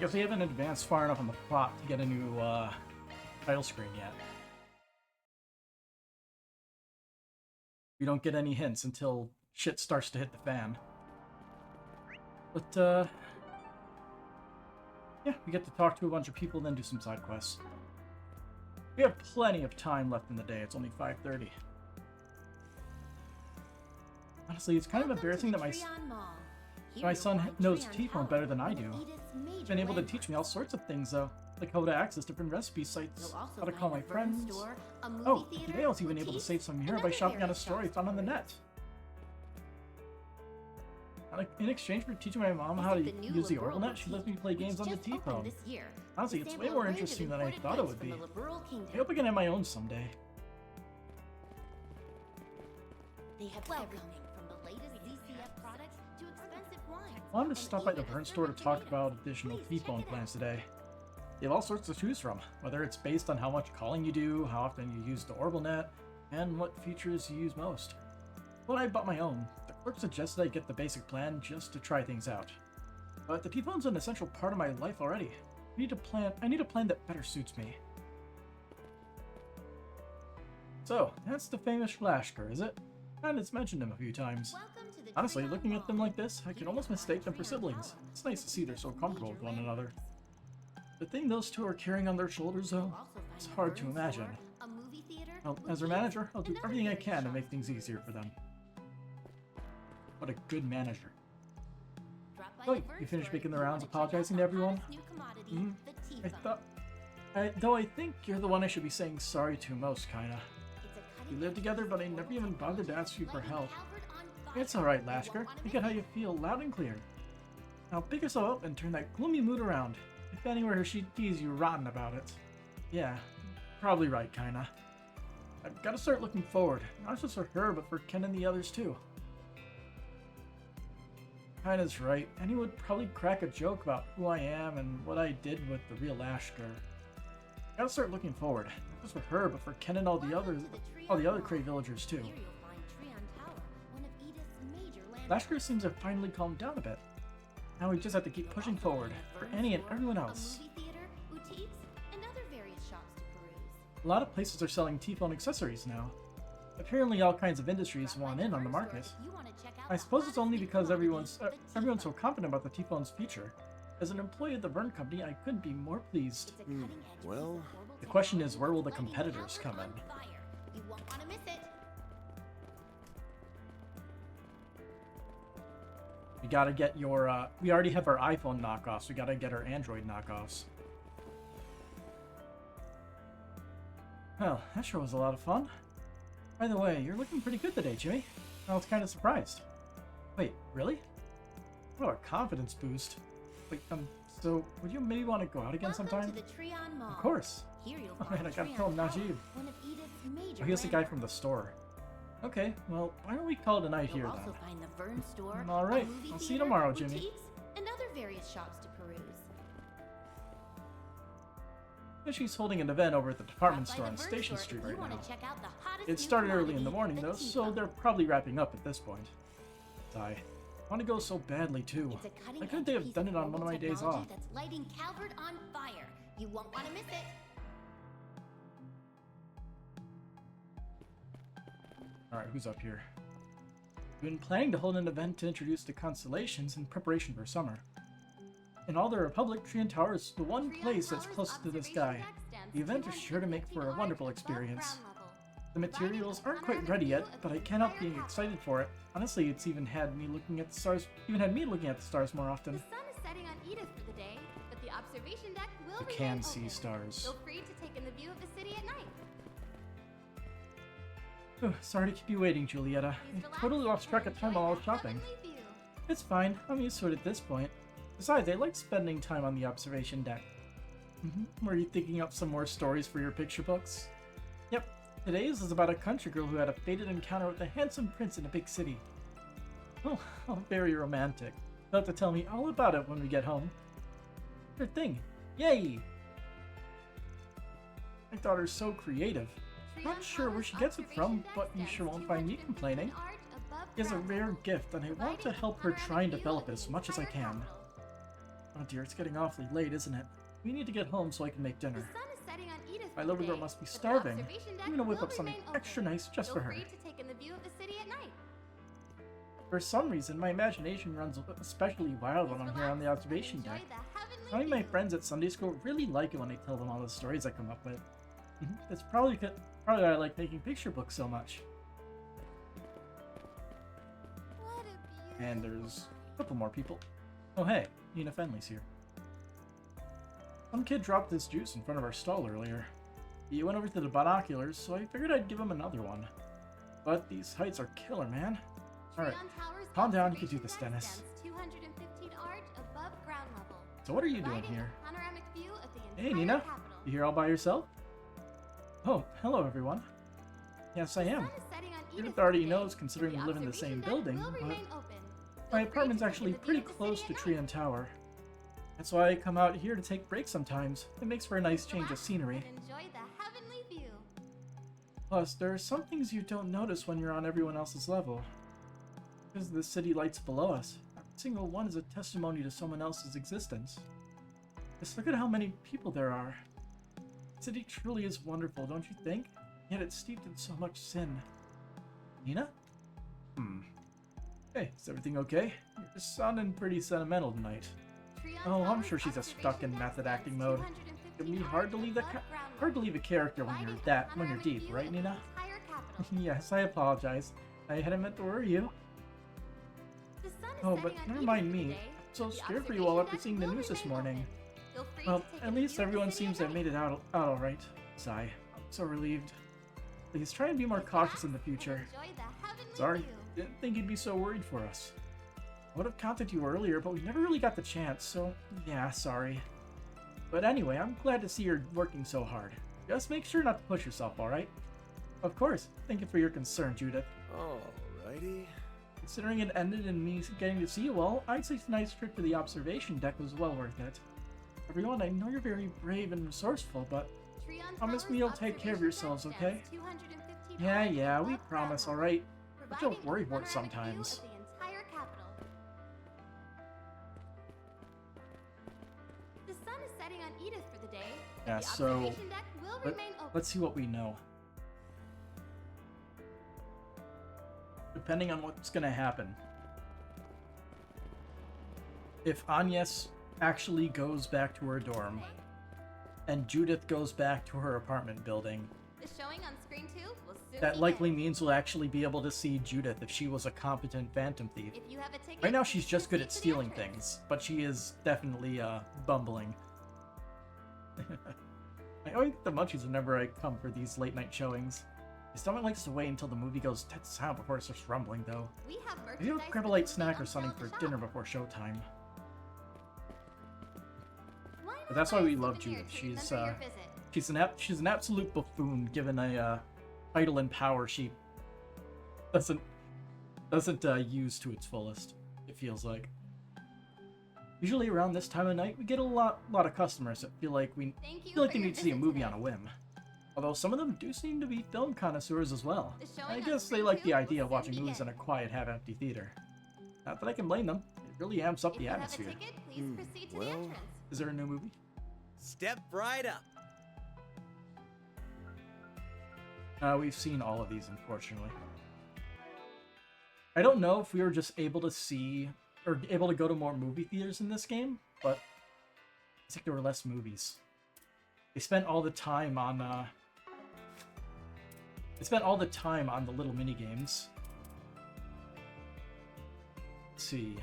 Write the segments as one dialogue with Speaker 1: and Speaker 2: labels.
Speaker 1: I guess we haven't advanced far enough on the plot to get a new title screen yet. We don't get any hints until shit starts to hit the fan. But, yeah, we get to talk to a bunch of people and then do some side quests. We have plenty of time left in the day. It's only 5:30. Honestly, it's kind of embarrassing that my son knows T-Phone better than I do. He's been able to teach me all sorts of things, though, like how to access different recipe sites, how to call my friends. Oh, today I was even able to save some mirror by shopping on a store I found on the net. In exchange for teaching my mom how to use the OrbitNet, she lets me play games on the T-Phone. Honestly, it's way more interesting than I thought it would be. I hope I can have my own someday.
Speaker 2: They have everything from the latest ZCF products to expensive wines.
Speaker 1: I wanted to stop by the Burn store to talk about additional T-Phone plans today. They have all sorts to choose from, whether it's based on how much calling you do, how often you use the OrbitNet, and what features you use most. When I bought my own, the clerk suggested I get the basic plan just to try things out. But the T-Phone's an essential part of my life already. I need a plan that better suits me. So, that's the famous Lashker, is it? And it's mentioned him a few times. Honestly, looking at them like this, I can almost mistake them for siblings. It's nice to see they're so comfortable with one another. The thing those two are carrying on their shoulders, though, it's hard to imagine. Well, as their manager, I'll do everything I can to make things easier for them. What a good manager. Oh, you finished making the rounds apologizing to everyone? Though I think you're the one I should be saying sorry to most, kinda. We live together, but I never even bothered to ask you for help. It's alright, Lashker. I get how you feel loud and clear. Now pick yourself up and turn that gloomy mood around. If anywhere she'd tease you rotten about it. Yeah, probably right, kinda. I've gotta start looking forward, not just for her, but for Ken and the others too. Kinda's right. Annie would probably crack a joke about who I am and what I did with the real Lashker. Gotta start looking forward, not just for her, but for Ken and all the other Cray villagers too. Lashker seems to have finally calmed down a bit. Now we just have to keep pushing forward, for Annie and everyone else. A lot of places are selling T-Phone accessories now. Apparently all kinds of industries want in on the market. I suppose it's only because everyone's so confident about the T-Phone's future. As an employee of the Vern Company, I couldn't be more pleased.
Speaker 3: Well...
Speaker 1: The question is, where will the competitors come in?
Speaker 2: You won't want to miss it.
Speaker 1: We gotta get your, we already have our iPhone knockoffs, we gotta get our Android knockoffs. Well, that sure was a lot of fun. By the way, you're looking pretty good today, Jimmy. I was kind of surprised. Wait, really? What a confidence boost. Wait, so would you maybe want to go out again sometime? Of course. Oh man, I gotta tell Najib. Oh, he's the guy from the store. Okay, well, why don't we call it a night here then? Alright, I'll see you tomorrow, Jimmy.
Speaker 2: And other various shops to peruse.
Speaker 1: She's holding an event over at the department store on Station Street right now. It started early in the morning though, so they're probably wrapping up at this point. I want to go so badly too. Why couldn't they have done it on one of my days off?
Speaker 2: That's lighting Calvert on fire. You won't want to miss it.
Speaker 1: Alright, who's up here? We've been planning to hold an event to introduce the constellations in preparation for summer. In all the Republic, Trion Tower is the one place that's closest to the sky. The event is sure to make for a wonderful experience. The materials aren't quite ready yet, but I can't help being excited for it. Honestly, it's even had me looking at the stars, more often.
Speaker 4: The sun is setting on Edith for the day, but the observation deck will
Speaker 1: You
Speaker 4: remain
Speaker 1: can see
Speaker 4: open.
Speaker 1: stars.
Speaker 4: Feel free to take in the view of the city at night.
Speaker 1: Oh, sorry to keep you waiting, Julieta. I totally lost track of time while I was shopping. It's fine, I'm used to it at this point. Besides, I like spending time on the observation deck. Were you thinking up some more stories for your picture books? Yep, today's is about a country girl who had a fated encounter with a handsome prince in a big city. Oh, very romantic. You'll have to tell me all about it when we get home. Sure thing. Yay! My daughter's so creative. Not sure where she gets it from, but you sure won't find me complaining. She has a rare gift, and I want to help her try and develop it as much as I can. Oh dear, it's getting awfully late, isn't it? We need to get home so I can make
Speaker 4: The
Speaker 1: dinner.
Speaker 4: sun is setting on Edith
Speaker 1: My
Speaker 4: for
Speaker 1: little
Speaker 4: the
Speaker 1: girl
Speaker 4: day,
Speaker 1: must be
Speaker 4: but the
Speaker 1: starving.
Speaker 4: observation deck
Speaker 1: I'm gonna whip
Speaker 4: will
Speaker 1: up something
Speaker 4: remain
Speaker 1: extra
Speaker 4: open.
Speaker 1: nice just
Speaker 4: Feel
Speaker 1: for her.
Speaker 4: free to take in the view of the city at night.
Speaker 1: For some reason, my imagination runs especially wild when I'm here on the observation deck. Some of my friends at Sunday school really like it when I tell them all the stories I come up with. It's probably why I like making picture books so much.
Speaker 4: What a
Speaker 1: And there's a couple more people. Oh hey, Nina Fenley's here. Some kid dropped this juice in front of our stall earlier. He went over to the binoculars, so I figured I'd give him another one. But these heights are killer, man. Alright, calm down, you can do this, Dennis.
Speaker 4: 215 arch above ground level.
Speaker 1: So what are you doing
Speaker 4: Providing
Speaker 1: here?
Speaker 4: a panoramic view of the
Speaker 1: Hey,
Speaker 4: entire
Speaker 1: Nina.
Speaker 4: capital.
Speaker 1: You here all by yourself? Oh, hello everyone. Yes, I am.
Speaker 4: The sun is setting on
Speaker 1: Judith
Speaker 4: Edith
Speaker 1: already
Speaker 4: today,
Speaker 1: knows, considering
Speaker 4: but
Speaker 1: we live in the same
Speaker 4: observation deck
Speaker 1: building,
Speaker 4: will
Speaker 1: but
Speaker 4: remain open.
Speaker 1: my
Speaker 4: Feel free
Speaker 1: apartment's
Speaker 4: to take
Speaker 1: actually
Speaker 4: in the view
Speaker 1: pretty
Speaker 4: of the
Speaker 1: close
Speaker 4: city
Speaker 1: to
Speaker 4: at
Speaker 1: Tree
Speaker 4: night.
Speaker 1: and Tower. That's why I come out here to take breaks sometimes. It makes for a nice change of
Speaker 4: Relax
Speaker 1: scenery.
Speaker 4: and enjoy the heavenly view.
Speaker 1: Plus, there are some things you don't notice when you're on everyone else's level. Because of the city lights below us, every single one is a testimony to someone else's existence. Just look at how many people there are. The city truly is wonderful, don't you think? Yet it's steeped in so much sin. Nina? Hey, is everything okay? You're sounding pretty sentimental tonight. Oh, I'm sure she's just stuck in method acting mode. It'd be hard to leave a character when you're deep, right, Nina? Yes, I apologize. I hadn't meant to worry you. Oh, but never mind me. I'm so scared for you all after seeing the news this morning. Well, at least everyone seems to have made it out alright. Sigh. I'm so relieved. Please try and be more cautious in the future. Sorry, didn't think you'd be so worried for us. I would have contacted you earlier, but we never really got the chance, so yeah, sorry. But anyway, I'm glad to see you're working so hard. Just make sure not to push yourself, alright? Of course. Thank you for your concern, Judith.
Speaker 3: Alrighty.
Speaker 1: Considering it ended in me getting to see you all, I'd say tonight's trip to the observation deck was well worth it. Everyone, I know you're very brave and resourceful, but promise me you'll take care of yourselves, okay? Yeah, we promise, alright? But don't worry for it sometimes.
Speaker 4: The sun is setting on Edith for the day.
Speaker 1: Yeah,
Speaker 4: The
Speaker 1: so
Speaker 4: observation deck will remain open.
Speaker 1: let's see what we know. Depending on what's gonna happen. If Agnes actually goes back to her dorm, and Judith goes back to her apartment building,
Speaker 4: The showing on screen 2 will soon
Speaker 1: that
Speaker 4: begin.
Speaker 1: likely means we'll actually be able to see Judith if she was a competent phantom thief.
Speaker 4: If you have a ticket,
Speaker 1: Right now she's just good
Speaker 4: proceed
Speaker 1: at
Speaker 4: to the
Speaker 1: stealing
Speaker 4: entrance.
Speaker 1: things, but she is definitely bumbling. I always get the munchies whenever I come for these late night showings. My stomach likes to wait until the movie goes dead silent before it starts rumbling, though.
Speaker 4: We have
Speaker 1: Maybe I'll
Speaker 4: merchandise
Speaker 1: grab a
Speaker 4: for
Speaker 1: light
Speaker 4: the
Speaker 1: snack
Speaker 4: movie
Speaker 1: or something
Speaker 4: on
Speaker 1: for
Speaker 4: sale at the
Speaker 1: dinner
Speaker 4: shop.
Speaker 1: before showtime.
Speaker 4: Why
Speaker 1: But
Speaker 4: not
Speaker 1: that's why
Speaker 4: buy
Speaker 1: we
Speaker 4: a
Speaker 1: love
Speaker 4: souvenir
Speaker 1: Judith.
Speaker 4: to
Speaker 1: She's
Speaker 4: remember your visit?
Speaker 1: she's an absolute buffoon, given a title and power she doesn't use to its fullest. It feels like. Usually around this time of night, we get a lot of customers that feel like
Speaker 4: Thank you
Speaker 1: they
Speaker 4: for your
Speaker 1: need to see a
Speaker 4: visit
Speaker 1: movie
Speaker 4: today.
Speaker 1: on a whim. Although some of them do seem to be film connoisseurs as well.
Speaker 4: The showing
Speaker 1: I
Speaker 4: on
Speaker 1: guess they
Speaker 4: screen
Speaker 1: like
Speaker 4: 2
Speaker 1: the
Speaker 4: will
Speaker 1: idea of
Speaker 4: soon
Speaker 1: watching movies in
Speaker 4: begin.
Speaker 1: a quiet, half-empty theater. Not that I can blame them. It really amps up
Speaker 4: If
Speaker 1: the
Speaker 4: you have a
Speaker 1: atmosphere.
Speaker 4: ticket, please proceed to the
Speaker 3: well.
Speaker 4: entrance.
Speaker 1: Is there a new movie?
Speaker 3: Step right up.
Speaker 1: We've seen all of these, unfortunately. I don't know if we were just able to see, or able to go to more movie theaters in this game, but it's like there were less movies. They spent all the time on, the little mini games. Let's see.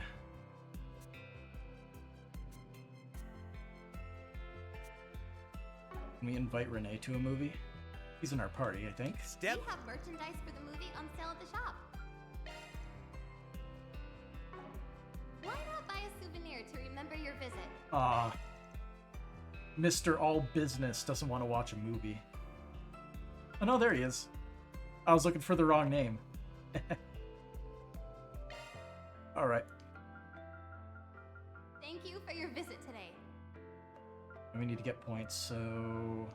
Speaker 1: Can we invite Renee to a movie? He's in our party, I think.
Speaker 3: Step.
Speaker 4: We have merchandise for the movie on sale at the shop. Why not buy a souvenir to remember your visit?
Speaker 1: Mr. All Business doesn't want to watch a movie. Oh no, there he is. I was looking for the wrong name. Alright,
Speaker 4: Thank you for your visit today.
Speaker 1: we need to get points, so...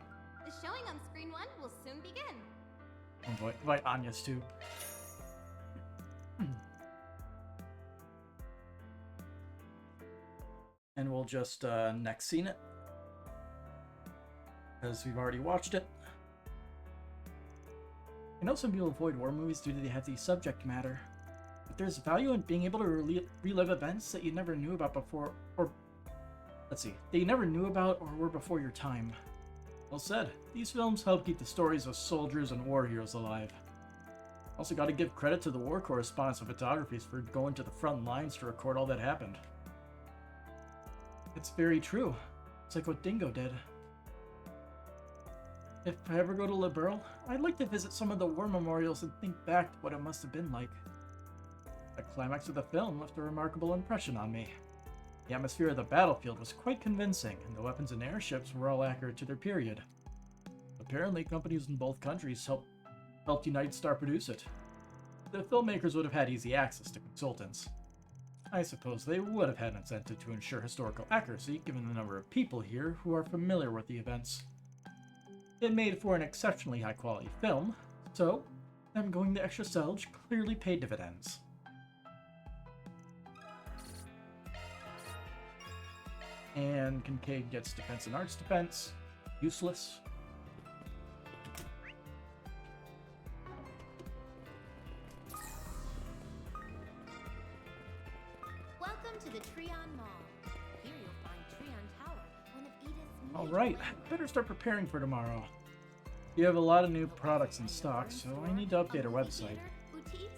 Speaker 4: The showing on screen 1 will soon begin.
Speaker 1: Invite Agnes too. And we'll just next scene it, because we've already watched it. I know some people avoid war movies due to the heavy subject matter, but there's value in being able to relive events that you never knew about before, or let's see, that you never knew about or were before your time. Well said. These films help keep the stories of soldiers and war heroes alive. Also gotta give credit to the war correspondents and photographers for going to the front lines to record all that happened. It's very true. It's like what Dingo did. If I ever go to Liberl, I'd like to visit some of the war memorials and think back to what it must have been like. The climax of the film left a remarkable impression on me. The atmosphere of the battlefield was quite convincing, and the weapons and airships were all accurate to their period. Apparently, companies in both countries helped United Star produce it. The filmmakers would have had easy access to consultants. I suppose they would have had an incentive to ensure historical accuracy, given the number of people here who are familiar with the events. It made for an exceptionally high-quality film, so them going the extra silage clearly paid dividends. And Kincaid gets defense and arts defense. Useless.
Speaker 2: Welcome to the Treon Mall. Here you'll find Treon Tower, one of Edith's
Speaker 1: Alright, better start preparing for tomorrow. You have a lot of new products in stock, so I need to update our website.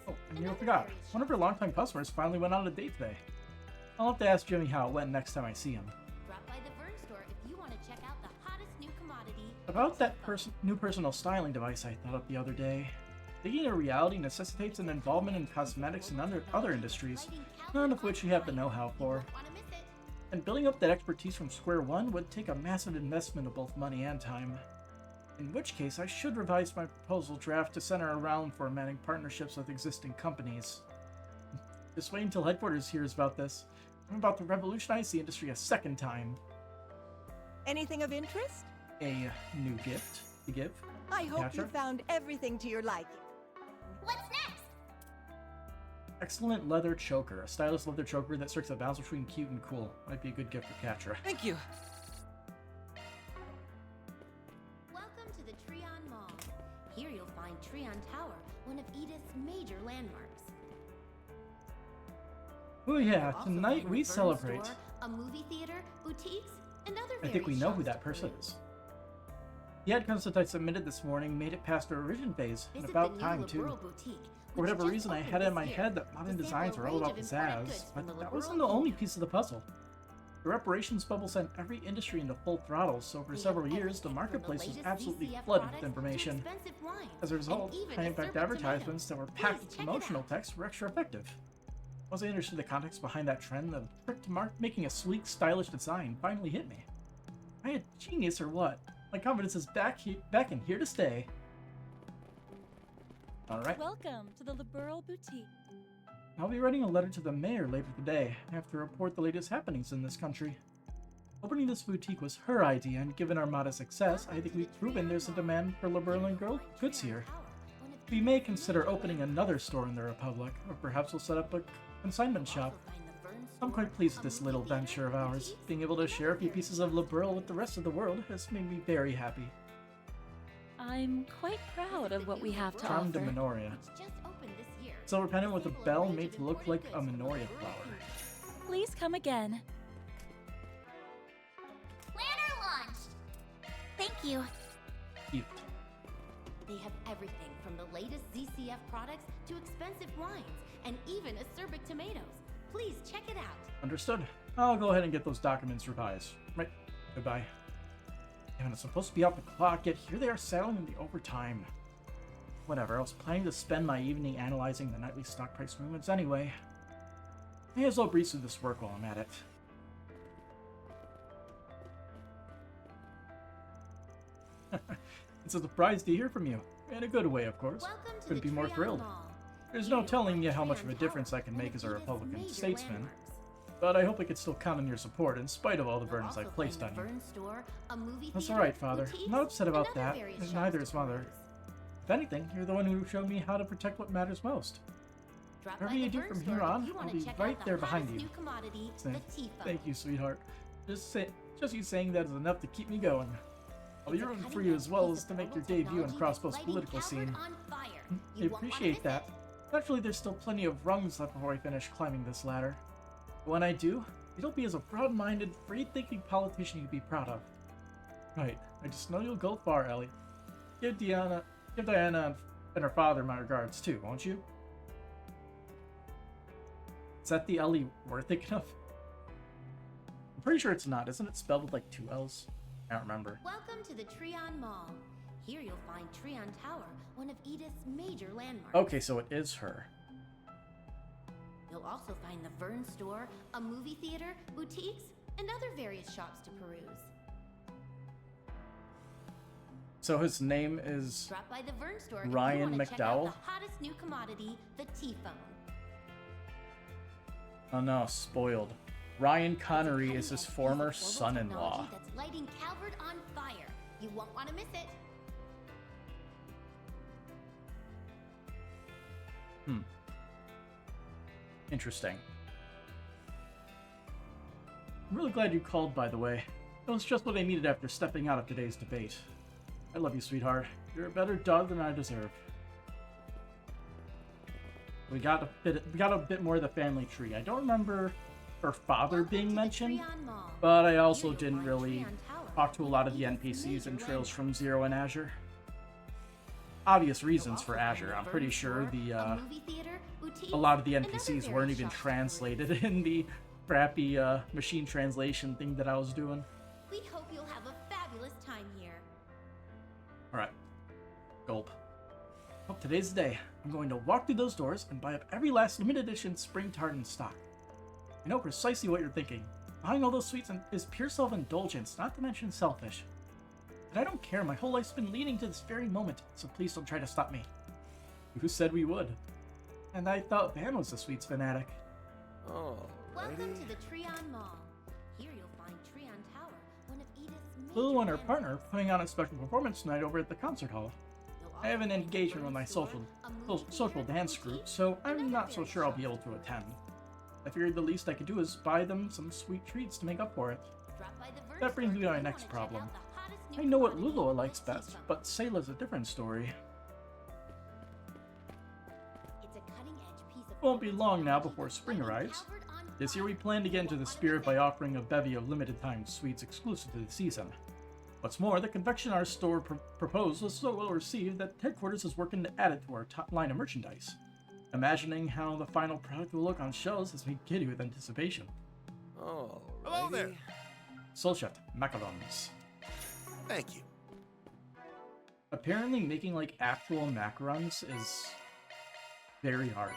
Speaker 1: Oh, I nearly forgot. One of our longtime customers finally went on a date today. I'll have to ask Jimmy how it went next time I see him.
Speaker 2: Drop by the Vern store if you want to check out the hottest new commodity.
Speaker 1: About that new personal styling device I thought up the other day. Thinking of reality necessitates an involvement in cosmetics and other industries, none of which we have the know-how for. And building up that expertise from square one would take a massive investment of both money and time. In which case, I should revise my proposal draft to center around formatting partnerships with existing companies. Just wait until headquarters hears about this. I'm about to revolutionize the industry a second time.
Speaker 5: Anything of interest?
Speaker 1: A new gift to give.
Speaker 5: I hope
Speaker 1: Catcher?
Speaker 5: you found everything to your liking.
Speaker 4: What's next?
Speaker 1: Excellent leather choker. A stylish leather choker that strikes a balance between cute and cool. Might be a good gift for Katra.
Speaker 5: Thank you.
Speaker 2: Welcome to the Treon Mall. Here you'll find Treon Tower, one of Edith's major landmarks.
Speaker 1: Oh yeah,
Speaker 2: Also
Speaker 1: tonight
Speaker 2: find
Speaker 1: we
Speaker 2: the Vern
Speaker 1: celebrate.
Speaker 2: store, a movie theater, boutiques, and other
Speaker 1: I think we
Speaker 2: various
Speaker 1: know who
Speaker 2: shops
Speaker 1: that
Speaker 2: to
Speaker 1: person
Speaker 2: peruse.
Speaker 1: is. The ad concept I submitted this morning made it past our revision phase, and
Speaker 2: Visit
Speaker 1: about
Speaker 2: the new
Speaker 1: time too.
Speaker 2: Liberl boutique,
Speaker 1: For
Speaker 2: which
Speaker 1: whatever
Speaker 2: just
Speaker 1: reason, I
Speaker 2: opened
Speaker 1: had it in
Speaker 2: this
Speaker 1: my
Speaker 2: year.
Speaker 1: head that modern
Speaker 2: To
Speaker 1: designs
Speaker 2: sample
Speaker 1: are
Speaker 2: a
Speaker 1: all
Speaker 2: range
Speaker 1: about
Speaker 2: of imported goods
Speaker 1: pizzazz,
Speaker 2: from
Speaker 1: but
Speaker 2: the
Speaker 1: that
Speaker 2: Liberl
Speaker 1: wasn't the only
Speaker 2: boutique.
Speaker 1: piece of the puzzle. The reparations bubble sent every industry into full throttle, so for
Speaker 2: They have
Speaker 1: several years, the
Speaker 2: everything from the
Speaker 1: marketplace was
Speaker 2: latest
Speaker 1: absolutely
Speaker 2: VCF
Speaker 1: flooded with
Speaker 2: products to
Speaker 1: information.
Speaker 2: expensive wines,
Speaker 1: As a result,
Speaker 2: and even
Speaker 1: high-impact
Speaker 2: acerbic
Speaker 1: advertisements that were packed with
Speaker 2: Please check it
Speaker 1: promotional
Speaker 2: out.
Speaker 1: text were extra effective. Once I understood the context behind that trend, the trick to making a sleek, stylish design finally hit me. Am I a genius or what? My confidence is back in here to stay. Alright,
Speaker 6: Welcome to the Liberal Boutique.
Speaker 1: I'll be writing a letter to the mayor later today. I have to report the latest happenings in this country. Opening this boutique was her idea, and given our modest success, I think we've proven there's a demand for liberal and girl goods here. We may consider opening another store in the Republic, or perhaps we'll set up a consignment shop. I'm quite pleased with this little venture of ours. Being able to share a few pieces of liberal with the rest of the world has made me very happy.
Speaker 6: I'm quite proud of what we have to
Speaker 1: Charmed
Speaker 6: offer.
Speaker 1: menorah.
Speaker 2: Which just opened this year.
Speaker 1: Silver pendant with a
Speaker 2: Sample
Speaker 1: bell
Speaker 2: range
Speaker 1: made
Speaker 2: of
Speaker 1: to look like
Speaker 2: imported
Speaker 1: a
Speaker 2: goods from the
Speaker 1: menorah
Speaker 2: Liberl
Speaker 1: flower.
Speaker 2: boutique.
Speaker 6: Please come again.
Speaker 4: Planner launched! Thank you.
Speaker 1: Cute.
Speaker 2: They have everything from the latest ZCF products to expensive wines and even acerbic tomatoes. Please check it out.
Speaker 1: Understood. I'll go ahead and get those documents revised. Right. Goodbye. Damn, it's supposed to be out the clock, yet here they are settling in the overtime. Whatever, I was planning to spend my evening analyzing the nightly stock price movements anyway. May as well breeze through this work while I'm at it. It's a surprise to hear from you. In a good way, of course.
Speaker 2: Welcome to
Speaker 1: Couldn't
Speaker 2: the
Speaker 1: be more
Speaker 2: Treon
Speaker 1: thrilled.
Speaker 2: Mall.
Speaker 1: There's
Speaker 2: Here
Speaker 1: no
Speaker 2: you'll
Speaker 1: telling
Speaker 2: find
Speaker 1: you how much of
Speaker 2: Treon
Speaker 1: a difference
Speaker 2: Tower,
Speaker 1: I can
Speaker 2: one
Speaker 1: make
Speaker 2: of
Speaker 1: as a
Speaker 2: Edith's
Speaker 1: Republican
Speaker 2: major
Speaker 1: statesman,
Speaker 2: landmarks.
Speaker 1: but I hope I can still count on your support in spite of all the
Speaker 2: You'll
Speaker 1: burdens I've
Speaker 2: also
Speaker 1: placed
Speaker 2: find
Speaker 1: on
Speaker 2: the
Speaker 1: you.
Speaker 2: Vern store, a movie
Speaker 1: That's
Speaker 2: theater,
Speaker 1: alright, Father. I'm
Speaker 2: boutiques,
Speaker 1: not upset about
Speaker 2: and other
Speaker 1: that,
Speaker 2: various
Speaker 1: and
Speaker 2: shops
Speaker 1: neither
Speaker 2: to
Speaker 1: is Mother.
Speaker 2: peruse.
Speaker 1: If anything, you're the one who showed me how to protect what matters most.
Speaker 2: Drop
Speaker 1: Whatever
Speaker 2: by
Speaker 1: you
Speaker 2: the
Speaker 1: do
Speaker 2: Burn
Speaker 1: from
Speaker 2: store
Speaker 1: here
Speaker 2: if
Speaker 1: on,
Speaker 2: you wanna
Speaker 1: I'll be
Speaker 2: check
Speaker 1: right
Speaker 2: out the
Speaker 1: there behind
Speaker 2: hottest
Speaker 1: you.
Speaker 2: new commodity, the tea foam.
Speaker 1: Thank you, sweetheart. Just you saying that is enough to keep me going. I'll be rooting for you as well as to make your debut in Crossbow's political scene. I appreciate that. Naturally, there's still plenty of rungs left before I finish climbing this ladder. But when I do, it'll be as a broad-minded, free-thinking politician you'd be proud of. Right. I just know you'll go far, Ellie. Give Diana and her father my regards too, won't you? Is that the Ellie we're thinking of? I'm pretty sure it's not. Isn't it spelled with like 2 L's? I don't remember.
Speaker 2: Welcome to the Treon Mall. Here you'll find Treon Tower, one of Edith's major landmarks.
Speaker 1: Okay, so it is her.
Speaker 2: You'll also find the Vern store, a movie theater, boutiques, and other various shops to peruse.
Speaker 1: So his name is
Speaker 2: Drop by the Vern store if
Speaker 1: Ryan
Speaker 2: you want to check out
Speaker 1: McDowell?
Speaker 2: the hottest new commodity, the tea foam.
Speaker 1: Oh no, spoiled. Ryan Connery is his
Speaker 2: It's a
Speaker 1: former
Speaker 2: cutting-edge piece of
Speaker 1: son-in-law.
Speaker 2: global technology that's lighting Calvert on fire. You won't want to miss it.
Speaker 1: Interesting. I'm really glad you called, by the way. That was just what I needed after stepping out of today's debate. I love you, sweetheart. You're a better dog than I deserve. We got a bit more of the family tree. I don't remember her father
Speaker 2: Welcome
Speaker 1: being
Speaker 2: to the
Speaker 1: mentioned,
Speaker 2: Treon Mall.
Speaker 1: but I also
Speaker 2: Here you'll
Speaker 1: didn't
Speaker 2: find
Speaker 1: really
Speaker 2: Treon Tower,
Speaker 1: talk to a lot of the
Speaker 2: Edith's
Speaker 1: NPCs and
Speaker 2: major
Speaker 1: trails from
Speaker 2: landmark.
Speaker 1: Zero and Azure. Obvious
Speaker 2: You'll
Speaker 1: reasons
Speaker 2: also
Speaker 1: for
Speaker 2: find
Speaker 1: Azure.
Speaker 2: the
Speaker 1: I'm
Speaker 2: Vern
Speaker 1: pretty sure
Speaker 2: store,
Speaker 1: the
Speaker 2: a movie theater, boutiques,
Speaker 1: a lot of the
Speaker 2: and other
Speaker 1: NPCs weren't
Speaker 2: various
Speaker 1: even
Speaker 2: shops to
Speaker 1: translated
Speaker 2: peruse.
Speaker 1: in the crappy machine translation thing that I was doing.
Speaker 2: We hope you'll have a fabulous time here.
Speaker 1: Alright. Gulp. Well, today's the day. I'm going to walk through those doors and buy up every last limited edition spring tart in stock. I know precisely what you're thinking. Buying all those sweets is pure self-indulgence, not to mention selfish. But I don't care. My whole life's been leading to this very moment, so please don't try to stop me. Who said we would? And I thought Van was a sweets fanatic.
Speaker 2: Welcome
Speaker 3: Alrighty.
Speaker 2: to the Treon Mall. Here you'll find Treon Tower, one of Edith's major
Speaker 1: Lulu and her
Speaker 2: landmarks.
Speaker 1: partner are putting on a special performance tonight over at the concert hall.
Speaker 2: You'll
Speaker 1: I have an
Speaker 2: also find the
Speaker 1: engagement
Speaker 2: Vern
Speaker 1: with my
Speaker 2: store, a movie
Speaker 1: social
Speaker 2: theater,
Speaker 1: dance group,
Speaker 2: boutiques,
Speaker 1: so
Speaker 2: and
Speaker 1: I'm
Speaker 2: other
Speaker 1: not so
Speaker 2: various
Speaker 1: sure I'll be
Speaker 2: shops
Speaker 1: able
Speaker 2: to
Speaker 1: to
Speaker 2: peruse.
Speaker 1: attend. I figured the least I could do is buy them some sweet treats to make up for it.
Speaker 2: Drop by the Vern
Speaker 1: That brings
Speaker 2: store
Speaker 1: me to
Speaker 2: if
Speaker 1: my
Speaker 2: you
Speaker 1: next
Speaker 2: wanna check
Speaker 1: problem.
Speaker 2: out the hottest new
Speaker 1: I know what
Speaker 2: commodity,
Speaker 1: Lulu
Speaker 2: the
Speaker 1: likes
Speaker 2: tea
Speaker 1: best,
Speaker 2: foam.
Speaker 1: but Sayla's a different story.
Speaker 2: It's a cutting-edge piece of
Speaker 1: Won't be
Speaker 2: global
Speaker 1: long now
Speaker 2: technology
Speaker 1: before
Speaker 2: that's
Speaker 1: spring
Speaker 2: lighting
Speaker 1: arrives.
Speaker 2: Calvert on
Speaker 1: This year we
Speaker 2: fire.
Speaker 1: plan to get
Speaker 2: You
Speaker 1: into the
Speaker 2: won't wanna
Speaker 1: spirit
Speaker 2: miss
Speaker 1: by
Speaker 2: it.
Speaker 1: offering a bevy of limited-time sweets exclusive to the season. What's more, the confection our store proposed was so well received that headquarters is working to add it to our top line of merchandise. Imagining how the final product will look on shelves has me giddy with anticipation.
Speaker 3: Alrighty.
Speaker 7: Hello there.
Speaker 1: Soul Chef macarons.
Speaker 7: Thank you.
Speaker 1: Apparently making like actual macarons is very hard.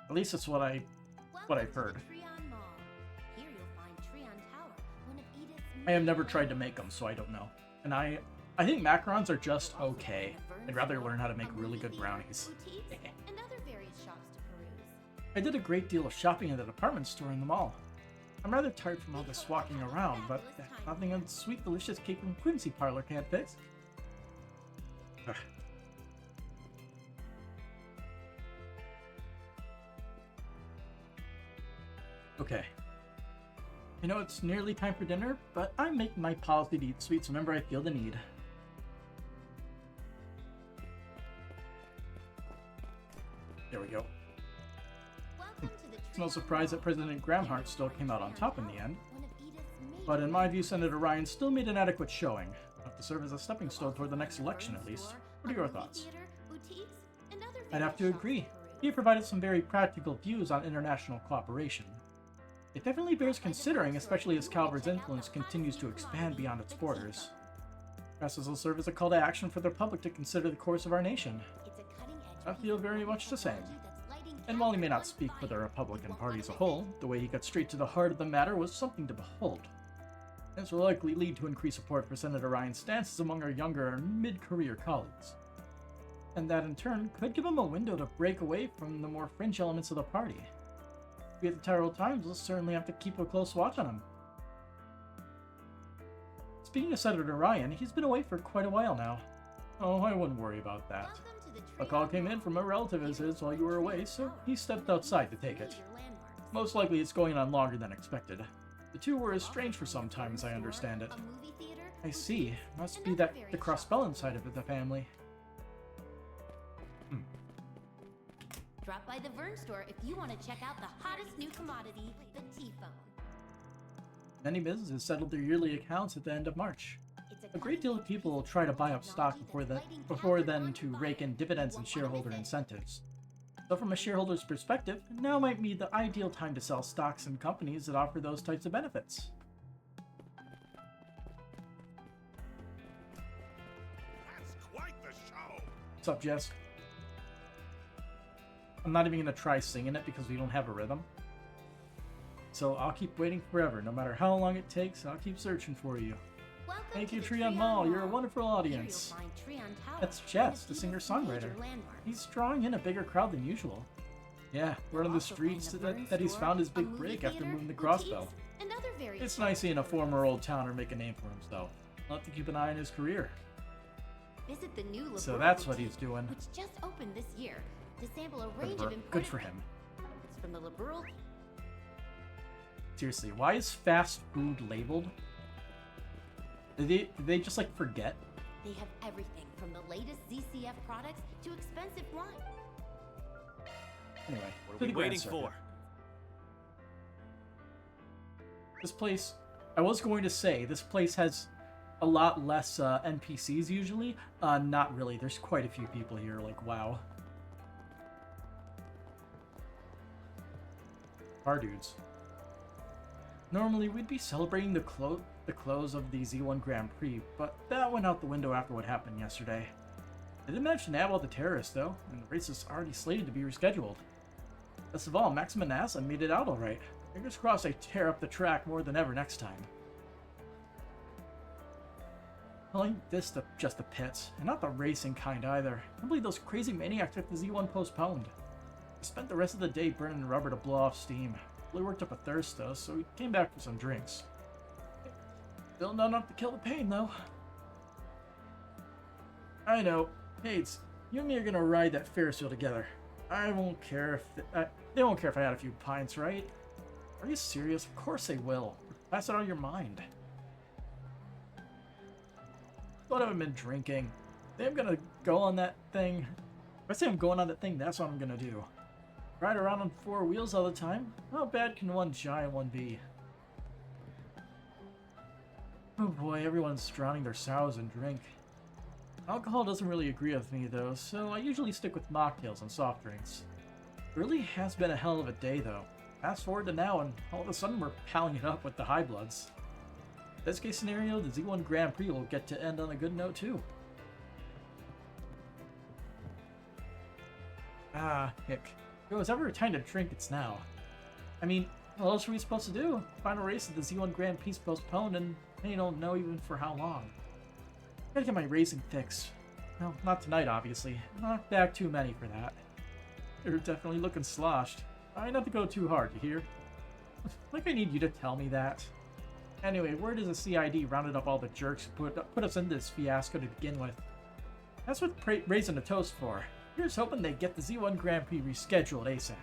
Speaker 1: At least that's what I've
Speaker 2: Welcome to
Speaker 1: heard.
Speaker 2: the Treon Mall. Here you'll find Treon Tower, one of Edith's
Speaker 1: I have never
Speaker 2: major
Speaker 1: tried to make them, so I don't know. And I think macarons are just okay. I'd rather learn how to make really good brownies.
Speaker 2: And other various shops to peruse.
Speaker 1: I did a great deal of shopping at the department store in the mall. I'm rather tired from all this walking around, but nothing a sweet, delicious cake from Quincy Parlor can't fix. Ugh. Okay. I know it's nearly time for dinner, but I'm making my policy to eat sweets whenever I feel the need. There we go.
Speaker 2: Welcome to the
Speaker 1: It's no
Speaker 2: Treon
Speaker 1: surprise that
Speaker 2: Mall.
Speaker 1: President Gramhart still came out on
Speaker 2: Treon
Speaker 1: top in the
Speaker 2: Tower,
Speaker 1: end.
Speaker 2: one of Edith's major
Speaker 1: But in my view,
Speaker 2: landmarks.
Speaker 1: Senator Ryan still made an adequate showing, enough to serve as a stepping stone toward the next election at least. What are your thoughts? I'd have to agree. He provided some very practical views on international cooperation. It definitely bears considering, especially as Calvert's influence continues to expand beyond its borders. Perhaps this will serve as a call to action for the public to consider the course of our nation. I feel very much the same. And while he may not speak for the Republican Party as a whole, the way he got straight to the heart of the matter was something to behold. This will likely lead to increased support for Senator Ryan's stances among our younger and mid-career colleagues. And that in turn could give him a window to break away from the more fringe elements of the party. We at the Tyrrell Times will certainly have to keep a close watch on him. Speaking of Senator Ryan, he's been away for quite a while now. Oh, I wouldn't worry about that.
Speaker 2: Welcome to
Speaker 1: A call came in from a relative of his while you were away, so he stepped outside to take it. Most likely it's going on longer than expected. The two were estranged for some time, as I understand it. I see. Must be that the cross-spelling side of the family.
Speaker 2: Drop by the Vern store if you want to check out the hottest new commodity, the T-phone.
Speaker 1: Many businesses settled their yearly accounts at the end of March. A great deal of people will try to buy up stock before then to rake in dividends and shareholder incentives. So from a shareholder's perspective, now might be the ideal time to sell stocks in companies that offer those types of benefits.
Speaker 7: That's quite the show.
Speaker 1: What's up, Jess? I'm not even going to try singing it because we don't have a rhythm. So I'll keep waiting forever. No matter how long it takes, I'll keep searching for you. Thank you, Treon Mall. You're a wonderful audience. That's Jess, the singer-songwriter. He's drawing in a bigger crowd than usual. Yeah, word on the streets that he's found his big break after moving the Crossbell. It's nice seeing a former old towner make a name for himself. I'll have to keep an eye on his career.
Speaker 2: Visit the new
Speaker 1: So that's what he's doing.
Speaker 2: which just opened this year to sample a range of important
Speaker 1: Good for him.
Speaker 2: It's from the liberal.
Speaker 1: Seriously, why is fast food labeled? Did they just like forget?
Speaker 2: They have everything from the latest ZCF products to expensive wine.
Speaker 1: Anyway,
Speaker 3: What
Speaker 1: to
Speaker 3: are we
Speaker 1: the Grand
Speaker 3: waiting
Speaker 1: Circuit.
Speaker 3: for?
Speaker 1: This place, I was going to say, this place has a lot less NPCs usually. Not really. There's quite a few people here, like, wow. Car dudes. Normally, we'd be celebrating the close of the Z1 Grand Prix, but that went out the window after what happened yesterday. They didn't mention that about the terrorists, though, and the race is already slated to be rescheduled. Best of all, Maxim and NASA made it out alright. Fingers crossed they tear up the track more than ever next time. Calling this just the pits, and not the racing kind either. I believe those crazy maniacs took the Z1 postponed. We spent the rest of the day burning rubber to blow off steam. Really worked up a thirst though, so we came back for some drinks. Still not enough to kill the pain though. I know. Hades, you and me are gonna ride that Ferris wheel together. I won't care if they won't care if I had a few pints, right? Are you serious? Of course they will. Pass it out of your mind. What have I been drinking? If I'm gonna go on that thing. If I say I'm going on that thing, that's what I'm gonna do. Ride around on four wheels all the time? How bad can one giant one be? Oh boy, everyone's drowning their sorrows in drink. Alcohol doesn't really agree with me though, so I usually stick with mocktails and soft drinks. It really has been a hell of a day though. Fast forward to now and all of a sudden we're palling it up with the high bloods. Best case scenario, the Z1 Grand Prix will get to end on a good note too. Ah, hick. If it was ever a time to drink, it's now. I mean, what else are we supposed to do? Final race of the Z1 Grand Prix postponed and they don't know even for how long. Gotta get my racing fix. Well, not tonight, obviously. Not back too many for that. You're definitely looking sloshed. Try not to go too hard, you hear? Like I need you to tell me that. Anyway, where does the CID rounded up all the jerks who put us into this fiasco to begin with? That's what raising a toast for. Here's hoping they get the Z1 Grand Prix rescheduled ASAP.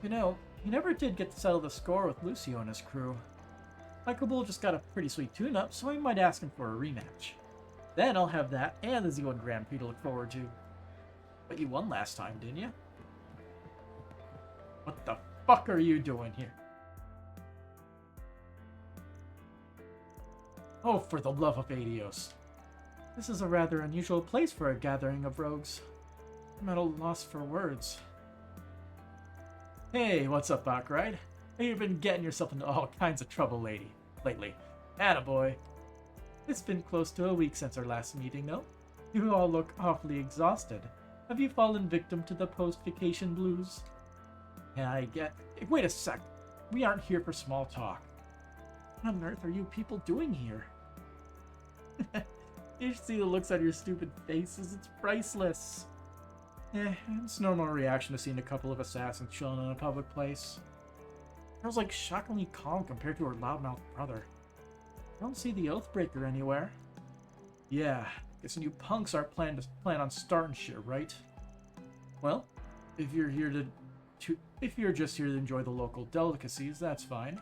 Speaker 1: You know, he never did get to settle the score with Lucio and his crew. Michael Bull just got a pretty sweet tune-up, so I might ask him for a rematch. Then I'll have that and the Z1 Grand Prix to look forward to. But you won last time, didn't you? What the fuck are you doing here? Oh, for the love of Adios. This is a rather unusual place for a gathering of rogues. I'm at a loss for words. Hey, what's up, Backride? You've been getting yourself into all kinds of trouble lately. Attaboy. It's been close to a week since our last meeting, though. You all look awfully exhausted. Have you fallen victim to the post-vacation blues? Yeah, I get... Wait a sec. We aren't here for small talk. What on earth are you people doing here? You should see the looks on your stupid faces. It's priceless. It's a normal reaction to seeing a couple of assassins chilling in a public place. Girl's like shockingly calm compared to her loudmouth brother. I don't see the Oathbreaker anywhere. Yeah, Guessing you punks aren't plan on starting shit, right? Well, if you're just here to enjoy the local delicacies, that's fine.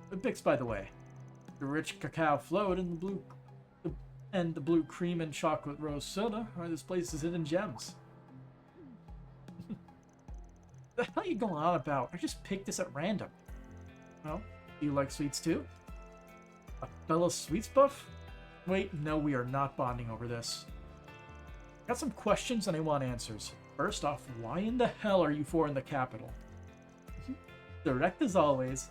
Speaker 1: But Bix, by the way, the rich cacao float and the blue cream and chocolate rose soda are this place's hidden gems. The hell are you going on about? I just picked this at random. Well, do you like sweets too? A fellow sweets buff? Wait, no, we are not bonding over this. Got some questions and I want answers. First off, why in the hell are you four in the capital? Direct as always.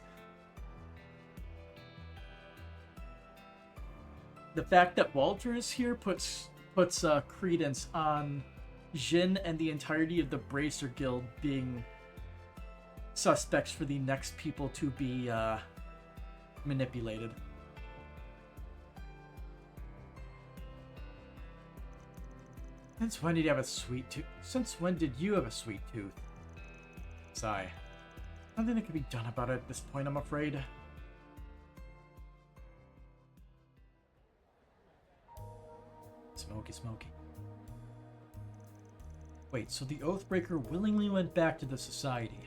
Speaker 1: The fact that Walter is here puts credence on Jin and the entirety of the Bracer Guild being suspects for the next people to be manipulated. Since when did you have a sweet tooth? Since when did you have a sweet tooth? Sigh. Nothing that can be done about it at this point, I'm afraid. Smoky, smoky. Wait, so the Oathbreaker willingly went back to the Society.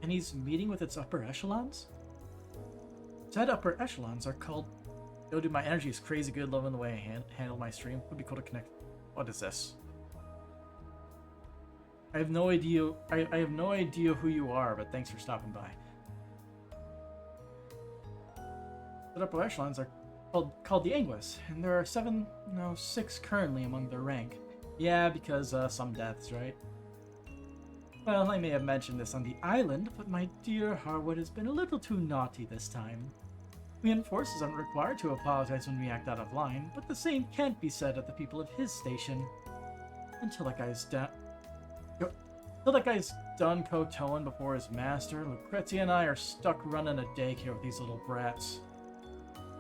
Speaker 1: And he's meeting with its upper echelons? Said upper echelons are called... Yo, dude, my energy is crazy good, loving the way I handle my stream. Would be cool to connect. What is this? I have no idea. I have no idea who you are, but thanks for stopping by. The upper echelons are called the Anguis, and there are 6 currently among their rank. Yeah, because some deaths, right? Well, I may have mentioned this on the island, but my dear Harwood has been a little too naughty this time. We enforcers aren't required to apologize when we act out of line, but the same can't be said of the people of his station. Until that guy's done kowtowing before his master, Lucrezia and I are stuck running a daycare with these little brats.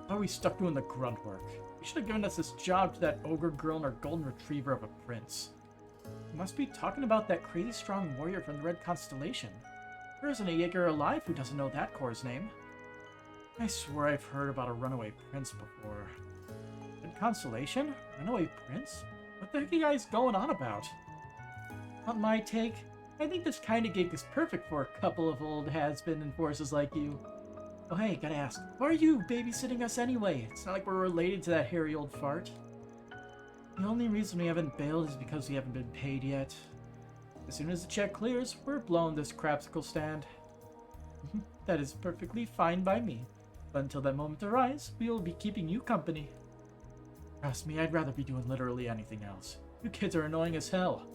Speaker 1: Why are we stuck doing the grunt work? You should have given us this job to that ogre girl and her golden retriever of a prince. You must be talking about that crazy strong warrior from the Red Constellation. There isn't a Jaeger alive who doesn't know that corps' name. I swear I've heard about a runaway prince before. Red Constellation? Runaway prince? What the heck are you guys going on about? On my take, I think this kind of gig is perfect for a couple of old has-been enforcers like you. Oh hey, gotta ask, why are you babysitting us anyway? It's not like we're related to that hairy old fart. The only reason we haven't bailed is because we haven't been paid yet. As soon as the check clears, we're blowing this crapsicle stand. That is perfectly fine by me. But until that moment arrives, we will be keeping you company. Trust me, I'd rather be doing literally anything else. You kids are annoying as hell.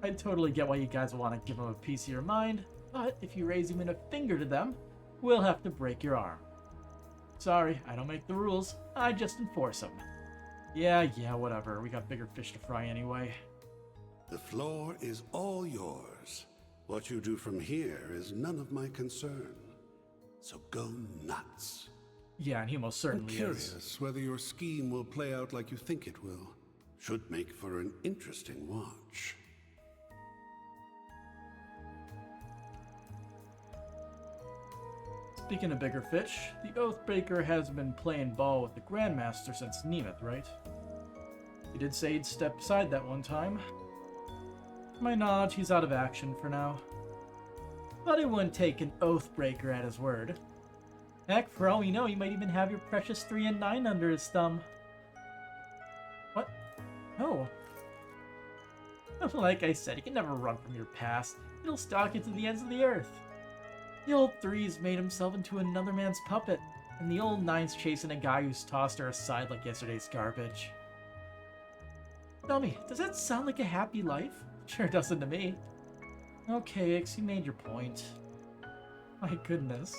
Speaker 1: I totally get why you guys want to give them a piece of your mind, but if you raise even a finger to them, we'll have to break your arm. Sorry, I don't make the rules, I just enforce them. Yeah, whatever. We got bigger fish to fry anyway.
Speaker 7: The floor is all yours. What you do from here is none of my concern. So go nuts.
Speaker 1: Yeah, and he most certainly
Speaker 7: I'm curious whether your scheme will play out like you think it will. Should make for an interesting watch.
Speaker 1: Speaking of bigger fish, the Oathbreaker has been playing ball with the Grandmaster since Nemeth, right? He did say he'd step aside that one time. To my knowledge, he's out of action for now. But I wouldn't take an Oathbreaker at his word. Heck, for all we know, he might even have your precious 3 and 9 under his thumb. What? No. Like I said, you can never run from your past. It'll stalk you to the ends of the earth. The old 3's made himself into another man's puppet, and the old 9's chasing a guy who's tossed her aside like yesterday's garbage. Tell me, does that sound like a happy life? Sure doesn't to me. Okay, Ix, you made your point. My goodness.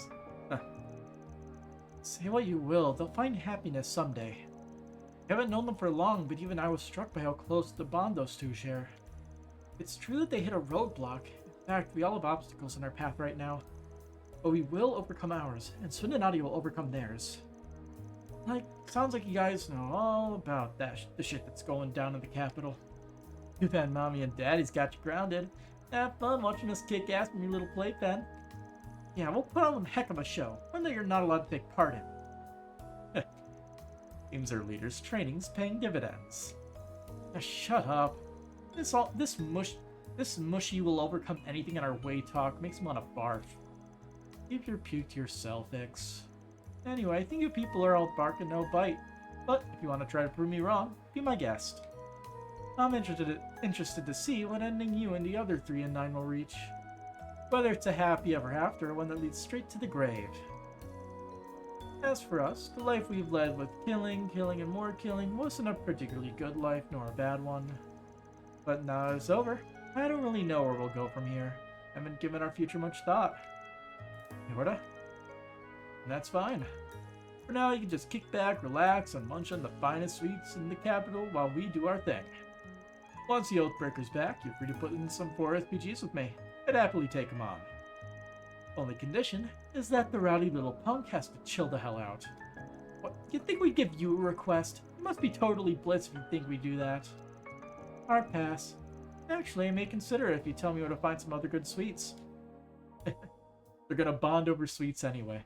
Speaker 1: Say what you will, they'll find happiness someday. I haven't known them for long, but even I was struck by how close the bond those two share. It's true that they hit a roadblock. In fact, we all have obstacles in our path right now. But we will overcome ours, and Swindenati will overcome theirs. Sounds like you guys know all about the shit that's going down in the capital. Too bad Mommy and Daddy's got you grounded. Have fun watching us kick ass from your little playpen. Yeah, we'll put on a heck of a show, one that you're not allowed to take part in. Seems our leader's training's paying dividends. Shut up. This mushy will overcome anything in our way talk makes me want to barf. Keep your puke to yourself, Ix. Anyway, I think you people are all bark and no bite. But if you want to try to prove me wrong, be my guest. I'm interested to see what ending you and the other 3 and 9 will reach. Whether it's a happy ever after or one that leads straight to the grave. As for us, the life we've led with killing, and more killing wasn't a particularly good life nor a bad one. But now it's over, I don't really know where we'll go from here. I haven't given our future much thought. Yorda? And that's fine. For now, you can just kick back, relax, and munch on the finest sweets in the capital while we do our thing. Once the Oathbreaker's back, you're free to put in some 4 RPGs with me. I'd happily take him on. Only condition is that the rowdy little punk has to chill the hell out. What, you think we'd give you a request? You must be totally blitzed if you think we'd do that. Hard pass. Actually, I may consider it if you tell me where to find some other good sweets. They're gonna bond over sweets anyway.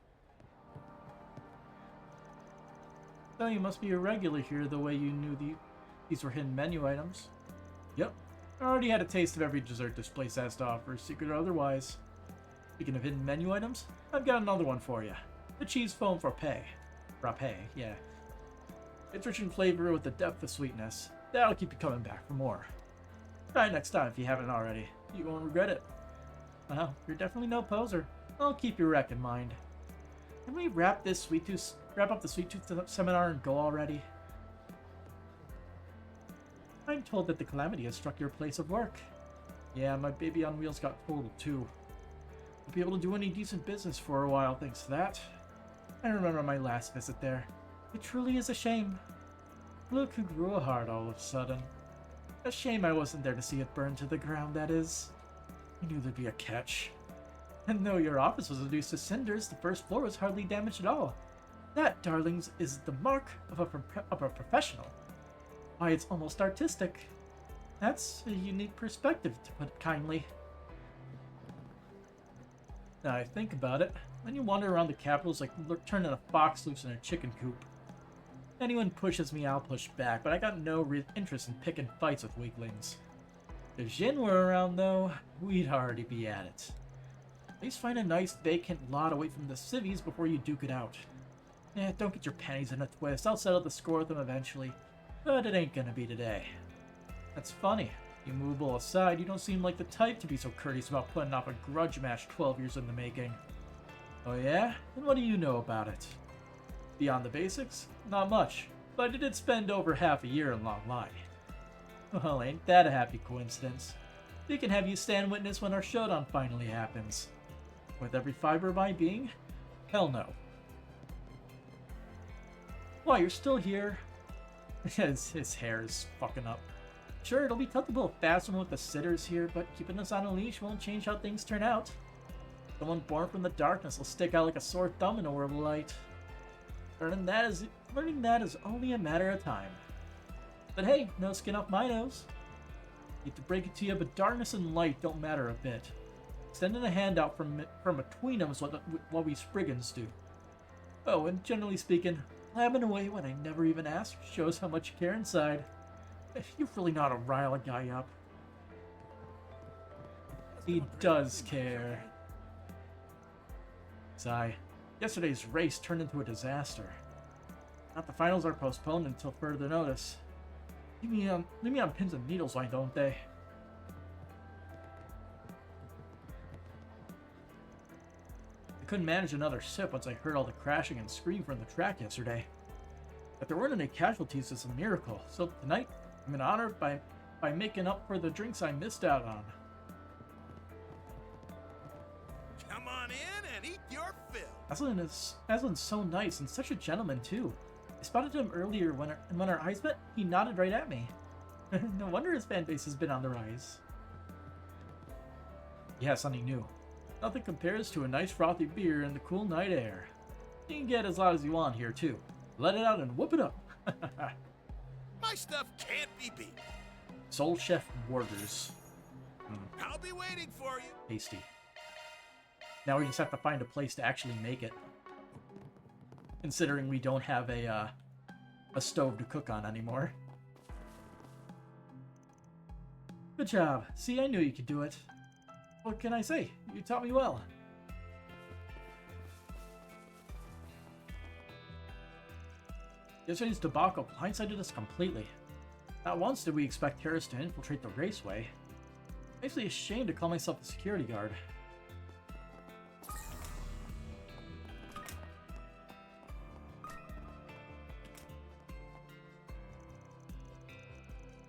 Speaker 1: So you must be a regular here the way you knew these were hidden menu items. Yep. I already had a taste of every dessert this place has to offer, secret or otherwise. Speaking of hidden menu items, I've got another one for you. The cheese foam frappe. Frappe, yeah. It's rich in flavor with a depth of sweetness. That'll keep you coming back for more. Try it next time if you haven't already. You won't regret it. Well, you're definitely no poser. I'll keep your rec in mind. Can we wrap up the Sweet Tooth seminar and go already? I'm told that the calamity has struck your place of work. Yeah, my baby on wheels got totaled too. Won't be able to do any decent business for a while thanks to that. I remember my last visit there. It truly is a shame. Look who grew a heart all of a sudden. A shame I wasn't there to see it burn to the ground, that is. I knew there'd be a catch. And though your office was reduced to cinders, the first floor was hardly damaged at all. That, darlings, is the mark of a professional. Why, it's almost artistic. That's a unique perspective, to put it kindly. Now I think about it, when you wander around the capital, it's like turning a fox loose in a chicken coop. Anyone pushes me, I'll push back, but I got no real interest in picking fights with weaklings. If Jin were around, though, we'd already be at it. At least find a nice vacant lot away from the civvies before you duke it out. Don't get your pennies in a twist. I'll settle the score with them eventually. But it ain't gonna be today. That's funny. You movable aside, you don't seem like the type to be so courteous about putting off a grudge match 12 years in the making. Oh yeah? Then what do you know about it? Beyond the basics? Not much. But I did spend over half a year in Long Line. Well, ain't that a happy coincidence? We can have you stand witness when our showdown finally happens. With every fiber of my being? Hell no. Why, you're still here? His hair is fucking up. Sure, it'll be tough to pull a fast one with the sitters here, but keeping us on a leash won't change how things turn out. Someone born from the darkness will stick out like a sore thumb in a world of light. Learning that is only a matter of time. But hey, no skin off my nose. Hate to break it to you, but darkness and light don't matter a bit. Extending a hand out from between them is what we Spriggans do. Oh, and generally speaking, blabbing away when I never even asked shows how much you care inside. You've really know how to rile a guy up. He does care. Sigh. Yesterday's race turned into a disaster. Not the finals are postponed until further notice. Leave me on pins and needles, why don't they? I couldn't manage another sip once I heard all the crashing and screaming from the track yesterday. But there weren't any casualties is a miracle, so tonight I'm gonna honor it by making up for the drinks I missed out on.
Speaker 3: Come on in and eat your fill.
Speaker 1: Aslan's so nice and such a gentleman too. I spotted him earlier when our eyes met, he nodded right at me. No wonder his fan base has been on the rise. Yeah, something new. Nothing compares to a nice frothy beer in the cool night air. You can get as loud as you want here too. Let it out and whoop it up.
Speaker 3: My stuff can't be beat.
Speaker 1: Soul Chef Wargers.
Speaker 3: I'll be waiting for you.
Speaker 1: Tasty. Now we just have to find a place to actually make it. Considering we don't have a a stove to cook on anymore. Good job. See, I knew you could do it. What can I say? You taught me well. Yesterday's debacle blindsided us completely. Not once did we expect terrorists to infiltrate the raceway. Makes me ashamed to call myself a security guard.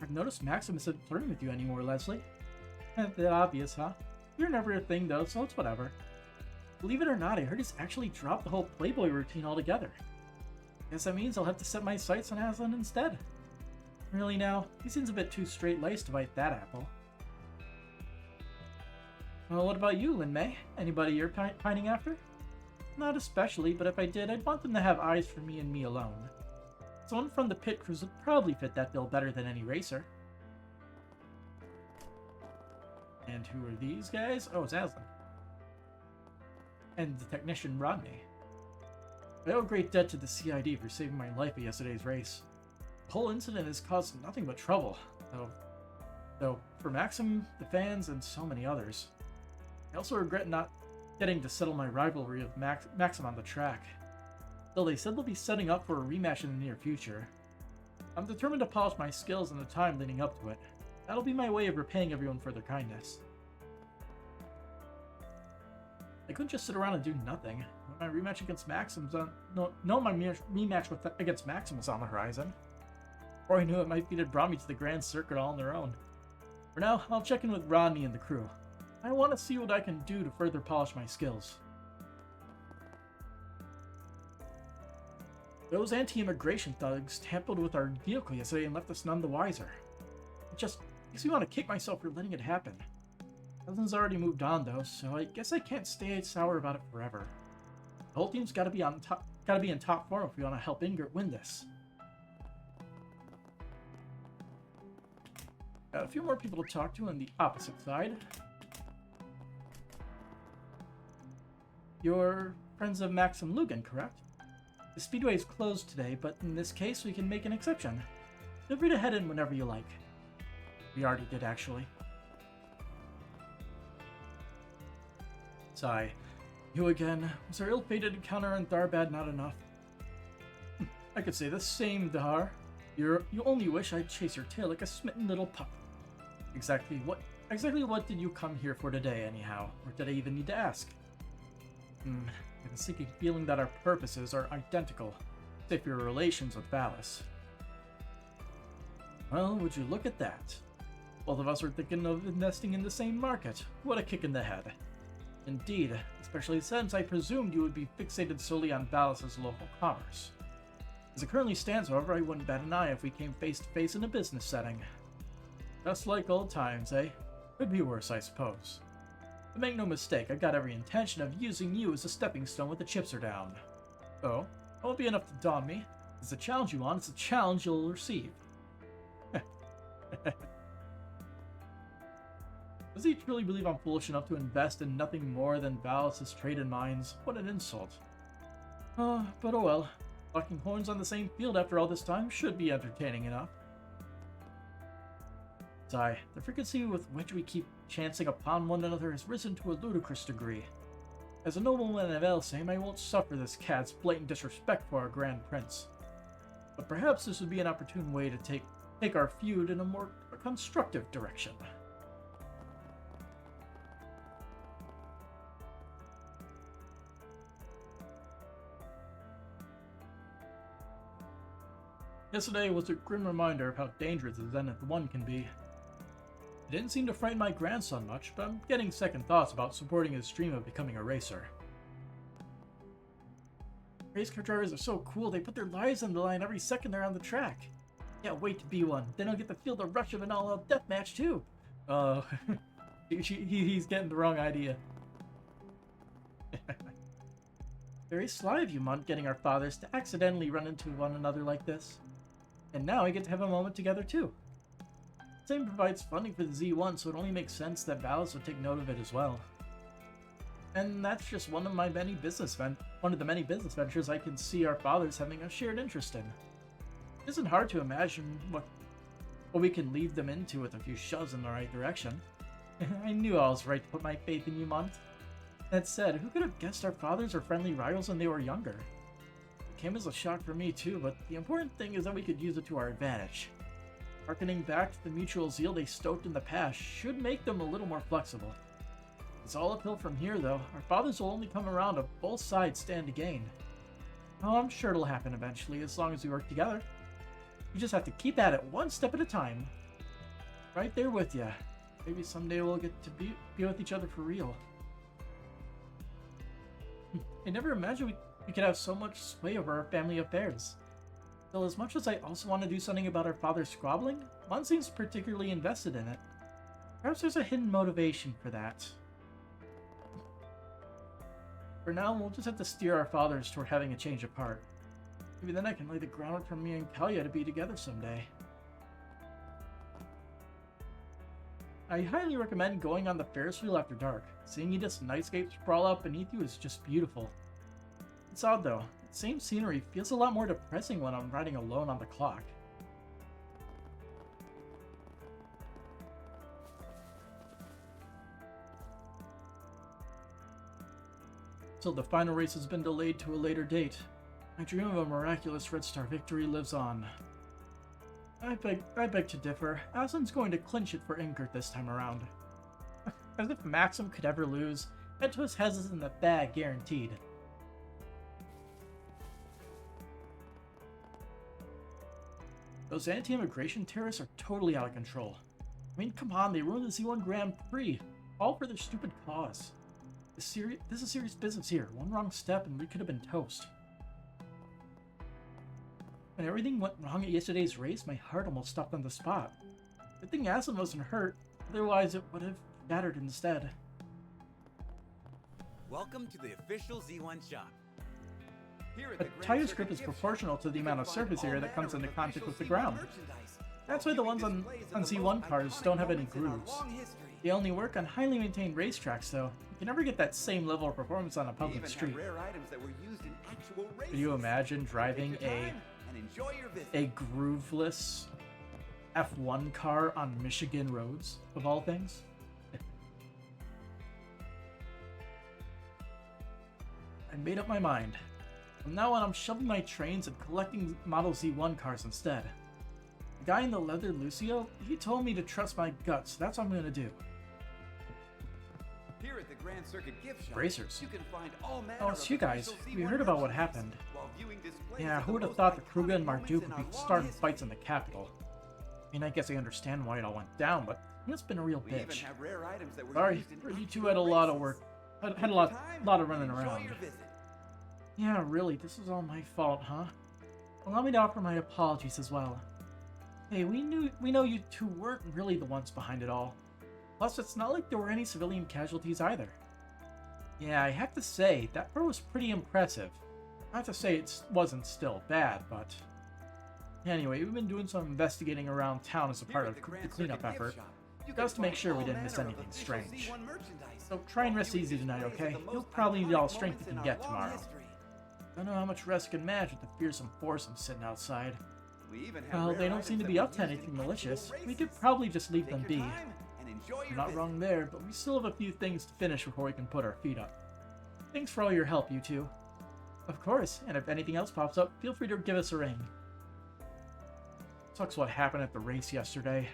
Speaker 1: I've noticed Maxim isn't flirting with you anymore, Leslie. The obvious, huh? You're never a thing, though, so it's whatever. Believe it or not, I heard he's actually dropped the whole Playboy routine altogether. Guess that means I'll have to set my sights on Aslan instead. Really now, he seems a bit too straight-laced to bite that apple. Well, what about you, Lin May? Anybody you're pining after? Not especially, but if I did, I'd want them to have eyes for me and me alone. Someone from the pit crews would probably fit that bill better than any racer. And who are these guys? Oh, it's Aslan. And the technician Rodney. I owe a great debt to the CID for saving my life at yesterday's race. The whole incident has caused nothing but trouble, though for Maxim, the fans, and so many others. I also regret not getting to settle my rivalry with Maxim on the track. Though they said they'll be setting up for a rematch in the near future. I'm determined to polish my skills in the time leading up to it. That'll be my way of repaying everyone for their kindness. I couldn't just sit around and do nothing. When my rematch against Maxim's on... No, my rematch against Maxim was on the horizon. Before I knew it, my feet had brought me to the Grand Circuit all on their own. For now, I'll check in with Rodney and the crew. I want to see what I can do to further polish my skills. Those anti-immigration thugs tampered with our vehicle yesterday and left us none the wiser. It just makes me want to kick myself for letting it happen. Nothing's already moved on though, so I guess I can't stay sour about it forever. The whole team's gotta be in top form if we want to help Ingrid win this. Got a few more people to talk to on the opposite side. You're friends of Maxim Lugan, correct? The speedway is closed today, but in this case we can make an exception. Feel free to head in whenever you like. We already did, actually. Sigh. You again. Was our ill-fated encounter on Darbad not enough? I could say the same, Dahar. You only wish I'd chase your tail like a smitten little pup. Exactly what did you come here for today, anyhow? Or did I even need to ask? I have a sinking feeling that our purposes are identical, except for your relations with Valis. Well, would you look at that? Both of us were thinking of investing in the same market. What a kick in the head. Indeed, especially since I presumed you would be fixated solely on Valis' local commerce. As it currently stands, however, I wouldn't bat an eye if we came face to face in a business setting. Just like old times, eh? Could be worse, I suppose. But make no mistake, I've got every intention of using you as a stepping stone when the chips are down. Oh, that won't be enough to daunt me. It's a challenge you want, it's a challenge you'll receive. Does he truly believe I'm foolish enough to invest in nothing more than Valis' trade in mines? What an insult. But oh well. Locking horns on the same field after all this time should be entertaining enough. Sigh, the frequency with which we keep chancing upon one another has risen to a ludicrous degree. As a nobleman of Elsame, I won't suffer this cat's blatant disrespect for our Grand Prince. But perhaps this would be an opportune way to take our feud in a more constructive direction. Yesterday was a grim reminder of how dangerous the Zenith 1 can be. It didn't seem to frighten my grandson much, but I'm getting second thoughts about supporting his dream of becoming a racer. Race car drivers are so cool, they put their lives on the line every second they're on the track. Can't wait to be one, then I'll get to feel the rush of an all-out deathmatch too. Oh, he's getting the wrong idea. Very sly of you, Munt, getting our fathers to accidentally run into one another like this. And now we get to have a moment together too. The same provides funding for the Z1, so it only makes sense that Valis would take note of it as well. And that's just one of the many business ventures I can see our fathers having a shared interest in. It isn't hard to imagine what we can lead them into with a few shoves in the right direction. I knew I was right to put my faith in you, Mont. That said, who could have guessed our fathers were friendly rivals when they were younger? It came as a shock for me too, but the important thing is that we could use it to our advantage. Harkening back to the mutual zeal they stoked in the past should make them a little more flexible. It's all uphill from here, though. Our fathers will only come around if both sides stand to gain. Oh, I'm sure it'll happen eventually, as long as we work together. We just have to keep at it one step at a time. Right there with ya. Maybe someday we'll get to be with each other for real. I never imagined we could have so much sway over our family affairs. Still, as much as I also want to do something about our father's squabbling, one seems particularly invested in it. Perhaps there's a hidden motivation for that. For now, we'll just have to steer our fathers toward having a change of heart. Maybe then I can lay the groundwork for me and Kalia to be together someday. I highly recommend going on the Ferris wheel after dark. Seeing Edith's nightscape sprawl out beneath you is just beautiful. It's odd though, the same scenery feels a lot more depressing when I'm riding alone on the clock. So the final race has been delayed to a later date. My dream of a miraculous Red Star victory lives on. I beg to differ. Aslan's going to clinch it for Inkert this time around. As if Maxim could ever lose. Edwis has us in the bag, guaranteed. Those anti-immigration terrorists are totally out of control. I mean, come on, they ruined the Z1 Grand Prix, all for their stupid cause. This is serious business here. One wrong step and we could have been toast. When everything went wrong at yesterday's race, my heart almost stopped on the spot. Good thing Aslan wasn't hurt, otherwise it would have shattered instead.
Speaker 8: Welcome to the official Z1 shop.
Speaker 1: A tire's grip is proportional to the amount of surface area that comes into contact with the ground. That's why the ones on Z1 cars don't have any grooves. They only work on highly maintained racetracks, though. You can never get that same level of performance on a public street. Could you imagine driving a grooveless F1 car on Michigan roads, of all things? I made up my mind. From now on, I'm shoving my trains and collecting Model Z1 cars instead. The guy in the leather Lucio, he told me to trust my guts, so that's what I'm gonna do.
Speaker 8: Here at the Grand Circuit gift shop,
Speaker 1: Racers.
Speaker 8: you can find all manner
Speaker 1: Oh, it's you guys. We heard about what happened. Yeah, who would have thought that Kruger and Marduk would be starting fights in the capital? I mean, I guess I understand why it all went down, but it's been a real bitch. Sorry, you two had a lot of work. Had a lot of running around. Yeah, really, this is all my fault, huh? Allow me to offer my apologies as well. Hey, we know you two weren't really the ones behind it all. Plus, it's not like there were any civilian casualties either. Yeah, I have to say, that part was pretty impressive. Not to say it wasn't still bad, but... Anyway, we've been doing some investigating around town as a part of the cleanup effort, just to make sure we didn't miss anything strange. So try and rest easy tonight, okay? You'll probably need all the strength you can get tomorrow. Don't know how much rest can manage with the fearsome foursome sitting outside. Well, they don't seem to be up to anything malicious. We could probably just leave them be. I'm not wrong there, but we still have a few things to finish before we can put our feet up. Thanks for all your help, you two. Of course, and if anything else pops up, feel free to give us a ring. Sucks what happened at the race yesterday.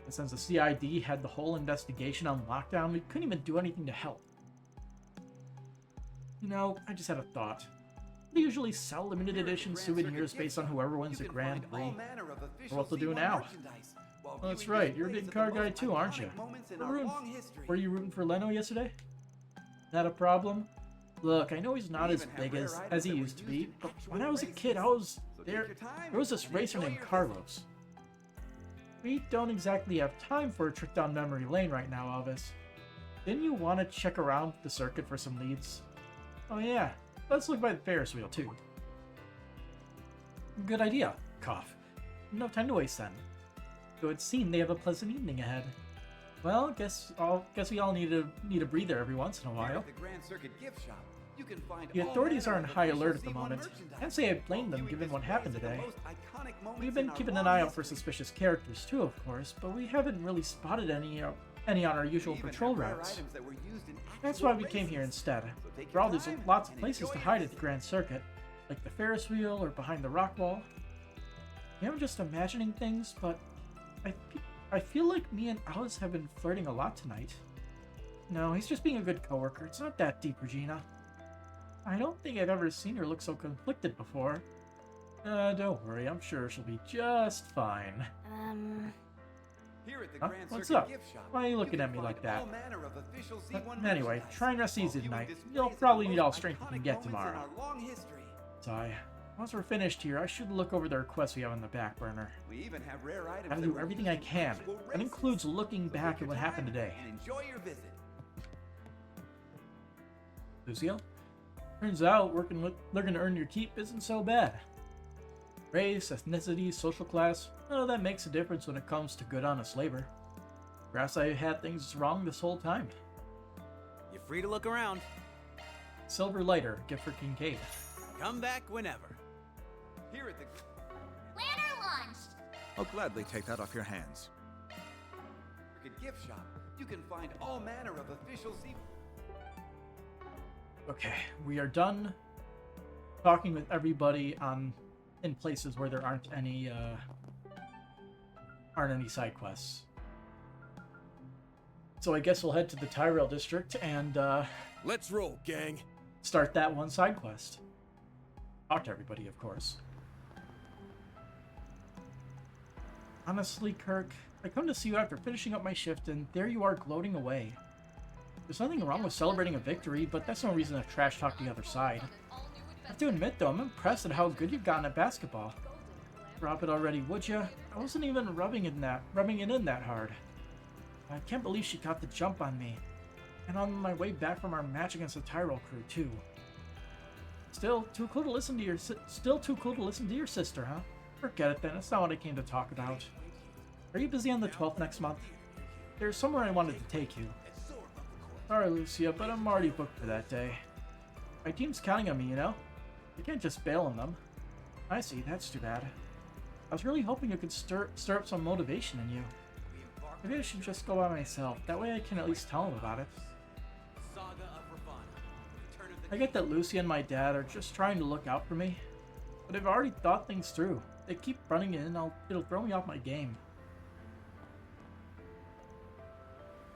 Speaker 1: And since the CID had the whole investigation on lockdown, we couldn't even do anything to help. You know, I just had a thought. They usually sell limited edition souvenirs based on whoever wins the Grand Prix. Or what they'll do now. Well, that's right, you're a big car guy too, aren't you? Were you rooting for Leno yesterday? That a problem? Look, I know he's not as big as he used to be, but when I was a kid, there was this racer named Carlos. We don't exactly have time for a trip down memory lane right now, Elvis. Didn't you want to check around the circuit for some leads? Oh yeah, let's look by the Ferris wheel too. Good idea, cough. No time to waste then. It would seem they have a pleasant evening ahead. Well, guess we all need a breather every once in a while.
Speaker 8: At the Grand Circuit gift shop, You can find
Speaker 1: The
Speaker 8: all
Speaker 1: authorities
Speaker 8: manner
Speaker 1: are on
Speaker 8: of
Speaker 1: high
Speaker 8: official
Speaker 1: alert at the
Speaker 8: Z1
Speaker 1: moment.
Speaker 8: merchandise.
Speaker 1: Can't say I blame them
Speaker 8: Viewing
Speaker 1: given what
Speaker 8: displays
Speaker 1: happened
Speaker 8: of the
Speaker 1: today.
Speaker 8: most iconic moments
Speaker 1: We've
Speaker 8: in
Speaker 1: been
Speaker 8: our
Speaker 1: keeping an
Speaker 8: long
Speaker 1: eye out for
Speaker 8: history.
Speaker 1: suspicious characters too, of course, but we haven't really spotted any on our usual
Speaker 8: We even
Speaker 1: patrol
Speaker 8: have rare
Speaker 1: routes.
Speaker 8: items that were used in
Speaker 1: That's
Speaker 8: actual
Speaker 1: why we came here
Speaker 8: races.
Speaker 1: instead.
Speaker 8: So take
Speaker 1: For all,
Speaker 8: your
Speaker 1: there's
Speaker 8: time
Speaker 1: lots of
Speaker 8: and
Speaker 1: places
Speaker 8: enjoy
Speaker 1: to
Speaker 8: your
Speaker 1: hide at
Speaker 8: visit.
Speaker 1: the Grand Circuit, like the Ferris wheel or behind the rock wall. Maybe I'm just imagining things, but I feel like me and Alice have been flirting a lot tonight. No, he's just being a good coworker. It's not that deep, Regina. I don't think I've ever seen her look so conflicted before. Don't worry, I'm sure she'll be just fine.
Speaker 8: Here at the
Speaker 1: Huh?
Speaker 8: Grand
Speaker 1: What's
Speaker 8: Circuit
Speaker 1: up?
Speaker 8: gift shop,
Speaker 1: Why are you looking
Speaker 8: can
Speaker 1: at me
Speaker 8: find
Speaker 1: like that?
Speaker 8: all manner of official
Speaker 1: But
Speaker 8: Z1
Speaker 1: anyway,
Speaker 8: merchandise.
Speaker 1: try and rest
Speaker 8: While
Speaker 1: easy
Speaker 8: viewing
Speaker 1: tonight.
Speaker 8: displays
Speaker 1: You'll
Speaker 8: of the
Speaker 1: probably need
Speaker 8: most
Speaker 1: all strength you
Speaker 8: iconic
Speaker 1: can get
Speaker 8: moments in
Speaker 1: tomorrow.
Speaker 8: our long history.
Speaker 1: Sigh. Once we're finished here, I should look over the requests we have on the back burner.
Speaker 8: We even have rare items
Speaker 1: Gotta
Speaker 8: that
Speaker 1: do
Speaker 8: were
Speaker 1: everything
Speaker 8: used
Speaker 1: I
Speaker 8: in
Speaker 1: can.
Speaker 8: actual
Speaker 1: That
Speaker 8: races.
Speaker 1: includes looking
Speaker 8: So
Speaker 1: back
Speaker 8: take
Speaker 1: at what
Speaker 8: your
Speaker 1: happened
Speaker 8: time
Speaker 1: today.
Speaker 8: And enjoy your visit.
Speaker 1: Lucille? Turns out looking to earn your keep isn't so bad. Race, ethnicity, social class, none of that makes a difference when it comes to good honest labor. Perhaps I had things wrong this whole time.
Speaker 8: You're free to look around.
Speaker 1: Silver lighter, gift for Kincaid.
Speaker 8: Come back whenever. Here at the
Speaker 4: Planner launched!
Speaker 3: I'll gladly take that off your hands.
Speaker 8: Circuit gift shop, you can find all manner of official Z.
Speaker 1: Okay, we are done talking with everybody in places where there aren't any side quests. So I guess we'll head to the Tyrell district and
Speaker 3: Let's roll, gang.
Speaker 1: start that one side quest. Talk to everybody, of course. Honestly, Kirk, I come to see you after finishing up my shift, and there you are gloating away. There's nothing wrong with celebrating a victory, but that's no reason to trash talk the other side. I have to admit, though, I'm impressed at how good you've gotten at basketball. Drop it already, would ya? I wasn't even rubbing it in that hard. I can't believe she got the jump on me. And on my way back from our match against the Tyrell crew, too. Still too cool to listen to your sister, huh? Forget it then, it's not what I came to talk about. Are you busy on the 12th next month? There's somewhere I wanted to take you. Sorry, Lucia, but I'm already booked for that day. My team's counting on me, you know? I can't just bail on them. I see, that's too bad. I was really hoping you could stir up some motivation in you. Maybe I should just go by myself, that way I can at least tell him about it.
Speaker 8: Saga of Ravana. Return of the
Speaker 1: I get that Lucy and my dad are just trying to look out for me, but I've already thought things through. They keep running in, it'll throw me off my game.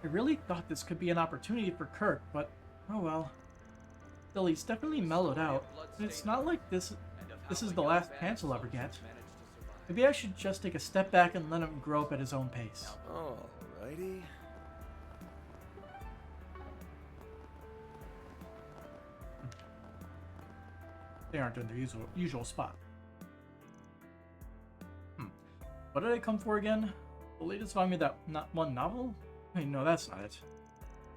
Speaker 1: I really thought this could be an opportunity for Kirk, but oh well. Still, he's definitely mellowed out, and it's not like this is the last chance he'll ever get. Maybe I should just take a step back and let him grow up at his own pace.
Speaker 3: Alrighty.
Speaker 1: They aren't in their usual spot. What did I come for again? The latest volume of that one novel? Wait, no, that's not it.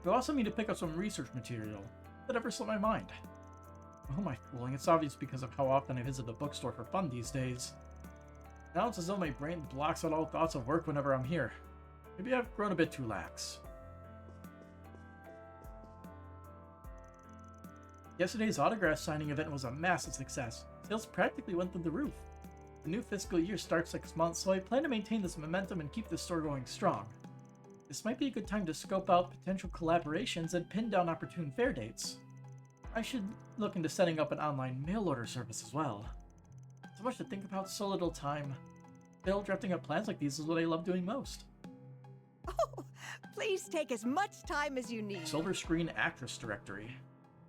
Speaker 1: They also need to pick up some research material. That ever slipped my mind. Who am I fooling? It's obvious because of how often I visit the bookstore for fun these days. Now it's as though my brain blocks out all thoughts of work whenever I'm here. Maybe I've grown a bit too lax. Yesterday's autograph signing event was a massive success. Sales practically went through the roof. The new fiscal year starts next month, so I plan to maintain this momentum and keep the store going strong. This might be a good time to scope out potential collaborations and pin down opportune fair dates. I should look into setting up an online mail order service as well. So much to think about, so little time. Still, drafting up plans like these is what I love doing most.
Speaker 5: Oh, please take as much time as you need.
Speaker 1: Silver Screen Actress Directory.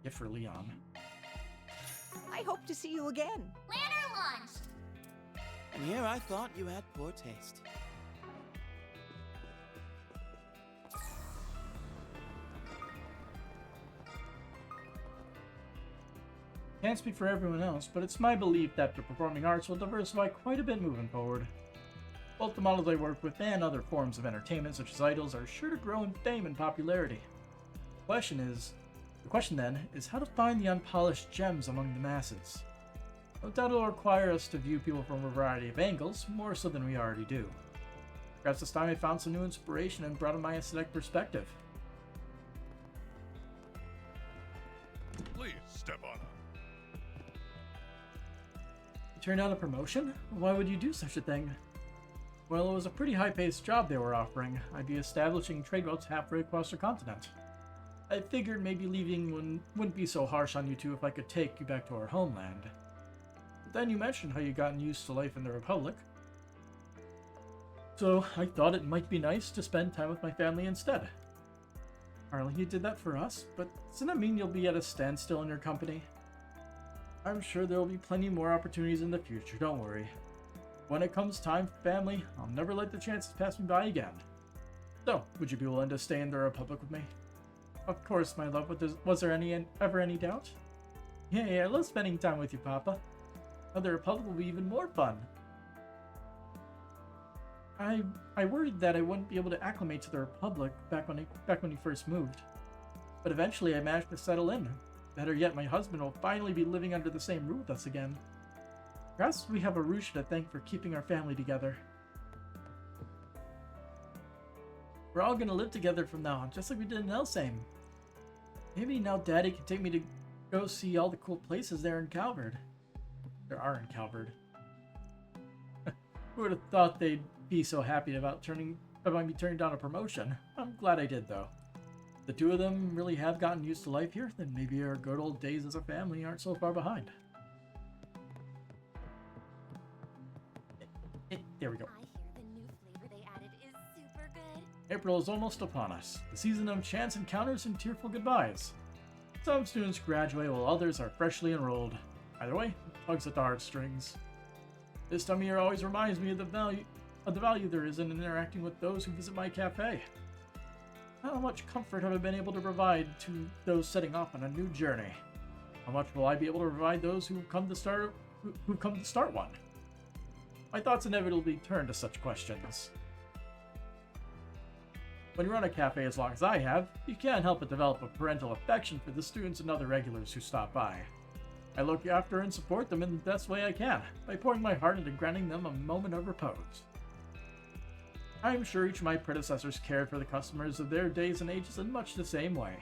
Speaker 1: Gift for Leon.
Speaker 5: I hope to see you again.
Speaker 4: Planner launched!
Speaker 9: And here I thought you had poor taste.
Speaker 1: Can't speak for everyone else, but it's my belief that the performing arts will diversify quite a bit moving forward. Both the models I work with and other forms of entertainment such as idols are sure to grow in fame and popularity. The question then is how to find the unpolished gems among the masses. No doubt it'll require us to view people from a variety of angles, more so than we already do. Perhaps this time I found some new inspiration and brought in my aesthetic perspective.
Speaker 3: Please step on them.
Speaker 1: You turned down a promotion? Why would you do such a thing? Well, it was a pretty high-paced job they were offering. I'd be establishing trade routes halfway across the continent. I figured maybe leaving wouldn't be so harsh on you two if I could take you back to our homeland. But then you mentioned how you gotten used to life in the Republic. So I thought it might be nice to spend time with my family instead. Harley, you did that for us, but doesn't that mean you'll be at a standstill in your company? I'm sure there will be plenty more opportunities in the future, don't worry. When it comes time for family, I'll never let the chances pass me by again. So, would you be willing to stay in the Republic with me? Of course, my love. Was there ever any doubt? Yeah, I love spending time with you, Papa. Now the Republic will be even more fun. I worried that I wouldn't be able to acclimate to the Republic back when you first moved. But eventually I managed to settle in. Better yet, my husband will finally be living under the same roof with us again. Perhaps we have Arusha to thank for keeping our family together. We're all gonna live together from now on, just like we did in Elsame. Maybe now Daddy can take me to go see all the cool places there in Calvard. There are in Calvard. Who would have thought they'd be so happy about me turning down a promotion? I'm glad I did, though. The two of them really have gotten used to life here, then maybe our good old days as a family aren't so far behind. There we go.
Speaker 4: I hear the new flavor they added is super good.
Speaker 1: April is almost upon us, the season of chance encounters and tearful goodbyes. Some students graduate while others are freshly enrolled. Either way, it tugs at the heartstrings. This time of year always reminds me of the value there is in interacting with those who visit my cafe. How much comfort have I been able to provide to those setting off on a new journey? How much will I be able to provide those who come to start one? My thoughts inevitably turn to such questions. When you run a cafe as long as I have, you can't help but develop a parental affection for the students and other regulars who stop by. I look after and support them in the best way I can, by pouring my heart into granting them a moment of repose. I am sure each of my predecessors cared for the customers of their days and ages in much the same way.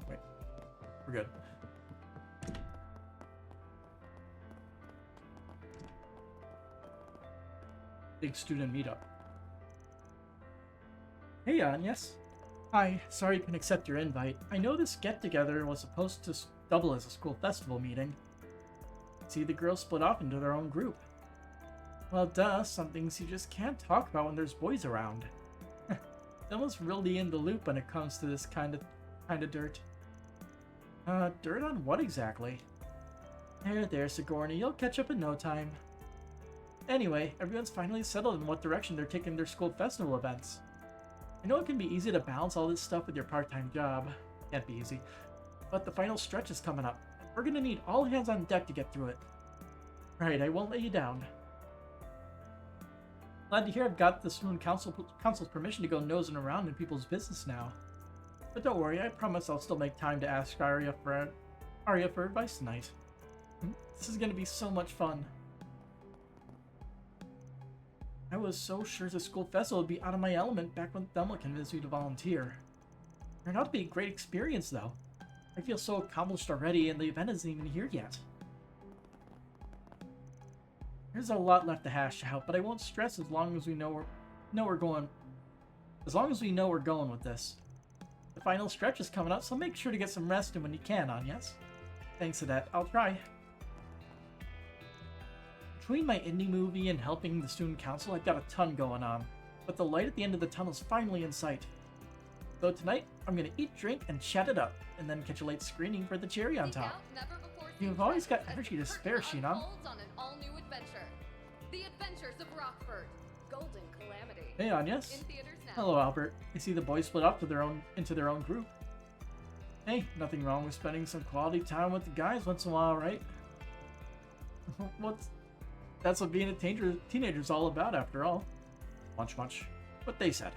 Speaker 1: Wait, we're good. Big student meetup. Hey, yes? Hi, sorry I couldn't accept your invite. I know this get-together was supposed to double as a school festival meeting. See, the girls split off into their own group. Well, duh, some things you just can't talk about when there's boys around. Someone's really in the loop when it comes to this kind of dirt. Dirt on what exactly? There, Sigourney, you'll catch up in no time. Anyway, everyone's finally settled in what direction they're taking their school festival events. I know it can be easy to balance all this stuff with your part-time job. Can't be easy. But the final stretch is coming up. We're gonna need all hands on deck to get through it. Right, I won't let you down. Glad to hear I've got the student council's permission to go nosing around in people's business now. But don't worry, I promise I'll still make time to ask Arya for advice tonight. This is gonna be so much fun. I was so sure the school festival would be out of my element back when Thelma convinced me to volunteer. It turned out to be a great experience, though. I feel so accomplished already, and the event isn't even here yet. There's a lot left to hash out, but I won't stress as long as we know we're going. As long as we know we're going with this. The final stretch is coming up, so make sure to get some rest in when you can, Agnes. Thanks, Adette. I'll try. Between my indie movie and helping the student council, I've got a ton going on, but the light at the end of the tunnel's finally in sight. So tonight, I'm gonna eat, drink, and chat it up, and then catch a late screening for the cherry on top. You've always got energy to spare, Shinon.
Speaker 10: On an all-new adventure. The Adventures of Rockford. Golden Calamity.
Speaker 1: Hey, Agnes.
Speaker 10: In theaters now.
Speaker 1: Hello, Albert. I see the boys split up into their own group. Hey, nothing wrong with spending some quality time with the guys once in a while, right? That's what being a teenager's all about, after all. Munch, munch. What they said.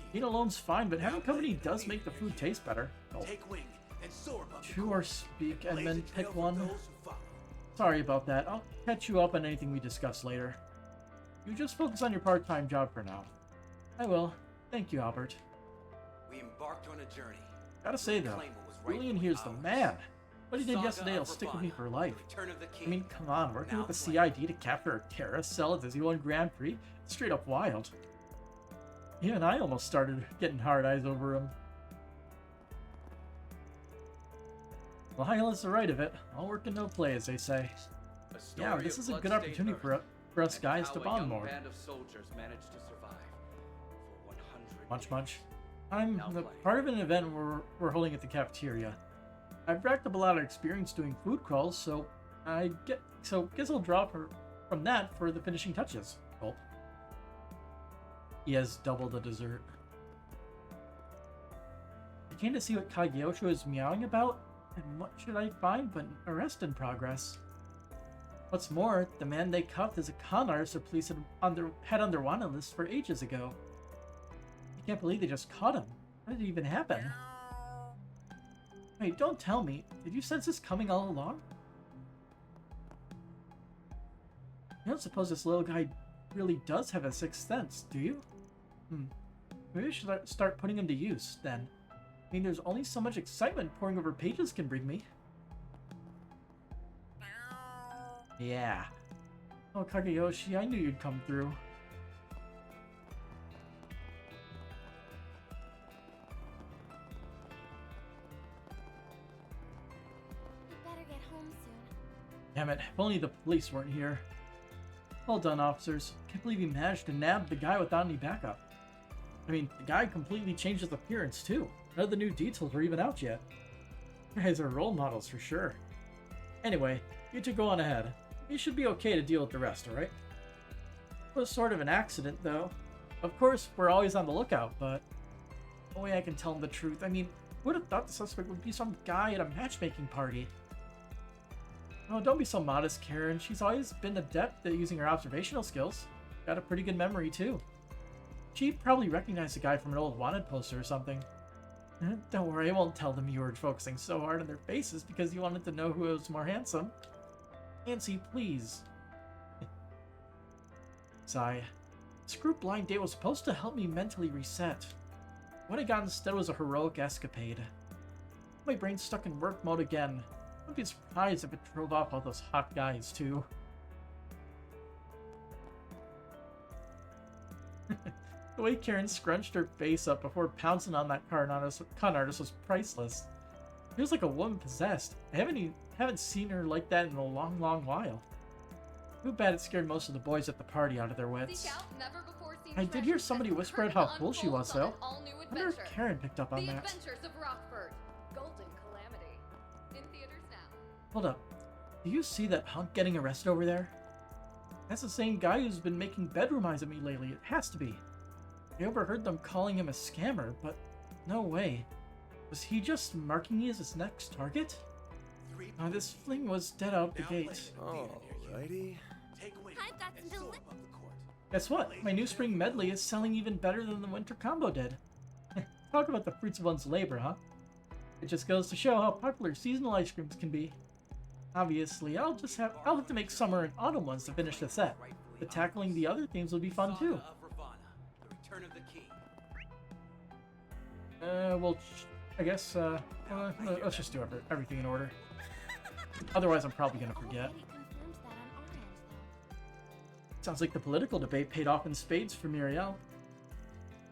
Speaker 1: Eating alone's fine, but having company does make the food taste better. Oh.
Speaker 9: Take wing and soar above the
Speaker 1: Chew or speak and then pick one. Sorry about that. I'll catch you up on anything we discuss later. You just focus on your part-time job for now. I will. Thank you, Albert.
Speaker 8: We embarked on a journey,
Speaker 1: Gotta say though, Julian here's the man. What he did yesterday will stick with me for life. I mean, come on, working with the CID to capture a terrorist cell at the Z1 Grand Prix? It's straight up wild. Even I almost started getting hard eyes over him. Well, Hyla's the right of it. All work and no play, as they say. Yeah, this is a good opportunity for us guys to bond more. Munch munch. I'm part of an event we're holding at the cafeteria. I've racked up a lot of experience doing food crawls, so guess I'll draw from that for the finishing touches. Gulp. He has double the dessert. I came to see what Kageyoshi is meowing about, and what should I find but an arrest in progress. What's more, the man they cuffed is a con artist the police had on their wanted list for ages ago. I can't believe they just caught him. How did it even happen? Wait, don't tell me. Did you sense this coming all along? You don't suppose this little guy really does have a sixth sense, do you? Maybe I should start putting him to use, then. I mean, there's only so much excitement poring over pages can bring me. Yeah. Oh, Kageyoshi, I knew you'd come through.
Speaker 4: We'd better get home soon.
Speaker 1: Damn it, if only the police weren't here. Well done, officers. Can't believe you managed to nab the guy without any backup. I mean, the guy completely changed his appearance, too. None of the new details were even out yet. You guys are role models for sure. Anyway, you two go on ahead. You should be okay to deal with the rest, alright? It was sort of an accident, though. Of course, we're always on the lookout, but no way I can tell him the truth. I mean, who would have thought the suspect would be some guy at a matchmaking party? Oh, don't be so modest, Karen. She's always been adept at using her observational skills. Got a pretty good memory, too. She probably recognized the guy from an old wanted poster or something. Don't worry, I won't tell them you were focusing so hard on their faces because you wanted to know who was more handsome. Nancy, please. Sigh. This group blind date was supposed to help me mentally reset. What I got instead was a heroic escapade. My brain's stuck in work mode again. I wouldn't be surprised if it drove off all those hot guys, too. The way Karen scrunched her face up before pouncing on that con artist was priceless. It feels like a woman possessed. I haven't seen her like that in a long, long while. Too bad it scared most of the boys at the party out of their wits. I did hear somebody whisper at how cool she was, though. I wonder if Karen picked up on that.
Speaker 10: Adventures of Rockford. Golden Calamity. In theaters now.
Speaker 1: Hold up. Do you see that hunk getting arrested over there? That's the same guy who's been making bedroom eyes at me lately. It has to be. I overheard them calling him a scammer, but no way. Was he just marking me as his next target? This fling was dead out the gate.
Speaker 9: Alrighty.
Speaker 4: I've got some
Speaker 1: Guess what? My new spring medley is selling even better than the winter combo did. Talk about the fruits of one's labor, huh? It just goes to show how popular seasonal ice creams can be. Obviously, I'll have to make summer and autumn ones to finish the set, but tackling the other themes would be fun too. I guess, let's just do everything in order. Otherwise, I'm probably gonna forget. Sounds like the political debate paid off in spades for Muriel.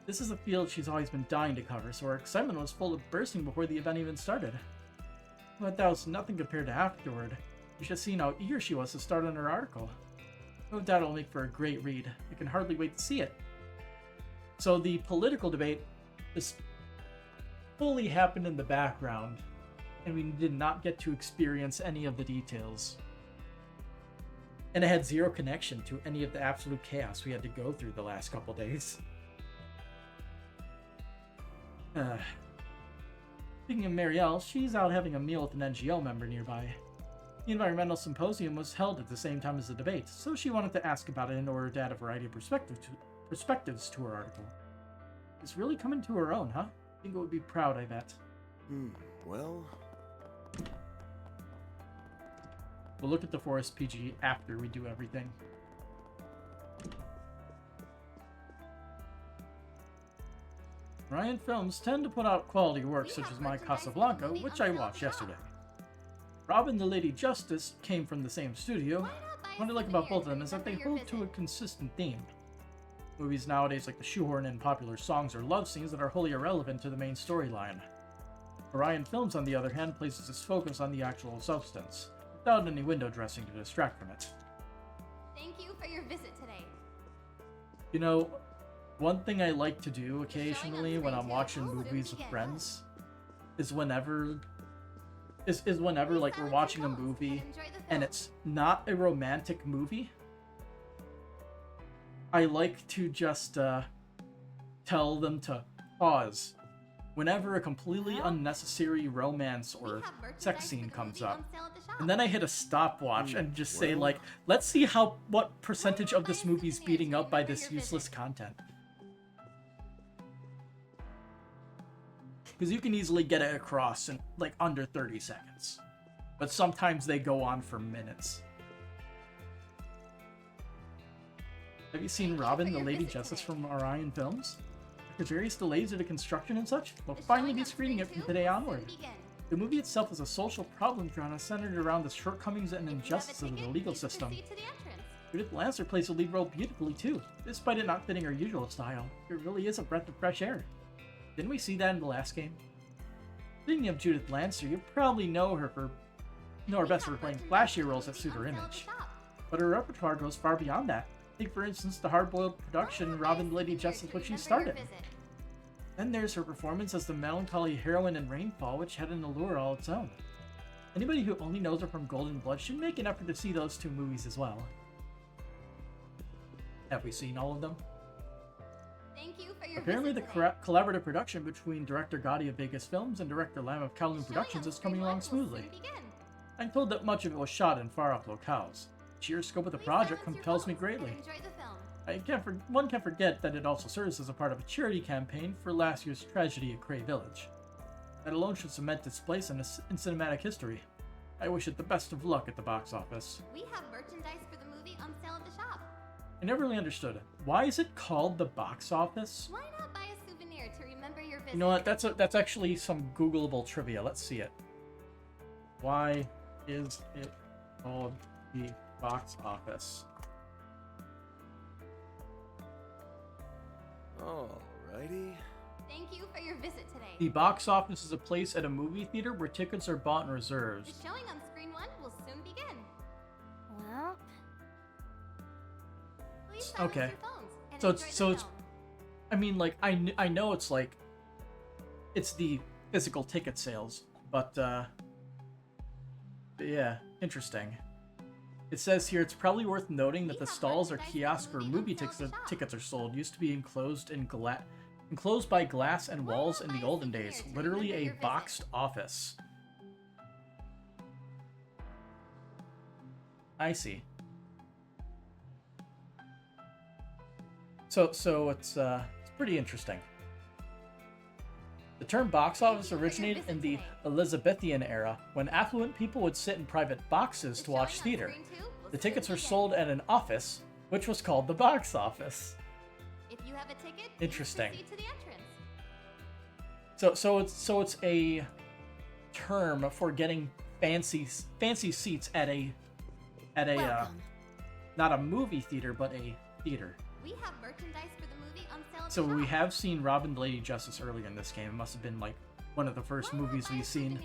Speaker 1: This is a field she's always been dying to cover, so her excitement was full of bursting before the event even started. But that was nothing compared to afterward. You should have seen how eager she was to start on her article. No doubt it'll make for a great read. I can hardly wait to see it. So the political debate just fully happened in the background, and we did not get to experience any of the details. And it had zero connection to any of the absolute chaos we had to go through the last couple days. Speaking of Marielle, she's out having a meal with an NGO member nearby. The environmental symposium was held at the same time as the debate, so she wanted to ask about it in order to add a variety of perspectives to her article. It's really coming to her own, huh? Bingo would be proud, I bet.
Speaker 9: Well...
Speaker 1: We'll look at the Forest PG after we do everything. Orion Films tend to put out quality works such as My Casablanca, which I watched yesterday. Robin the Lady Justice came from the same studio. What I like about both of them is that they hold to a consistent theme. Movies nowadays like to shoehorn in popular songs or love scenes that are wholly irrelevant to the main storyline. Orion Films, on the other hand, places its focus on the actual substance, without any window dressing to distract from it.
Speaker 4: Thank you for your visit today.
Speaker 1: You know, one thing I like to do occasionally when I'm watching movies with friends is whenever like we're watching a movie and it's not a romantic movie, I like to just tell them to pause whenever a completely unnecessary romance or sex scene comes up. And then I hit a stopwatch and just say, like, let's see what percentage of this movie's beating up by this useless content. Because you can easily get it across in, like, under 30 seconds. But sometimes they go on for minutes. Have you seen Robin, the Lady Justice from Orion Films? After various delays due to construction and such, we'll finally be screening it from today onward. The movie itself is a social problem drama centered around the shortcomings and injustices of the legal system. Judith Lancer plays the lead role beautifully too, despite it not fitting her usual style. It really is a breath of fresh air. Didn't we see that in the last game? Speaking of Judith Lancer, you probably know her best for playing flashy roles that suit her image. But her repertoire goes far beyond that. Take for instance the hard-boiled production Robin the Lady Justice, which she started. Then there's her performance as the melancholy heroine in Rainfall, which had an allure all its own. Anybody who only knows her from Golden Blood should make an effort to see those two movies as well. Have we seen all of them?
Speaker 4: Thank you for your
Speaker 1: Apparently the collaborative production between director Gotti of Vegas Films and director Lam of Kowloon Productions is coming along smoothly. I'm told that much of it was shot in far-off locales. The sheer scope of the project compels me greatly. One can't forget that it also serves as a part of a charity campaign for last year's tragedy at Cray Village. That alone should cement its place in cinematic history. I wish it the best of luck at the box office.
Speaker 4: We have merchandise for the movie on sale at the shop.
Speaker 1: I never really understood it. Why is it called the box office?
Speaker 4: Why not buy a souvenir to remember your visit?
Speaker 1: You know what? That's actually some Googleable trivia. Let's see it. Why is it called the box office?
Speaker 9: Alrighty.
Speaker 4: Thank you for your visit today.
Speaker 1: The box office is a place at a movie theater where tickets are bought in reserves.
Speaker 4: The showing on screen 1 will soon begin.
Speaker 6: Well,
Speaker 4: Please silence
Speaker 1: okay.
Speaker 4: your phones and
Speaker 1: So
Speaker 4: enjoy the
Speaker 1: it's
Speaker 4: film.
Speaker 1: I mean, like, I know it's like it's the physical ticket sales, but yeah, interesting. It says here it's probably worth noting that the stalls or kiosks where movie tickets are sold used to be enclosed by glass and walls in the olden days, literally a boxed office. I see. So it's pretty interesting. The term box office originated in the Elizabethan era, when affluent people would sit in private boxes to watch theater. The tickets were sold at an office, which was called the box office.
Speaker 4: If you have a ticket,
Speaker 1: Interesting.
Speaker 4: proceed to the entrance.
Speaker 1: So it's a term for getting fancy seats at a not a movie theater, but a theater.
Speaker 4: We have merchandise for the movie on sale at
Speaker 1: So
Speaker 4: the
Speaker 1: we
Speaker 4: shop.
Speaker 1: have seen Robin the Lady Justice earlier in this game. It must have been like one of the first movies we've seen.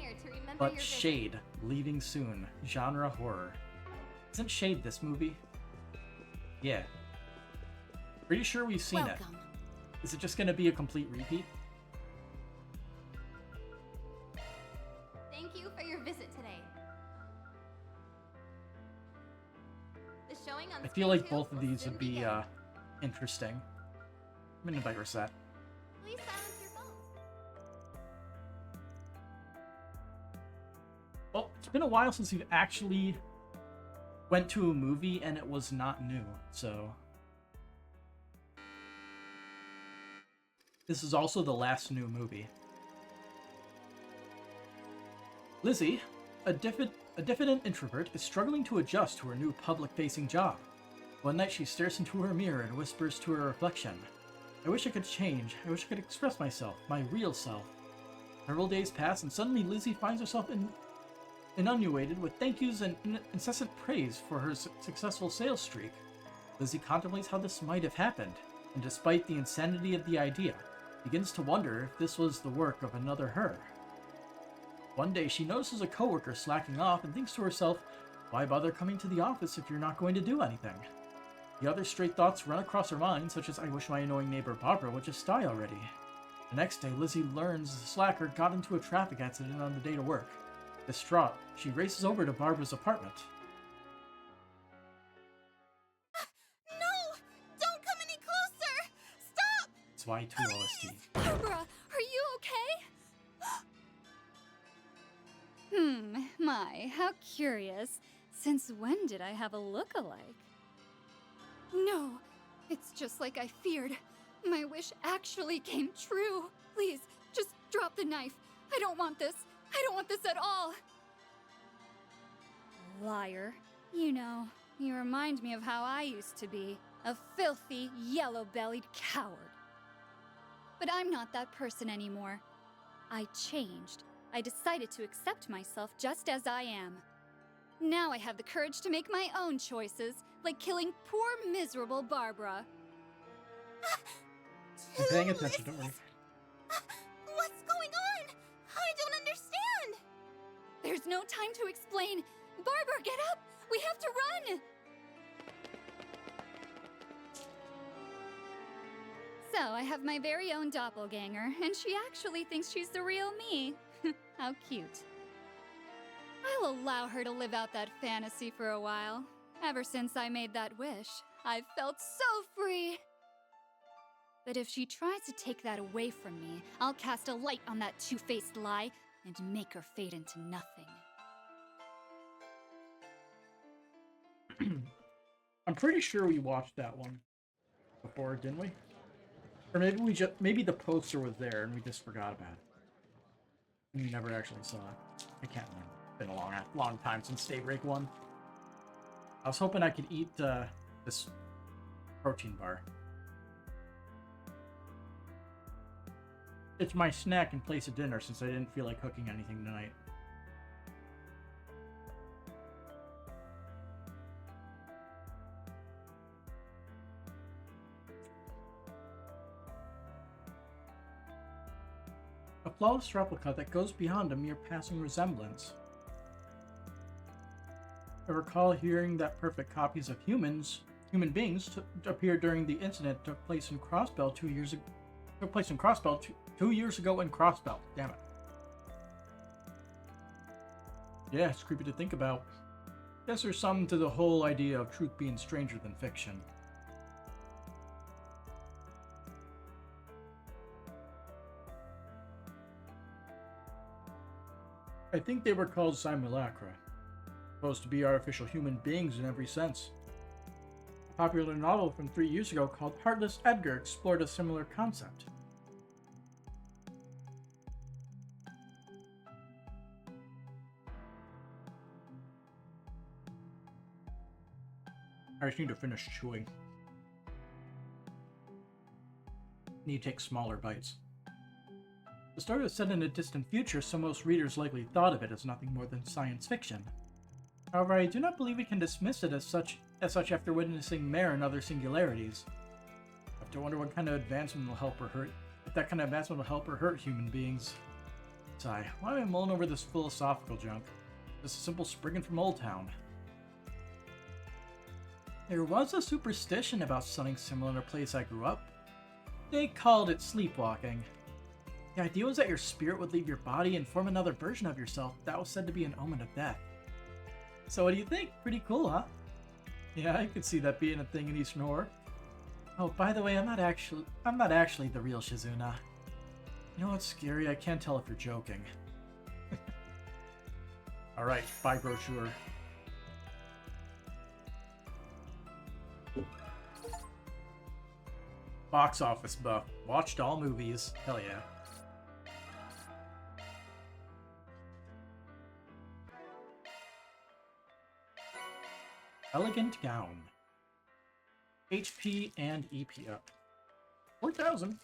Speaker 1: But Shade, leaving soon. Genre horror. Isn't Shade this movie? Yeah. Pretty sure we've seen it. Is it just gonna be a complete repeat?
Speaker 4: Thank you for your visit today. The showing on
Speaker 1: I feel
Speaker 4: screen
Speaker 1: like
Speaker 4: 2
Speaker 1: both of
Speaker 4: will
Speaker 1: these
Speaker 4: soon
Speaker 1: would be
Speaker 4: begin.
Speaker 1: interesting. I'm gonna invite Reset.
Speaker 4: Please silence your phones.
Speaker 1: Well, it's been a while since we've actually went to a movie and it was not new, so... This is also the last new movie. Lizzie, a diffident introvert, is struggling to adjust to her new public-facing job. One night she stares into her mirror and whispers to her reflection, I wish I could change. I wish I could express myself, my real self. Several days pass, and suddenly Lizzie finds herself inundated with thank yous and incessant praise for her successful sales streak. Lizzie contemplates how this might have happened, and despite the insanity of the idea, begins to wonder if this was the work of another her. One day, she notices a coworker slacking off and thinks to herself, why bother coming to the office if you're not going to do anything? The other straight thoughts run across her mind, such as, I wish my annoying neighbor Barbara would just die already. The next day, Lizzie learns the slacker got into a traffic accident on the day to work. Distraught, she races over to Barbara's apartment.
Speaker 4: No! Don't come any closer! Stop!
Speaker 1: It's Y2 OST.
Speaker 4: Barbara, are you okay?
Speaker 10: My, how curious. Since when did I have a look-alike?
Speaker 4: No, it's just like I feared. My wish actually came true. Please, just drop the knife. I don't want this. I don't want this at all.
Speaker 10: Liar. You know, you remind me of how I used to be. A filthy, yellow-bellied coward. But I'm not that person anymore. I changed. I decided to accept myself just as I am. Now I have the courage to make my own choices, like killing poor, miserable Barbara.
Speaker 1: I'm paying attention, don't worry.
Speaker 4: What's going on? I don't understand.
Speaker 10: There's no time to explain. Barbara, get up! We have to run! So, I have my very own doppelganger, and she actually thinks she's the real me. How cute. I'll allow her to live out that fantasy for a while. Ever since I made that wish, I've felt so free. But if she tries to take that away from me, I'll cast a light on that two-faced lie and make her fade into nothing.
Speaker 1: I'm pretty sure we watched that one before, didn't we? Or maybe the poster was there and we just forgot about it. And we never actually saw it. I can't remember. It's been a long time since Daybreak 1. I was hoping I could eat this protein bar. It's my snack in place of dinner since I didn't feel like cooking anything tonight. A flawless replica that goes beyond a mere passing resemblance. I recall hearing that perfect copies of human beings appeared during the incident took place in Crossbell 2 years ago. Took place in Crossbell 2 years ago in Crossbell. Damn it. Yeah, it's creepy to think about. Guess there's something to the whole idea of truth being stranger than fiction. I think they were called simulacra, supposed to be artificial human beings in every sense. A popular novel from 3 years ago called Heartless Edgar explored a similar concept. I just need to finish chewing. Need to take smaller bites. The story was set in a distant future, so most readers likely thought of it as nothing more than science fiction. However, I do not believe we can dismiss it as such after witnessing Mare and other singularities. I have to wonder what kind of advancement will help or hurt, if that kind of advancement will help or hurt human beings. Sigh, why am I mulling over this philosophical junk? Just a simple sprigging from Old Town. There was a superstition about something similar in a place I grew up. They called it sleepwalking. The idea was that your spirit would leave your body and form another version of yourself that was said to be an omen of death. So what do you think? Pretty cool, huh? Yeah, I could see that being a thing in Eastern Horror. Oh, by the way, I'm not actually the real Shizuna. You know what's scary? I can't tell if you're joking. Alright, buy brochure. Box office buff. Watched all movies. Hell yeah. Elegant gown. HP and EP up. 4,000.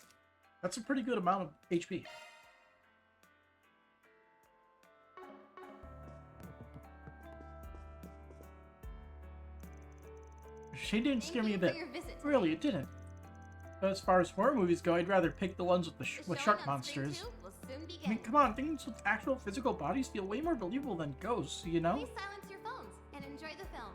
Speaker 1: That's a pretty good amount of HP. She didn't scare me a bit. Really, it didn't. But as far as horror movies go, I'd rather pick the ones with with shark monsters. I mean, come on, things with actual physical bodies feel way more believable than ghosts, you know?
Speaker 2: Please silence your phones and enjoy the film.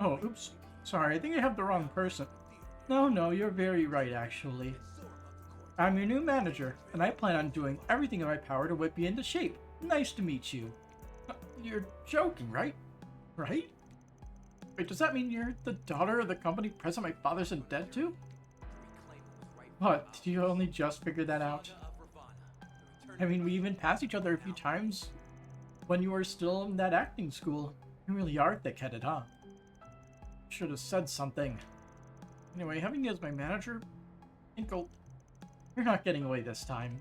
Speaker 1: Oh, oops. Sorry, I think I have the wrong person. No, you're very right, actually. I'm your new manager, and I plan on doing everything in my power to whip you into shape. Nice to meet you. You're joking, right? Right? Wait, does that mean you're the daughter of the company president my father's in debt to? What, did you only just figure that out? I mean, we even passed each other a few times when you were still in that acting school. You really are thick-headed, huh? Should have said something. Anyway, having you as my manager, Inkle, you're not getting away this time.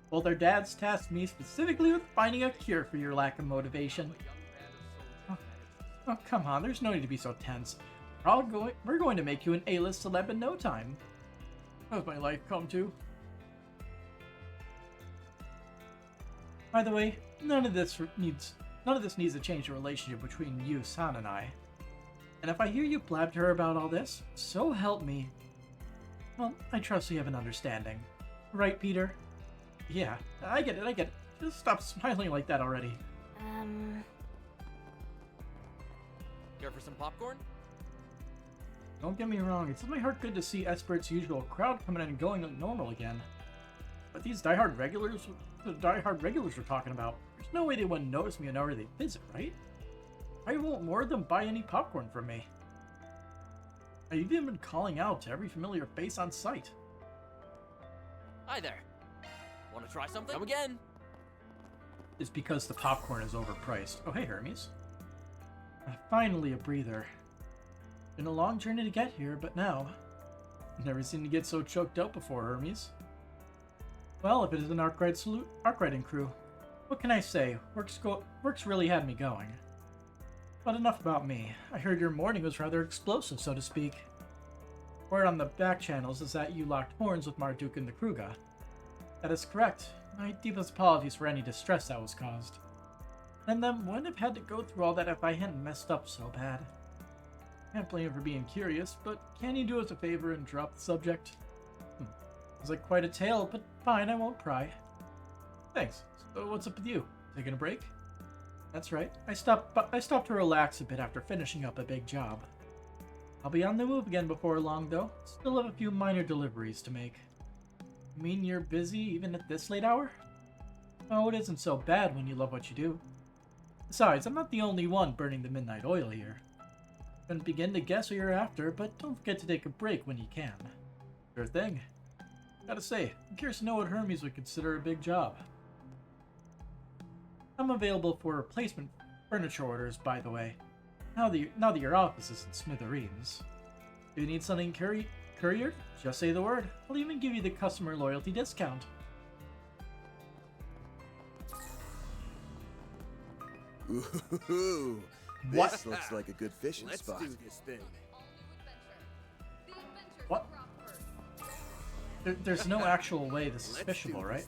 Speaker 1: Both our dads tasked me specifically with finding a cure for your lack of motivation. Oh, come on, there's no need to be so tense. We're going to make you an A-list celeb in no time. How's my life come to? By the way, none of this needs to change the relationship between you, San, and I. And if I hear you blab to her about all this, so help me. Well, I trust you have an understanding. Right, Peter? Yeah, I get it. Just stop smiling like that already.
Speaker 11: Care for some popcorn?
Speaker 1: Don't get me wrong, it's in my heart good to see Espert's usual crowd coming in and going like normal again. But these die-hard regulars we're talking about, there's no way they wouldn't notice me whenever they visit, right? I won't more than buy any popcorn from me. I've even been calling out to every familiar face on site.
Speaker 11: Hi there. Want to try something? Come again.
Speaker 1: It's because the popcorn is overpriced. Oh, hey, Hermes. Finally a breather. Been a long journey to get here, but now... Never seen you get so choked out before, Hermes. Well, if it is an arc writing crew, what can I say? Work's really had me going. But enough about me. I heard your morning was rather explosive, so to speak. Word on the back channels is that you locked horns with Marduk and the Kruga. That is correct. My deepest apologies for any distress that was caused. And then wouldn't have had to go through all that if I hadn't messed up so bad. Can't blame you for being curious, but can you do us a favor and drop the subject? It's like quite a tale, but fine, I won't pry. Thanks. So what's up with you? Taking a break? That's right. I stopped to relax a bit after finishing up a big job. I'll be on the move again before long, though. Still have a few minor deliveries to make. You mean you're busy even at this late hour? Oh, it isn't so bad when you love what you do. Besides, I'm not the only one burning the midnight oil here. Couldn't begin to guess what you're after, but don't forget to take a break when you can. Sure thing. Gotta say, I'm curious to know what Hermes would consider a big job. I'm available for replacement furniture orders, by the way. Now that your office is in smithereens. If you need something couriered, just say the word. I'll even give you the customer loyalty discount.
Speaker 9: Ooh,
Speaker 1: What?
Speaker 9: this looks like a good fishing
Speaker 8: Let's
Speaker 9: spot.
Speaker 8: do this thing.
Speaker 1: What? There's no actual way this is fishable, right?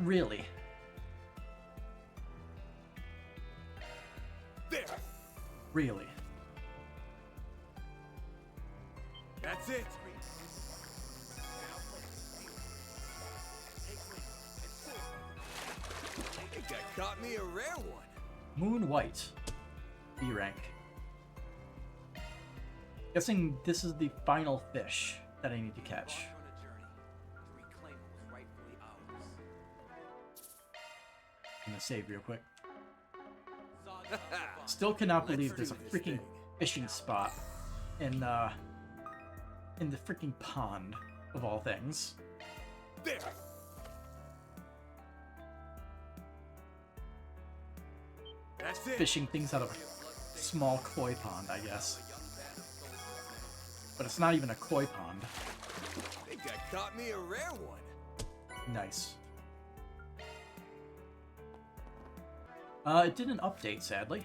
Speaker 1: Really?
Speaker 8: There.
Speaker 1: Really?
Speaker 8: That's it. I think I caught me a rare one.
Speaker 1: Moon White. B rank. Guessing this is the final fish that I need to catch. I'm gonna save real quick. Still cannot believe there's a freaking fishing spot in the freaking pond of all things.
Speaker 8: There. That's it.
Speaker 1: Fishing things out of a small koi pond, I guess. But it's not even a koi pond.
Speaker 3: I caught me a rare one.
Speaker 1: Nice. It didn't update, sadly.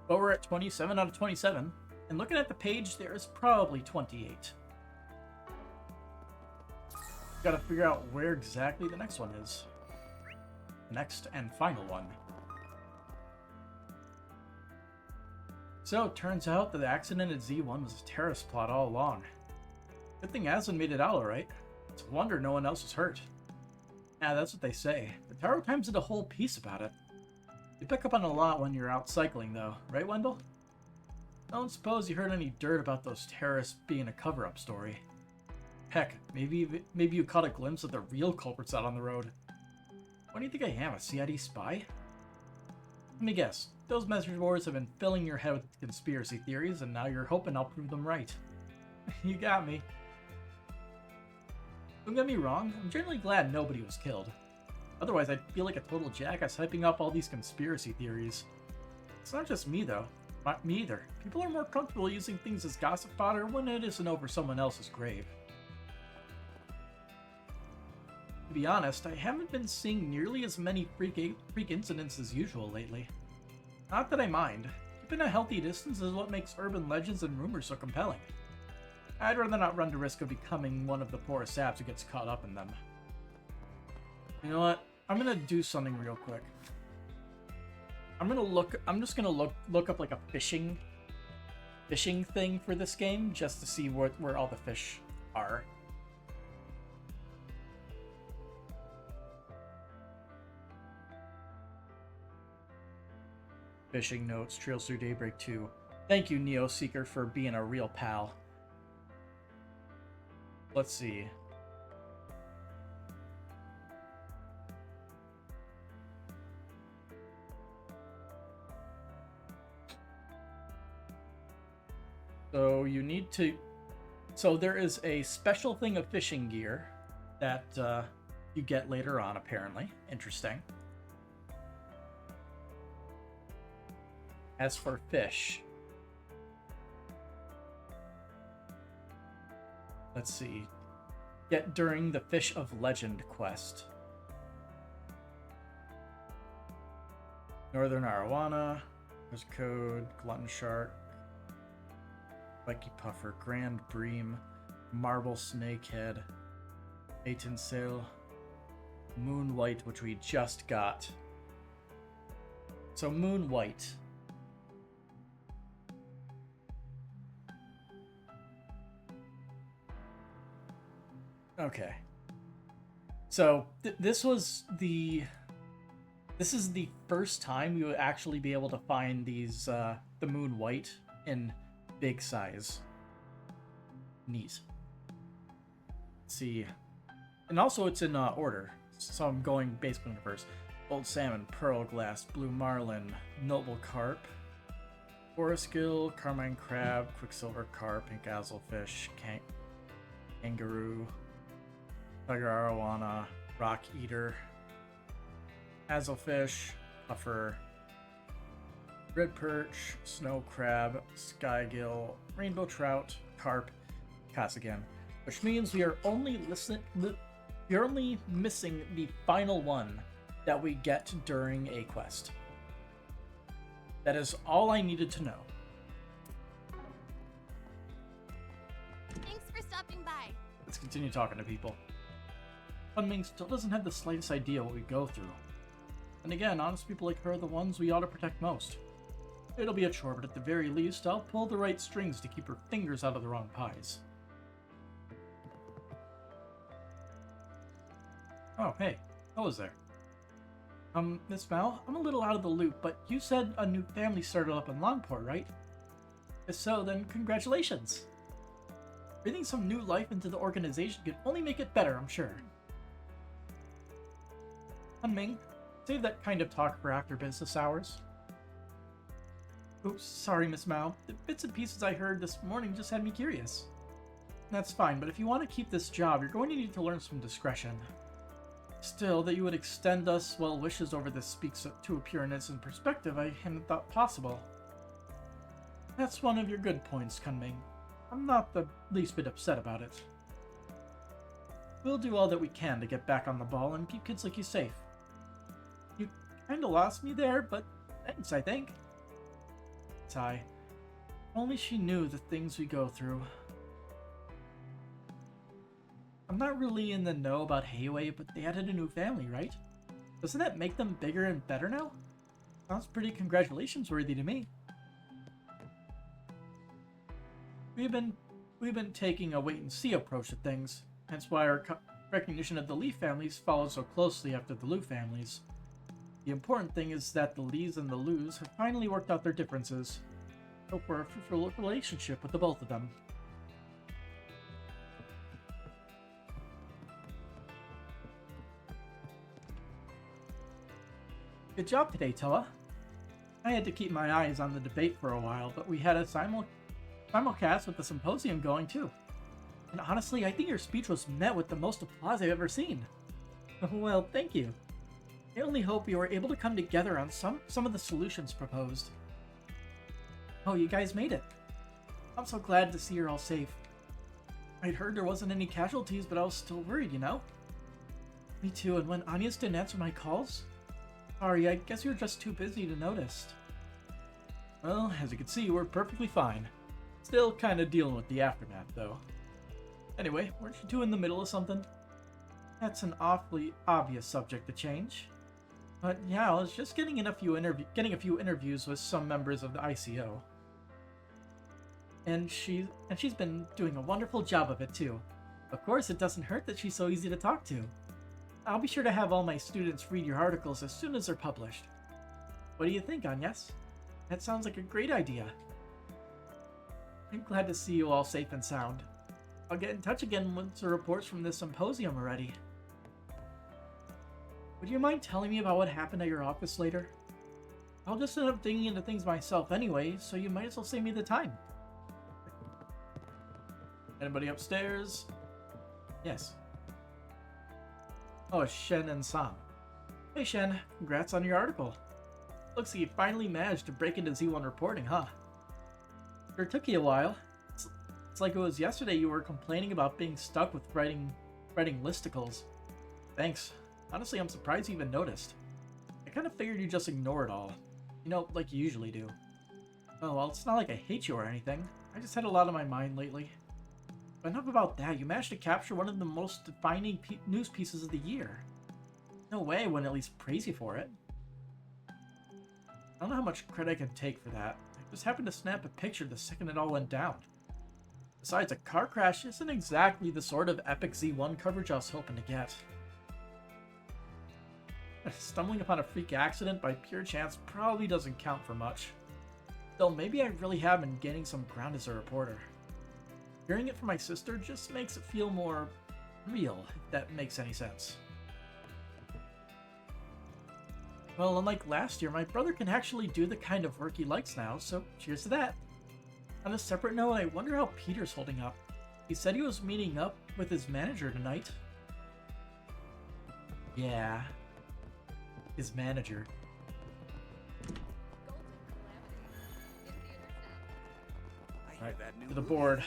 Speaker 1: But we're at 27 out of 27. And looking at the page, there is probably 28. Gotta figure out where exactly the next one is. Next and final one. So, it turns out that the accident at Z1 was a terrorist plot all along. Good thing Aslan made it out alright. It's a wonder no one else was hurt. Yeah, that's what they say. The Tower Times did a whole piece about it. You pick up on a lot when you're out cycling, though. Right, Wendell? Don't suppose you heard any dirt about those terrorists being a cover-up story. Heck, maybe you caught a glimpse of the real culprits out on the road. What do you think I am, a CID spy? Let me guess. Those message boards have been filling your head with conspiracy theories, and now you're hoping I'll prove them right. You got me. Don't get me wrong, I'm generally glad nobody was killed. Otherwise, I'd feel like a total jackass hyping up all these conspiracy theories. It's not just me, though. Not me either. People are more comfortable using things as gossip fodder when it isn't over someone else's grave. To be honest, I haven't been seeing nearly as many freak incidents as usual lately. Not that I mind. Keeping a healthy distance is what makes urban legends and rumors so compelling. I'd rather not run the risk of becoming one of the poor saps who gets caught up in them. You know what? I'm gonna do something real quick. I'm just gonna look up like a fishing thing for this game, just to see where all the fish are. Fishing notes, trails through Daybreak 2. Thank you, Neo Seeker, for being a real pal. Let's see. So you need to... So there is a special thing of fishing gear that you get later on, apparently. Interesting. As for fish... Let's see. Get during the Fish of Legend quest. Northern Arowana, there's Code, Glutton Shark, Spiky Puffer, Grand Bream, Marble Snakehead, Aten Sail, Moon White, which we just got. So Moon White. Okay. So this is the first time we would actually be able to find these the Moon White in big size. Neat. Let's see. And also it's in order. So I'm going basically in reverse. Old Salmon, Pearl Glass, Blue Marlin, Noble Carp, Forest Gill, Carmine Crab, Quicksilver Carp, Pink Azelfish, Kangaroo, Tiger Arowana, Rock Eater, Hazelfish, Puffer, Red Perch, Snow Crab, Skygill, Rainbow Trout, Carp, Cassigan. Which means we are only missing the final one that we get during a quest. That is all I needed to know.
Speaker 2: Thanks for stopping by.
Speaker 1: Let's continue talking to people. Kunming still doesn't have the slightest idea what we go through. And again, honest people like her are the ones we ought to protect most. It'll be a chore, but at the very least, I'll pull the right strings to keep her fingers out of the wrong pies. Oh, hey. Hello there. Miss Mal, I'm a little out of the loop, but you said a new family started up in Longport, right? If so, then congratulations. Breathing some new life into the organization could only make it better, I'm sure. Kunming, save that kind of talk for after business hours. Oops, sorry, Miss Mao. The bits and pieces I heard this morning just had me curious. That's fine, but if you want to keep this job, you're going to need to learn some discretion. Still, that you would extend us well wishes over this speaks to a pure and innocent perspective I hadn't thought possible. That's one of your good points, Kunming. I'm not the least bit upset about it. We'll do all that we can to get back on the ball and keep kids like you safe. You kinda lost me there, but thanks, I think. Sigh. Only she knew the things we go through. I'm not really in the know about Hayway, but they added a new family, right? Doesn't that make them bigger and better now? Sounds pretty congratulations worthy to me. We've been taking a wait-and-see approach to things, hence why our recognition of the Lee families followed so closely after the Liu families. The important thing is that the Lees and the Lus have finally worked out their differences. Hope for a fruitful relationship with the both of them. Good job today, Tella. I had to keep my eyes on the debate for a while, but we had a simulcast with the symposium going too. And honestly, I think your speech was met with the most applause I've ever seen. Well, thank you. I only hope we were able to come together on some of the solutions proposed. Oh, you guys made it. I'm so glad to see you're all safe. I'd heard there wasn't any casualties, but I was still worried, you know? Me too, and when Anya's didn't answer my calls? Sorry, I guess you were just too busy to notice. Well, as you can see, we're perfectly fine. Still kinda dealing with the aftermath, though. Anyway, weren't you two in the middle of something? That's an awfully obvious subject to change. But yeah, I was just getting a few interviews with some members of the ICO. And she's been doing a wonderful job of it too. Of course, it doesn't hurt that she's so easy to talk to. I'll be sure to have all my students read your articles as soon as they're published. What do you think, Agnes? That sounds like a great idea. I'm glad to see you all safe and sound. I'll get in touch again once the reports from this symposium are ready. Would you mind telling me about what happened at your office later? I'll just end up digging into things myself anyway, so you might as well save me the time. Anybody upstairs? Yes. Oh, it's Shen and Sam. Hey Shen, congrats on your article. Looks like you finally managed to break into Z1 reporting, huh? Sure took you a while. It's like it was yesterday you were complaining about being stuck with writing listicles. Thanks. Honestly, I'm surprised you even noticed. I kind of figured you'd just ignore it all. You know, like you usually do. Oh, well, it's not like I hate you or anything. I just had a lot on my mind lately. But enough about that, you managed to capture one of the most defining news pieces of the year. No way I wouldn't at least praise you for it. I don't know how much credit I can take for that. I just happened to snap a picture the second it all went down. Besides, a car crash isn't exactly the sort of epic Z1 coverage I was hoping to get. Stumbling upon a freak accident by pure chance probably doesn't count for much. Though maybe I really have been gaining some ground as a reporter. Hearing it from my sister just makes it feel more real, if that makes any sense. Well, unlike last year, my brother can actually do the kind of work he likes now, so cheers to that. On a separate note, I wonder how Peter's holding up. He said he was meeting up with his manager tonight. Yeah. His manager. Right, to the board.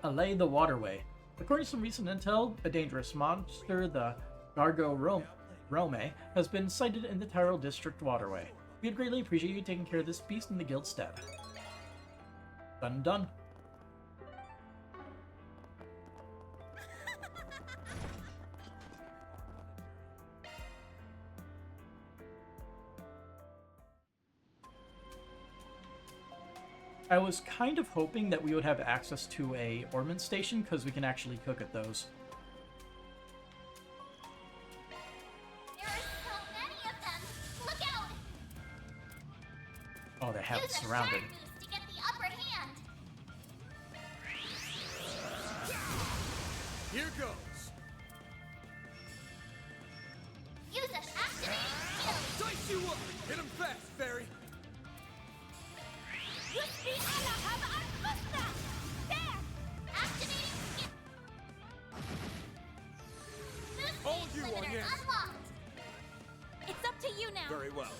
Speaker 1: Allay the waterway. According to some recent intel, a dangerous monster, the Gargo Rome, has been sighted in the Tyrell District waterway. We'd greatly appreciate you taking care of this beast in the guild's stead. Done done. I was kind of hoping that we would have access to a Ormond station because we can actually cook at those.
Speaker 12: There are so many of them. Look out!
Speaker 1: Oh, they have it surrounded.
Speaker 12: To get the upper hand.
Speaker 3: Here goes.
Speaker 12: Use an activating skill.
Speaker 3: Dice you up. Hit him fast, Fairy. All you on
Speaker 12: unlocked. It's up to you now.
Speaker 3: Very well.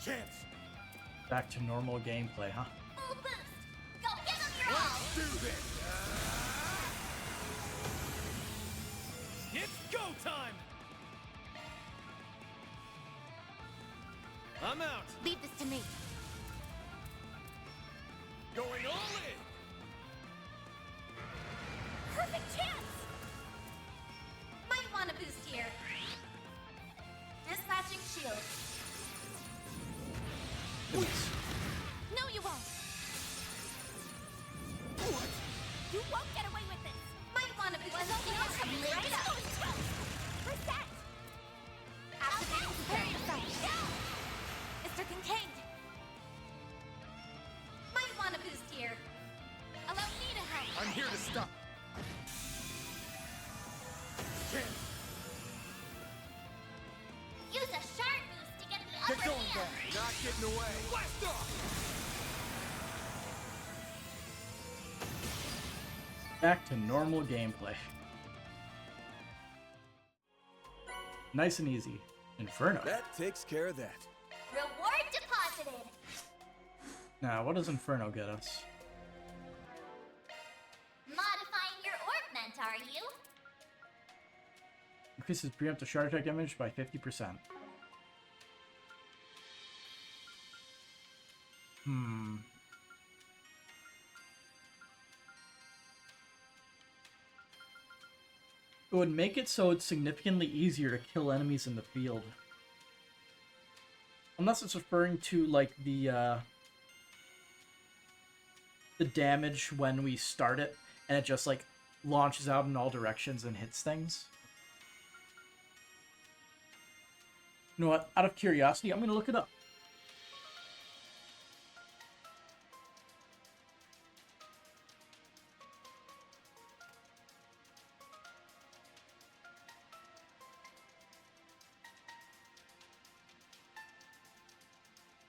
Speaker 3: Chance.
Speaker 1: Back to normal gameplay, huh?
Speaker 12: Full boost! Go give them your all!
Speaker 3: Let's do this! It's go time! I'm out!
Speaker 2: Leave this to me.
Speaker 3: Going all in!
Speaker 12: Perfect chance! Might want a boost here. Dispatching shield.
Speaker 2: No, you won't.
Speaker 12: What? You won't get away with this. Might want to boost coming right up. Reset. Activating superior sight. Mr. Contained. Might want a boost here. Allow me to help.
Speaker 3: I'm here to stop.
Speaker 12: Use a shard boost to get the
Speaker 3: Get
Speaker 12: upper
Speaker 3: going,
Speaker 12: hand.
Speaker 3: guys. Not getting away. Blast off!
Speaker 1: Back to normal gameplay. Nice and easy. Inferno.
Speaker 9: That takes care of that.
Speaker 12: Reward deposited.
Speaker 1: Now, what does Inferno get us?
Speaker 12: Modifying your ornament, are you?
Speaker 1: Increases preemptive shard attack damage by 50%. It would make it so it's significantly easier to kill enemies in the field. Unless it's referring to, like, the damage when we start it, and it just, like, launches out in all directions and hits things. You know what? Out of curiosity, I'm going to look it up.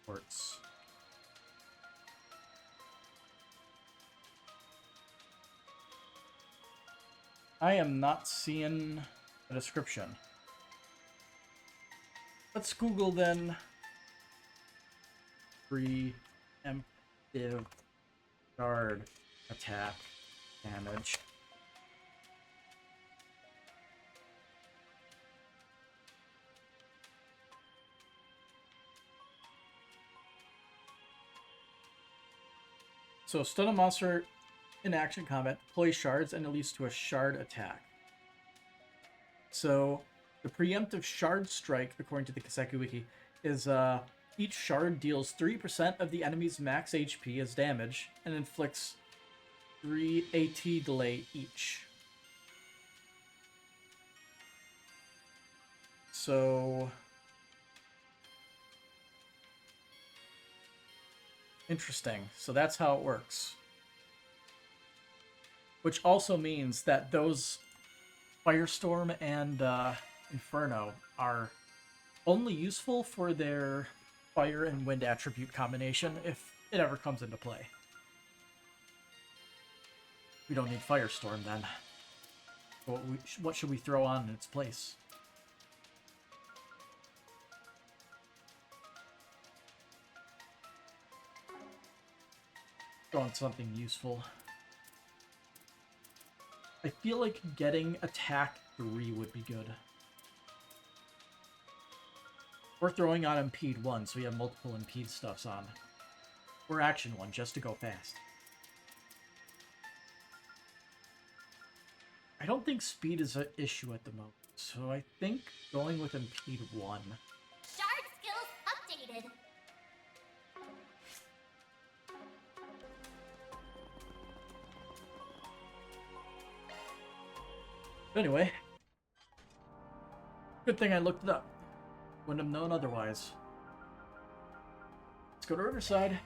Speaker 1: Ports. I am not seeing a description. Let's Google then. Preemptive shard attack damage. So stun a monster in action combat, deploy shards, and it leads to a shard attack. So the preemptive shard strike, according to the Kiseki Wiki, is each shard deals 3% of the enemy's max HP as damage and inflicts 3 AT delay each. So interesting. So that's how it works. Which also means that those Firestorm and Inferno are only useful for their fire and wind attribute combination if it ever comes into play. We don't need Firestorm then. What should we throw on in its place? Throw on something useful. I feel like getting attack 3 would be good. Or throwing on impede 1 so we have multiple impede stuffs on. Or action 1 just to go fast. I don't think speed is an issue at the moment, so I think going with impede 1.
Speaker 12: Shard skills updated.
Speaker 1: But anyway, good thing I looked it up. Wouldn't have known otherwise. Let's go to Riverside.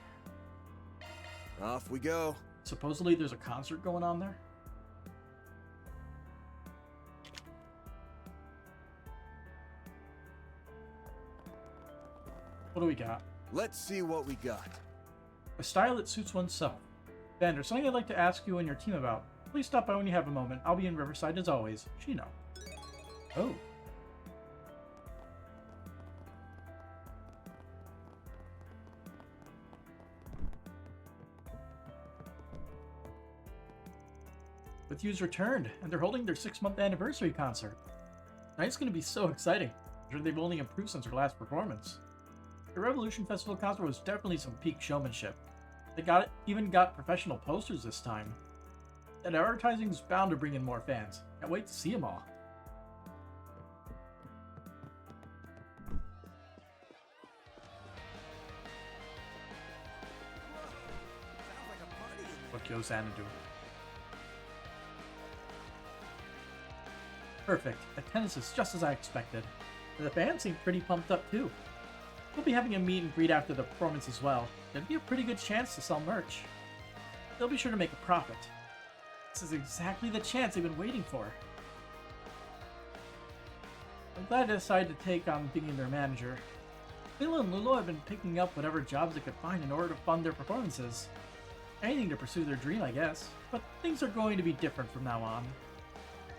Speaker 9: Off we go.
Speaker 1: Supposedly there's a concert going on there. What do we got?
Speaker 9: Let's see what we got.
Speaker 1: A style that suits oneself. Ben, there's something I'd like to ask you and your team about. Please stop by when you have a moment. I'll be in Riverside as always. Shino. Oh. With You's returned, and they're holding their 6-month anniversary concert. Tonight's gonna be so exciting. I'm sure they've only improved since their last performance. The Revolution Festival concert was definitely some peak showmanship. They even got professional posters this time. And advertising's bound to bring in more fans. Can't wait to see them all. What goes Xanadu? Perfect. Attendance is just as I expected. And the fans seem pretty pumped up too. We'll be having a meet and greet after the performance as well. It'd be a pretty good chance to sell merch. They'll be sure to make a profit. This is exactly the chance they've been waiting for. I'm glad I decided to take on being their manager. Phil and Lulu have been picking up whatever jobs they could find in order to fund their performances. Anything to pursue their dream, I guess. But things are going to be different from now on.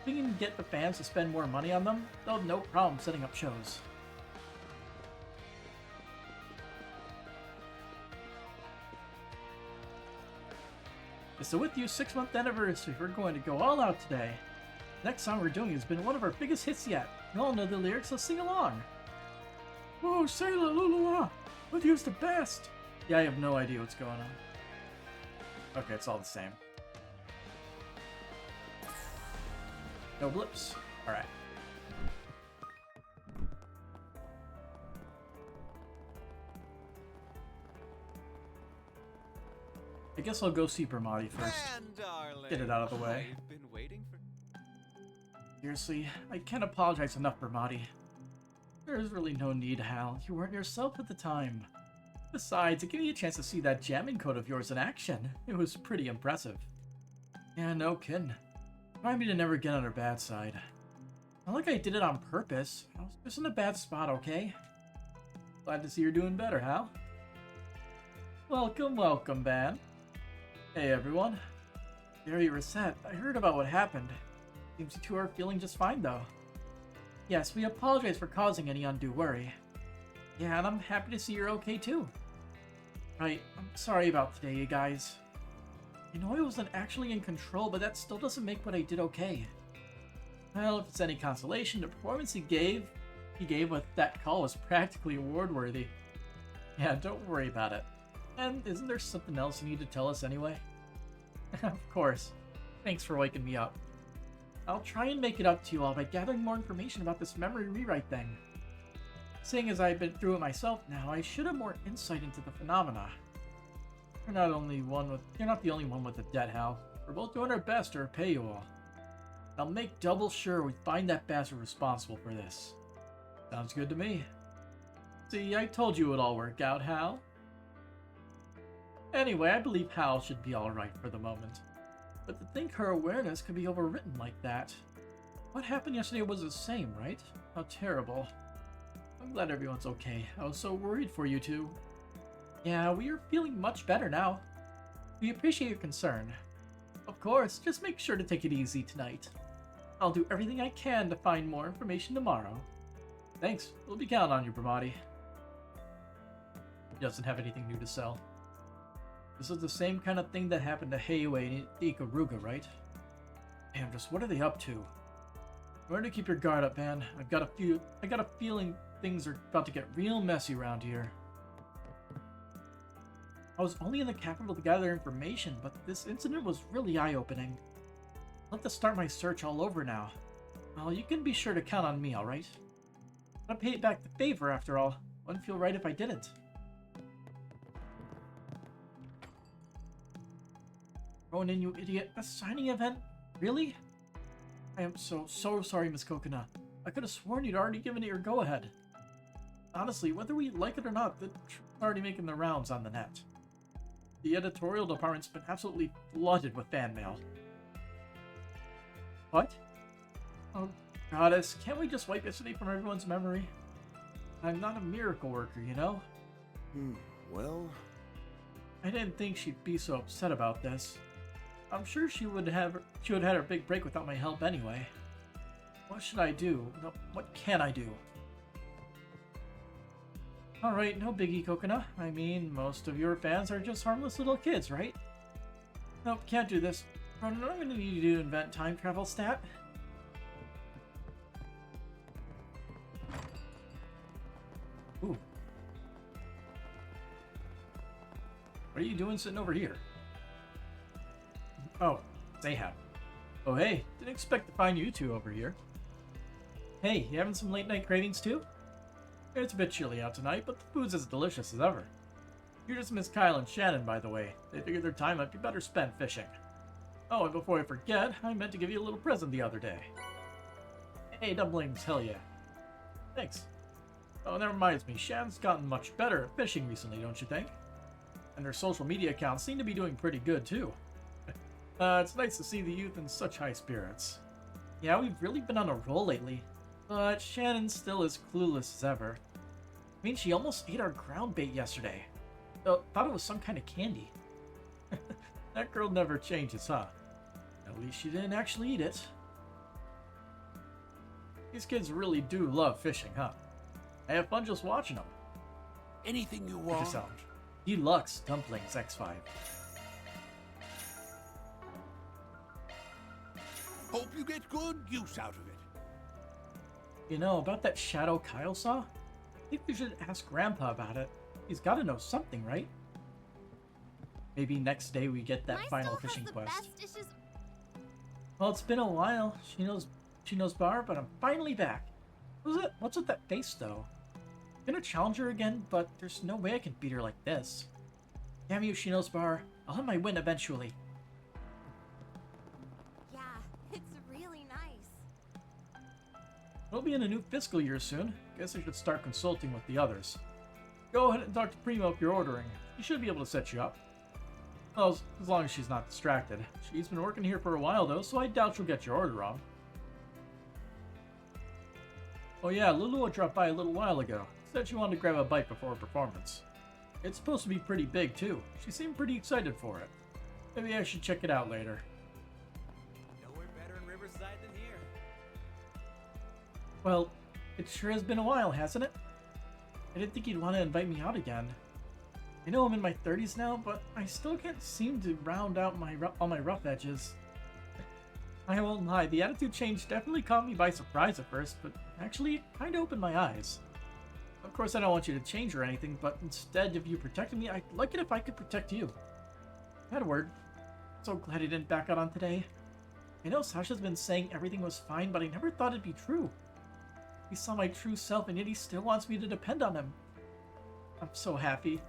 Speaker 1: If we can get the fans to spend more money on them, they'll have no problem setting up shows. It's the With You 6-month anniversary. We're going to go all out today. The next song we're doing has been one of our biggest hits yet. You all know the lyrics, so sing along. Whoa, Sailor Lulua! With You's the best! Yeah, I have no idea what's going on. Okay, it's all the same. No blips. Alright. I guess I'll go see Bramati first. Get it out of the way.
Speaker 8: I've been waiting for...
Speaker 1: Seriously, I can't apologize enough, Bramati. There's really no need, Hal. You weren't yourself at the time. Besides, it gave me a chance to see that jamming code of yours in action. It was pretty impressive. Yeah, no kidding. Remind me to never get on her bad side. Not like I did it on purpose. I was just in a bad spot, okay? Glad to see you're doing better, Hal. Welcome, welcome, Ben. Hey, everyone. Very reset. I heard about what happened. Seems you two are feeling just fine, though. Yes, we apologize for causing any undue worry. Yeah, and I'm happy to see you're okay, too. Right, I'm sorry about today, you guys. I know I wasn't actually in control, but that still doesn't make what I did okay. Well, if it's any consolation, the performance he gave with that call was practically award-worthy. Yeah, don't worry about it. And isn't there something else you need to tell us anyway? Of course. Thanks for waking me up. I'll try and make it up to you all by gathering more information about this memory rewrite thing. Seeing as I've been through it myself now, I should have more insight into the phenomena. You're not the only one with a debt, Hal. We're both doing our best to repay you all. I'll make double sure we find that bastard responsible for this. Sounds good to me. See, I told you it would all work out, Hal. Anyway, I believe Hal should be alright for the moment. But to think her awareness could be overwritten like that. What happened yesterday was the same, right? How terrible. I'm glad everyone's okay. I was so worried for you two. Yeah, we are feeling much better now. We appreciate your concern. Of course, just make sure to take it easy tonight. I'll do everything I can to find more information tomorrow. Thanks, we'll be counting on you, Bramati. He doesn't have anything new to sell. This is the same kind of thing that happened to Heiwei and Ikaruga, right? Damn, just what are they up to? Remember to keep your guard up, man. I got a feeling things are about to get real messy around here. I was only in the capital to gather information, but this incident was really eye-opening. I'll have to start my search all over now. Well, you can be sure to count on me, alright? I'll pay it back the favor, after all. Wouldn't feel right if I didn't. Ronin, you idiot. A signing event? Really? I am so sorry, Miss Coconut. I could have sworn you'd already given it your go-ahead. Honestly, whether we like it or not, the truth's already making the rounds on the net. The editorial department's been absolutely flooded with fan mail. What? Oh, goddess, can't we just wipe yesterday from everyone's memory? I'm not a miracle worker, you know?
Speaker 9: Well...
Speaker 1: I didn't think she'd be so upset about this. I'm sure she would have had her big break without my help anyway. What should I do? No, what can I do? Alright, no biggie, Coconut. I mean, most of your fans are just harmless little kids, right? Nope, can't do this. I'm gonna need you to invent time travel stat. Ooh. What are you doing sitting over here? Oh, it's Ahab. Oh hey, didn't expect to find you two over here. Hey, you having some late night cravings too? It's a bit chilly out tonight, but the food's as delicious as ever. You're just Miss Kyle and Shannon, by the way. They figured their time might be better spent fishing. Oh, and before I forget, I meant to give you a little present the other day. Hey, dumplings, hell yeah. Thanks. Oh, that reminds me, Shannon's gotten much better at fishing recently, don't you think? And her social media accounts seem to be doing pretty good, too. It's nice to see the youth in such high spirits. Yeah, we've really been on a roll lately. But Shannon's still as clueless as ever. I mean, she almost ate our ground bait yesterday. Thought it was some kind of candy. That girl never changes, huh? At least she didn't actually eat it. These kids really do love fishing, huh? I have fun just watching them.
Speaker 3: Anything you want?
Speaker 1: Deluxe Dumplings X5.
Speaker 3: Hope you get good use out of it.
Speaker 1: You know, about that shadow Kyle saw? I think we should ask Grandpa about it. He's got to know something, right? Maybe next day we get that final fishing quest. Well, it's been a while. She knows Bar, but I'm finally back. What's with that face, though? I'm gonna challenge her again, but there's no way I can beat her like this. Damn you, she knows Bar. I'll have my win eventually.
Speaker 12: Yeah, it's really nice.
Speaker 1: We'll be in a new fiscal year soon. Guess I should start consulting with the others. Go ahead and talk to Primo if you're ordering. She should be able to set you up. Well, as long as she's not distracted. She's been working here for a while though, so I doubt she'll get your order wrong. Oh yeah, Lulu dropped by a little while ago. Said she wanted to grab a bite before her performance. It's supposed to be pretty big too. She seemed pretty excited for it. Maybe I should check it out later.
Speaker 9: Nowhere better in Riverside than here.
Speaker 1: Well, it sure has been a while, hasn't it? I didn't think you'd want to invite me out again. I know I'm in my 30s now, but I still can't seem to round out all my rough edges. I won't lie, the attitude change definitely caught me by surprise at first, but actually it kind of opened my eyes. Of course I don't want you to change or anything, but instead of you protecting me, I'd like it if I could protect you. Had a word. So glad he didn't back out on today. I know Sasha's been saying everything was fine, but I never thought it'd be true. He saw my true self and yet he still wants me to depend on him. I'm so happy.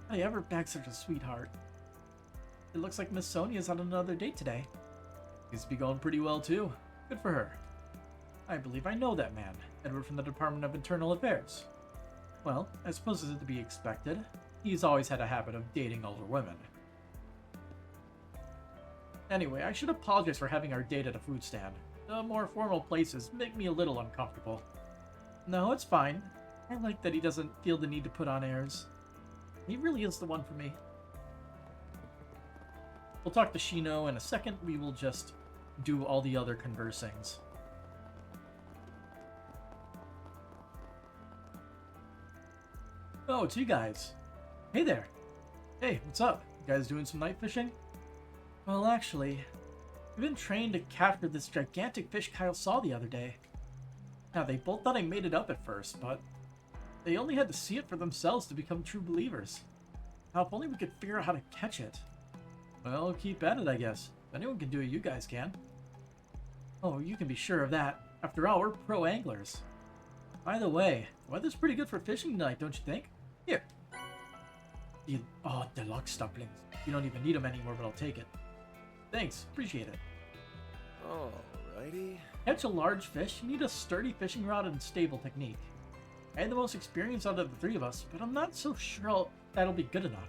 Speaker 1: I ever bagged such a sweetheart. It looks like Miss Sonia's on another date today. Seems to be going pretty well too. Good for her. I believe I know that man, Edward from the Department of Internal Affairs. Well, I suppose it's to be expected. He's always had a habit of dating older women. Anyway, I should apologize for having our date at a food stand. The more formal places make me a little uncomfortable. No, it's fine. I like that he doesn't feel the need to put on airs. He really is the one for me. We'll talk to Shino in a second. We will just do all the other conversing's. Oh, it's you guys. Hey there. Hey, what's up? You guys doing some night fishing? Well, actually, we've been trained to capture this gigantic fish Kyle saw the other day. Now, they both thought I made it up at first, but they only had to see it for themselves to become true believers. Now, if only we could figure out how to catch it. Well, keep at it, I guess. If anyone can do it, you guys can. Oh, you can be sure of that. After all, we're pro anglers. By the way, the weather's pretty good for fishing tonight, don't you think? Here. Oh, deluxe dumplings. You don't even need them anymore, but I'll take it. Thanks, appreciate it.
Speaker 9: Alrighty.
Speaker 1: Catch a large fish, you need a sturdy fishing rod and stable technique. I had the most experience out of the three of us, but I'm not so sure that'll be good enough.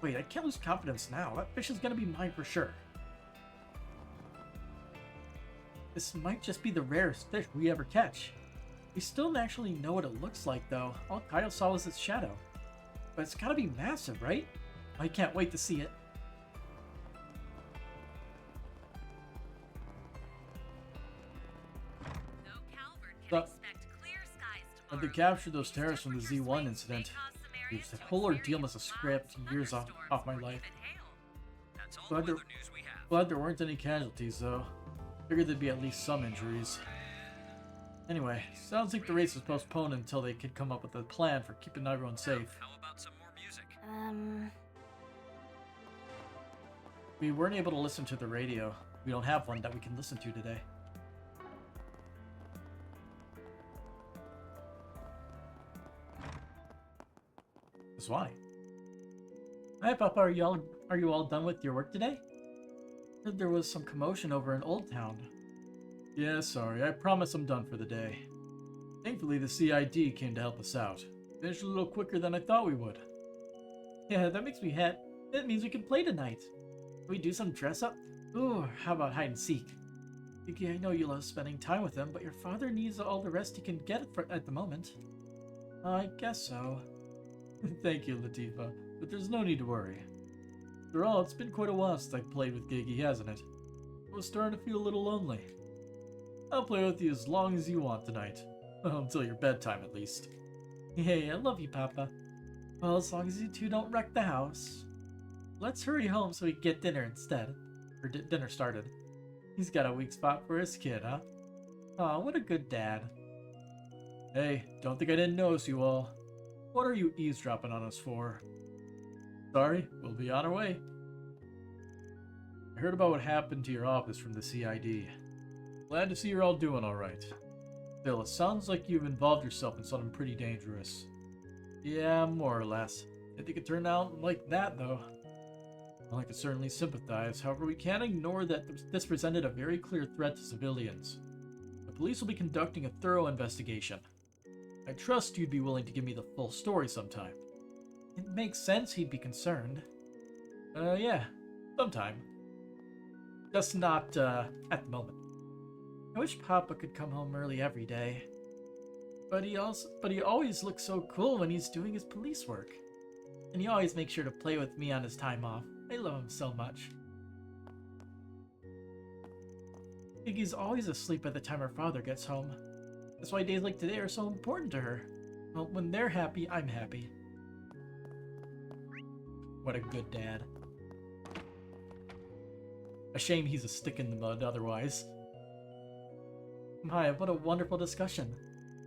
Speaker 1: Wait, I can't lose confidence now. That fish is gonna be mine for sure. This might just be the rarest fish we ever catch. We still don't actually know what it looks like though. All Kyle saw was its shadow. But it's gotta be massive, right? I can't wait to see it. When they captured those terrorists from the Z1 incident, the whole ordeal must have scraped years off my life.
Speaker 13: That's all the weather news we have.
Speaker 1: Glad there weren't any casualties, though. Figured there'd be at least some injuries. Anyway, sounds like the race was postponed until they could come up with a plan for keeping everyone safe.
Speaker 13: How about some more music?
Speaker 1: We weren't able to listen to the radio. We don't have one that we can listen to today. Swanee. Hi, Papa. Are you all done with your work today? Heard there was some commotion over in Old Town. Yeah, sorry. I promise I'm done for the day. Thankfully, the CID came to help us out. Finished a little quicker than I thought we would. Yeah, that makes me happy. That means we can play tonight. Can we do some dress up? Ooh, how about hide and seek? Vicky, I know you love spending time with him, but your father needs all the rest he can get at the moment. I guess so. Thank you, Latifah, but there's no need to worry. After all, it's been quite a while since I played with Giggy, hasn't it? I was starting to feel a little lonely. I'll play with you as long as you want tonight. Well, until your bedtime, at least. Hey, I love you, Papa. Well, as long as you two don't wreck the house. Let's hurry home so we can get dinner instead. Or dinner started. He's got a weak spot for his kid, huh? Aw, what a good dad. Hey, don't think I didn't notice you all. What are you eavesdropping on us for? Sorry, we'll be on our way. I heard about what happened to your office from the CID. Glad to see you're all doing alright. Still, it sounds like you've involved yourself in something pretty dangerous. Yeah, more or less. If it could turn out like that, though. Well, I could certainly sympathize. However, we can't ignore that this presented a very clear threat to civilians. The police will be conducting a thorough investigation. I trust you'd be willing to give me the full story sometime. It makes sense he'd be concerned. Yeah, sometime. Just not, at the moment. I wish Papa could come home early every day. But he always looks so cool when he's doing his police work. And he always makes sure to play with me on his time off. I love him so much. Iggy's always asleep by the time her father gets home. That's why days like today are so important to her. Well, when they're happy, I'm happy. What a good dad. A shame he's a stick in the mud otherwise. My, what a wonderful discussion.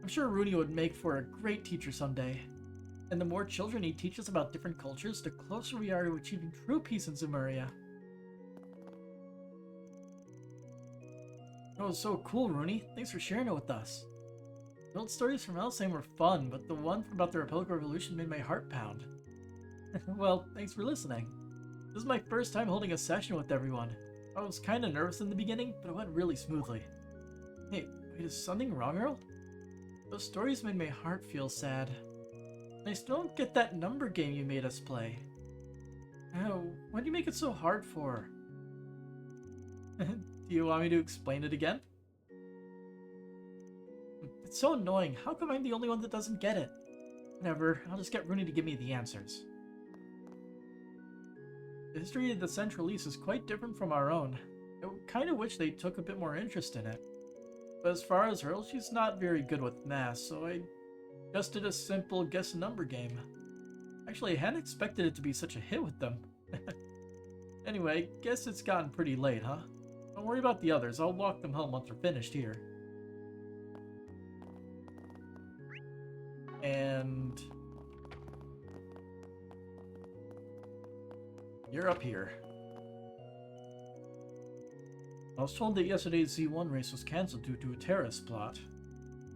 Speaker 1: I'm sure Rooney would make for a great teacher someday. And the more children he teaches about different cultures, the closer we are to achieving true peace in Zemuria. That was so cool, Rooney. Thanks for sharing it with us. The old stories from Elsame were fun, but the one about the Republic Revolution made my heart pound. Well, thanks for listening. This is my first time holding a session with everyone. I was kinda nervous in the beginning, but it went really smoothly. Hey, wait, is something wrong, Earl? Those stories made my heart feel sad. I still don't get that number game you made us play. Oh, why'd you make it so hard for? Do you want me to explain it again? It's so annoying. How come I'm the only one that doesn't get it? Whatever, I'll just get Rooney to give me the answers. The history of the Central East is quite different from our own. I kinda wish they took a bit more interest in it. But as far as Earl, she's not very good with math, so I just did a simple guess number game. Actually, I hadn't expected it to be such a hit with them. Anyway, guess it's gotten pretty late, huh? Don't worry about the others, I'll walk them home once we're finished here. And you're up here. I was told that yesterday's Z1 race was cancelled due to a terrorist plot.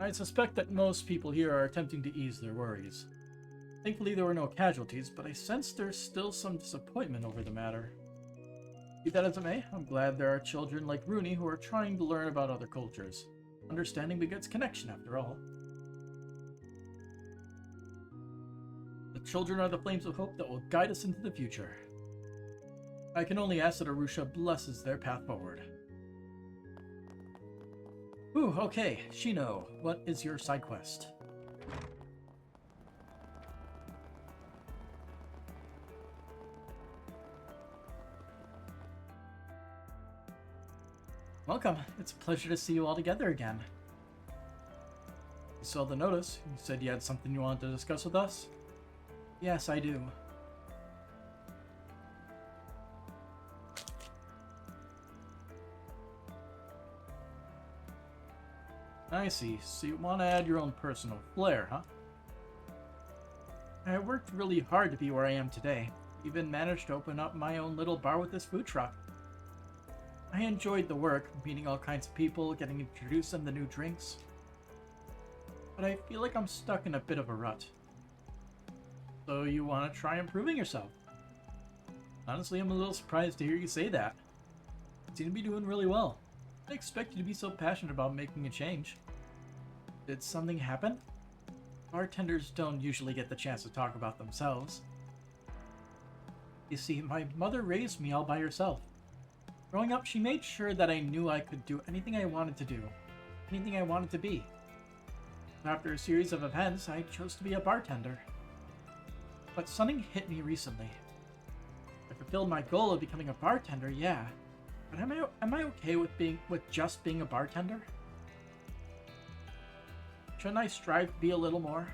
Speaker 1: I suspect that most people here are attempting to ease their worries. Thankfully there were no casualties, but I sense there's still some disappointment over the matter. Be that as it may, I'm glad there are children like Rooney who are trying to learn about other cultures. Understanding begets connection, after all. The children are the flames of hope that will guide us into the future. I can only ask that Arusha blesses their path forward. Ooh, okay, Shino, what is your side quest? Welcome, it's a pleasure to see you all together again. You saw the notice, you said you had something you wanted to discuss with us? Yes, I do. I see. So you want to add your own personal flair, huh? I worked really hard to be where I am today. Even managed to open up my own little bar with this food truck. I enjoyed the work, meeting all kinds of people, getting introduced to the new drinks. But I feel like I'm stuck in a bit of a rut. So you want to try improving yourself? Honestly, I'm a little surprised to hear you say that. You seem to be doing really well. I expect you to be so passionate about making a change. Did something happen? Bartenders don't usually get the chance to talk about themselves. You see, my mother raised me all by herself. Growing up, she made sure that I knew I could do anything I wanted to do, anything I wanted to be. After a series of events, I chose to be a bartender. But something hit me recently. I fulfilled my goal of becoming a bartender, yeah. But am I okay with just being a bartender? Shouldn't I strive to be a little more?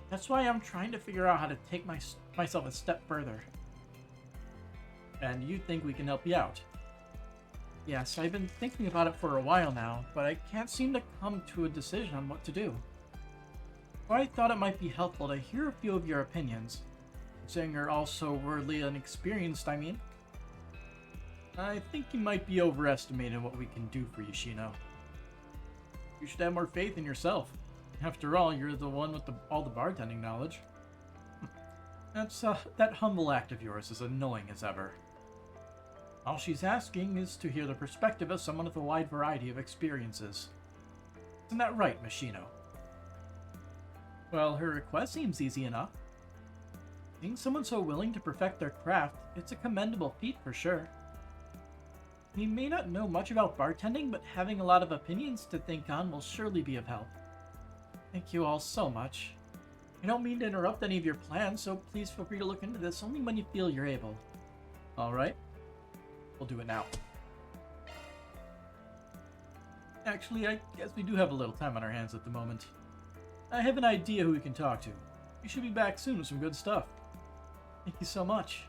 Speaker 1: That's why I'm trying to figure out how to take myself a step further. And you think we can help you out? Yes, I've been thinking about it for a while now, but I can't seem to come to a decision on what to do. So I thought it might be helpful to hear a few of your opinions, considering you're also worldly inexperienced, I mean. I think you might be overestimating what we can do for you, Shino. You should have more faith in yourself. After all, you're the one with all the bartending knowledge. That humble act of yours is annoying as ever. All she's asking is to hear the perspective of someone with a wide variety of experiences. Isn't that right, Machino? Well, her request seems easy enough. Being someone so willing to perfect their craft, it's a commendable feat for sure. You may not know much about bartending, but having a lot of opinions to think on will surely be of help. Thank you all so much. I don't mean to interrupt any of your plans, so please feel free to look into this only when you feel you're able. Alright. We'll do it now. Actually, I guess we do have a little time on our hands at the moment. I have an idea who we can talk to. We should be back soon with some good stuff. Thank you so much.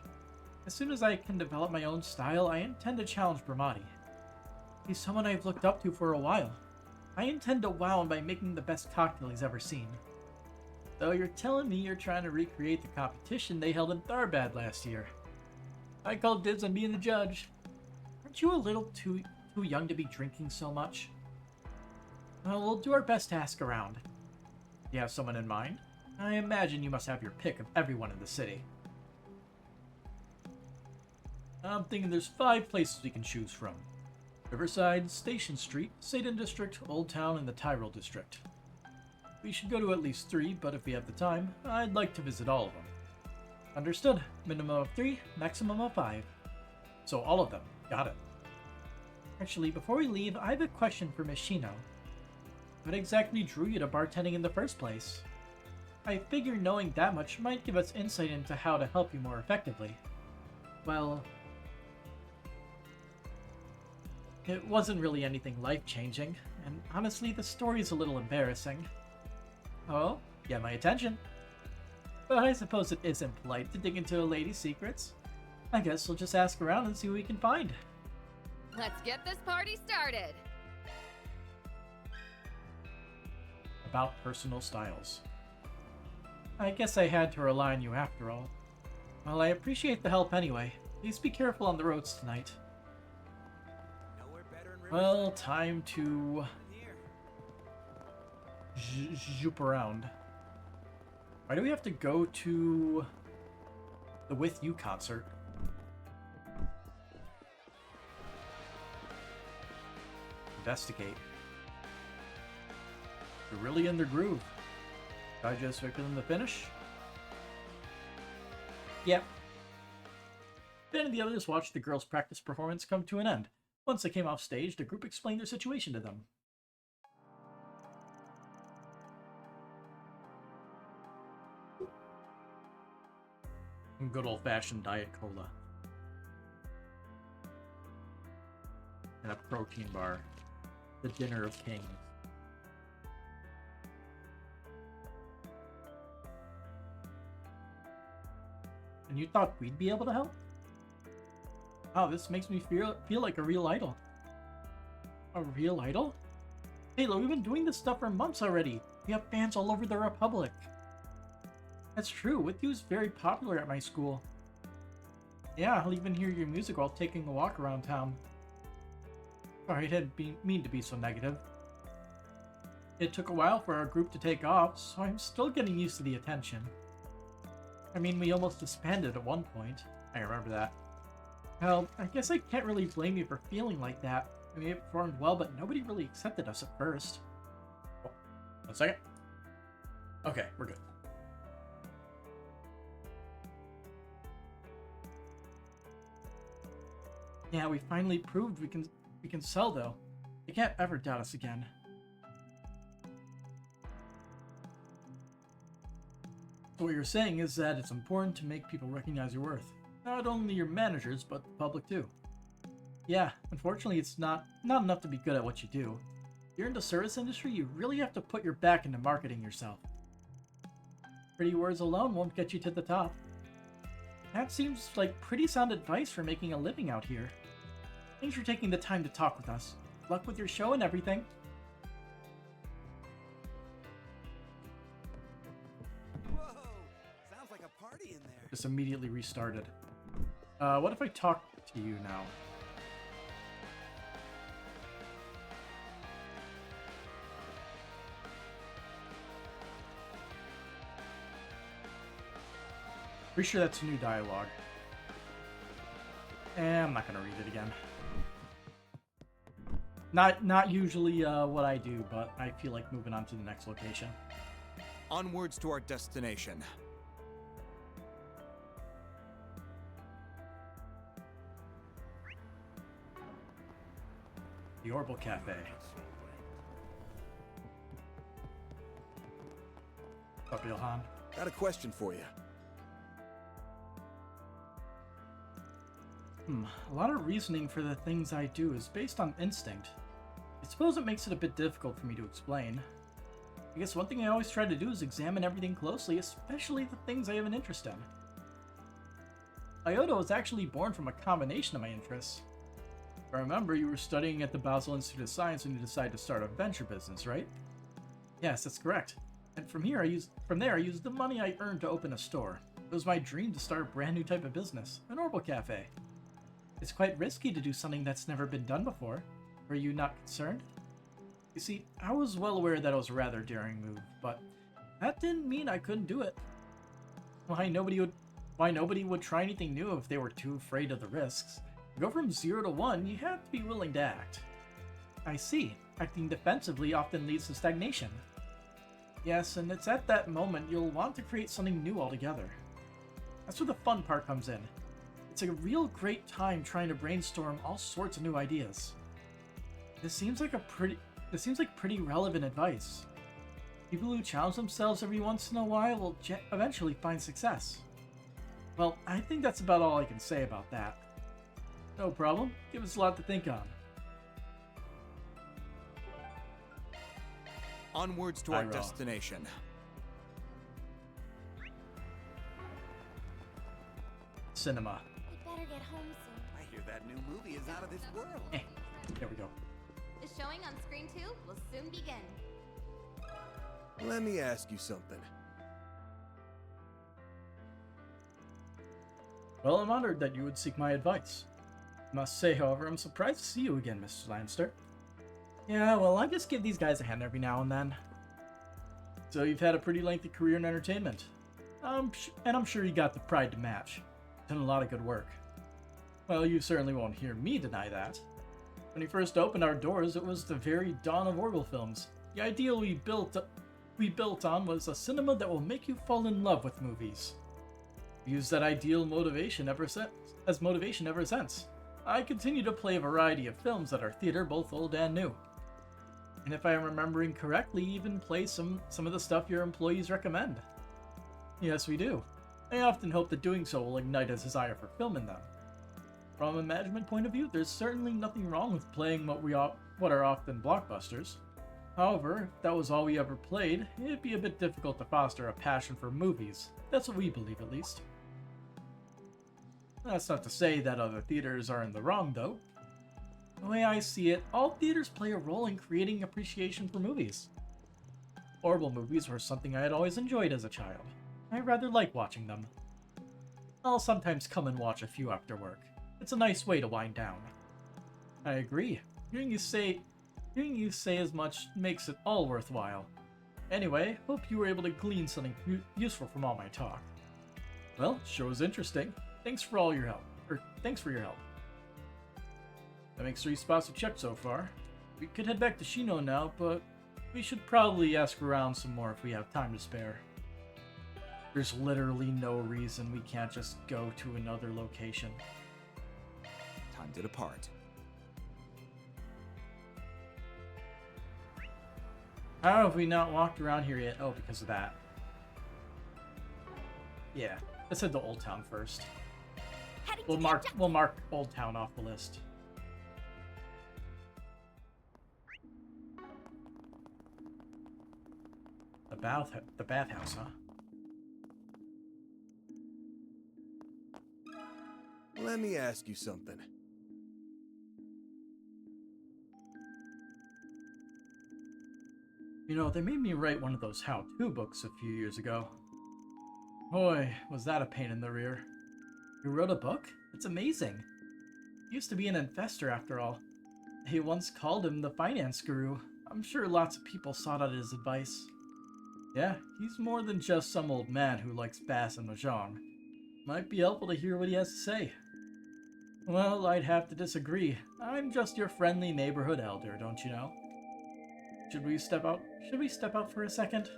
Speaker 1: As soon as I can develop my own style, I intend to challenge Bramati. He's someone I've looked up to for a while. I intend to wow him by making the best cocktail he's ever seen. Though you're telling me you're trying to recreate the competition they held in Tharbad last year. I call dibs on being the judge. Aren't you a little too young to be drinking so much? Well, we'll do our best to ask around. Do you have someone in mind? I imagine you must have your pick of everyone in the city. I'm thinking there's 5 places we can choose from. Riverside, Station Street, Satan District, Old Town, and the Tyrol District. We should go to at least 3, but if we have the time, I'd like to visit all of them. Understood. Minimum of 3, maximum of 5. So all of them. Got it. Actually, before we leave, I have a question for Miss Shino. What exactly drew you to bartending in the first place? I figure knowing that much might give us insight into how to help you more effectively. Well, it wasn't really anything life-changing, and honestly, the story's a little embarrassing. Oh, get my attention. But I suppose it isn't polite to dig into a lady's secrets. I guess we'll just ask around and see what we can find.
Speaker 4: Let's get this party started!
Speaker 1: About personal styles. I guess I had to rely on you after all. Well, I appreciate the help anyway. Please be careful on the roads tonight. Well, time to zoop around. Why do we have to go to the With You concert? Investigate. They're really in their groove. Did I just wait for them to finish? Yep. Ben and the others watched the girls' practice performance come to an end. Once they came off stage, the group explained their situation to them. Good old-fashioned Diet Cola. And a protein bar. The dinner of kings. And you thought we'd be able to help? Wow, this makes me feel like a real idol. A real idol? Halo, we've been doing this stuff for months already. We have fans all over the Republic. That's true, With You is very popular at my school. Yeah, I'll even hear your music while taking a walk around town. Sorry, I didn't mean to be so negative. It took a while for our group to take off, so I'm still getting used to the attention. I mean, we almost disbanded at one point. I remember that. Well, I guess I can't really blame you for feeling like that. I mean, it performed well, but nobody really accepted us at first. Oh, 1 second. Okay, we're good. Yeah, we finally proved we can sell, though. They can't ever doubt us again. So what you're saying is that it's important to make people recognize your worth. Not only your managers, but the public too. Yeah, unfortunately it's not enough to be good at what you do. If you're in the service industry, you really have to put your back into marketing yourself. Pretty words alone won't get you to the top. That seems like pretty sound advice for making a living out here. Thanks for taking the time to talk with us. Luck with your show and everything.
Speaker 8: Whoa! Sounds like a party in there.
Speaker 1: Just immediately restarted. What if I talk to you now? Pretty sure that's new dialogue. I'm not gonna read it again. Not usually what I do, but I feel like moving on to the next location.
Speaker 14: Onwards to our destination.
Speaker 1: The Orbital Cafe. What's up, Johan?
Speaker 14: Got a question for you.
Speaker 1: A lot of reasoning for the things I do is based on instinct. I suppose it makes it a bit difficult for me to explain. I guess one thing I always try to do is examine everything closely, especially the things I have an interest in. Iota was actually born from a combination of my interests. If I remember, you were studying at the Basel Institute of Science when you decided to start a venture business, right? Yes, that's correct. And from there, I used the money I earned to open a store. It was my dream to start a brand new type of business, an Orbital Cafe. It's quite risky to do something that's never been done before. Were you not concerned? You see, I was well aware that it was a rather daring move, but that didn't mean I couldn't do it. Why nobody would try anything new if they were too afraid of the risks. To go from 0 to 1, you have to be willing to act. I see. Acting defensively often leads to stagnation. Yes, and it's at that moment you'll want to create something new altogether. That's where the fun part comes in. It's a real great time trying to brainstorm all sorts of new ideas. This seems like pretty relevant advice. People who challenge themselves every once in a while will eventually find success. Well, I think that's about all I can say about that. No problem. Give us a lot to think on.
Speaker 14: Onwards to our destination.
Speaker 1: Cinema.
Speaker 12: We'd better get home soon.
Speaker 8: I hear that new movie is out of this world.
Speaker 1: There we go.
Speaker 12: The showing on screen 2 will soon begin.
Speaker 14: Let me ask you something.
Speaker 1: Well, I'm honored that you would seek my advice. I must say, however, I'm surprised to see you again, Mr. Lannister. Yeah, well, I just give these guys a hand every now and then. So you've had a pretty lengthy career in entertainment. And I'm sure you got the pride to match. Done a lot of good work. Well, you certainly won't hear me deny that. When we first opened our doors, it was the very dawn of Orbital films. The ideal we built on was a cinema that will make you fall in love with movies. We used that ideal motivation ever since. I continue to play a variety of films at our theater, both old and new. And if I am remembering correctly, even play some of the stuff your employees recommend. Yes, we do. I often hope that doing so will ignite a desire for filming them. From a management point of view, there's certainly nothing wrong with playing what are often blockbusters. However, if that was all we ever played, it'd be a bit difficult to foster a passion for movies. That's what we believe, at least. That's not to say that other theaters are in the wrong, though. The way I see it, all theaters play a role in creating appreciation for movies. Horrible movies were something I had always enjoyed as a child. I rather like watching them. I'll sometimes come and watch a few after work. It's a nice way to wind down. I agree. Hearing you say as much makes it all worthwhile. Anyway, hope you were able to glean something useful from all my talk. Well, sure was interesting. Thanks for your help. That makes 3 spots to check so far. We could head back to Shino now, but we should probably ask around some more if we have time to spare. There's literally no reason we can't just go to another location.
Speaker 14: Time to depart.
Speaker 1: How have we not walked around here yet? Oh, because of that. Yeah, let's head to Old Town first. We'll mark Old Town off the list. The bathhouse, huh?
Speaker 14: Let me ask you something.
Speaker 1: You know, they made me write one of those how-to books a few years ago. Boy, was that a pain in the rear. You wrote a book? It's amazing. He used to be an investor after all. They once called him the finance guru. I'm sure lots of people sought out his advice. Yeah, he's more than just some old man who likes bass and mahjong. Might be helpful to hear what he has to say. Well, I'd have to disagree. I'm just your friendly neighborhood elder, don't you know? Should we step out for a second?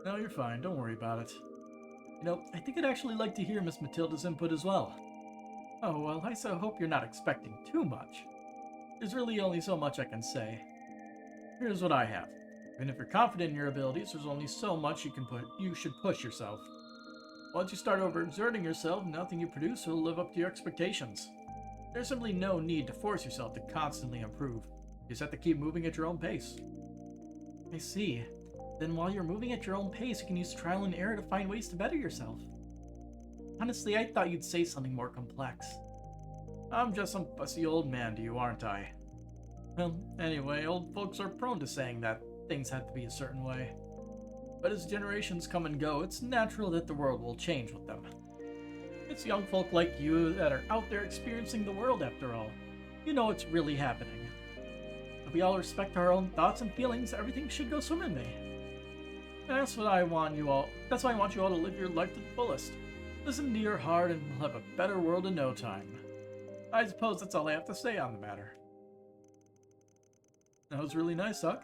Speaker 1: No, you're fine. Don't worry about it. You know, I think I'd actually like to hear Miss Matilda's input as well. Oh, well, I so hope you're not expecting too much. There's really only so much I can say. Here's what I have. Even if you're confident in your abilities, there's only so much you should push yourself. Once you start overexerting yourself, nothing you produce will live up to your expectations. There's simply no need to force yourself to constantly improve. You just have to keep moving at your own pace. I see. Then while you're moving at your own pace, you can use trial and error to find ways to better yourself. Honestly, I thought you'd say something more complex. I'm just some fussy old man to you, aren't I? Well, anyway, old folks are prone to saying that things have to be a certain way. But as generations come and go, it's natural that the world will change with them. It's young folk like you that are out there experiencing the world after all. You know what's really happening. If we all respect our own thoughts and feelings, everything should go swimmingly. That's why I want you all to live your life to the fullest. Listen to your heart and we'll have a better world in no time. I suppose that's all I have to say on the matter. That was really nice, Huck.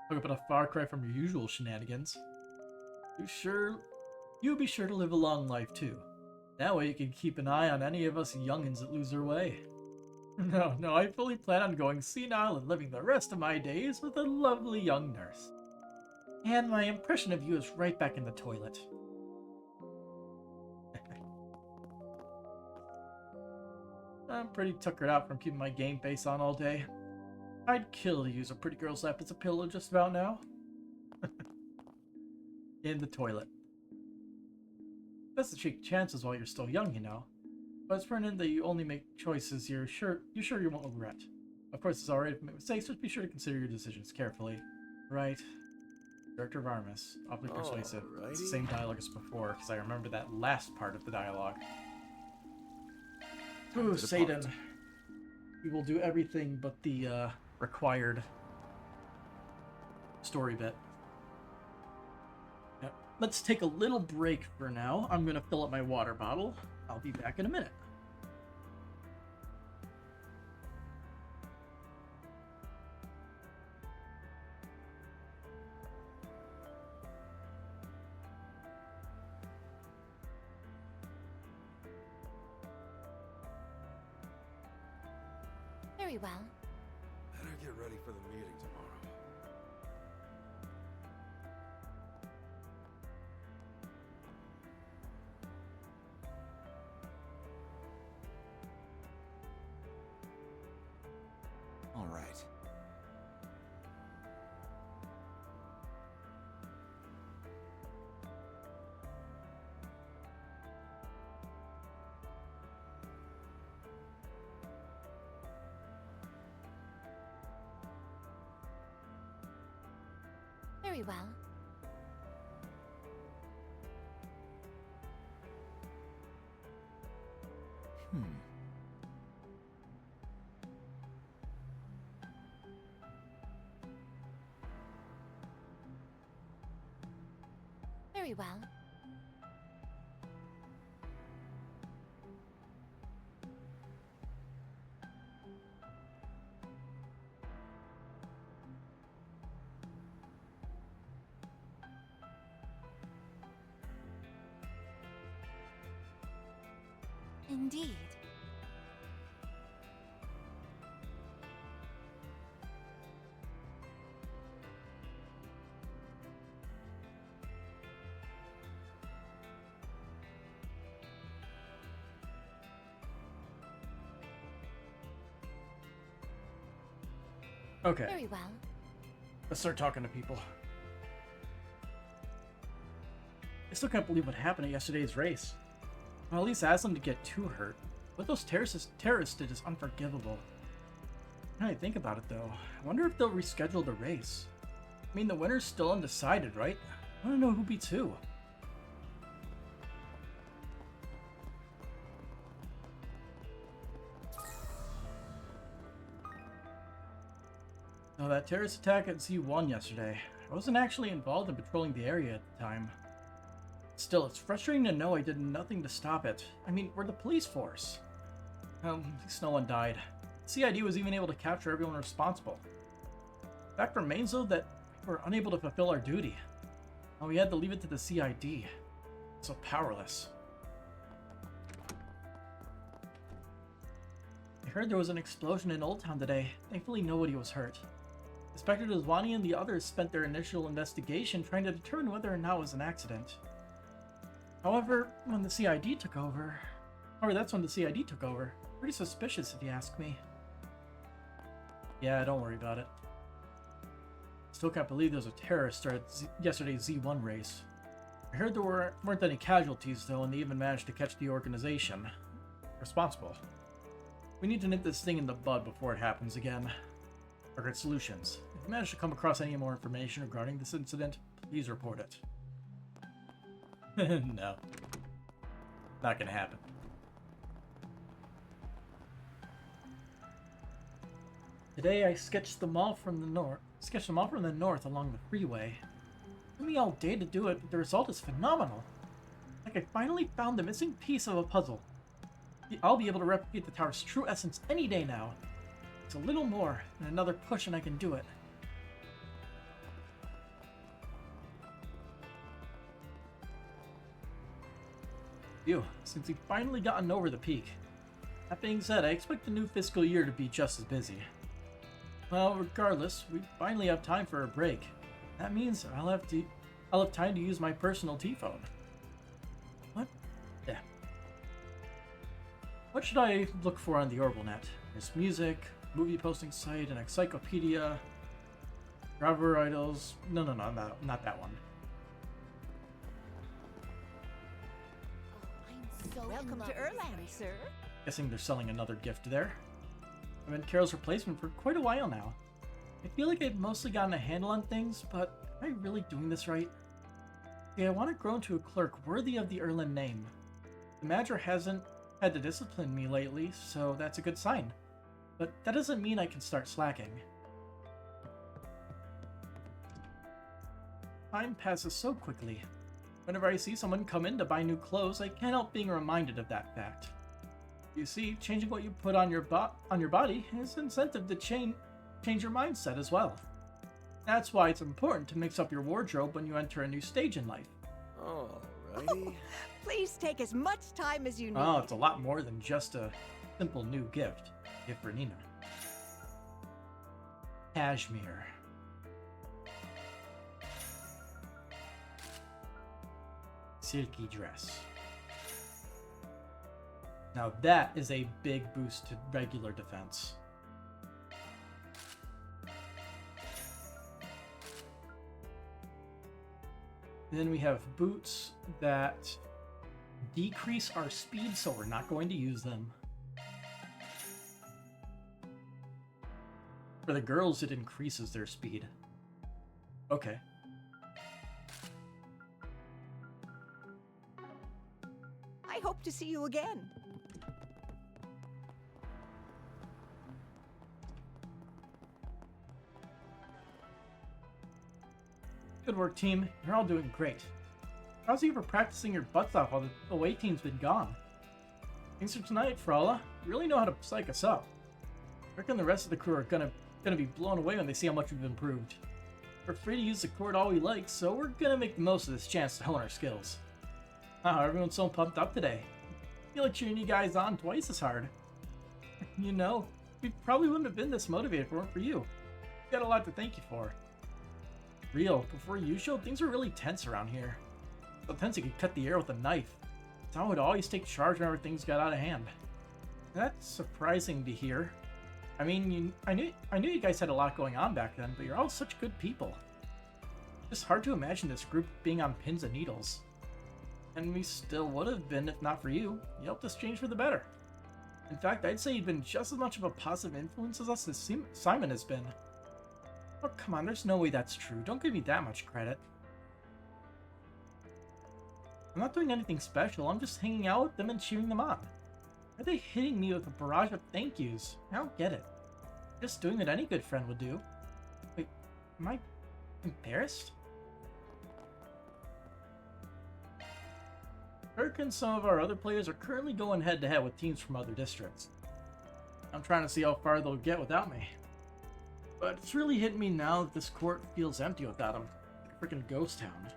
Speaker 1: Talk about a far cry from your usual shenanigans. You be sure to live a long life too. That way you can keep an eye on any of us youngins that lose their way. No, I fully plan on going senile and living the rest of my days with a lovely young nurse. And my impression of you is right back in the toilet. I'm pretty tuckered out from keeping my game face on all day. I'd kill to use a pretty girl's lap as a pillow just about now. In the toilet. Best to take chances while you're still young, you know. But it's pertinent that you only make choices you're sure you won't regret. Of course, it's alright if you make mistakes, just be sure to consider your decisions carefully. Right. Director Varmus. Awfully persuasive. It's the same dialogue as before, because I remember that last part of the dialogue. Ooh, Satan. He will do everything but the required story bit. Yep. Let's take a little break for now. I'm going to fill up my water bottle. I'll be back in a minute.
Speaker 2: Very well.
Speaker 3: Better get ready for the meeting tomorrow.
Speaker 14: All right.
Speaker 2: Very well. Very well. Indeed.
Speaker 1: Okay.
Speaker 2: Very well.
Speaker 1: Let's start talking to people. I still can't believe what happened at yesterday's race. Well, at least Aslan didn't get too hurt. What those terrorists did is unforgivable. Now I think about it though, I wonder if they'll reschedule the race. I mean, the winner's still undecided, right? I want to know who beats who. Now that terrorist attack at Z1 yesterday, I wasn't actually involved in patrolling the area at the time. Still, it's frustrating to know I did nothing to stop it. I mean, we're the police force. At least no one died. CID was even able to capture everyone responsible. The fact remains, though, that we were unable to fulfill our duty. We had to leave it to the CID. So powerless. I heard there was an explosion in Old Town today. Thankfully, nobody was hurt. Inspector Dazwani and the others spent their initial investigation trying to determine whether or not it was an accident. However, when the CID took over... that's when the CID took over. Pretty suspicious, if you ask me. Yeah, don't worry about it. Still can't believe there was a terrorist at yesterday's Z1 race. I heard there weren't any casualties, though, and they even managed to catch the organization responsible. We need to nip this thing in the bud before it happens again. Target Solutions. If you manage to come across any more information regarding this incident, please report it. No. Not gonna happen. Today I sketched them all from the north along the freeway. It took me all day to do it, but the result is phenomenal. Like I finally found the missing piece of a puzzle. I'll be able to replicate the tower's true essence any day now. It's a little more, and another push and I can do it. Since we've finally gotten over the peak. That being said, I expect the new fiscal year to be just as busy. Well, regardless, we finally have time for a break. That means I'll have time to use my personal T-phone. What? Yeah. What should I look for on the OrbitalNet? There's music, movie posting site, an encyclopedia, driver idols. No, not that one.
Speaker 5: Welcome to Erland, sir.
Speaker 1: Guessing they're selling another gift there. I've been Carol's replacement for quite a while now. I feel like I've mostly gotten a handle on things, but am I really doing this right? Yeah, I want to grow into a clerk worthy of the Erland name. The manager hasn't had to discipline me lately, so that's a good sign. But that doesn't mean I can start slacking. Time passes so quickly. Whenever I see someone come in to buy new clothes, I can't help being reminded of that fact. You see, changing what you put on your body is an incentive to change your mindset as well. That's why it's important to mix up your wardrobe when you enter a new stage in life.
Speaker 14: Alrighty.
Speaker 5: Please take as much time as you need.
Speaker 1: Oh, it's a lot more than just a simple new gift. Gift for Nina. Cashmere. Silky dress. Now that is a big boost to regular defense. Then we have boots that decrease our speed, so we're not going to use them. For the girls, it increases their speed. Okay.
Speaker 5: hope to see you again.
Speaker 1: Good work, team. You're all doing great. How's you for practicing your butts off while the away team's been gone? Thanks for tonight, Frala. You really know how to psych us up. I reckon the rest of the crew are gonna be blown away when they see how much we've improved. We're free to use the court all we like, so we're gonna make the most of this chance to hone our skills. Wow, everyone's so pumped up today. I feel like cheering you guys on twice as hard. You know, we probably wouldn't have been this motivated if it weren't for you. We got a lot to thank you for. Real, before you showed, things were really tense around here. So tense you could cut the air with a knife. Tom would always take charge whenever things got out of hand. That's surprising to hear. I mean, I knew you guys had a lot going on back then, but you're all such good people. It's hard to imagine this group being on pins and needles. And we still would have been if not for you. You helped us change for the better. In fact, I'd say you've been just as much of a positive influence as us as Simon has been. Oh, come on, there's no way that's true. Don't give me that much credit. I'm not doing anything special. I'm just hanging out with them and cheering them on. Why are they hitting me with a barrage of thank yous? I don't get it. Just doing what any good friend would do. Wait, am I embarrassed? Kirk and some of our other players are currently going head-to-head with teams from other districts. I'm trying to see how far they'll get without me. But it's really hitting me now that this court feels empty without him. Like a freaking ghost town.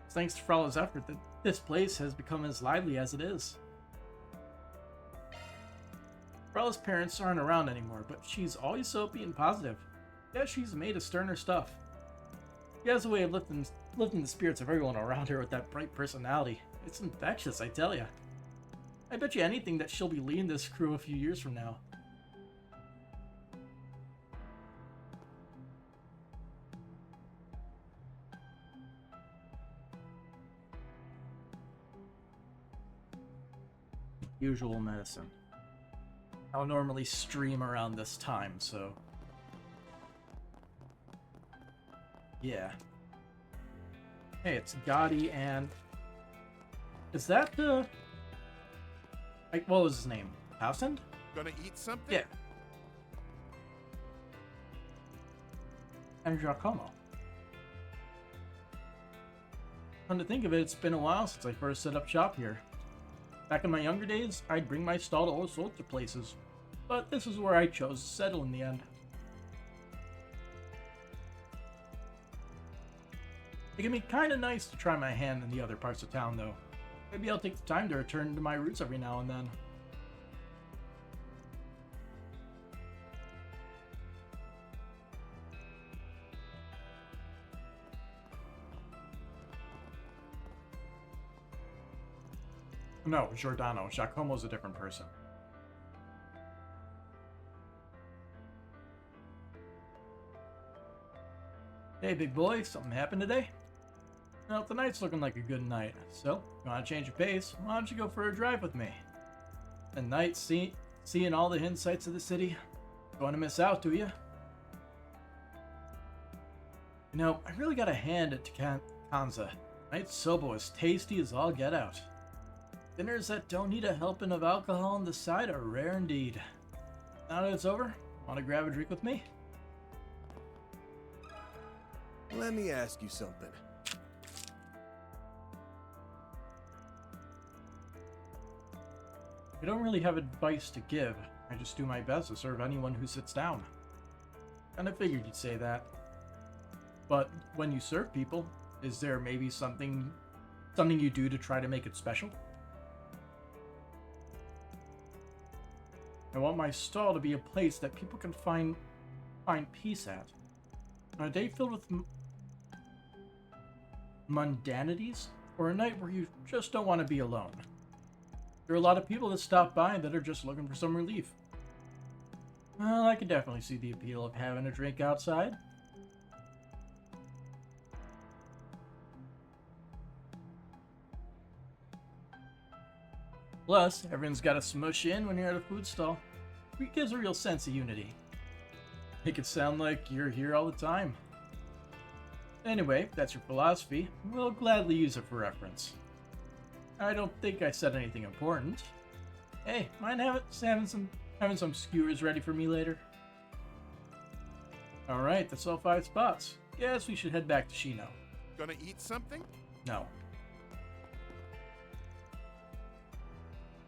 Speaker 1: It's thanks to Frala's effort that this place has become as lively as it is. Frala's parents aren't around anymore, but she's always so upbeat and positive. Yeah, she's made of sterner stuff. She has a way of lifting the spirits of everyone around her with that bright personality. It's infectious, I tell ya. I bet you anything that she'll be leading this crew a few years from now. Usual medicine. I'll normally stream around this time, so... yeah. Hey, it's Gotti and... is that the... like, what was his name? Townsend?
Speaker 3: Gonna eat something?
Speaker 1: Yeah. And Giacomo. Come to think of it, it's been a while since I first set up shop here. Back in my younger days, I'd bring my stall to all sorts of places, but this is where I chose to settle in the end. It can be kinda nice to try my hand in the other parts of town, though. Maybe I'll take the time to return to my roots every now and then. No, Giordano. Giacomo's a different person. Hey, big boy, something happened today? Well, tonight's looking like a good night, so if you want to change your pace, why don't you go for a drive with me? A night seeing all the hidden sights of the city. Going to miss out, do you? You know, I really gotta hand it to Kanza. Tonight's sobo is tasty as all get out. Dinners that don't need a helping of alcohol on the side are rare indeed. Now that it's over, want to grab a drink with me?
Speaker 14: Let me ask you something.
Speaker 1: I don't really have advice to give. I just do my best to serve anyone who sits down. Kinda figured you'd say that. But when you serve people, is there maybe something you do to try to make it special? I want my stall to be a place that people can find peace at. On a day filled with mundanities, or a night where you just don't want to be alone. There are a lot of people that stop by that are just looking for some relief. Well, I can definitely see the appeal of having a drink outside. Plus, everyone's got to smush in when you're at a food stall. It gives a real sense of unity. Make it sound like you're here all the time. Anyway, if that's your philosophy, we'll gladly use it for reference. I don't think I said anything important. Hey, mind having some skewers ready for me later? Alright, that's all 5 spots. Guess we should head back to Shino.
Speaker 3: Gonna eat something?
Speaker 1: No.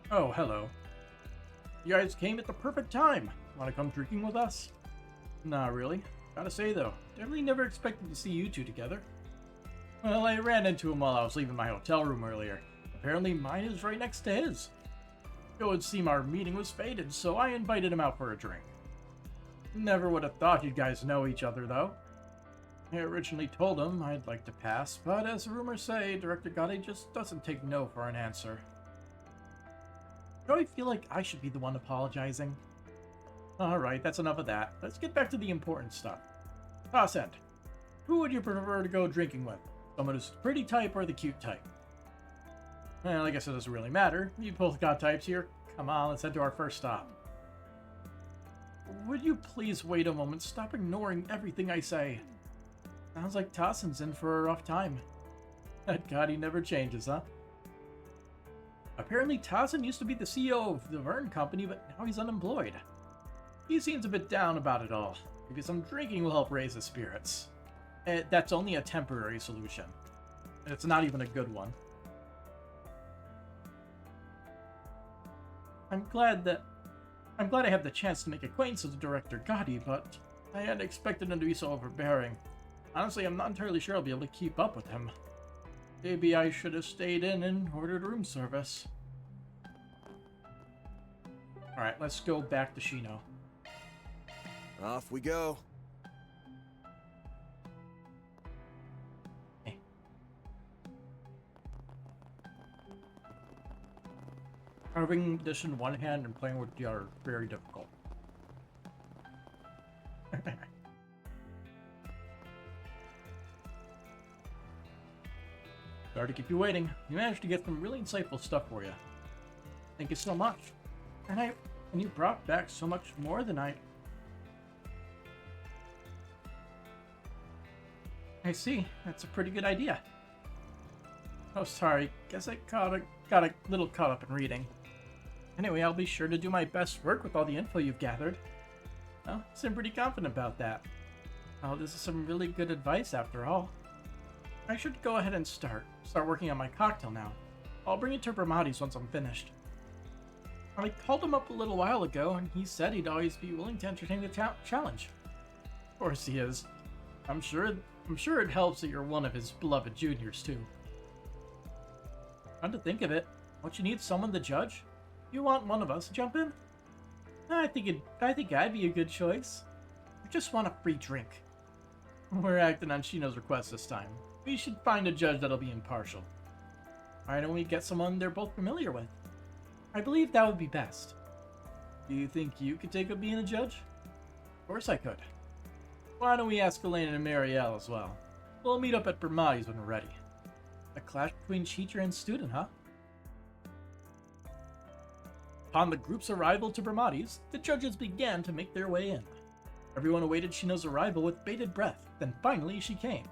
Speaker 1: Oh, hello. You guys came at the perfect time. Wanna come drinking with us? Nah, really. Gotta say though, definitely never expected to see you two together. Well, I ran into him while I was leaving my hotel room earlier. Apparently mine is right next to his. It would seem our meeting was fated, so I invited him out for a drink. Never would have thought you guys know each other, though. I originally told him I'd like to pass, but as rumors say, Director Gotti just doesn't take no for an answer. Do I feel like I should be the one apologizing? Alright, that's enough of that. Let's get back to the important stuff. Tossend, who would you prefer to go drinking with? Someone who's the pretty type or the cute type? Well, I guess it doesn't really matter. You both got types here. Come on, let's head to our first stop. Would you please wait a moment? Stop ignoring everything I say. Sounds like Tossend's in for a rough time. That Gotti never changes, huh? Apparently Tossend used to be the CEO of the Vern Company, but now he's unemployed. He seems a bit down about it all. Maybe some drinking will help raise his spirits. That's only a temporary solution. And it's not even a good one. I'm glad I have the chance to make acquaintance with Director Gotti, but I hadn't expected him to be so overbearing. Honestly, I'm not entirely sure I'll be able to keep up with him. Maybe I should have stayed in and ordered room service. Alright, let's go back to Shino.
Speaker 14: Off we go.
Speaker 1: Hey. Carving this in one hand and playing with the other, very difficult. Sorry to keep you waiting. We managed to get some really insightful stuff for you. Thank you so much. And you brought back so much more than I see. That's a pretty good idea. Oh, sorry. Guess I got a little caught up in reading. Anyway, I'll be sure to do my best work with all the info you've gathered. Well, I seem pretty confident about that. Oh, this is some really good advice after all. I should go ahead and start working on my cocktail now. I'll bring it to Bramati's once I'm finished. I called him up a little while ago, and he said he'd always be willing to entertain the challenge. Of course he is. I'm sure it helps that you're one of his beloved juniors, too. Come to think of it, don't you need someone to judge? You want one of us to jump in? I think I'd be a good choice. I just want a free drink. We're acting on Shino's request this time. We should find a judge that'll be impartial. Why don't we get someone they're both familiar with? I believe that would be best. Do you think you could take up being a judge? Of course I could. Why don't we ask Elena and Marielle as well? We'll meet up at Bramati's when we're ready. A clash between teacher and student, huh? Upon the group's arrival to Bramati's, the judges began to make their way in. Everyone awaited Shino's arrival with bated breath, then finally she came.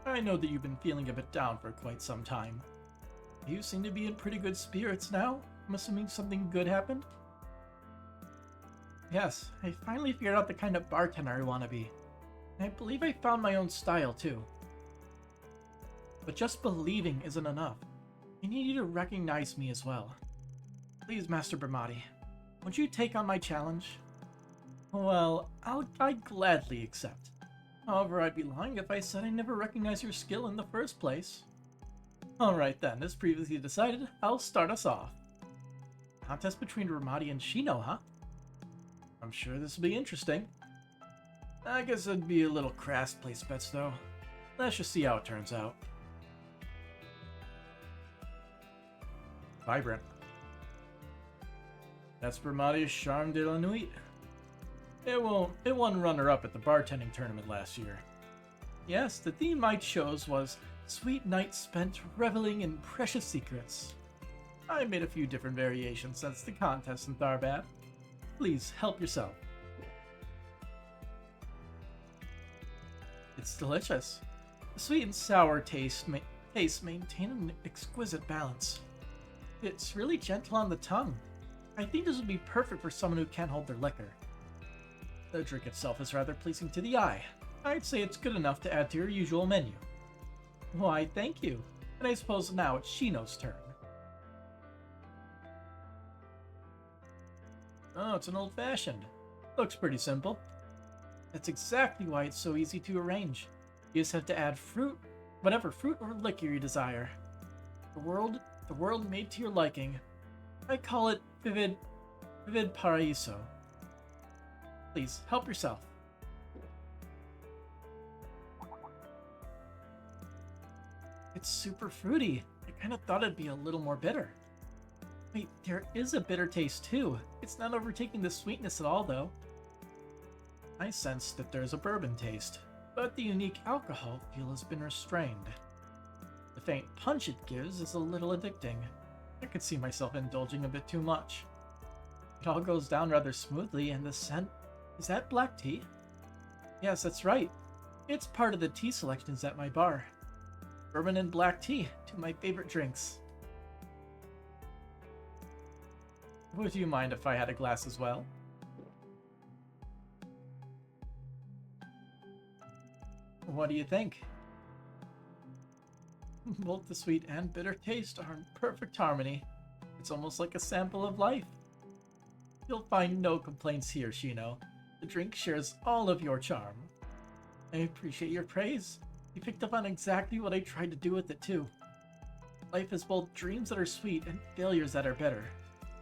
Speaker 1: I know that you've been feeling a bit down for quite some time. You seem to be in pretty good spirits now. I'm assuming something good happened? Yes, I finally figured out the kind of bartender I want to be. I believe I found my own style too. But just believing isn't enough. I need you to recognize me as well. Please, Master Bramati, won't you take on my challenge? Well, I'd gladly accept. However, I'd be lying if I said I never recognized your skill in the first place. Alright then, as previously decided, I'll start us off. Contest between Bramati and Shino, huh? I'm sure this will be interesting. I guess it'd be a little crass place bets though. Let's just see how it turns out. Vibrant. That's Bramati's Charme de la Nuit. It won runner-up at the bartending tournament last year. Yes, the theme I chose was Sweet Nights Spent Reveling in Precious Secrets. I made a few different variations since the contest in Tharbad. Please, help yourself. It's delicious. The sweet and sour tastes maintain an exquisite balance. It's really gentle on the tongue. I think this would be perfect for someone who can't hold their liquor. The drink itself is rather pleasing to the eye. I'd say it's good enough to add to your usual menu. Why, thank you. And I suppose now it's Shino's turn. Oh, it's an old-fashioned. Looks pretty simple. That's exactly why it's so easy to arrange. You just have to add fruit, whatever fruit or liquor you desire. The world made to your liking. I call it Vivid Paraiso. Please, help yourself. It's super fruity. I kind of thought it'd be a little more bitter. Wait, there is a bitter taste too. It's not overtaking the sweetness at all though. I sense that there's a bourbon taste, but the unique alcohol feel has been restrained. The faint punch it gives is a little addicting. I could see myself indulging a bit too much. It all goes down rather smoothly, and the scent... Is that black tea? Yes, that's right. It's part of the tea selections at my bar. Bourbon and black tea, two of my favorite drinks. Would you mind if I had a glass as well? What do you think? Both the sweet and bitter taste are in perfect harmony. It's almost like a sample of life. You'll find no complaints here, Shino. The drink shares all of your charm. I appreciate your praise. You picked up on exactly what I tried to do with it too. Life is both dreams that are sweet and failures that are bitter.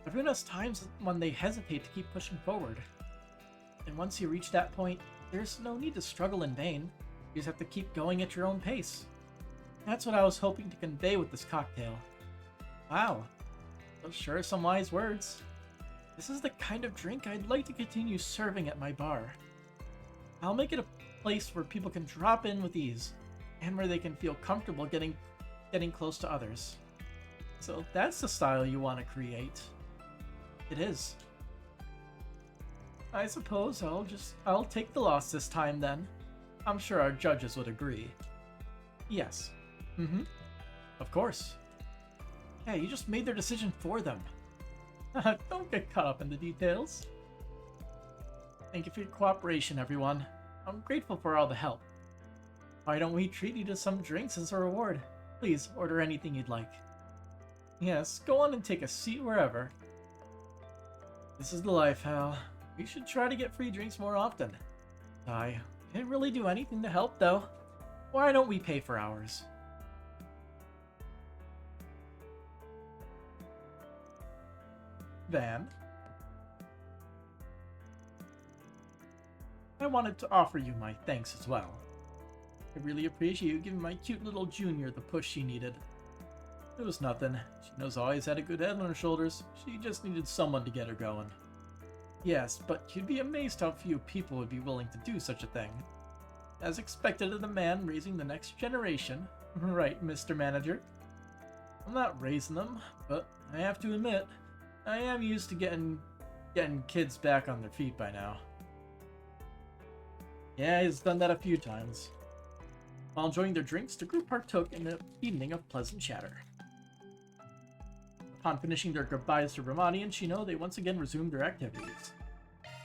Speaker 1: Everyone has times when they hesitate to keep pushing forward. And once you reach that point, there's no need to struggle in vain. You just have to keep going at your own pace. That's what I was hoping to convey with this cocktail. Wow, those sure are some wise words. This is the kind of drink I'd like to continue serving at my bar. I'll make it a place where people can drop in with ease, and where they can feel comfortable getting close to others. So that's the style you want to create. It is. I suppose I'll take the loss this time then. I'm sure our judges would agree. Yes. Of course. Hey, you just made their decision for them. Don't get caught up in the details. Thank you for your cooperation, everyone. I'm grateful for all the help. Why don't we treat you to some drinks as a reward? Please order anything you'd like. Yes, go on and take a seat wherever. This is the life, Hal. We should try to get free drinks more often. I didn't really do anything to help, though. Why don't we pay for ours? Van? I wanted to offer you my thanks as well. I really appreciate you giving my cute little junior the push she needed. It was nothing. She knows I always had a good head on her shoulders. She just needed someone to get her going. Yes, but you'd be amazed how few people would be willing to do such a thing. As expected of the man raising the next generation. Right, Mr. Manager? I'm not raising them, but I have to admit, I am used to getting kids back on their feet by now. Yeah, he's done that a few times. While enjoying their drinks, the group partook in an evening of pleasant chatter. Upon finishing their goodbyes to Ramani and Shino, they once again resumed their activities.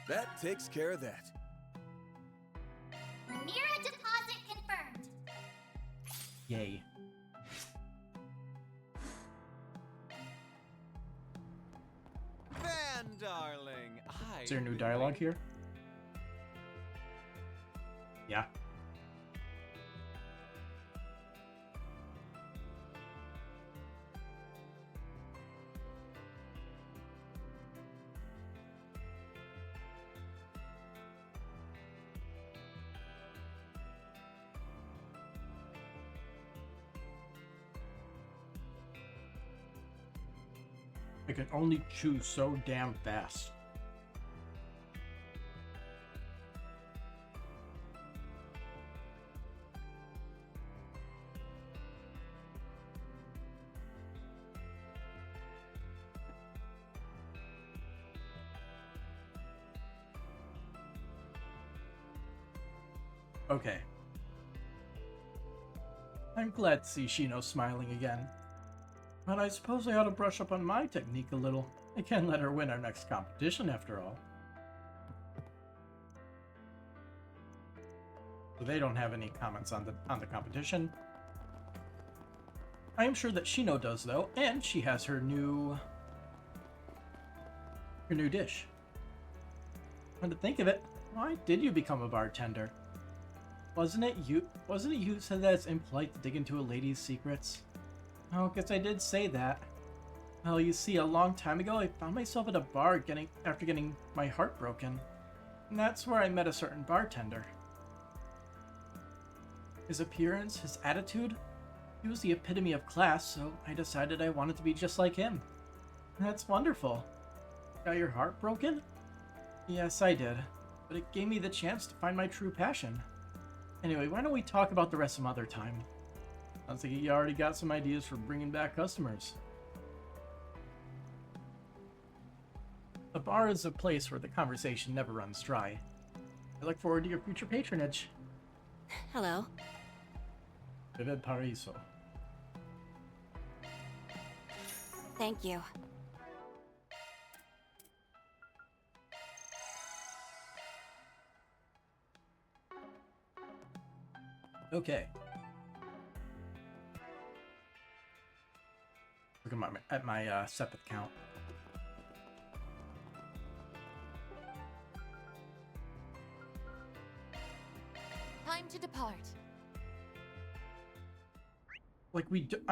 Speaker 14: That takes care of that.
Speaker 12: Mira deposit confirmed.
Speaker 1: Yay.
Speaker 9: Van, darling,
Speaker 1: Is there new dialogue here? Yeah. I can only chew so damn fast. Okay. I'm glad to see Shino smiling again. But I suppose I ought to brush up on my technique a little. I can't let her win our next competition after all. So they don't have any comments on the competition. I am sure that Shino does though, and she has her new dish. Come to think of it, why did you become a bartender? Wasn't it you who said that it's impolite to dig into a lady's secrets? Oh, guess I did say that. Well, you see, a long time ago, I found myself at a bar after getting my heart broken. And that's where I met a certain bartender. His appearance, his attitude, he was the epitome of class, so I decided I wanted to be just like him. That's wonderful. Got your heart broken? Yes, I did. But it gave me the chance to find my true passion. Anyway, why don't we talk about the rest some other time? Sounds like you already got some ideas for bringing back customers. A bar is a place where the conversation never runs dry. I look forward to your future patronage.
Speaker 2: Hello.
Speaker 1: Vivid Paraiso.
Speaker 12: Thank you.
Speaker 1: Okay. Look at my Sepith count.
Speaker 12: Time to depart.
Speaker 1: Like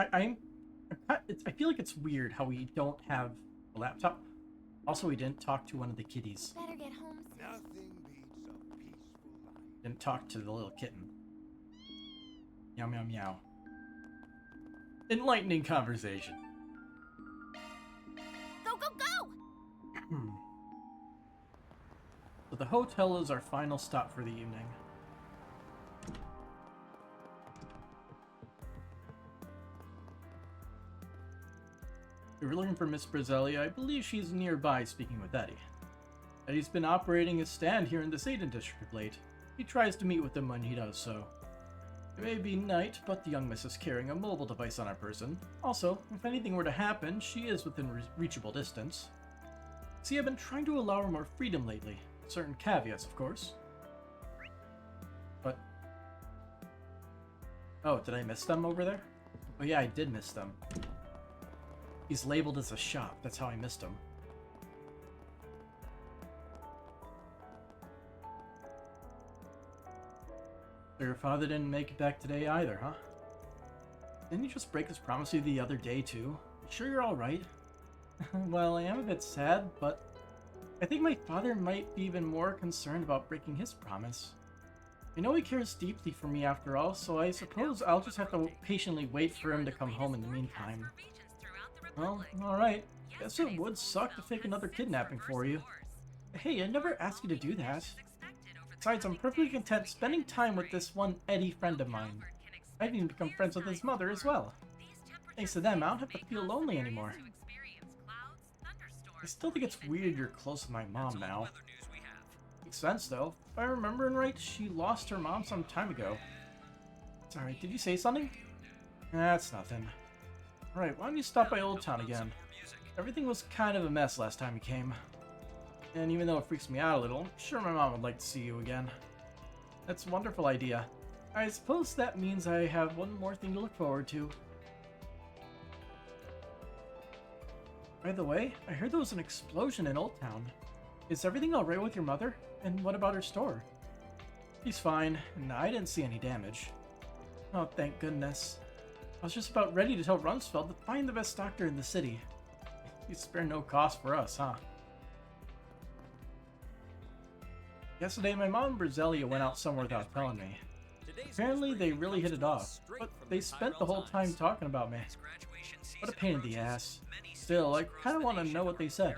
Speaker 1: I feel like it's weird how we don't have a laptop. Also, we didn't talk to one of the kitties.
Speaker 12: Better get home soon.
Speaker 3: Nothing beats a peaceful life.
Speaker 1: Didn't talk to the little kitten. Meow meow meow. Enlightening conversation.
Speaker 12: Go, go, go!
Speaker 1: So the hotel is our final stop for the evening. If you're looking for Miss Brazelli, I believe she's nearby speaking with Eddie. Eddie's been operating his stand here in the Satan District of late. He tries to meet with them when he does so. It may be night, but the young miss is carrying a mobile device on her person. Also, if anything were to happen, she is within reachable distance. See, I've been trying to allow her more freedom lately. Certain caveats, of course. But... oh, did I miss them over there? Oh yeah, I did miss them. He's labeled as a shop, that's how I missed him. So your father didn't make it back today either, huh? Didn't he just break his promise to you the other day too? You sure you're alright? Well, I am a bit sad, but I think my father might be even more concerned about breaking his promise. I know he cares deeply for me after all, so I suppose I'll just have to patiently wait for him to come home in the meantime. Well, alright. Guess it would suck to fake another kidnapping for you. Hey, I never asked you to do that. Besides, I'm perfectly content spending time with this one Eddie friend of mine. I've even become friends with his mother as well. Thanks to them, I don't have to feel lonely anymore. I still think it's weird you're close with my mom now. Makes sense though. If I remember right, she lost her mom some time ago. Sorry, did you say something? That's nothing. Alright, why don't you stop by Old Town again? Everything was kind of a mess last time you came. And even though it freaks me out a little, I'm sure my mom would like to see you again. That's a wonderful idea. I suppose that means I have one more thing to look forward to. By the way, I heard there was an explosion in Old Town. Is everything alright with your mother? And what about her store? She's fine, and I didn't see any damage. Oh, thank goodness. I was just about ready to tell Rumsfeld to find the best doctor in the city. You spare no cost for us, huh? Yesterday, my mom and Brazelia went out somewhere without telling me. Apparently, they really hit it off, but they spent the whole time talking about me. What a pain in the ass. Still, I kind of want to know what they said.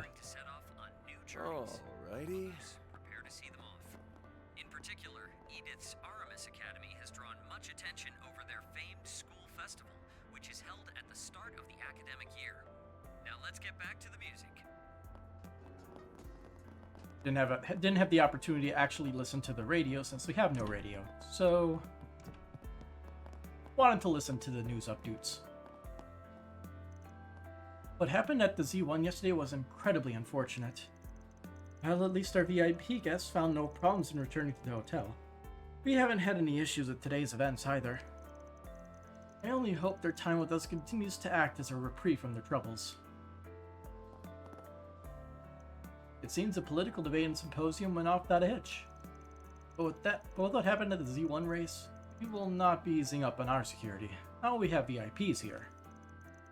Speaker 14: Alrighty.
Speaker 13: Prepare to see them off. In particular, Edith's Aramis Academy has drawn much attention over their famed school festival, which is held at the start of the academic year. Now let's get back to the music.
Speaker 1: Didn't have the opportunity to actually listen to the radio since we have no radio. So wanted to listen to the news updates. What happened at the Z1 yesterday was incredibly unfortunate. Well, at least our VIP guests found no problems in returning to the hotel. We haven't had any issues with today's events either. I only hope their time with us continues to act as a reprieve from their troubles. It seems the political debate and symposium went off without a hitch. But with what happened at the Z1 race, we will not be easing up on our security. Now we have VIPs here.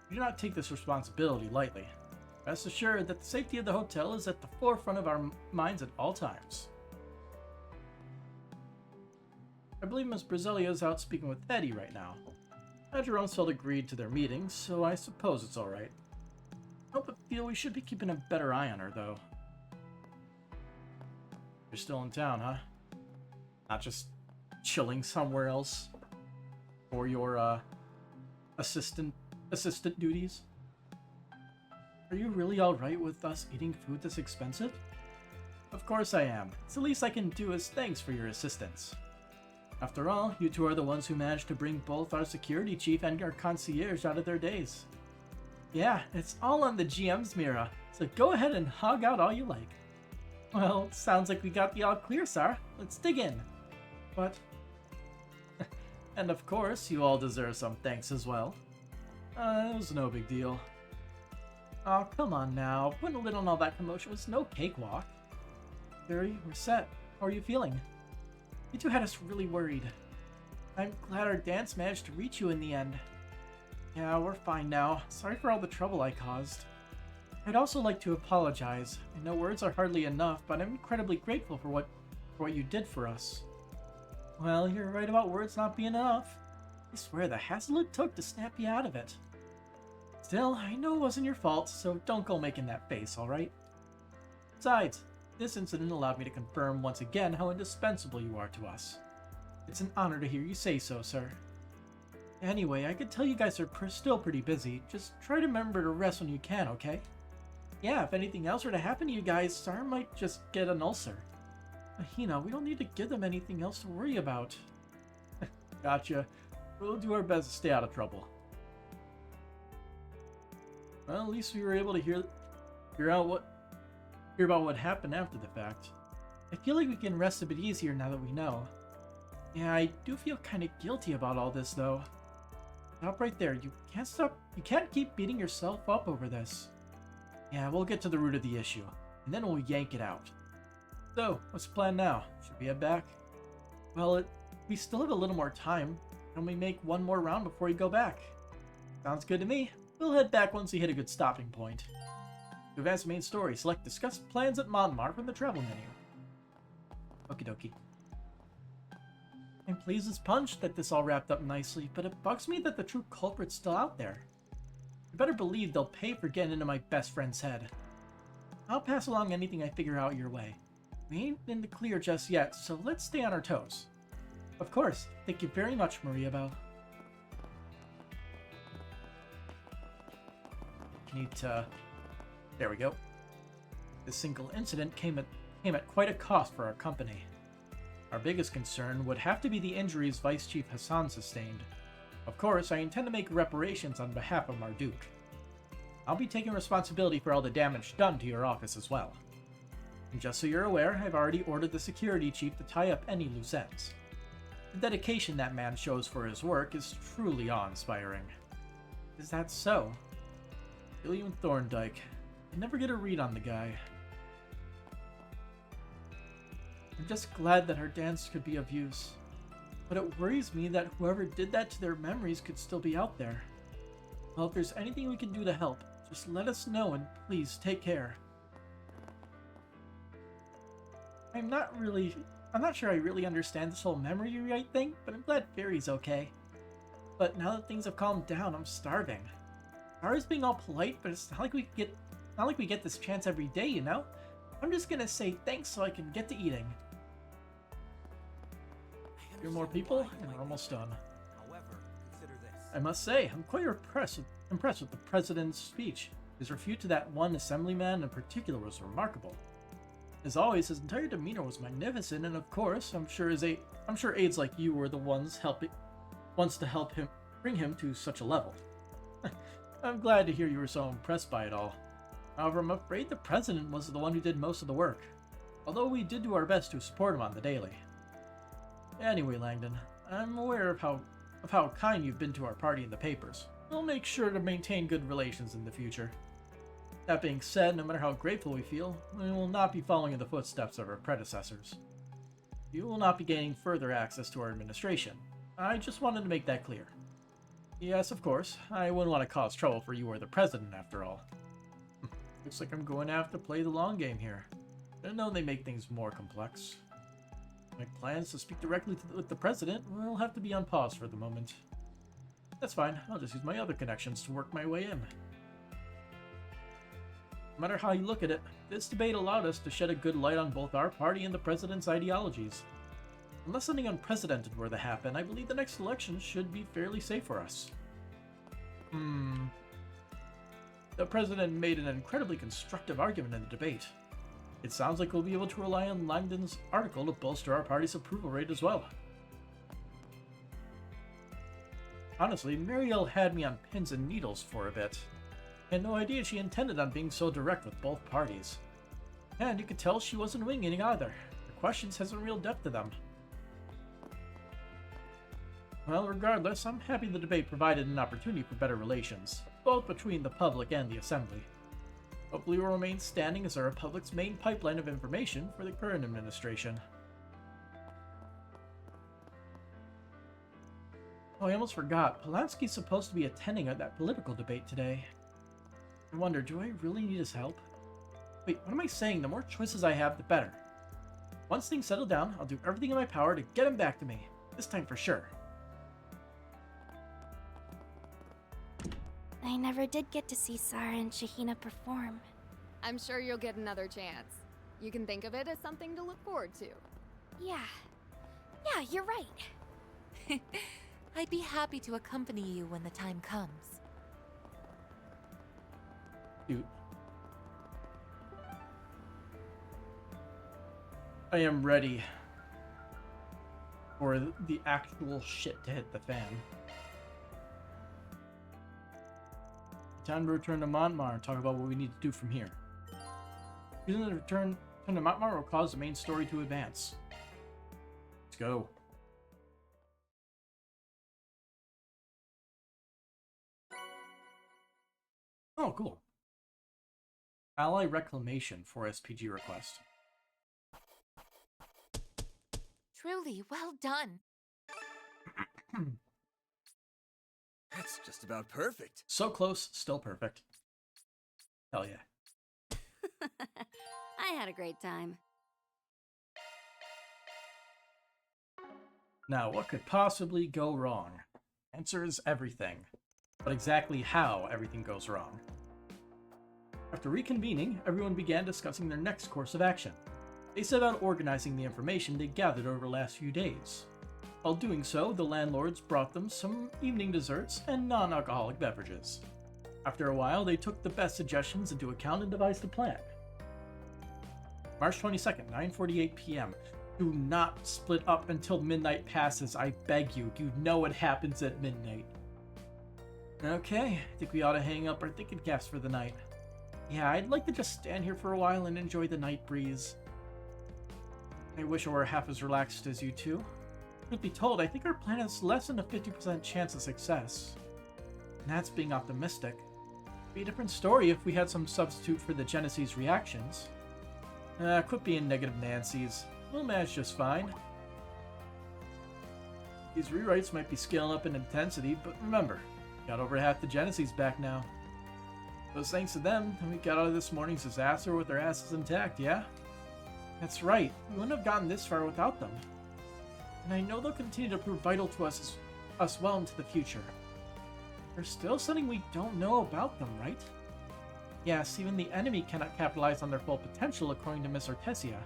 Speaker 1: We do not take this responsibility lightly. Rest assured that the safety of the hotel is at the forefront of our minds at all times. I believe Miss Brasilia is out speaking with Eddie right now. Manager Rumsfeld agreed to their meeting, so I suppose it's alright. I hope I feel we should be keeping a better eye on her, though. You're still in town, huh? Not just chilling somewhere else for your assistant duties? Are you really alright with us eating food this expensive? Of course I am. It's the least I can do as thanks for your assistance. After all, you two are the ones who managed to bring both our security chief and our concierge out of their days. Yeah, it's all on the GM's mirror, so go ahead and hog out all you like. Well, sounds like we got the all clear, sir. Let's dig in. But... and of course, you all deserve some thanks as well. It was no big deal. Oh, come on now. Putting a lid on all that commotion was no cakewalk. Barry, we're set. How are you feeling? You two had us really worried. I'm glad our dance managed to reach you in the end. Yeah, we're fine now. Sorry for all the trouble I caused. I'd also like to apologize. I know words are hardly enough, but I'm incredibly grateful for what you did for us. Well, you're right about words not being enough. I swear the hassle it took to snap you out of it. Still, I know it wasn't your fault, so don't go making that face, alright? Besides, this incident allowed me to confirm once again how indispensable you are to us. It's an honor to hear you say so, sir. Anyway, I could tell you guys are still pretty busy. Just try to remember to rest when you can, okay? Yeah, if anything else were to happen to you guys, Sar might just get an ulcer. Hina, we don't need to give them anything else to worry about. Gotcha. We'll do our best to stay out of trouble. Well, at least we were able to hear about what happened after the fact. I feel like we can rest a bit easier now that we know. Yeah, I do feel kind of guilty about all this, though. Stop right there. You can't keep beating yourself up over this. Yeah, we'll get to the root of the issue, and then we'll yank it out. So, what's the plan now? Should we head back? Well, we still have a little more time. Can we make one more round before we go back? Sounds good to me. We'll head back once we hit a good stopping point. To advance the main story, select Discuss Plans at Monmar from the travel menu. Okie dokie. I'm pleased as punch that this all wrapped up nicely, but it bugs me that the true culprit's still out there. You better believe they'll pay for getting into my best friend's head. I'll pass along anything I figure out your way. We ain't in the clear just yet, so let's stay on our toes. Of course. Thank you very much, Maria Belle. There we go. This single incident came at quite a cost for our company. Our biggest concern would have to be the injuries Vice Chief Hassan sustained. Of course, I intend to make reparations on behalf of Marduk. I'll be taking responsibility for all the damage done to your office as well. And just so you're aware, I've already ordered the security chief to tie up any loose ends. The dedication that man shows for his work is truly awe-inspiring. Is that so? William Thorndyke. I never get a read on the guy. I'm just glad that our dance could be of use. But it worries me that whoever did that to their memories could still be out there. Well, if there's anything we can do to help, just let us know and please take care. I'm not sure I really understand this whole memory rewrite thing, but I'm glad Fairy's okay. But now that things have calmed down, I'm starving. Sarah's being all polite, but it's not like we get this chance every day, you know? I'm just gonna say thanks so I can get to eating. A few more people, and we're almost done. I must say, I'm quite impressed with the president's speech. His refute to that one assemblyman in particular was remarkable. As always, his entire demeanor was magnificent, and of course, I'm sure aides like you were the ones to help him bring him to such a level. I'm glad to hear you were so impressed by it all. However, I'm afraid the president was the one who did most of the work, although we did do our best to support him on the daily. Anyway, Langdon, I'm aware of how kind you've been to our party and the papers. We'll make sure to maintain good relations in the future. That being said, no matter how grateful we feel, we will not be following in the footsteps of our predecessors. You will not be gaining further access to our administration. I just wanted to make that clear. Yes, of course, I wouldn't want to cause trouble for you or the president after all. Looks like I'm going to have to play the long game here. I know they make things more complex. My plans to speak directly with the president will have to be on pause for the moment. That's fine, I'll just use my other connections to work my way in. No matter how you look at it, this debate allowed us to shed a good light on both our party and the president's ideologies. Unless something unprecedented were to happen, I believe the next election should be fairly safe for us. The president made an incredibly constructive argument in the debate. It sounds like we'll be able to rely on Langdon's article to bolster our party's approval rate as well. Honestly, Marielle had me on pins and needles for a bit. I had no idea she intended on being so direct with both parties. And you could tell she wasn't winging it either. Her questions has a real depth to them. Well, regardless, I'm happy the debate provided an opportunity for better relations, both between the public and the Assembly. Hopefully we'll remain standing as our Republic's main pipeline of information for the current administration. Oh, I almost forgot. Polanski's supposed to be attending that political debate today. I wonder, do I really need his help? Wait, what am I saying? The more choices I have, the better. Once things settle down, I'll do everything in my power to get him back to me. This time for sure.
Speaker 12: I never did get to see Sarah and Shahina perform.
Speaker 4: I'm sure you'll get another chance. You can think of it as something to look forward to.
Speaker 12: Yeah, you're right.
Speaker 15: I'd be happy to accompany you when the time comes.
Speaker 1: Dude. I am ready for the actual shit to hit the fan. Time to return to Montmar and talk about what we need to do from here. Using the return to Montmar will cause the main story to advance. Let's go. Oh, cool. Ally Reclamation for SPG request.
Speaker 15: Truly, well done.
Speaker 14: That's just about perfect.
Speaker 1: So close, still perfect. Hell yeah.
Speaker 2: I had a great time.
Speaker 1: Now, what could possibly go wrong? Answer is everything. But exactly how everything goes wrong. After reconvening, everyone began discussing their next course of action. They set about organizing the information they gathered over the last few days. While doing so, the landlords brought them some evening desserts and non-alcoholic beverages. After a while, they took the best suggestions into account and devised a plan. March 22nd, 9:48 p.m. Do not split up until midnight passes, I beg you. You know what happens at midnight. Okay, I think we ought to hang up our thinking caps for the night. Yeah, I'd like to just stand here for a while and enjoy the night breeze. I wish I were half as relaxed as you two. Truth be told, I think our plan has less than a 50% chance of success. And that's being optimistic. It'd be a different story if we had some substitute for the Genesee's reactions. Quit being negative Nancy's. We'll manage just fine. These rewrites might be scaling up in intensity, but remember, got over half the Genesee's back now. It was thanks to them that we got out of this morning's disaster with our asses intact, yeah? That's right, we wouldn't have gotten this far without them. And I know they'll continue to prove vital to us well into the future. There's still something we don't know about them, right? Yes, even the enemy cannot capitalize on their full potential according to Miss Ortesia.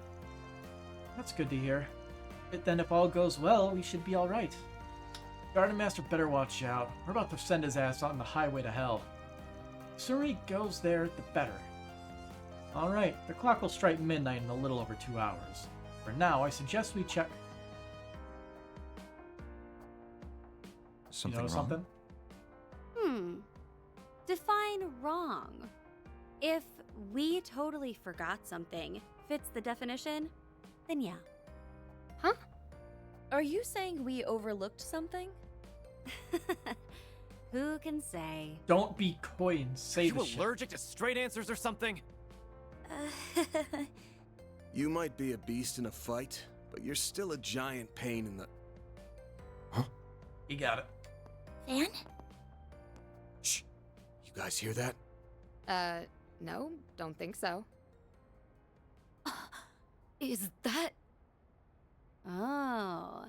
Speaker 1: That's good to hear. But then if all goes well, we should be alright. Garden Master better watch out. We're about to send his ass on the highway to hell. The sooner he goes there, the better. Alright, the clock will strike midnight in a little over 2 hours. For now, I suggest we check...
Speaker 16: Something
Speaker 1: you know
Speaker 16: wrong?
Speaker 1: something?
Speaker 17: Define wrong. If we totally forgot something fits the definition, then yeah.
Speaker 6: Huh? Are you saying we overlooked something?
Speaker 17: Who can say?
Speaker 1: Don't be coy and say
Speaker 11: Are
Speaker 1: the
Speaker 11: you
Speaker 1: shit.
Speaker 11: allergic to straight answers or something?
Speaker 14: You might be a beast in a fight, but you're still a giant pain in the...
Speaker 1: You got it.
Speaker 12: Fan?
Speaker 14: Shh! You guys hear that?
Speaker 18: No, don't think so.
Speaker 17: Is that... Oh.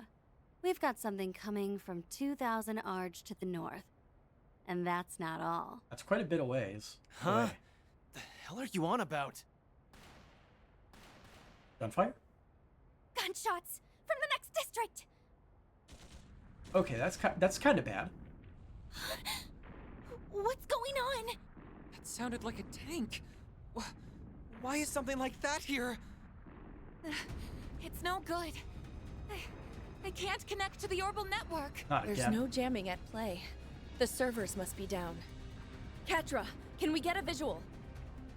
Speaker 17: We've got something coming from 2,000 Arj to the north. And that's not all.
Speaker 1: That's quite a bit of ways.
Speaker 11: Huh?
Speaker 1: Away.
Speaker 11: The hell are you on about?
Speaker 1: Gunfire?
Speaker 12: Gunshots from the next district.
Speaker 1: Okay, that's kind of bad.
Speaker 12: What's going on?
Speaker 11: That sounded like a tank. Why is something like that here?
Speaker 12: It's no good. I can't connect to the orbital network.
Speaker 1: Not
Speaker 6: There's
Speaker 1: again.
Speaker 6: no jamming at play. The servers must be down. Katra, can we get a visual?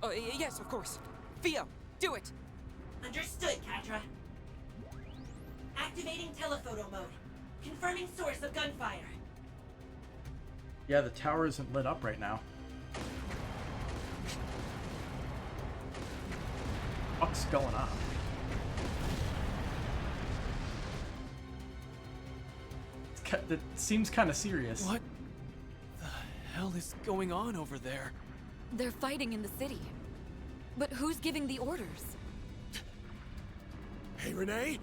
Speaker 11: Oh, yes, of course. Fia, do it!
Speaker 19: Understood, Katra. Activating telephoto mode. Confirming source of gunfire.
Speaker 1: Yeah, the tower isn't lit up right now. What's going on? It seems kind of serious.
Speaker 11: What the hell is going on over there?
Speaker 6: They're fighting in the city. But who's giving the orders?
Speaker 14: Hey, Renee?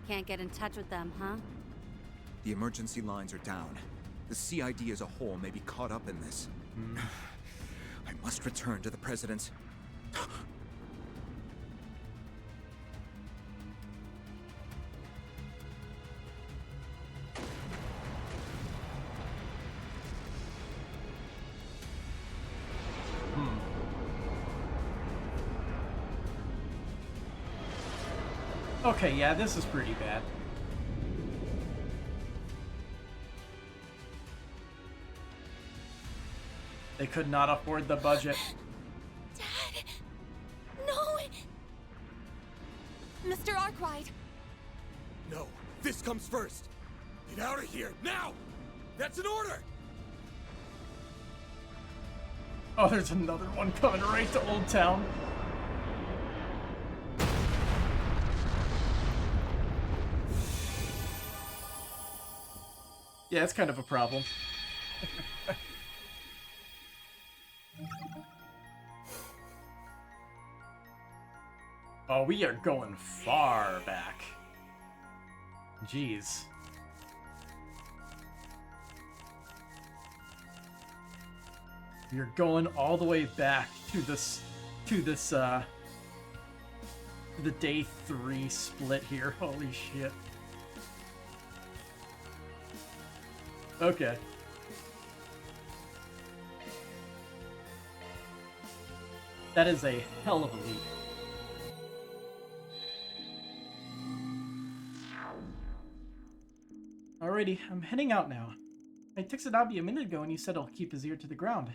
Speaker 17: Can't get in touch with them, huh?
Speaker 16: The emergency lines are down. The CID as a whole may be caught up in this. I must return to the President's...
Speaker 1: Okay, yeah, this is pretty bad. They could not afford the budget.
Speaker 12: Dad! No! Mr. Arkwright!
Speaker 14: No, this comes first. Get out of here, now! That's an order!
Speaker 1: Oh, there's another one coming right to Old Town. Yeah, it's kind of a problem. Oh, we are going far back. Jeez. You're going all the way back to the day 3 split here. Holy shit. Okay. That is a hell of a leap. Alrighty, I'm heading out now. I texted Abby a minute ago and he said I'll keep his ear to the ground.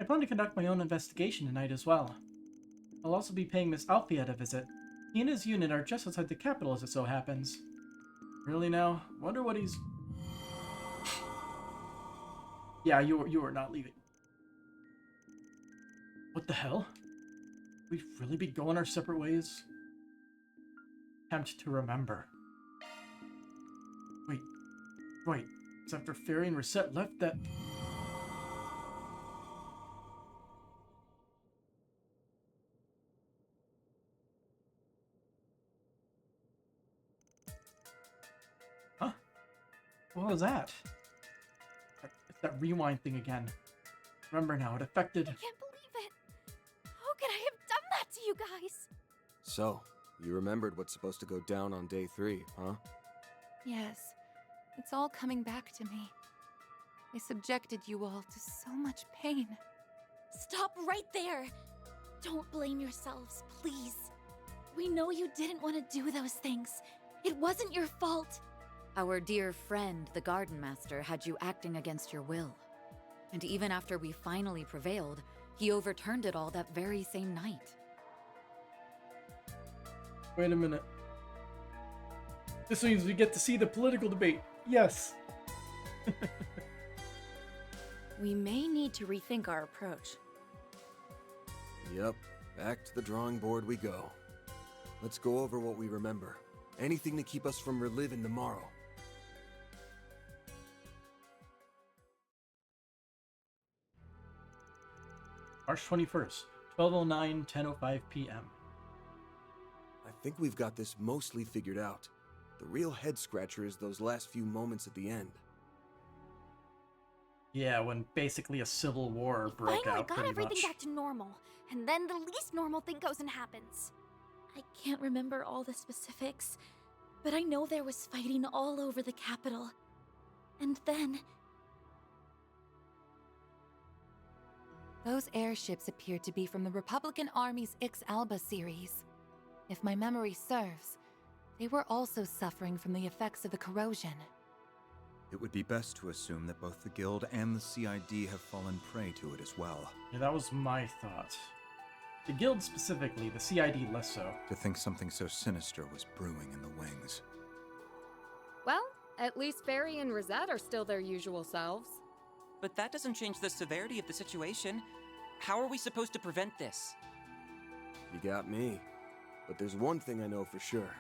Speaker 1: I plan to conduct my own investigation tonight as well. I'll also be paying Miss Alfiet a visit. He and his unit are just outside the capital as it so happens. Really now? Wonder what he's... Yeah, you are not leaving. What the hell? We've really be going our separate ways? Attempt to remember. Wait. It's after Fairy and Reset left that... Huh? What was that? It's that rewind thing again. Remember now, it affected...
Speaker 12: I can't believe it! How could I have done that to you guys?
Speaker 20: So, you remembered what's supposed to go down on day 3, huh?
Speaker 18: Yes, it's all coming back to me. I subjected you all to so much pain.
Speaker 10: Stop right there! Don't blame yourselves, please. We know you didn't want to do those things. It wasn't your fault.
Speaker 21: Our dear friend, the Garden Master, had you acting against your will. And even after we finally prevailed, he overturned it all that very same night.
Speaker 1: Wait a minute. This means we get to see the political debate. Yes.
Speaker 6: We may need to rethink our approach.
Speaker 20: Yep, back to the drawing board we go. Let's go over what we remember. Anything to keep us from reliving tomorrow.
Speaker 1: March 21st, 12:09, 10:05 p.m.
Speaker 20: I think we've got this mostly figured out. The real head-scratcher is those last few moments at the end.
Speaker 1: Yeah, when basically a civil war broke
Speaker 12: Finally
Speaker 1: out,
Speaker 12: got
Speaker 1: pretty
Speaker 12: everything
Speaker 1: much.
Speaker 12: back to normal, and then the least normal thing goes and happens.
Speaker 10: I can't remember all the specifics, but I know there was fighting all over the capital. And then...
Speaker 15: Those airships appeared to be from the Republican Army's Ix-Alba series. If my memory serves, they were also suffering from the effects of the corrosion.
Speaker 16: It would be best to assume that both the Guild and the CID have fallen prey to it as well.
Speaker 1: Yeah, that was my thought. The Guild specifically, the CID less so.
Speaker 16: To think something so sinister was brewing in the wings.
Speaker 18: Well, at least Barry and Rosette are still their usual selves.
Speaker 11: But that doesn't change the severity of the situation. How are we supposed to prevent this?
Speaker 20: You got me. But there's one thing I know for sure.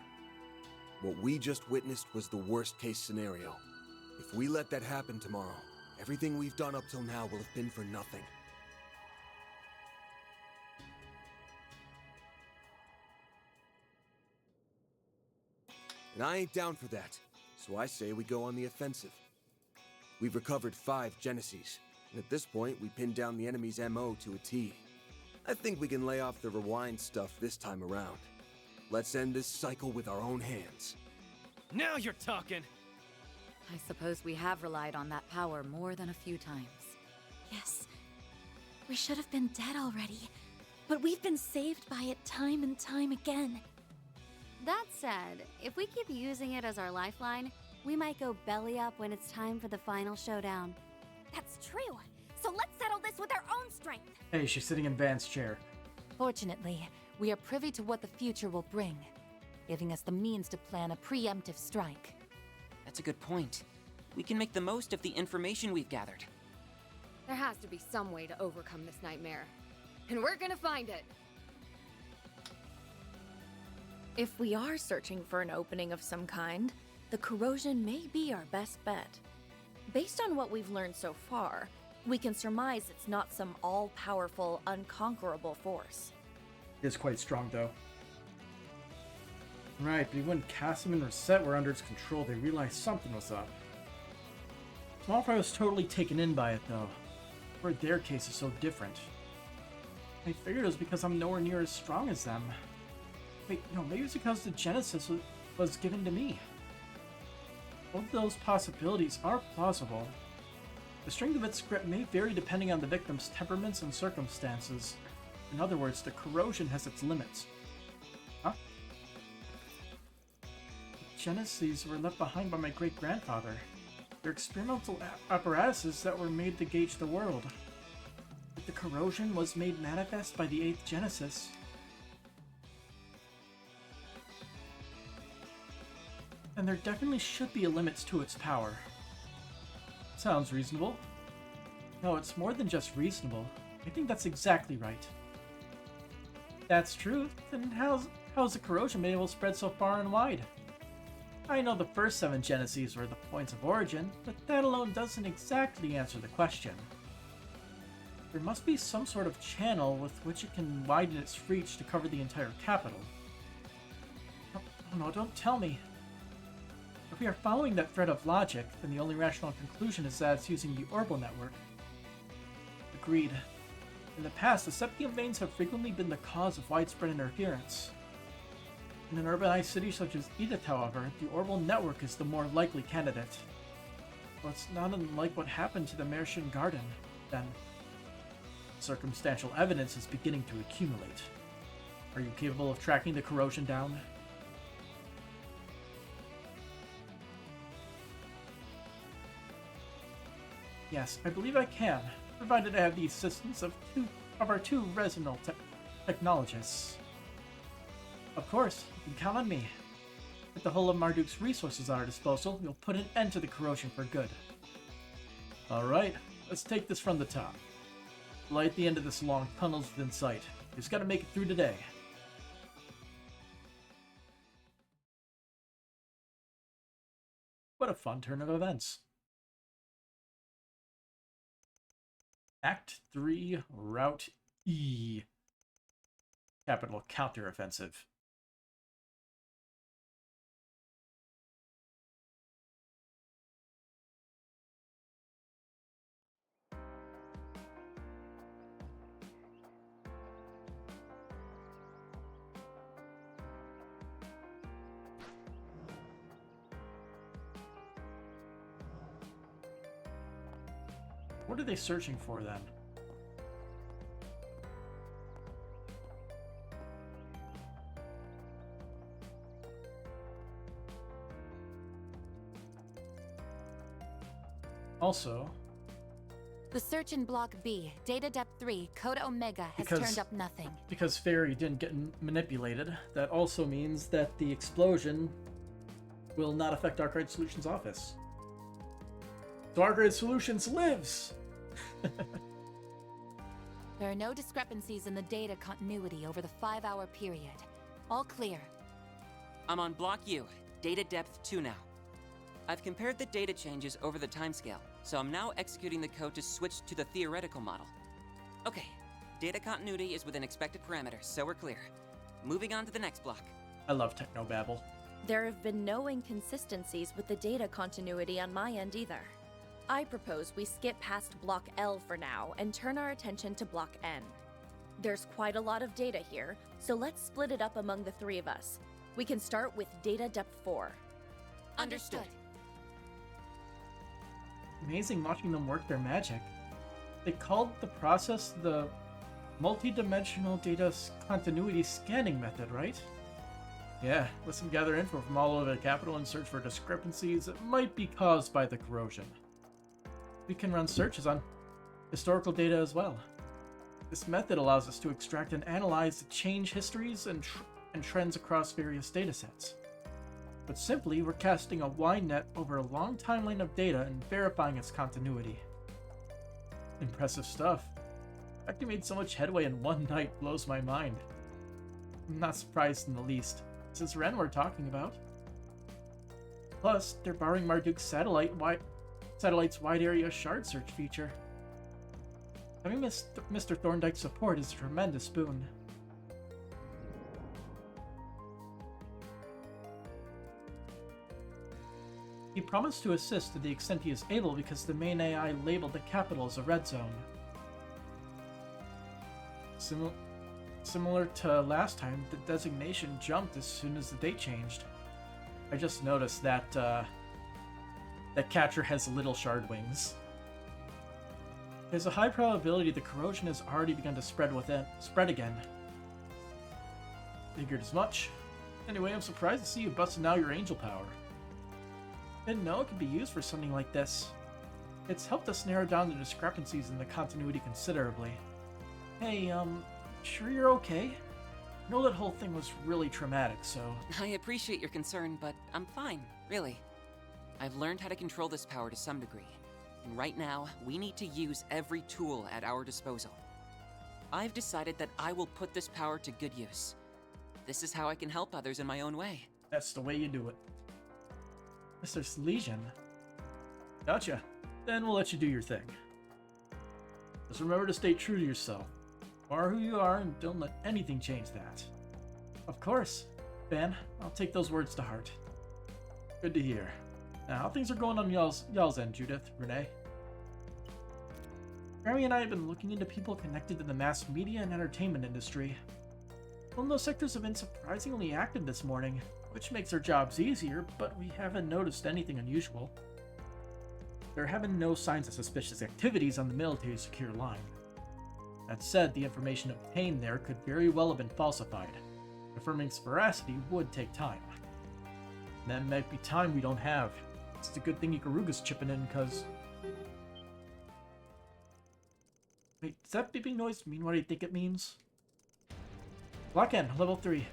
Speaker 20: What we just witnessed was the worst-case scenario. If we let that happen tomorrow, everything we've done up till now will have been for nothing. And I ain't down for that, so I say we go on the offensive. We've recovered 5 Genesis, and at this point, we pinned down the enemy's MO to a T. I think we can lay off the rewind stuff this time around. Let's end this cycle with our own hands.
Speaker 11: Now you're talking!
Speaker 21: I suppose we have relied on that power more than a few times.
Speaker 10: Yes, we should have been dead already, but we've been saved by it time and time again.
Speaker 17: That said, if we keep using it as our lifeline, we might go belly up when it's time for the final showdown.
Speaker 12: That's true. So let's settle this with our own strength.
Speaker 1: Hey, she's sitting in Van's chair.
Speaker 15: Fortunately, we are privy to what the future will bring, giving us the means to plan a preemptive strike.
Speaker 11: That's a good point. We can make the most of the information we've gathered.
Speaker 18: There has to be some way to overcome this nightmare. And we're gonna find it!
Speaker 6: If we are searching for an opening of some kind, the corrosion may be our best bet. Based on what we've learned so far, we can surmise it's not some all-powerful, unconquerable force.
Speaker 1: It is quite strong, though. Right, but when Cassim and Rosette were under its control, they realized something was up. Small Fry was totally taken in by it, though. Or their case is so different. I figured it was because I'm nowhere near as strong as them. Wait, no, maybe it's because the Genesis was given to me. Both of those possibilities are plausible. The strength of its grip may vary depending on the victim's temperaments and circumstances. In other words, the corrosion has its limits. Huh? The Genesis were left behind by my great-grandfather. They're experimental apparatuses that were made to gauge the world. But the corrosion was made manifest by the 8th Genesis. And there definitely should be a limit to its power. Sounds reasonable. No, it's more than just reasonable. I think that's exactly right. If that's true, then how's the corrosion been able to spread so far and wide? I know the first 7 Genesis were the points of origin, but that alone doesn't exactly answer the question. There must be some sort of channel with which it can widen its reach to cover the entire capital. Oh no, don't tell me. If we are following that thread of logic, then the only rational conclusion is that it's using the orbital network. Agreed. In the past, the Septium veins have frequently been the cause of widespread interference. In an urbanized city such as Edith, however, the orbital network is the more likely candidate. Well, it's not unlike what happened to the Martian Garden, then. circumstantial evidence is beginning to accumulate. Are you capable of tracking the corrosion down? Yes, I believe I can, provided I have the assistance of our two resinal technologists. Of course, you can count on me. With the whole of Marduk's resources at our disposal, we'll put an end to the corrosion for good. Alright, let's take this from the top. Light the end of this long tunnel's within sight. We just gotta make it through today. What a fun turn of events. Act 3, Route E. Capital counteroffensive. What are they searching for then? Also,
Speaker 15: the search in Block B, Data Depth 3, Code Omega, has turned up nothing.
Speaker 1: Because Fairy didn't get manipulated, that also means that the explosion will not affect Arcade Solutions' office. So Arcade Solutions lives!
Speaker 15: There are no discrepancies in the data continuity over the 5-hour period. All clear.
Speaker 11: I'm on Block U, Data Depth 2 now. I've compared the data changes over the timescale, so I'm now executing the code to switch to the theoretical model. Okay, data continuity is within expected parameters, so we're clear. Moving on to the next block.
Speaker 1: I love technobabble.
Speaker 6: There have been no inconsistencies with the data continuity on my end either. I propose we skip past Block L for now and turn our attention to Block N. There's quite a lot of data here, so let's split it up among the three of us. We can start with Data Depth 4.
Speaker 15: Understood.
Speaker 1: Amazing watching them work their magic. They called the process the multi-dimensional data continuity scanning method, right? Yeah, let's gather info from all over the capital and search for discrepancies that might be caused by the corrosion. We can run searches on historical data as well. This method allows us to extract and analyze the change histories and trends across various datasets. But simply, we're casting a wide net over a long timeline of data and verifying its continuity. Impressive stuff. The fact they made so much headway in one night blows my mind. I'm not surprised in the least, since Ren we're talking about. Plus, they're borrowing Marduk's satellite's wide area shard search feature. Having Mr. Thorndyke's support is a tremendous boon. He promised to assist to the extent he is able because the main AI labeled the capital as a red zone. Similar to last time, the designation jumped as soon as the date changed. I just noticed that that catcher has little shard wings. There's a high probability the corrosion has already begun to spread again. Figured as much. Anyway, I'm surprised to see you busting out your angel power. Didn't know it could be used for something like this. It's helped us narrow down the discrepancies in the continuity considerably. Hey, sure you're okay? I know that whole thing was really traumatic, so...
Speaker 11: I appreciate your concern, but I'm fine, really. I've learned how to control this power to some degree, and right now, we need to use every tool at our disposal. I've decided that I will put this power to good use. This is how I can help others in my own way.
Speaker 1: That's the way you do it. Mr. Salesian. Gotcha. Then we'll let you do your thing. Just remember to stay true to yourself. You are who you are, and don't let anything change that. Of course. Ben, I'll take those words to heart. Good to hear. Now, how things are going on y'all's end, Judith, Renee? Grammy and I have been looking into people connected to the mass media and entertainment industry. Well, those sectors have been surprisingly active this morning, which makes our jobs easier, but we haven't noticed anything unusual. There have been no signs of suspicious activities on the military secure line. That said, the information obtained there could very well have been falsified. Confirming its veracity would take time. And that might be time we don't have. It's a good thing Ikaruga's chipping in, cause... Wait, does that beeping noise mean what I think it means? Block N, level 3.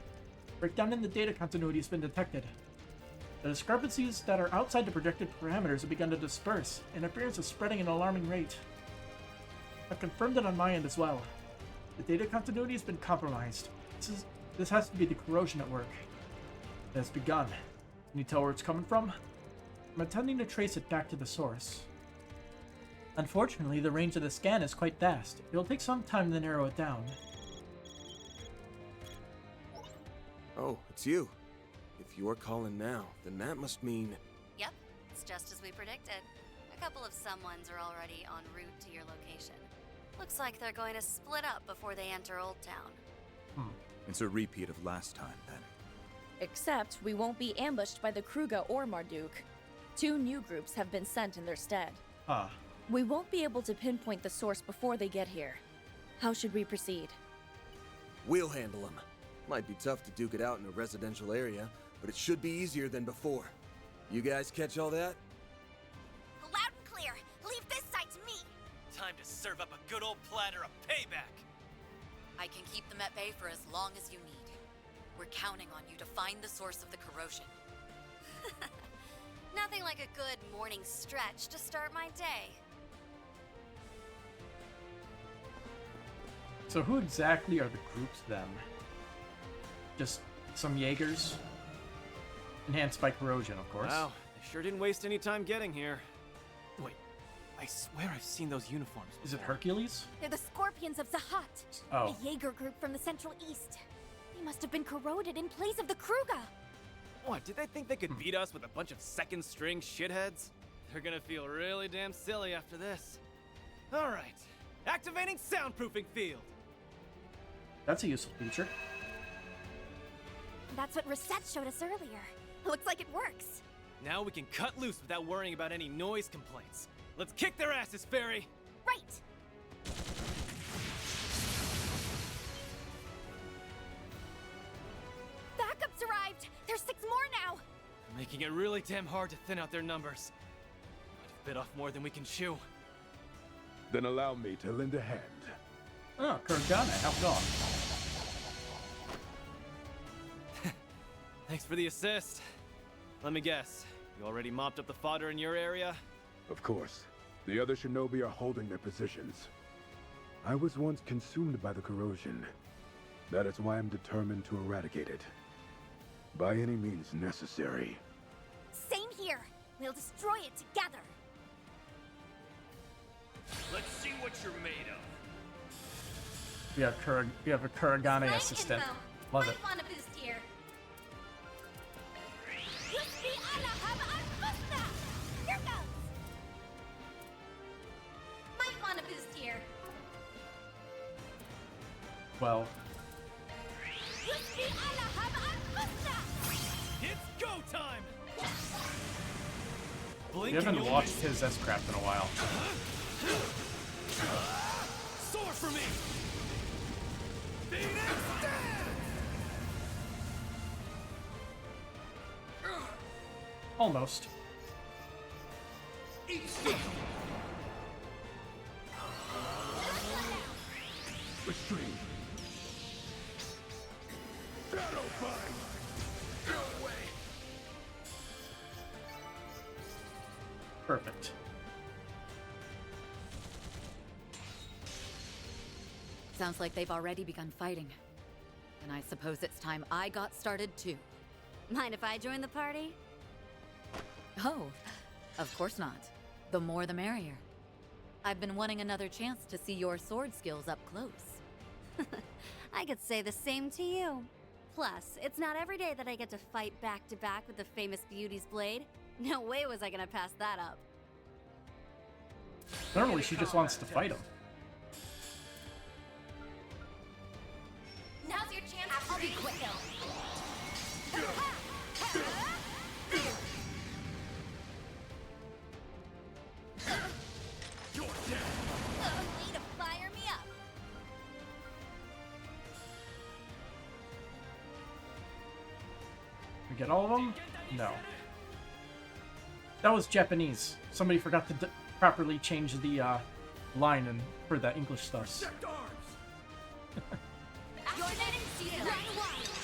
Speaker 1: Breakdown in the data continuity has been detected. The discrepancies that are outside the projected parameters have begun to disperse. Interference is spreading at an alarming rate. I've confirmed it on my end as well. The data continuity has been compromised. This has to be the corrosion at work. It has begun. Can you tell where it's coming from? I'm attempting to trace it back to the source. Unfortunately, the range of the scan is quite vast. It'll take some time to narrow it down.
Speaker 20: Oh, it's you. If you're calling now, then that must mean...
Speaker 7: Yep, it's just as we predicted. A couple of someones are already en route to your location. Looks like they're going to split up before they enter Old Town.
Speaker 16: It's a repeat of last time, then.
Speaker 6: Except we won't be ambushed by the Kruga or Marduk. 2 new groups have been sent in their stead. We won't be able to pinpoint the source before they get here. How should we proceed?
Speaker 20: We'll handle them. Might be tough to duke it out in a residential area, but it should be easier than before. You guys catch all that?
Speaker 12: Loud and clear. Leave this side to me.
Speaker 13: Time to serve up a good old platter of payback.
Speaker 21: I can keep them at bay for as long as you need. We're counting on you to find the source of the corrosion.
Speaker 7: Nothing like a good morning stretch to start my day.
Speaker 1: So who exactly are the groups then? Just some Jaegers? Enhanced by corrosion, of course.
Speaker 22: Wow, they sure didn't waste any time getting here. Wait, I swear I've seen those uniforms before.
Speaker 1: Is it Hercules?
Speaker 12: They're the Scorpions of Zahat.
Speaker 1: Oh.
Speaker 12: A Jaeger group from the Central East. They must have been corroded in place of the Kruga.
Speaker 22: What, did they think they could beat us with a bunch of second-string shitheads? They're gonna feel really damn silly after this. Alright, activating soundproofing field.
Speaker 1: That's a useful feature.
Speaker 12: That's what Reset showed us earlier. Looks like it works.
Speaker 22: Now we can cut loose without worrying about any noise complaints. Let's kick their asses, Fairy!
Speaker 12: Right! Backup's arrived! There's 6 more now!
Speaker 22: Making it really damn hard to thin out their numbers. Might have bit off more than we can chew.
Speaker 14: Then allow me to lend a hand.
Speaker 1: Oh, Kuragane, helped off.
Speaker 22: Thanks for the assist. Let me guess, you already mopped up the fodder in your area?
Speaker 14: Of course. The other shinobi are holding their positions. I was once consumed by the corrosion. That is why I'm determined to eradicate it. By any means necessary.
Speaker 12: Same here. We'll destroy it together.
Speaker 13: Let's see what you're made of.
Speaker 1: We have a Kuragane assistant. Love it.
Speaker 12: Want a boost here. Here goes. Might want a boost here.
Speaker 1: Well,
Speaker 22: It's go time!
Speaker 1: we haven't watched his S-Craft in a while.
Speaker 22: Soar for me!
Speaker 1: Almost.
Speaker 14: Restrain. Shadow Bind. Go away.
Speaker 1: Perfect.
Speaker 21: Sounds like they've already begun fighting. And I suppose it's time I got started too.
Speaker 7: Mind if I join the party?
Speaker 21: Oh, of course not. The more the merrier. I've been wanting another chance to see your sword skills up close.
Speaker 7: I could say the same to you. Plus, it's not every day that I get to fight back to back with the famous Beauty's blade. No way was I gonna pass that up.
Speaker 1: Normally she just wants to fight him.
Speaker 12: Now's your chance. I'll be quick.
Speaker 14: You're dead.
Speaker 12: Way to fire me up.
Speaker 1: get all of them? No. That was Japanese. Somebody forgot to properly change the line and for that English stuff.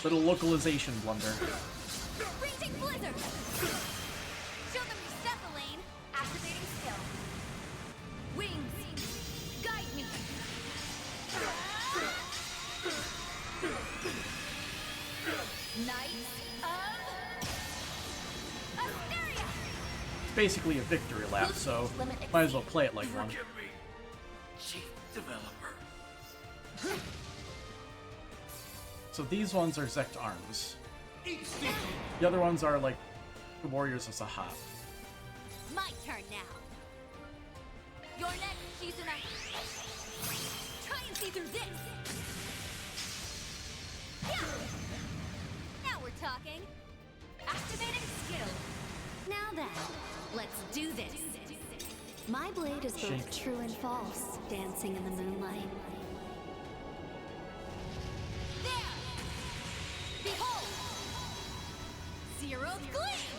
Speaker 1: Little localization blunder.
Speaker 12: Raging blizzard. Show them your step, Elaine. Activating skill. Wings. Guide me. Knights of Asteria.
Speaker 1: It's basically a victory lap, so might as well play it like one.
Speaker 3: Chief developer.
Speaker 1: So these ones are Zect arms. The other ones are like the warriors of Zahat.
Speaker 12: My turn now. Your next season, try and see through this. Yeah. Now we're talking. Activating skill.
Speaker 2: Now then, let's do this. My blade is both
Speaker 1: Shake.
Speaker 2: true and false, dancing in the moonlight.
Speaker 12: There. Behold. Zero's gleam.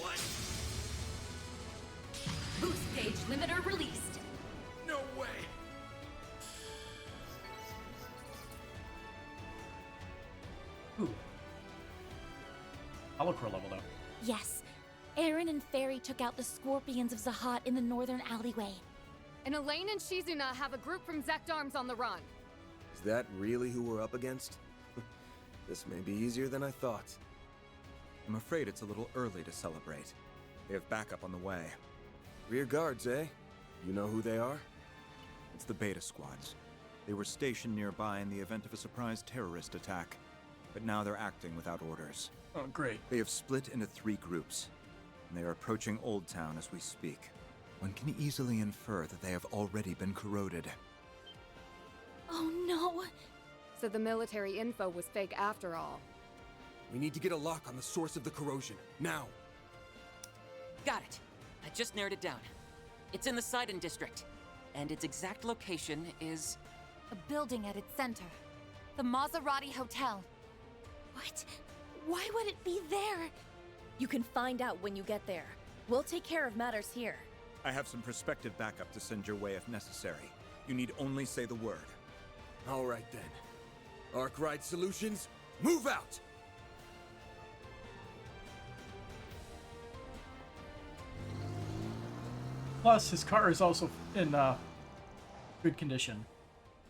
Speaker 3: What?
Speaker 12: Boost gauge limiter released.
Speaker 3: No way.
Speaker 1: Ooh. Holocro leveled up.
Speaker 6: Yes. Aaron and Fairy took out the Scorpions of Zahat in the northern alleyway.
Speaker 18: And Elaine and Shizuna have a group from Zect Arms on the run.
Speaker 20: Is that really who we're up against? This may be easier than I thought.
Speaker 16: I'm afraid it's a little early to celebrate. They have backup on the way.
Speaker 20: Rear guards, eh? You know who they are?
Speaker 16: It's the Beta Squads. They were stationed nearby in the event of a surprise terrorist attack, but now they're acting without orders.
Speaker 1: Oh, great.
Speaker 16: They have split into 3 groups, and they are approaching Old Town as we speak. One can easily infer that they have already been corroded.
Speaker 6: Oh no!
Speaker 18: So the military info was fake after all.
Speaker 20: We need to get a lock on the source of the corrosion, now!
Speaker 11: Got it. I just narrowed it down. It's in the Sidon district, and its exact location is...
Speaker 15: A building at its center. The Maserati Hotel.
Speaker 6: What? Why would it be there? You can find out when you get there. We'll take care of matters here.
Speaker 16: I have some prospective backup to send your way if necessary. You need only say the word.
Speaker 20: All right then. Arc Ride Solutions, move out!
Speaker 1: Plus, his car is also in good condition.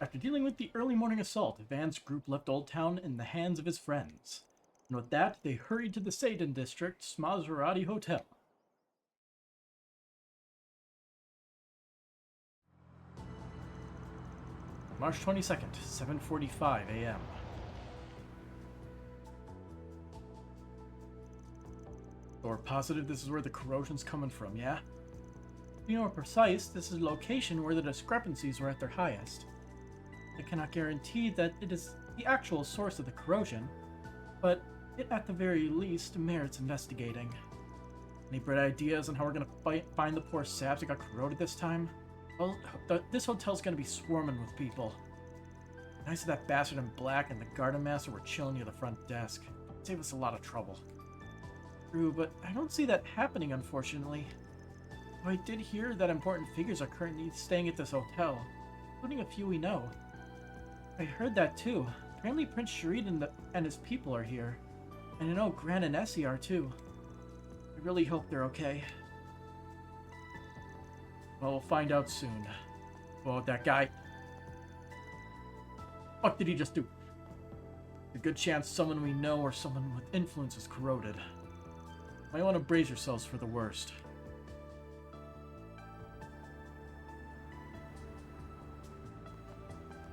Speaker 1: After dealing with the early morning assault, Van's group left Old Town in the hands of his friends. And with that, they hurried to the Sidon District's Maserati Hotel. March 22nd, 7:45 a.m. So we're positive this is where the corrosion's coming from, yeah? To be more precise, this is a location where the discrepancies were at their highest. I cannot guarantee that it is the actual source of the corrosion, but it at the very least merits investigating. Any bright ideas on how we're gonna find the poor saps that got corroded this time? Well, this hotel's gonna be swarming with people. Nice that that bastard in black and the garden master were chilling near the front desk. It'd save us a lot of trouble. True, but I don't see that happening, unfortunately. Though I did hear that important figures are currently staying at this hotel, including a few we know. I heard that too. Apparently Prince Sharid and his people are here. And I know Gran and Essie are too. I really hope they're okay. Well, we'll find out soon. Well, that guy... What did he just do? A good chance someone we know or someone with influence is corroded. Might want to brace yourselves for the worst.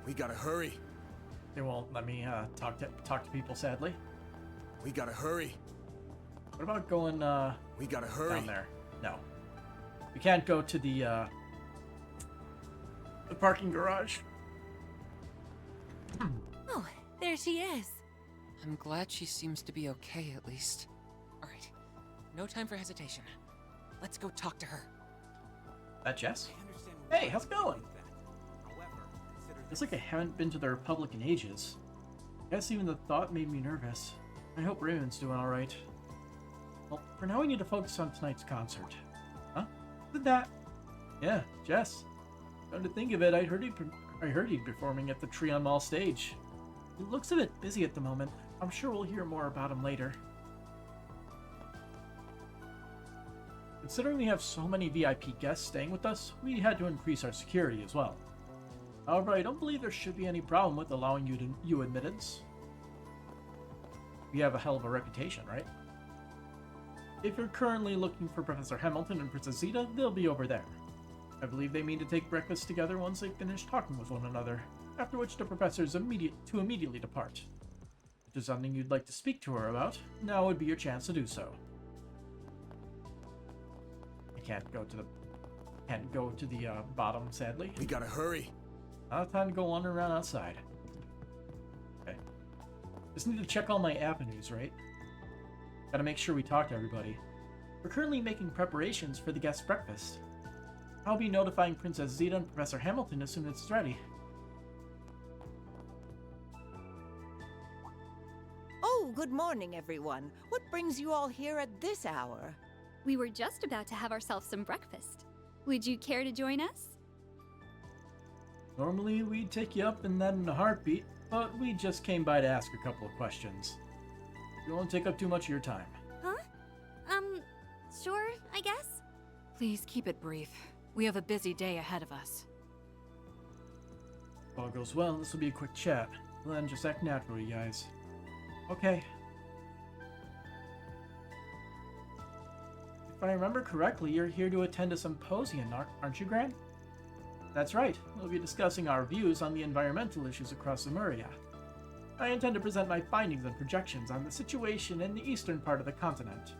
Speaker 20: We gotta hurry.
Speaker 1: They won't let me talk to people, sadly.
Speaker 20: We gotta hurry.
Speaker 1: What about going
Speaker 20: we gotta hurry.
Speaker 1: Down there? No. We can't go to the parking garage.
Speaker 6: Oh, there she is.
Speaker 11: I'm glad she seems to be okay, at least. Alright, no time for hesitation. Let's go talk to her.
Speaker 1: That Jess? Hey, how's it going? It's like I haven't been to the Republic in ages. I guess even the thought made me nervous. I hope Raymond's doing alright. Well, for now we need to focus on tonight's concert. Huh? Did that? Yeah, Jess. Come to think of it, I heard he'd performing at the Treon Mall stage. He looks a bit busy at the moment. I'm sure we'll hear more about him later. Considering we have so many VIP guests staying with us, we had to increase our security as well. However, I don't believe there should be any problem with allowing you admittance. We have a hell of a reputation, right? If you're currently looking for Professor Hamilton and Princess Zeta, they'll be over there. I believe they mean to take breakfast together once they finish talking with one another, after which the professors immediately depart. If there's something you'd like to speak to her about, now would be your chance to do so. I can't go to the bottom, sadly.
Speaker 20: We gotta hurry.
Speaker 1: Not time to go wandering around outside. Okay. Just need to check all my avenues, right? Gotta make sure we talk to everybody. We're currently making preparations for the guest breakfast. I'll be notifying Princess Zeta and Professor Hamilton as soon as it's ready.
Speaker 5: Oh, good morning, everyone. What brings you all here at this hour?
Speaker 10: We were just about to have ourselves some breakfast. Would you care to join us?
Speaker 1: Normally, we'd take you up and then in a heartbeat, but we just came by to ask a couple of questions. We won't take up too much of your time.
Speaker 17: Huh? Sure, I guess?
Speaker 15: Please keep it brief. We have a busy day ahead of us.
Speaker 1: If all goes well, this will be a quick chat. Then just act natural, you guys. Okay. If I remember correctly, you're here to attend a symposium, aren't you, Gran? That's right. We'll be discussing our views on the environmental issues across Lemuria. I intend to present my findings and projections on the situation in the eastern part of the continent.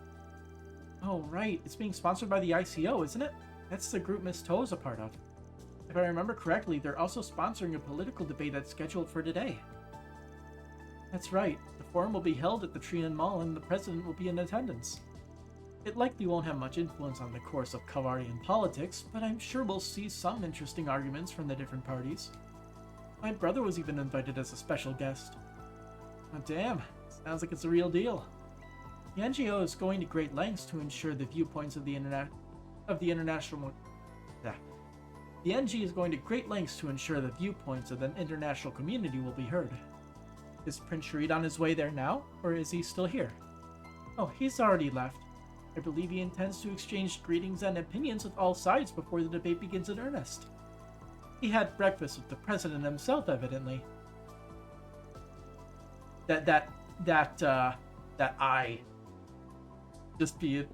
Speaker 1: Oh, right. It's being sponsored by the ICO, isn't it? That's the group Miss Toe's a part of. If I remember correctly, they're also sponsoring a political debate that's scheduled for today. That's right. The forum will be held at the Treon Mall and the president will be in attendance. It likely won't have much influence on the course of Kalvardian politics, but I'm sure we'll see some interesting arguments from the different parties. My brother was even invited as a special guest. Oh, damn. Sounds like it's a real deal. The NGO is going to great lengths to ensure the viewpoints of the international community will be heard. Is Prince Sharid on his way there now, or is he still here? Oh, he's already left. I believe he intends to exchange greetings and opinions with all sides before the debate begins in earnest. He had breakfast with the president himself, evidently. That I just be it.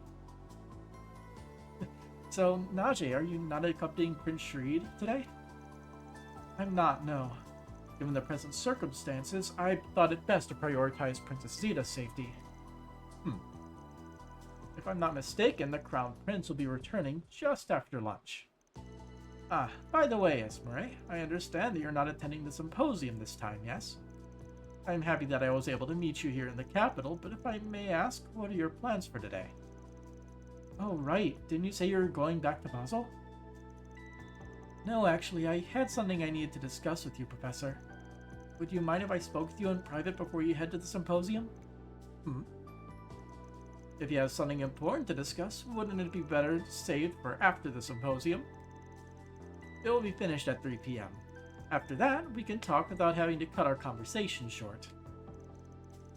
Speaker 1: So, Najee, are you not accompanying Prince Sharid today? I'm not, no. Given the present circumstances, I thought it best to prioritize Princess Zeta's safety. If I'm not mistaken, the Crown Prince will be returning just after lunch. Ah, by the way, Esmeralda, I understand that you're not attending the symposium this time, yes? I'm happy that I was able to meet you here in the capital, but if I may ask, what are your plans for today? Oh, right. Didn't you say you were going back to Basel? No, actually, I had something I needed to discuss with you, Professor. Would you mind if I spoke with you in private before you head to the symposium? If you have something important to discuss, wouldn't it be better saved for after the symposium? It will be finished at 3 p.m. After that, we can talk without having to cut our conversation short.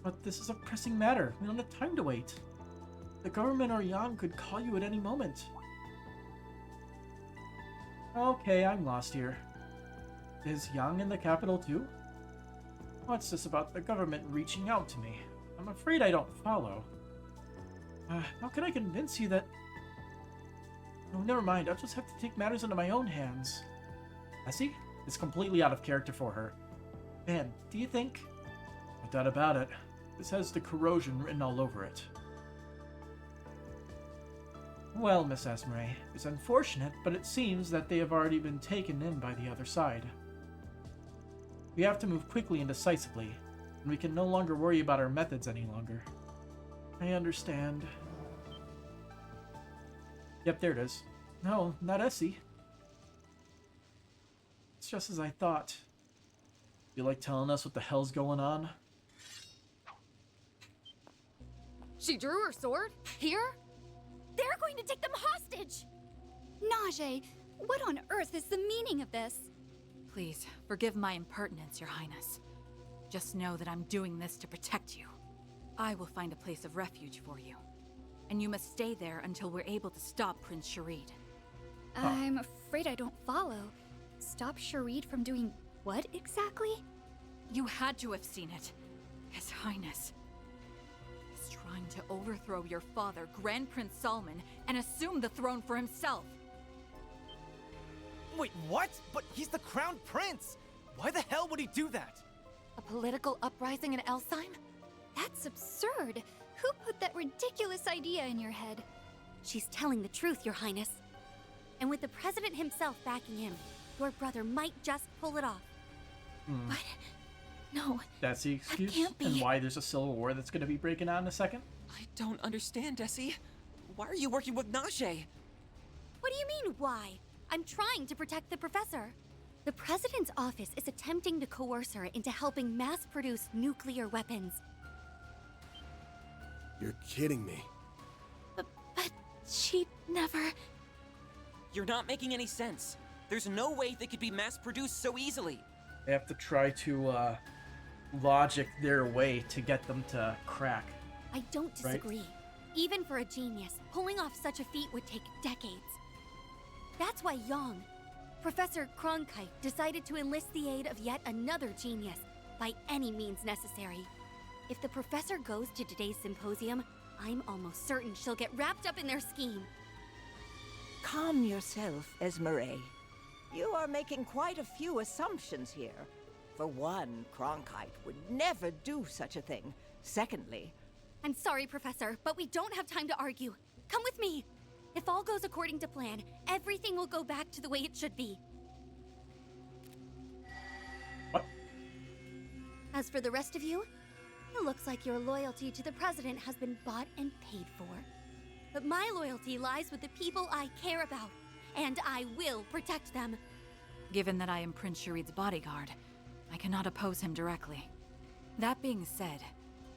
Speaker 1: But this is a pressing matter. We don't have time to wait. The government or Yang could call you at any moment. Okay, I'm lost here. Is Yang in the capital too? What's this about the government reaching out to me? I'm afraid I don't follow. How can I convince you that... No, never mind. I'll just have to take matters into my own hands. Essie? It's completely out of character for her. Man, do you think... No doubt about it. This has the corrosion written all over it. Well, Miss Esmeralda, it's unfortunate, but it seems that they have already been taken in by the other side. We have to move quickly and decisively, and we can no longer worry about our methods any longer. I understand. Yep, there it is. No, not Essie. It's just as I thought. You like telling us what the hell's going on?
Speaker 18: She drew her sword? Here?
Speaker 10: They're going to take them hostage! Najee, what on earth is the meaning of this?
Speaker 15: Please, forgive my impertinence, Your Highness. Just know that I'm doing this to protect you. I will find a place of refuge for you. And you must stay there until we're able to stop Prince Sharid.
Speaker 10: I'm afraid I don't follow. Stop Sharid from doing what exactly?
Speaker 15: You had to have seen it. His Highness is trying to overthrow your father, Grand Prince Salman, and assume the throne for himself.
Speaker 22: Wait, what? But he's the crown prince! Why the hell would he do that?
Speaker 15: A political uprising in Elsheim?
Speaker 10: That's absurd. Who put that ridiculous idea in your head?
Speaker 17: She's telling the truth, Your Highness. And with the president himself backing him, your brother might just pull it off.
Speaker 10: What? No.
Speaker 1: That's the excuse?
Speaker 10: Can't be.
Speaker 1: And why there's a civil war that's going to be breaking out in a second?
Speaker 11: I don't understand, Essie. Why are you working with Najee?
Speaker 17: What do you mean, why? I'm trying to protect the professor. The president's office is attempting to coerce her into helping mass-produce nuclear weapons.
Speaker 20: You're kidding me.
Speaker 17: But she never...
Speaker 11: You're not making any sense. There's no way they could be mass-produced so easily.
Speaker 1: They have to try to logic their way to get them to crack.
Speaker 17: I don't disagree. Right? Even for a genius, pulling off such a feat would take decades. That's why Yang, Professor Cronkite, decided to enlist the aid of yet another genius by any means necessary. If the professor goes to today's symposium, I'm almost certain she'll get wrapped up in their scheme.
Speaker 5: Calm yourself, Esmeralda. You are making quite a few assumptions here. For one, Cronkite would never do such a thing. Secondly...
Speaker 17: I'm sorry, Professor, but we don't have time to argue. Come with me. If all goes according to plan, everything will go back to the way it should be.
Speaker 1: What?
Speaker 17: As for the rest of you, it looks like your loyalty to the president has been bought and paid for. But my loyalty lies with the people I care about, and I will protect them.
Speaker 15: Given that I am Prince Sharid's bodyguard, I cannot oppose him directly. That being said,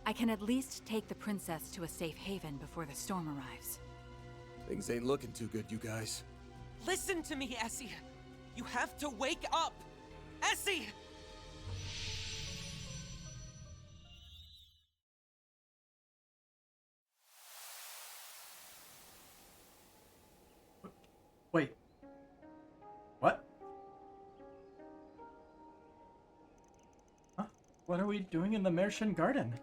Speaker 15: I can at least take the princess to a safe haven before the storm arrives.
Speaker 20: Things ain't looking too good, you guys.
Speaker 11: Listen to me, Essie. You have to wake up! Essie!
Speaker 1: Wait. What? Huh? What are we doing in the Mershan Garden?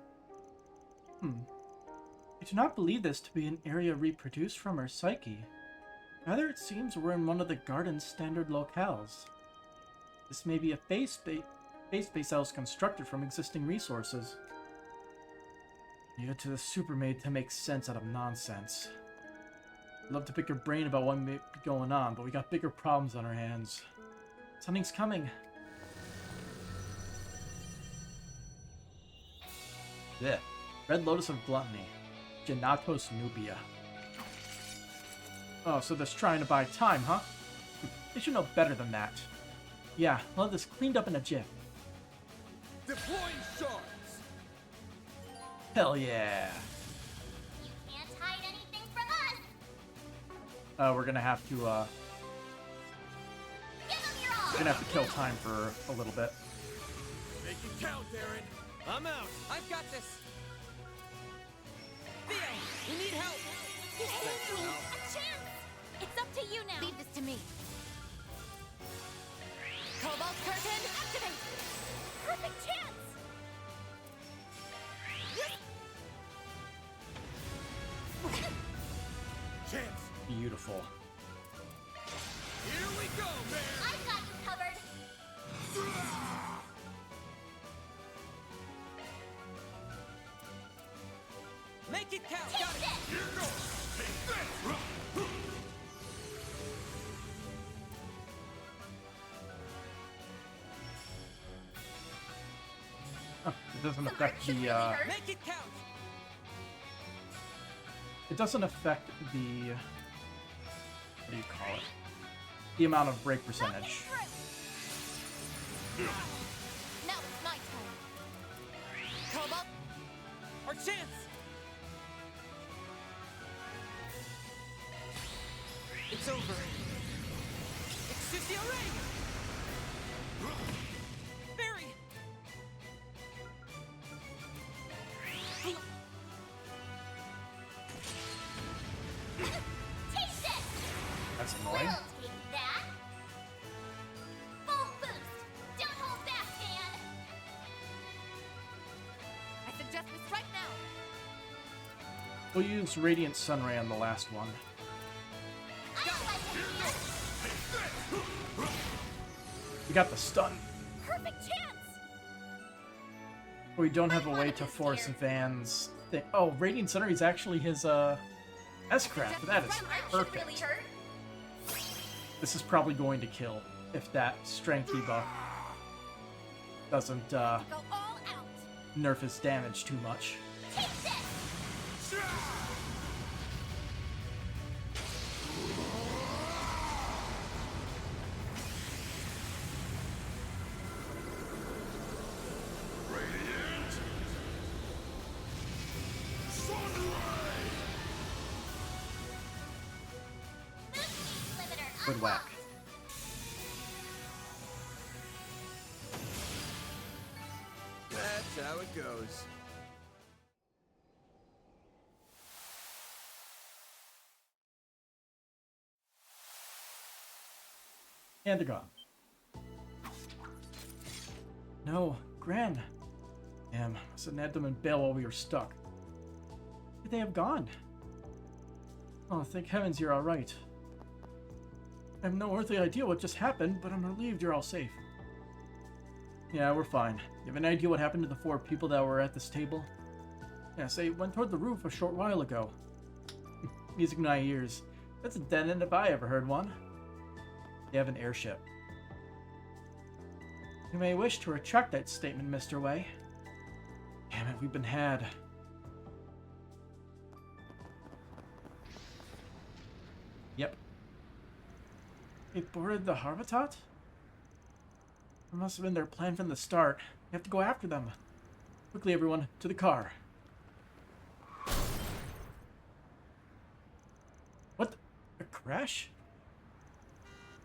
Speaker 1: I do not believe this to be an area reproduced from our psyche. Rather, it seems we're in one of the garden's standard locales. This may be a base house constructed from existing resources. Leave it to the supermaid to make sense out of nonsense. I'd love to pick your brain about what may be going on, but we got bigger problems on our hands. Something's coming. Yeah. Red Lotus of Gluttony. Genatos Nubia. Oh, so they're trying to buy time, huh? They should know better than that. Yeah, I'll have this cleaned up in a jiff.
Speaker 3: Deploying shards!
Speaker 1: Hell yeah!
Speaker 12: You can't hide anything from us!
Speaker 1: We're gonna have to,
Speaker 12: Give them your all!
Speaker 1: we're gonna have to kill time for a little bit.
Speaker 3: Make it count, Darren!
Speaker 22: I'm out.
Speaker 11: I've got this. Theo, we need help.
Speaker 12: A chance! It's up to you now!
Speaker 17: Leave this to me. Cobalt Curtain, activate!
Speaker 12: Perfect chance!
Speaker 3: Chance!
Speaker 1: Beautiful.
Speaker 3: Here we go, man!
Speaker 12: I've got you covered!
Speaker 11: Make it count.
Speaker 12: Take
Speaker 11: Got it.
Speaker 12: this!
Speaker 3: Here goes! Take this!
Speaker 1: It doesn't affect the,
Speaker 11: Make it count.
Speaker 1: it doesn't affect the, what do you call it? The amount of break percentage.
Speaker 12: Now it's my turn!
Speaker 17: Cobalt,
Speaker 11: Our chance.
Speaker 22: It's over. Excelsior Ring! Barry!
Speaker 12: Take this!
Speaker 1: That's annoying.
Speaker 12: We'll take that. Full boost! Don't hold back, Dan!
Speaker 17: I suggest we strike now.
Speaker 1: We'll use Radiant Sunray on the last one. We got the stun.
Speaker 12: Perfect chance!
Speaker 1: We don't have a way to force Van's thing. Oh, Radiant Sunray is actually his S-Craft. That is perfect. This is probably going to kill if that strength debuff doesn't nerf his damage too much.
Speaker 12: Take this!
Speaker 1: Good whack.
Speaker 20: That's how it goes.
Speaker 1: And they're gone. No, Gran. Damn, must have nabbed them and bail while we were stuck. Where'd they have gone? Oh, thank heavens you're alright. I have no earthly idea what just happened, but I'm relieved you're all safe. Yeah, we're fine. You have an idea what happened to the 4 people that were at this table? Yes, they went toward the roof a short while ago. Music in my ears. That's a dead end if I ever heard one. They have an airship. You may wish to retract that statement, Mr. Wei. Damn it, we've been had. Yep. They boarded the Harvatat? It must have been their plan from the start. We have to go after them. Quickly, everyone, to the car. What? A crash?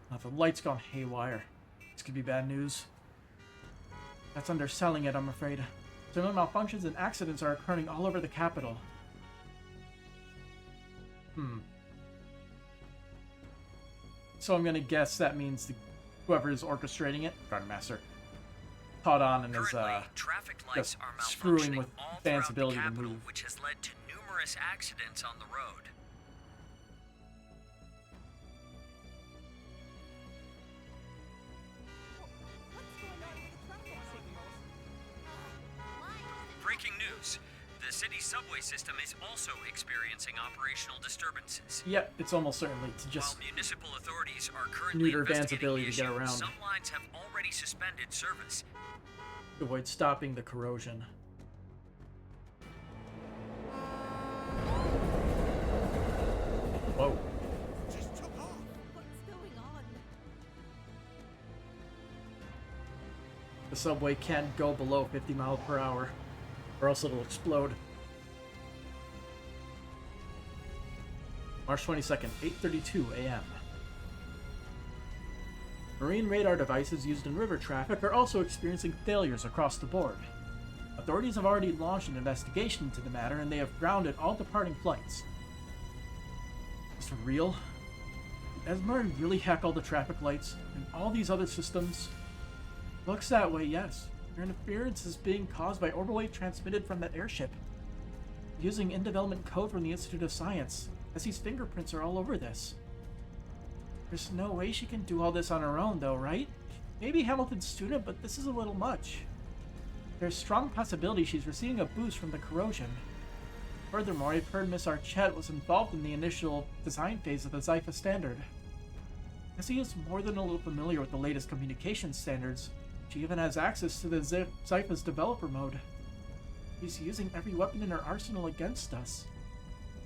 Speaker 1: Oh, the light's gone haywire. This could be bad news. That's underselling it, I'm afraid. Similar malfunctions and accidents are occurring all over the capital. So I'm gonna guess that means whoever is orchestrating it, Gardenmaster, caught on and is
Speaker 13: traffic lights
Speaker 1: just
Speaker 13: are
Speaker 1: screwing with
Speaker 13: all
Speaker 1: Van's
Speaker 13: throughout
Speaker 1: ability
Speaker 13: the
Speaker 1: to
Speaker 13: capital,
Speaker 1: move.
Speaker 13: which has led to numerous accidents on the road. Breaking news. The city's subway system is also experiencing operational disturbances.
Speaker 1: Yep, it's almost certainly to just
Speaker 13: While municipal authorities are currently
Speaker 1: neuter Van's
Speaker 13: investigating
Speaker 1: ability
Speaker 13: the
Speaker 1: to get
Speaker 13: issue,
Speaker 1: around.
Speaker 13: some lines have already suspended service.
Speaker 1: to avoid stopping the corrosion. Whoa.
Speaker 12: Just took off. What's going on?
Speaker 1: The subway can't go below 50 miles per hour, or else it'll explode. March 22nd, 8:32 a.m. Marine radar devices used in river traffic are also experiencing failures across the board. Authorities have already launched an investigation into the matter, and they have grounded all departing flights. Is for real? Did Esmer really hack all the traffic lights and all these other systems? Looks that way, yes. Their interference is being caused by orbital wave transmitted from that airship. Using in-development code from the Institute of Science, Essie's fingerprints are all over this. There's no way she can do all this on her own, though, right? Maybe Hamilton's student, but this is a little much. There's strong possibility she's receiving a boost from the corrosion. Furthermore, I've heard Miss Archette was involved in the initial design phase of the Zypha standard. Essie is more than a little familiar with the latest communication standards. She even has access to the Zypha's developer mode. She's using every weapon in her arsenal against us.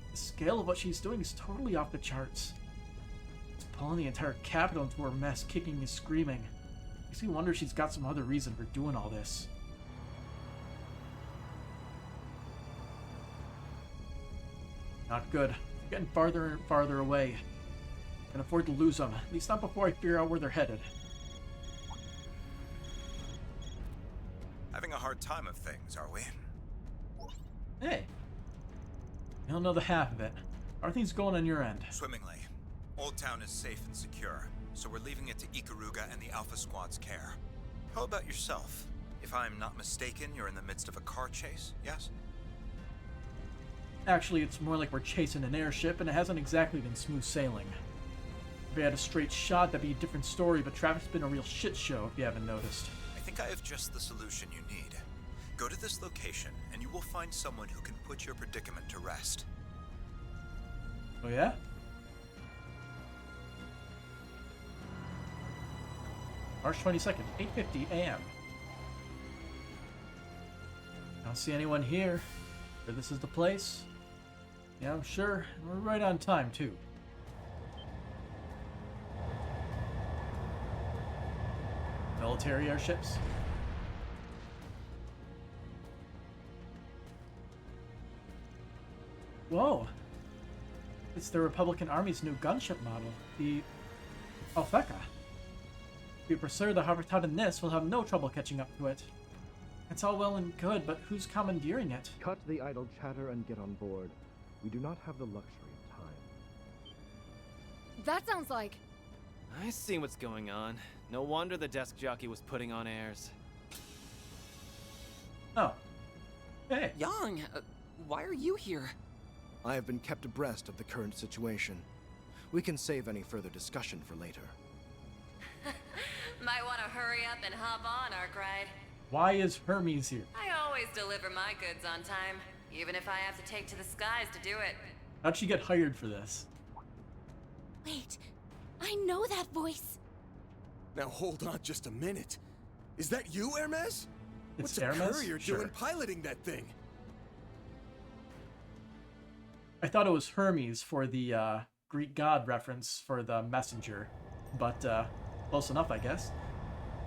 Speaker 1: The scale of what she's doing is totally off the charts. It's pulling the entire capital into her mess, kicking and screaming. Makes me wonder if she's got some other reason for doing all this. Not good. We're getting farther and farther away. Can afford to lose them, at least not before I figure out where they're headed.
Speaker 8: Having a hard time of things, are we?
Speaker 1: Hey. You don't know the half of it. How are things going on your end?
Speaker 8: Swimmingly. Old Town is safe and secure, so we're leaving it to Ikaruga and the Alpha Squad's care. How about yourself? If I'm not mistaken, you're in the midst of a car chase, yes?
Speaker 1: Actually, it's more like we're chasing an airship, and it hasn't exactly been smooth sailing. If we had a straight shot, that'd be a different story, but traffic's been a real shit show, if you haven't noticed.
Speaker 8: I think I have just the solution you need. Go to this location, and you will find someone who can put your predicament to rest.
Speaker 1: Oh yeah? March 22nd, 8:50 a.m. I don't see anyone here. Sure this is the place? Yeah, I'm sure. We're right on time, too. Military airships? Whoa! It's the Republican Army's new gunship model, the Alpheka. If we pursue the Havertard in this, we'll have no trouble catching up to it. It's all well and good, but who's commandeering it?
Speaker 9: Cut the idle chatter and get on board. We do not have the luxury of time.
Speaker 18: That sounds like...
Speaker 22: I see what's going on. No wonder the desk jockey was putting on airs.
Speaker 1: Oh. Hey.
Speaker 11: Yang, why are you here?
Speaker 9: I have been kept abreast of the current situation. We can save any further discussion for later.
Speaker 7: Might want to hurry up and hop on, Arkwright.
Speaker 1: Why is Hermes here?
Speaker 7: I always deliver my goods on time, even if I have to take to the skies to do it.
Speaker 1: How'd she get hired for this?
Speaker 17: Wait, I know that voice.
Speaker 20: Now hold on just a minute. Is that you, Hermes?
Speaker 1: It's
Speaker 20: What's a
Speaker 1: Hermes?
Speaker 20: courier
Speaker 1: Sure.
Speaker 20: doing piloting that thing?
Speaker 1: I thought it was Hermes for the Greek god reference for the messenger, but close enough, I guess.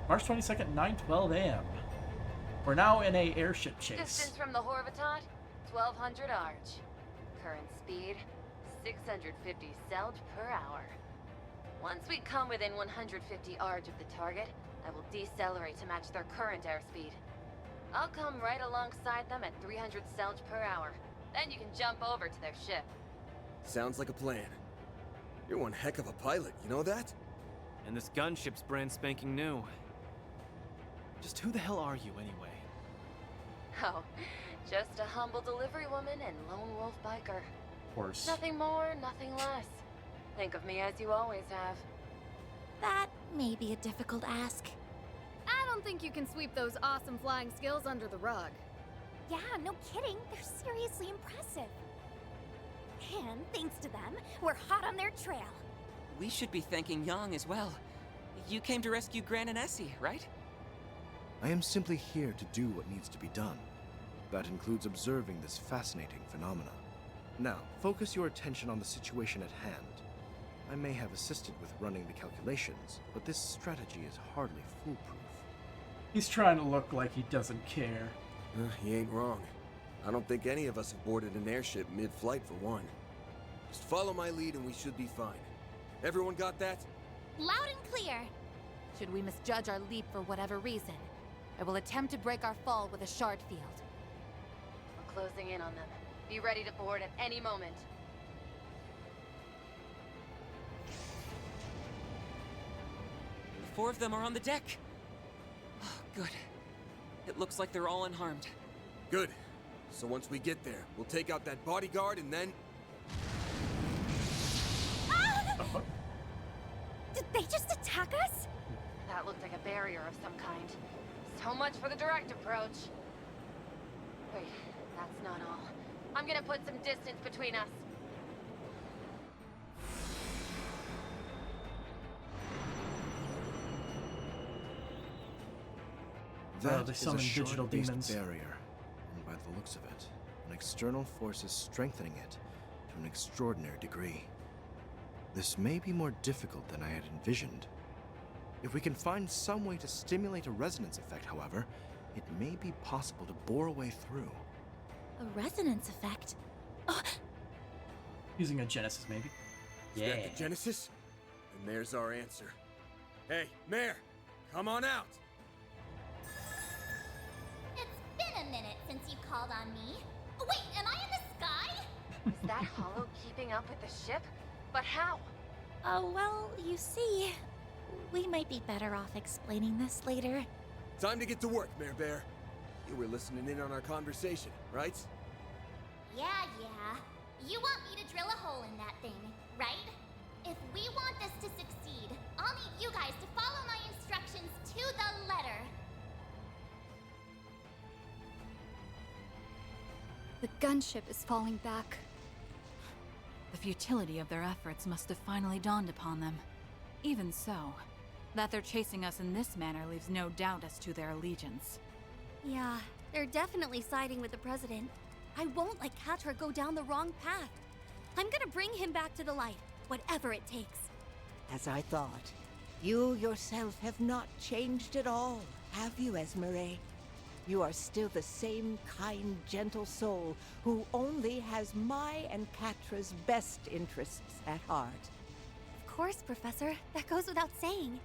Speaker 1: March 22nd, 9:12 a.m. We're now in a airship chase.
Speaker 23: Distance from the Horvatot, 1200 arch. Current speed, 650 Selge per hour. Once we come within 150 arch of the target, I will decelerate to match their current airspeed. I'll come right alongside them at 300 Selge per hour. Then you can jump over to their ship.
Speaker 20: Sounds like a plan. You're one heck of a pilot, you know that?
Speaker 22: And this gunship's brand spanking new. Just who the hell are you, anyway?
Speaker 23: Oh, just a humble delivery woman and lone wolf biker.
Speaker 1: Of course.
Speaker 23: Nothing more, nothing less. Think of me as you always have.
Speaker 17: That may be a difficult ask.
Speaker 18: I don't think you can sweep those awesome flying skills under the rug.
Speaker 12: Yeah, no kidding. They're seriously impressive. And thanks to them, we're hot on their trail.
Speaker 11: We should be thanking Yang as well. You came to rescue Gran and Essie, right?
Speaker 9: I am simply here to do what needs to be done. That includes observing this fascinating phenomena. Now, focus your attention on the situation at hand. I may have assisted with running the calculations, but this strategy is hardly foolproof.
Speaker 1: He's trying to look like he doesn't care.
Speaker 20: He ain't wrong. I don't think any of us have boarded an airship mid-flight for one. Just follow my lead and we should be fine. Everyone got that?
Speaker 12: Loud and clear.
Speaker 17: Should we misjudge our leap for whatever reason, I will attempt to break our fall with a shard field.
Speaker 23: We're closing in on them. Be ready to board at any moment.
Speaker 11: Four of them are on the deck. Oh, good. It looks like they're all unharmed.
Speaker 20: Good. So once we get there, we'll take out that bodyguard and then...
Speaker 12: Ah! Did they just attack us?
Speaker 23: That looked like a barrier of some kind. So much for the direct approach. Wait, that's not all. I'm gonna put some distance between us.
Speaker 9: That
Speaker 1: they
Speaker 9: is a
Speaker 1: summon digital
Speaker 9: shard-based
Speaker 1: demons.
Speaker 9: barrier, and by the looks of it, an external force is strengthening it to an extraordinary degree. This may be more difficult than I had envisioned. If we can find some way to stimulate a resonance effect, however, it may be possible to bore a way through.
Speaker 17: A resonance effect?
Speaker 1: Using a Genesis, maybe.
Speaker 20: Is that the Genesis? And there's our answer. Hey, Mayor, come on out!
Speaker 12: It's been a minute since you called on me. Wait, am I in the sky?
Speaker 23: Is that hollow keeping up with the ship? But how?
Speaker 2: Oh, well, you see, we might be better off explaining this later.
Speaker 20: Time to get to work, Mayor Bear. You were listening in on our conversation, right?
Speaker 12: Yeah. You want me to drill a hole in that thing, right? If we want this to succeed, I'll need you guys to follow my instructions to the letter.
Speaker 10: The gunship is falling back.
Speaker 15: The futility of their efforts must have finally dawned upon them. Even so, that they're chasing us in this manner leaves no doubt as to their allegiance.
Speaker 17: Yeah, they're definitely siding with the president. I won't let Catra go down the wrong path. I'm gonna bring him back to the light, whatever it takes.
Speaker 5: As I thought. You yourself have not changed at all, have you, Esmeralda? You are still the same kind, gentle soul who only has my and Catra's best interests at heart.
Speaker 17: Of course, Professor. That goes without saying.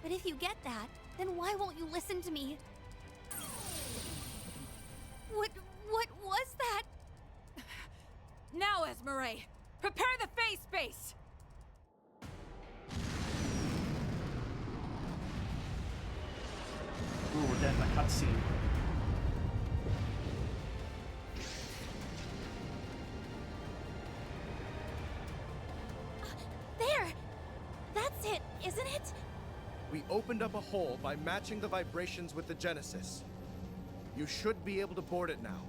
Speaker 17: But if you get that, then why won't you listen to me? What was that?
Speaker 15: Now, Esmeralda! Prepare the phase space!
Speaker 1: Ooh, we're getting a cutscene.
Speaker 17: There! That's it, isn't it?
Speaker 9: We opened up a hole by matching the vibrations with the Genesis. You should be able to board it now.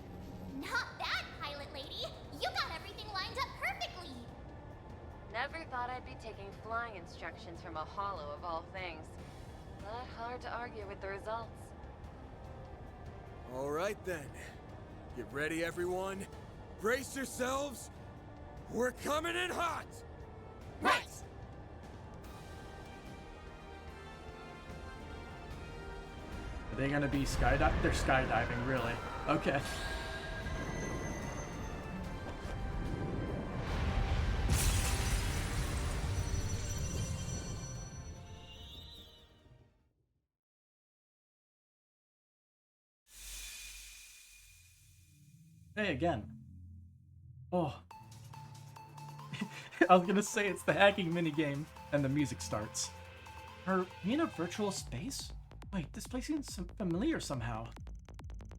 Speaker 12: Not bad, pilot lady. You got everything lined up perfectly.
Speaker 23: Never thought I'd be taking flying instructions from a hollow of all things. But hard to argue with the results.
Speaker 20: All right then. Get ready, everyone. Brace yourselves. We're coming in hot!
Speaker 12: Right!
Speaker 1: Are they gonna be skydiving? They're skydiving, really. Okay. Hey, again. Oh. I was gonna say it's the hacking minigame, and the music starts. Are we in a virtual space? Wait, this place seems familiar somehow.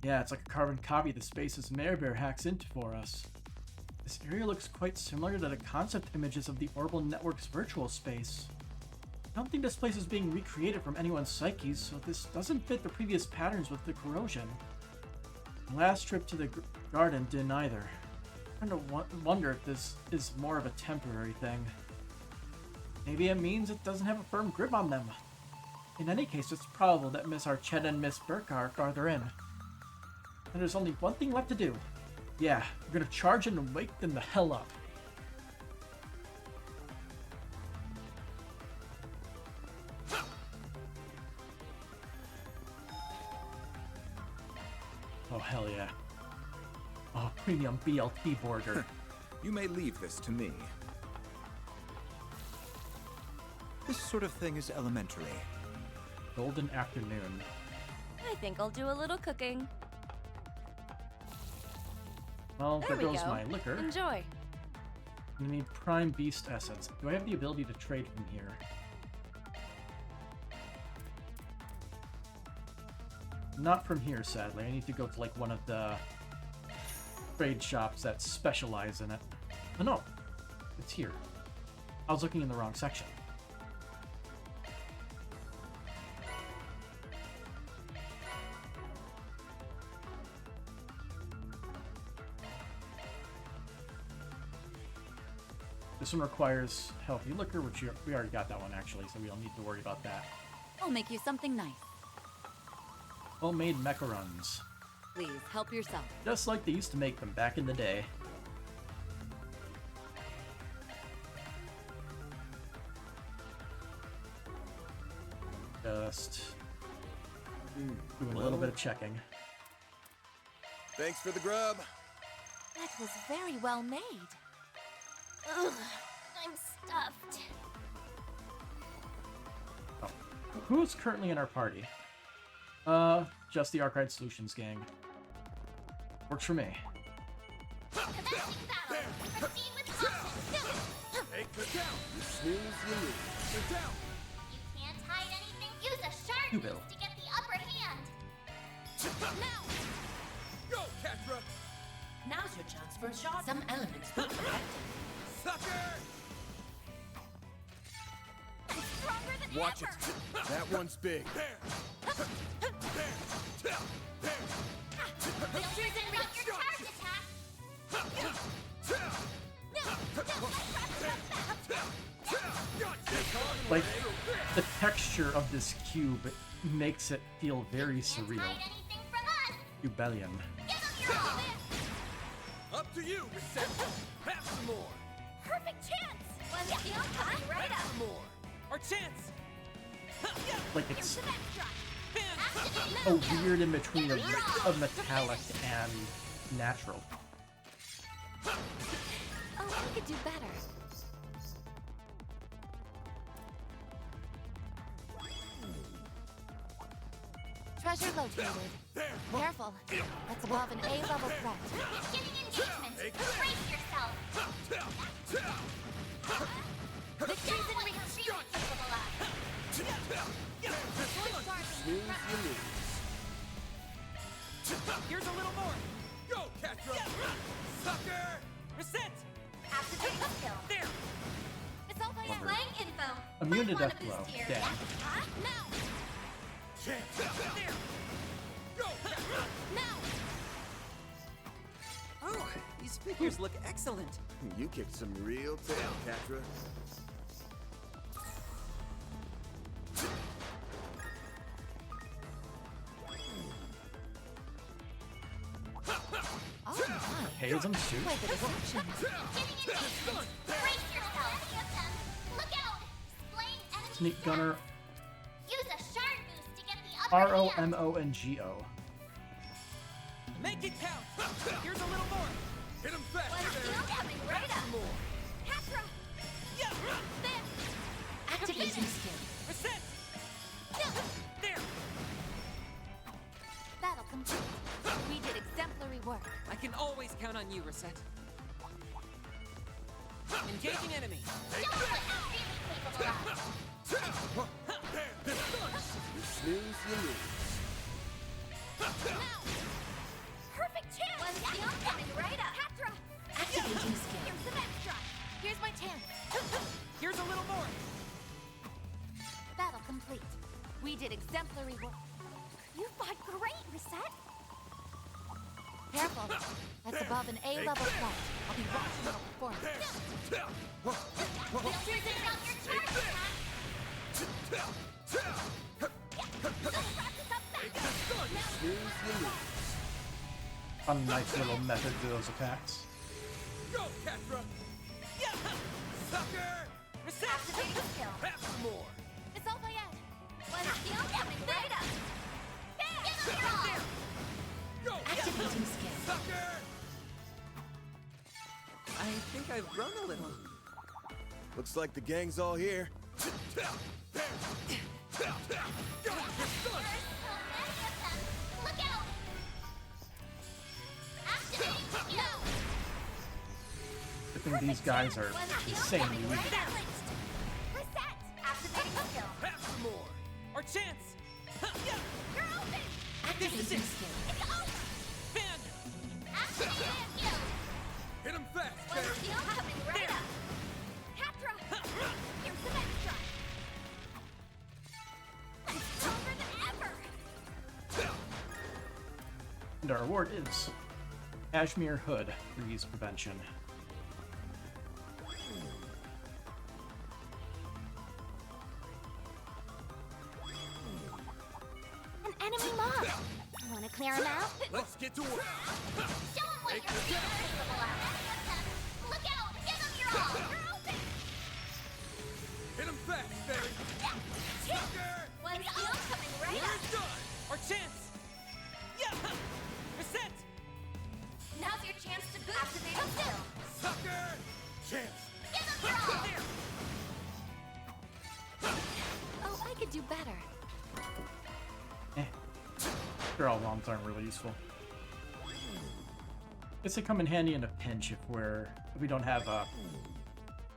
Speaker 1: Yeah, it's like a carbon copy of the spaces Mayor Bear hacks into for us. This area looks quite similar to the concept images of the Orbital Network's virtual space. I don't think this place is being recreated from anyone's psyches, so this doesn't fit the previous patterns with the corrosion. The last trip to the garden didn't either. I'm trying to wonder if this is more of a temporary thing. Maybe it means it doesn't have a firm grip on them. In any case, it's probable that Miss Archetta and Miss Burke are farther in. And there's only one thing left to do. Yeah, we're gonna charge in and wake them the hell up. Oh, hell yeah. Oh, premium BLT burger.
Speaker 16: You may leave this to me. This sort of thing is elementary.
Speaker 1: Golden afternoon.
Speaker 6: I think I'll do a little cooking.
Speaker 1: Well, there goes
Speaker 6: go.
Speaker 1: my liquor.
Speaker 6: Enjoy.
Speaker 1: We need prime beast essence. Do I have the ability to trade from here? Not from here, sadly. I need to go to like one of the trade shops that specialize in it. Oh no, it's here. I was looking in the wrong section. This one requires healthy liquor, which we already got that one actually, so we don't need to worry about that.
Speaker 6: I'll make you something nice.
Speaker 1: Homemade macarons.
Speaker 6: Please, help yourself.
Speaker 1: Just like they used to make them back in the day. Just doing a little bit of checking.
Speaker 20: Thanks for the grub.
Speaker 2: That was very well made. Ugh, I'm stuffed.
Speaker 1: Who's currently in our party? Just the Arcade Solutions gang. Works for me.
Speaker 20: Take the down. You snooze, you lose. They're down.
Speaker 12: You can't hide anything. Use a shark
Speaker 1: You
Speaker 12: boost
Speaker 1: will.
Speaker 12: to get the upper hand. Now!
Speaker 20: Go, Catra!
Speaker 2: Now's your chance for a shot. Some elements will protect you.
Speaker 20: Sucker!
Speaker 12: Stronger than
Speaker 20: Watch
Speaker 12: ever.
Speaker 20: it. That one's big.
Speaker 12: Filters and reach your charge attack.
Speaker 1: Like, the texture of this cube makes it feel very surreal.
Speaker 12: Anything from us.
Speaker 1: Cubellion.
Speaker 12: Give them your all.
Speaker 20: Up to you, Reset. Have some more.
Speaker 12: Perfect chance. One steal coming right
Speaker 20: Have
Speaker 12: up.
Speaker 20: some more.
Speaker 22: Our chance!
Speaker 1: Like, it's
Speaker 12: Activating
Speaker 1: a weird in between of metallic and natural.
Speaker 17: Oh, I could do better. Treasure located. Careful. That's above an A-level threat.
Speaker 12: Getting engagement. Brace yourself. Victory's in reach. Capable of.
Speaker 20: Snooze, you lose.
Speaker 22: Here's a little more!
Speaker 20: Go, Catra! Sucker!
Speaker 22: Reset!
Speaker 12: Activating skill.
Speaker 22: There!
Speaker 12: It's all by flank info.
Speaker 1: Immune to
Speaker 12: Might wanna
Speaker 1: death blow.
Speaker 12: boost here.
Speaker 1: Dead.
Speaker 12: Huh? Now.
Speaker 20: Chance!
Speaker 22: There!
Speaker 20: Go, Catra!
Speaker 12: Now.
Speaker 11: Oh, these figures look excellent.
Speaker 20: You kicked some real tail, Catra.
Speaker 17: Oh my.
Speaker 1: Hazen suit.
Speaker 17: Quite the deception.
Speaker 12: Getting engagement. Brace yourself. Look out. Splaying enemy
Speaker 1: Sneak Gunner.
Speaker 12: Use a shard boost to get the upper hand.
Speaker 1: ROMONGO.
Speaker 22: Make it count! Here's a little more!
Speaker 20: Hit him fast!
Speaker 12: One steal coming right up.
Speaker 20: More.
Speaker 12: Catra.
Speaker 22: Yeah!
Speaker 12: There.
Speaker 2: Activating skill.
Speaker 22: Reset! There!
Speaker 17: Battle complete. We did exemplary work.
Speaker 11: I can always count on you, Reset. Engaging enemy.
Speaker 12: Show them what you're really capable of.
Speaker 20: You snooze, you lose.
Speaker 12: Now. Perfect chance. One steal coming right up. Catra.
Speaker 2: Activating skill.
Speaker 12: Here's some extra.
Speaker 17: Here's my chance.
Speaker 22: Here's a little more!
Speaker 17: Battle complete. We did exemplary work.
Speaker 12: You fought great, Reset.
Speaker 17: Careful. That's above an A-level threat. I'll be watching your performance.
Speaker 12: Filters in on your charge attack.
Speaker 20: Snooze, you lose.
Speaker 1: A nice little method to those attacks.
Speaker 20: Go, Catra! Sucker!
Speaker 22: Reset!
Speaker 12: Activating skill.
Speaker 20: Have some more.
Speaker 17: It's all by Ed.
Speaker 12: One steal coming right up. Give them your all.
Speaker 20: Go,
Speaker 2: Activating skill.
Speaker 20: Sucker!
Speaker 11: I think I've grown a little.
Speaker 20: Looks like the gang's all here.
Speaker 12: There's so many of them. Look out. Activating skill.
Speaker 1: I think these guys are insanely weak.
Speaker 12: Reset. Activating skill.
Speaker 20: Have some more.
Speaker 22: Our chance!
Speaker 12: You're open.
Speaker 2: Activating skill.
Speaker 12: It's over.
Speaker 22: Fan!
Speaker 12: Activating skill.
Speaker 20: Hit him fast,
Speaker 12: One
Speaker 20: Barry.
Speaker 12: steal coming right up. Catra. Here's some extra. I'm stronger than ever.
Speaker 1: And our award is Cashmere Hood, Freeze Prevention.
Speaker 12: An enemy mob. Want to clear him out?
Speaker 20: Let's get to work.
Speaker 12: Show him what you're capable of. Look out! Give him your all. You're open.
Speaker 20: Hit him fast, Barry. Sucker!
Speaker 12: One steal coming right up.
Speaker 20: We're done.
Speaker 22: Our chance! Reset!
Speaker 12: Now's your chance to boost. Activating skill.
Speaker 20: Sucker! Chance.
Speaker 12: Give him your all.
Speaker 17: Oh, I could
Speaker 2: could do better.
Speaker 1: They're all bombs aren't really useful. Guess they come in handy in a pinch if we don't have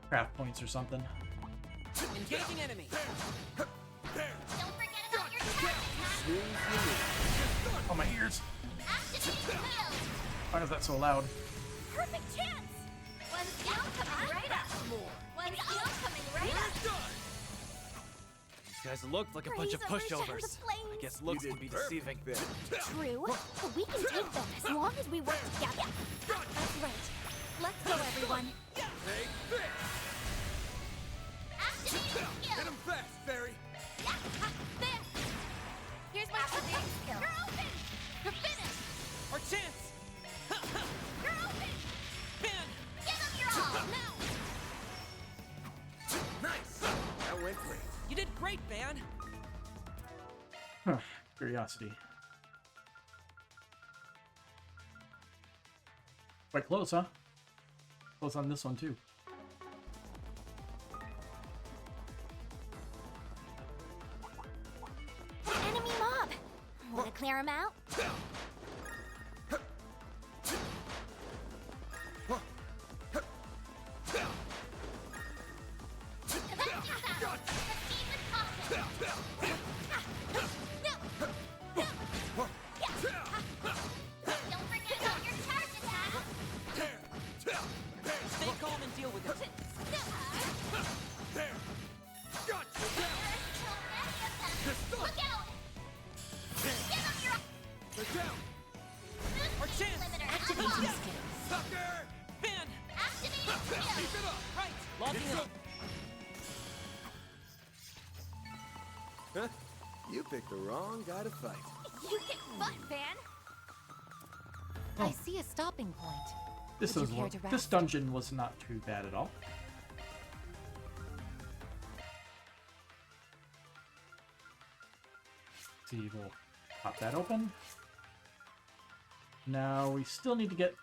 Speaker 1: craft points or something.
Speaker 11: Engaging enemy.
Speaker 12: Don't forget about your talent.
Speaker 1: Oh, my ears!
Speaker 12: Activating field.
Speaker 1: Why is that so loud?
Speaker 12: Perfect chance. One skill coming right up. One skill coming right up.
Speaker 22: These guys looked like a bunch of pushovers. I guess looks can be deceiving.
Speaker 17: True, but we can take them as long as we work together. That's right. Let's go, everyone.
Speaker 12: Activating skill.
Speaker 3: Hit him fast, Fairy.
Speaker 12: There. Here's my activating skill. You're open. You're finished.
Speaker 11: Our chance.
Speaker 12: You're open.
Speaker 11: Man.
Speaker 12: Give them your all. Now.
Speaker 20: Nice! That went great.
Speaker 11: You did great, Van.
Speaker 1: Huh. Curiosity. Quite close, huh? Close on this one, too.
Speaker 17: Enemy mob. Wanna clear them out?
Speaker 12: Don't forget about your charge attack.
Speaker 11: Stay calm and deal with it.
Speaker 12: Look out. Give them your
Speaker 11: Our chance.
Speaker 12: activating skill.
Speaker 3: Sucker!
Speaker 11: Van.
Speaker 12: Activating skill.
Speaker 3: Keep it up!
Speaker 11: Right. Locking up.
Speaker 20: Huh? You picked the wrong guy to fight.
Speaker 12: You kick butt, Van.
Speaker 2: I see a stopping point.
Speaker 1: This
Speaker 2: Would
Speaker 1: was
Speaker 2: you care
Speaker 1: one.
Speaker 2: to
Speaker 1: This
Speaker 2: rest?
Speaker 1: dungeon was not too bad at all. See, we'll pop that open. Now we still need to get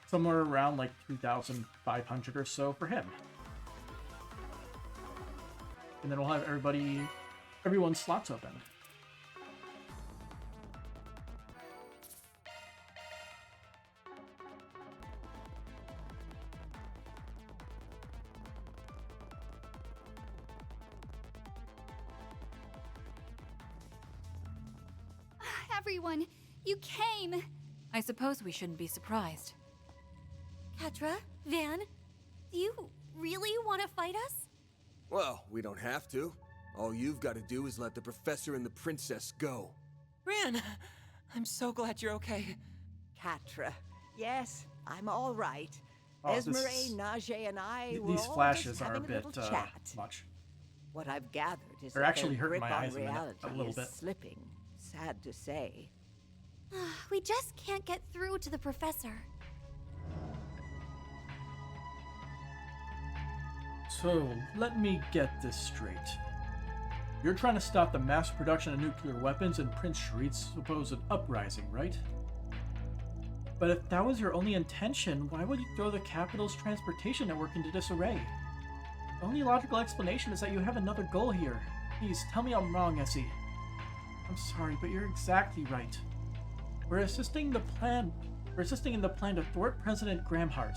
Speaker 1: somewhere around like 2,500 or so for him. And then we'll have everyone's slots open.
Speaker 10: Everyone, you came!
Speaker 15: I suppose we shouldn't be surprised.
Speaker 17: Catra, Van, do you really want to fight us?
Speaker 20: Well, we don't have to. All you've got to do is let the professor and the princess go.
Speaker 11: Ran! I'm so glad you're okay.
Speaker 5: Catra, yes, I'm all right.
Speaker 1: Oh,
Speaker 5: Esmeralda, Najee, and I were
Speaker 1: these
Speaker 5: all
Speaker 1: flashes
Speaker 5: just
Speaker 1: are a
Speaker 5: having
Speaker 1: bit
Speaker 5: little chat.
Speaker 1: much.
Speaker 5: What I've gathered is
Speaker 1: They're
Speaker 5: that
Speaker 1: actually
Speaker 5: their
Speaker 1: hurting
Speaker 5: grip
Speaker 1: my
Speaker 5: on
Speaker 1: eyes a minute,
Speaker 5: reality
Speaker 1: a little
Speaker 5: is
Speaker 1: bit.
Speaker 5: slipping. Sad to say.
Speaker 17: We just can't get through to the professor.
Speaker 1: So, let me get this straight. You're trying to stop the mass production of nuclear weapons and Prince Sharit's supposed uprising, right? But if that was your only intention, why would you throw the capital's transportation network into disarray? The only logical explanation is that you have another goal here. Please, tell me I'm wrong, Essie. I'm sorry, but you're exactly right. We're assisting in the plan to thwart President Gramhart.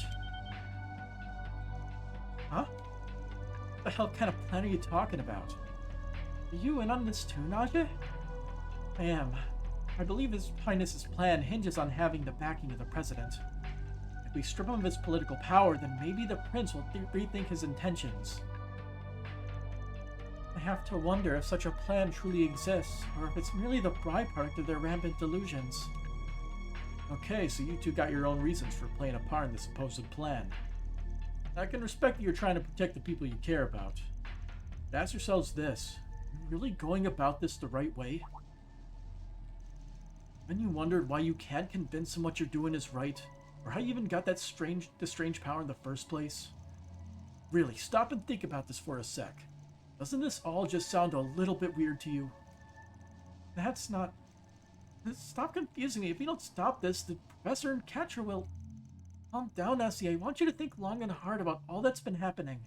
Speaker 1: Huh? What the hell kind of plan are you talking about? Are you in on this too, Najee? I am. I believe His Highness's plan hinges on having the backing of the President. If we strip him of his political power, then maybe the Prince will rethink his intentions. I have to wonder if such a plan truly exists, or if it's merely the byproduct of their rampant delusions. Okay, so you two got your own reasons for playing a part in the supposed plan. I can respect that you're trying to protect the people you care about. But ask yourselves this, are you really going about this the right way? Haven't you wondered why you can't convince them what you're doing is right? Or how you even got that strange power in the first place? Really, stop and think about this for a sec. Doesn't this all just sound a little bit weird to you? That's not... Stop confusing me. If we don't stop this, the Professor and Catra will... Calm down, Essie. I want you to think long and hard about all that's been happening.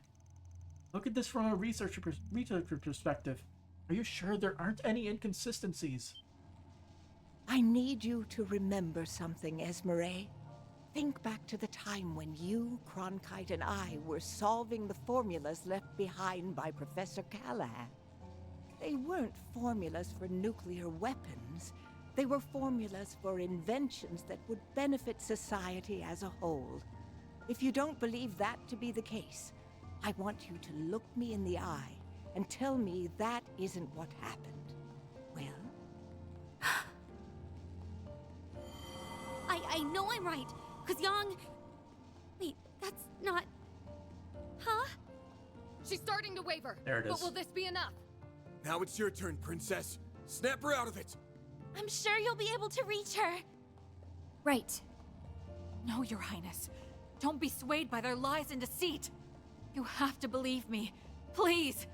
Speaker 1: Look at this from a researcher perspective. Are you sure there aren't any inconsistencies?
Speaker 5: I need you to remember something, Esmeralda. Think back to the time when you, Cronkite, and I were solving the formulas left behind by Professor Callahan. They weren't formulas for nuclear weapons. They were formulas for inventions that would benefit society as a whole. If you don't believe that to be the case, I want you to look me in the eye and tell me that isn't what happened. Well?
Speaker 17: I know I'm right. Cause Yang... Wait, that's not... Huh?
Speaker 18: She's starting to waver.
Speaker 1: There it is.
Speaker 18: But will this be enough?
Speaker 20: Now it's your turn, Princess. Snap her out of it.
Speaker 12: I'm sure you'll be able to reach her.
Speaker 15: Right. No, Your Highness. Don't be swayed by their lies and deceit. You have to believe me. Please.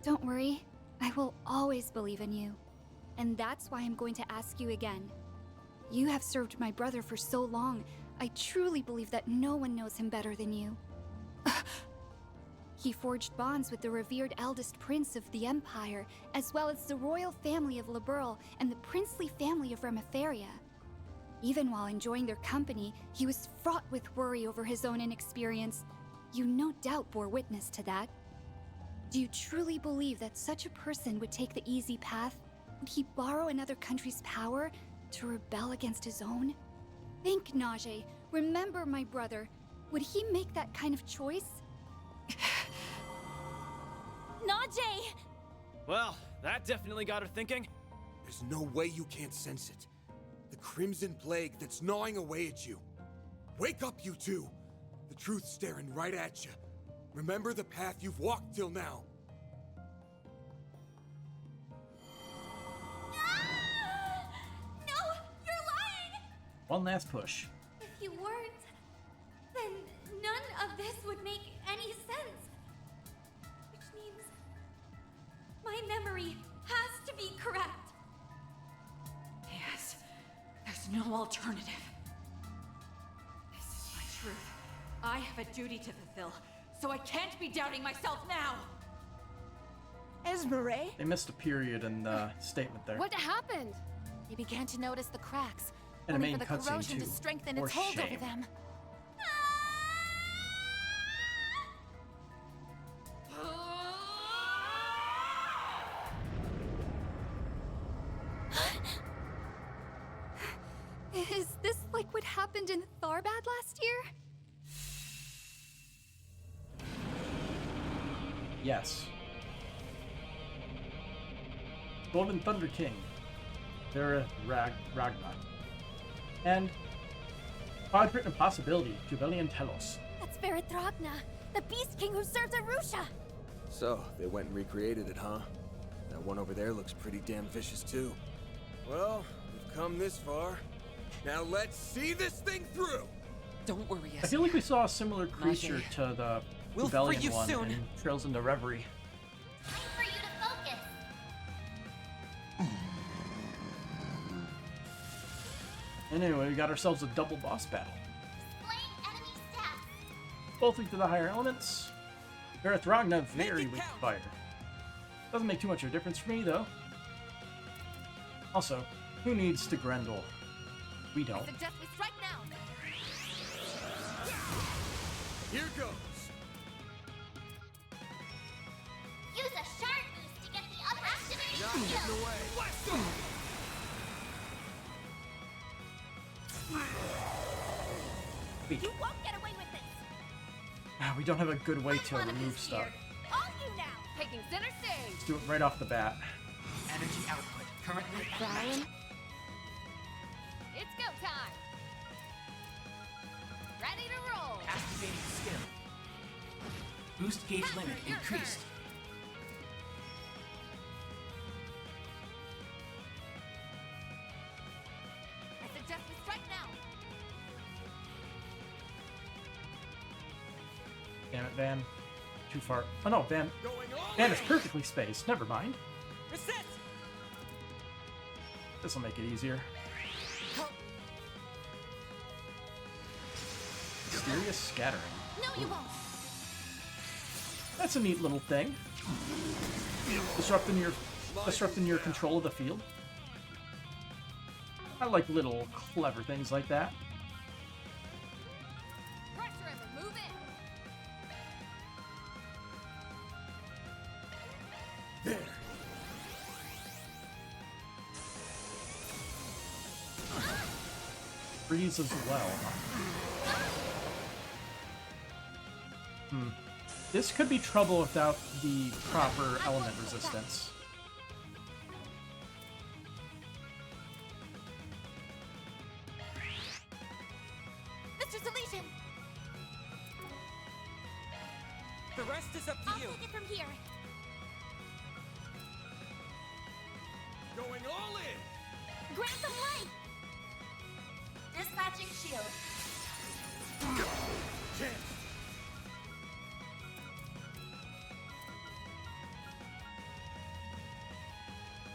Speaker 10: Don't worry. I will always believe in you. And that's why I'm going to ask you again. You have served my brother for so long. I truly believe that no one knows him better than you. He forged bonds with the revered eldest prince of the Empire, as well as the royal family of Liberl and the princely family of Remiferia. Even while enjoying their company, he was fraught with worry over his own inexperience. You no doubt bore witness to that. Do you truly believe that such a person would take the easy path? Would he borrow another country's power to rebel against his own? Think, Najee. Remember my brother. Would he make that kind of choice?
Speaker 12: Najee!
Speaker 22: Well, that definitely got her thinking.
Speaker 20: There's no way you can't sense it. The Crimson Plague that's gnawing away at you. Wake up, you two! The truth's staring right at you. Remember the path you've walked till now.
Speaker 12: No! You're lying!
Speaker 1: One last push.
Speaker 17: If you weren't, then none of this would make any sense. Which means my memory has to be correct.
Speaker 15: Yes. There's no alternative. This is my truth. I have a duty to fulfill, so I can't be doubting myself now!
Speaker 5: Esmeralda?
Speaker 1: They missed a period in the statement there.
Speaker 18: What happened?
Speaker 12: They began to notice the cracks,
Speaker 1: And a
Speaker 12: only
Speaker 1: main
Speaker 12: for the
Speaker 1: cutscene,
Speaker 12: corrosion
Speaker 1: too.
Speaker 12: to strengthen
Speaker 1: For
Speaker 12: its hold
Speaker 1: shame.
Speaker 12: over them.
Speaker 10: Is this like what happened in Tharbad last year?
Speaker 1: Yes. Golden Thunder King. Vera Ragnar. And Quadrant Impossibility, Jubilian Telos.
Speaker 12: That's Verithragna, the Beast King who serves Arusha!
Speaker 20: So, they went and recreated it, huh? That one over there looks pretty damn vicious, too. Well, we've come this far. Now let's see this thing through!
Speaker 11: Don't worry,
Speaker 1: I feel like we saw a similar creature to the
Speaker 11: We'll
Speaker 1: Rebellion
Speaker 11: free you
Speaker 1: one
Speaker 11: soon.
Speaker 1: in Trails into Reverie.
Speaker 12: Time for you to focus!
Speaker 1: Anyway, we got ourselves a double boss battle.
Speaker 12: Displaying enemy stats!
Speaker 1: Both weak to the higher elements. Verithragna very weak to fire. Doesn't make too much of a difference for me, though. Also, who needs to Grendel? We don't.
Speaker 12: I suggest we strike now!
Speaker 20: Here goes!
Speaker 12: Use a shard boost to get the other activated
Speaker 20: Not getting
Speaker 12: skill!
Speaker 20: away! Let's go!
Speaker 12: You won't get away with this!
Speaker 1: We don't have a good way to remove stuff.
Speaker 12: All you now!
Speaker 18: Taking center stage!
Speaker 1: Let's do it right off the bat.
Speaker 11: Energy output currently
Speaker 18: Brian? It's go time! Ready to roll!
Speaker 11: activating skill. Boost gauge limit increased.
Speaker 12: I suggest we strike now!
Speaker 1: Damn it, Van. Too far. Oh no, Van. Van is perfectly spaced. Never mind.
Speaker 11: Reset!
Speaker 1: This'll make it easier. Mysterious scattering.
Speaker 12: No, you won't!
Speaker 1: That's a neat little thing. Disrupting your control of the field. I like little clever things like that.
Speaker 18: Pressure him and move in.
Speaker 20: There.
Speaker 1: Freeze as well. This could be trouble without the proper element resistance.
Speaker 12: Mr. Deletion!
Speaker 11: The rest is up to you.
Speaker 12: I'll take it from here.
Speaker 3: Going all in!
Speaker 12: Grant some light! Dispatching shield.
Speaker 3: Chance!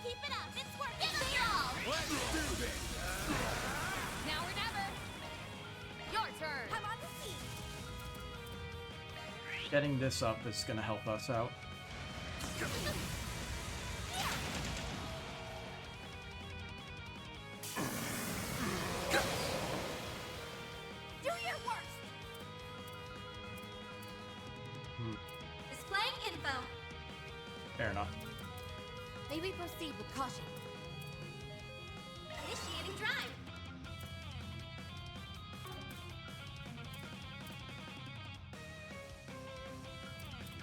Speaker 12: Keep it up, it's working!
Speaker 3: Let's do this!
Speaker 18: Now or never. Your turn.
Speaker 12: I'm on the scene.
Speaker 1: Getting this up is going to help us out.
Speaker 12: Do your worst! Displaying info.
Speaker 1: Fair enough.
Speaker 2: May we proceed with caution?
Speaker 12: Initiating drive.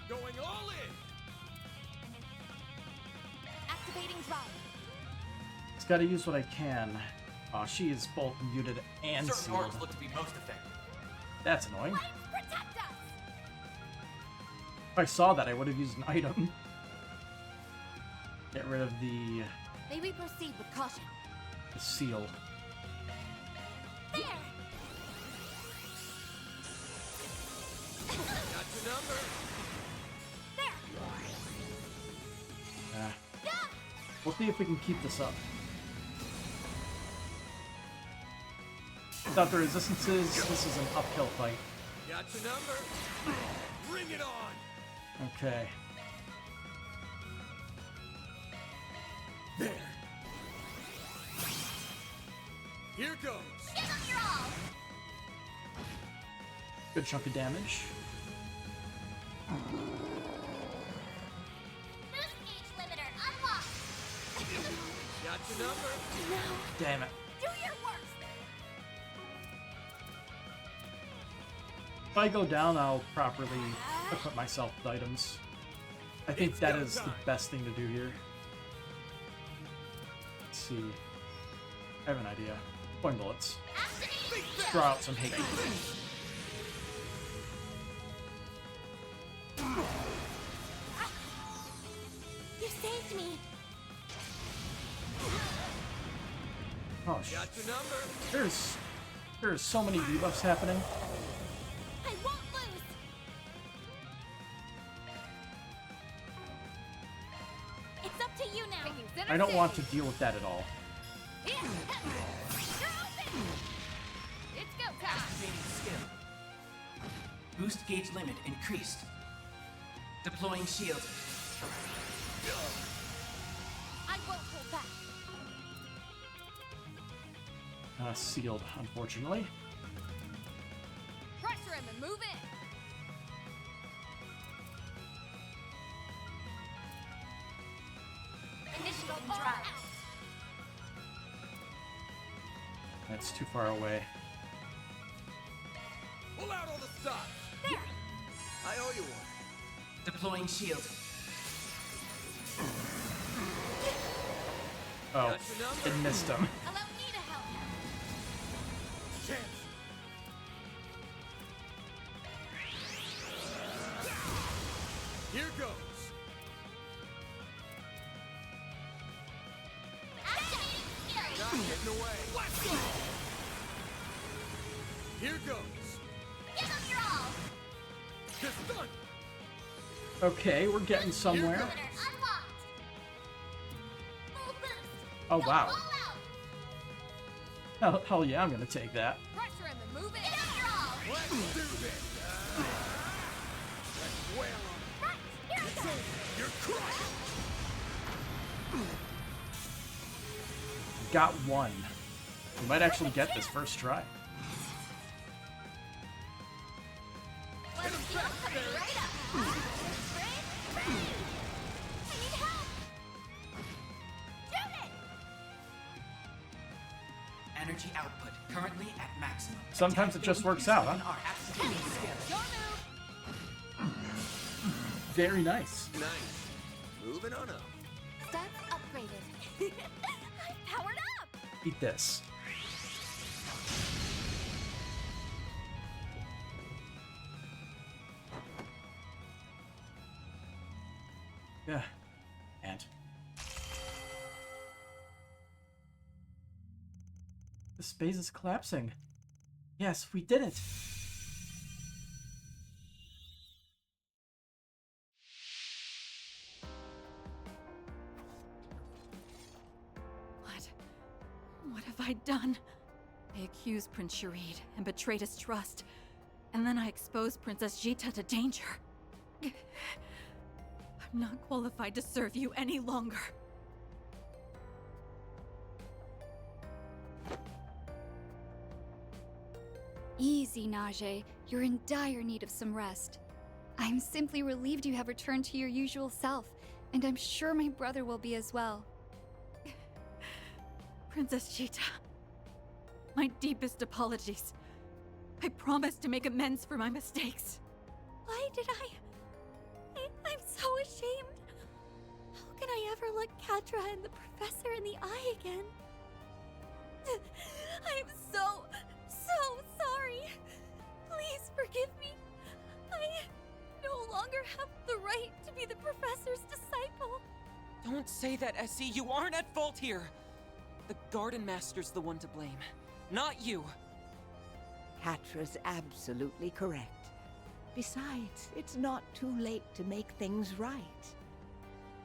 Speaker 3: Going all in!
Speaker 12: Activating drive.
Speaker 1: Just gotta use what I can. She is both muted and
Speaker 11: Certain
Speaker 1: sealed.
Speaker 11: orbs look to be most effective.
Speaker 1: That's annoying.
Speaker 12: Protect us!
Speaker 1: If I saw that, I would have used an item. Get rid of the
Speaker 2: May we proceed with caution?
Speaker 1: seal.
Speaker 12: There!
Speaker 3: Got your number!
Speaker 1: We'll see if we can keep this up. Without the resistances, this is an uphill fight.
Speaker 3: Got your number! Bring it on!
Speaker 1: Okay.
Speaker 3: There! Here goes!
Speaker 12: Give them your all!
Speaker 1: Good chunk of damage.
Speaker 12: Boost gauge limiter unlocked!
Speaker 3: Got your number!
Speaker 12: No!
Speaker 1: Damn it.
Speaker 12: Do your worst!
Speaker 1: If I go down, I'll properly equip myself with items. I think that is the best thing to do here. Let's see. I have an idea. Coin bullets. Draw out some hate.
Speaker 12: You saved me!
Speaker 1: Oh,
Speaker 3: Got your number!
Speaker 1: there's so many debuffs happening.
Speaker 12: I won't lose! It's up to you now!
Speaker 1: I don't want to deal with that at all.
Speaker 18: You're open! It's go time!
Speaker 4: Activating skill. Boost gauge limit increased. Deploying shield.
Speaker 12: I won't hold back!
Speaker 1: Sealed, unfortunately.
Speaker 18: Pressure him and move in.
Speaker 12: Initiating drive.
Speaker 1: That's too far away.
Speaker 3: Pull out all the stops!
Speaker 12: There!
Speaker 20: I owe you one.
Speaker 4: Deploying shield.
Speaker 1: Oh, it missed him.
Speaker 12: Allow me to help!
Speaker 3: Chance! Here goes!
Speaker 12: Activating skill!
Speaker 3: Not getting away! Let's go! Here goes!
Speaker 12: Give them your all!
Speaker 3: Just done!
Speaker 1: Okay, we're getting somewhere.
Speaker 12: Limiter unlocked! Full boost!
Speaker 1: Oh,
Speaker 12: Go
Speaker 1: wow.
Speaker 12: all out!
Speaker 1: Hell yeah, I'm gonna take that.
Speaker 18: Pressure him and move in.
Speaker 12: Give them your all!
Speaker 3: Let's do this! Let's wail on
Speaker 12: Right!
Speaker 1: Got one. We might actually get this first try.
Speaker 4: Energy output currently at maximum.
Speaker 1: Sometimes it just works out, huh? Very nice.
Speaker 20: Nice. Moving on up.
Speaker 12: Stats upgraded. I'm powered up!
Speaker 1: Eat this. Yeah. And the space is collapsing. Yes, we did it.
Speaker 15: What have I done? I accused Prince Sharid and betrayed his trust, and then I exposed Princess Jita to danger. I'm not qualified to serve you any longer.
Speaker 10: Easy, Najee. You're in dire need of some rest. I'm simply relieved you have returned to your usual self, and I'm sure my brother will be as well.
Speaker 15: Princess Jita, my deepest apologies. I promise to make amends for my mistakes.
Speaker 17: Why did I'm so ashamed. How can I ever look Katra and the professor in the eye again? I'm so sorry. Please forgive me. I no longer have the right to be the professor's disciple.
Speaker 11: Don't say that, Essie. You aren't at fault here. The Garden Master's the one to blame, not you.
Speaker 5: Katra's absolutely correct. Besides, it's not too late to make things right.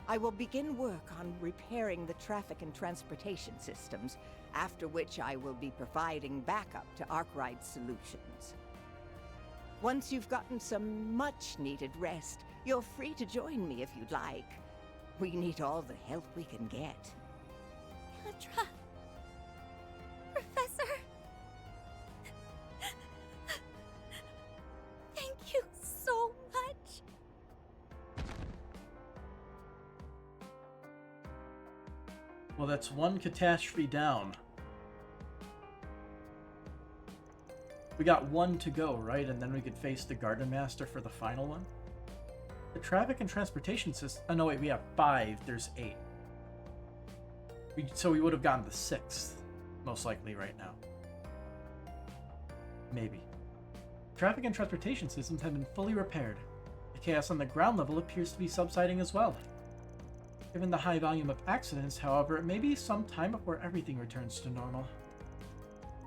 Speaker 5: I will begin work on repairing the traffic and transportation systems, after which I will be providing backup to Arkwright Solutions. Once you've gotten some much-needed rest, you're free to join me if you'd like. We need all the help we can get.
Speaker 17: Katra. Professor. Thank you so much.
Speaker 1: Well, that's one catastrophe down. We got one to go, right? And then we could face the Garden Master for the final one? The traffic and transportation system... Oh, no, wait, we have 5. There's 8. So we would have gotten the 6th, most likely, right now. Maybe. Traffic and transportation systems have been fully repaired. The chaos on the ground level appears to be subsiding as well. Given the high volume of accidents, however, it may be some time before everything returns to normal.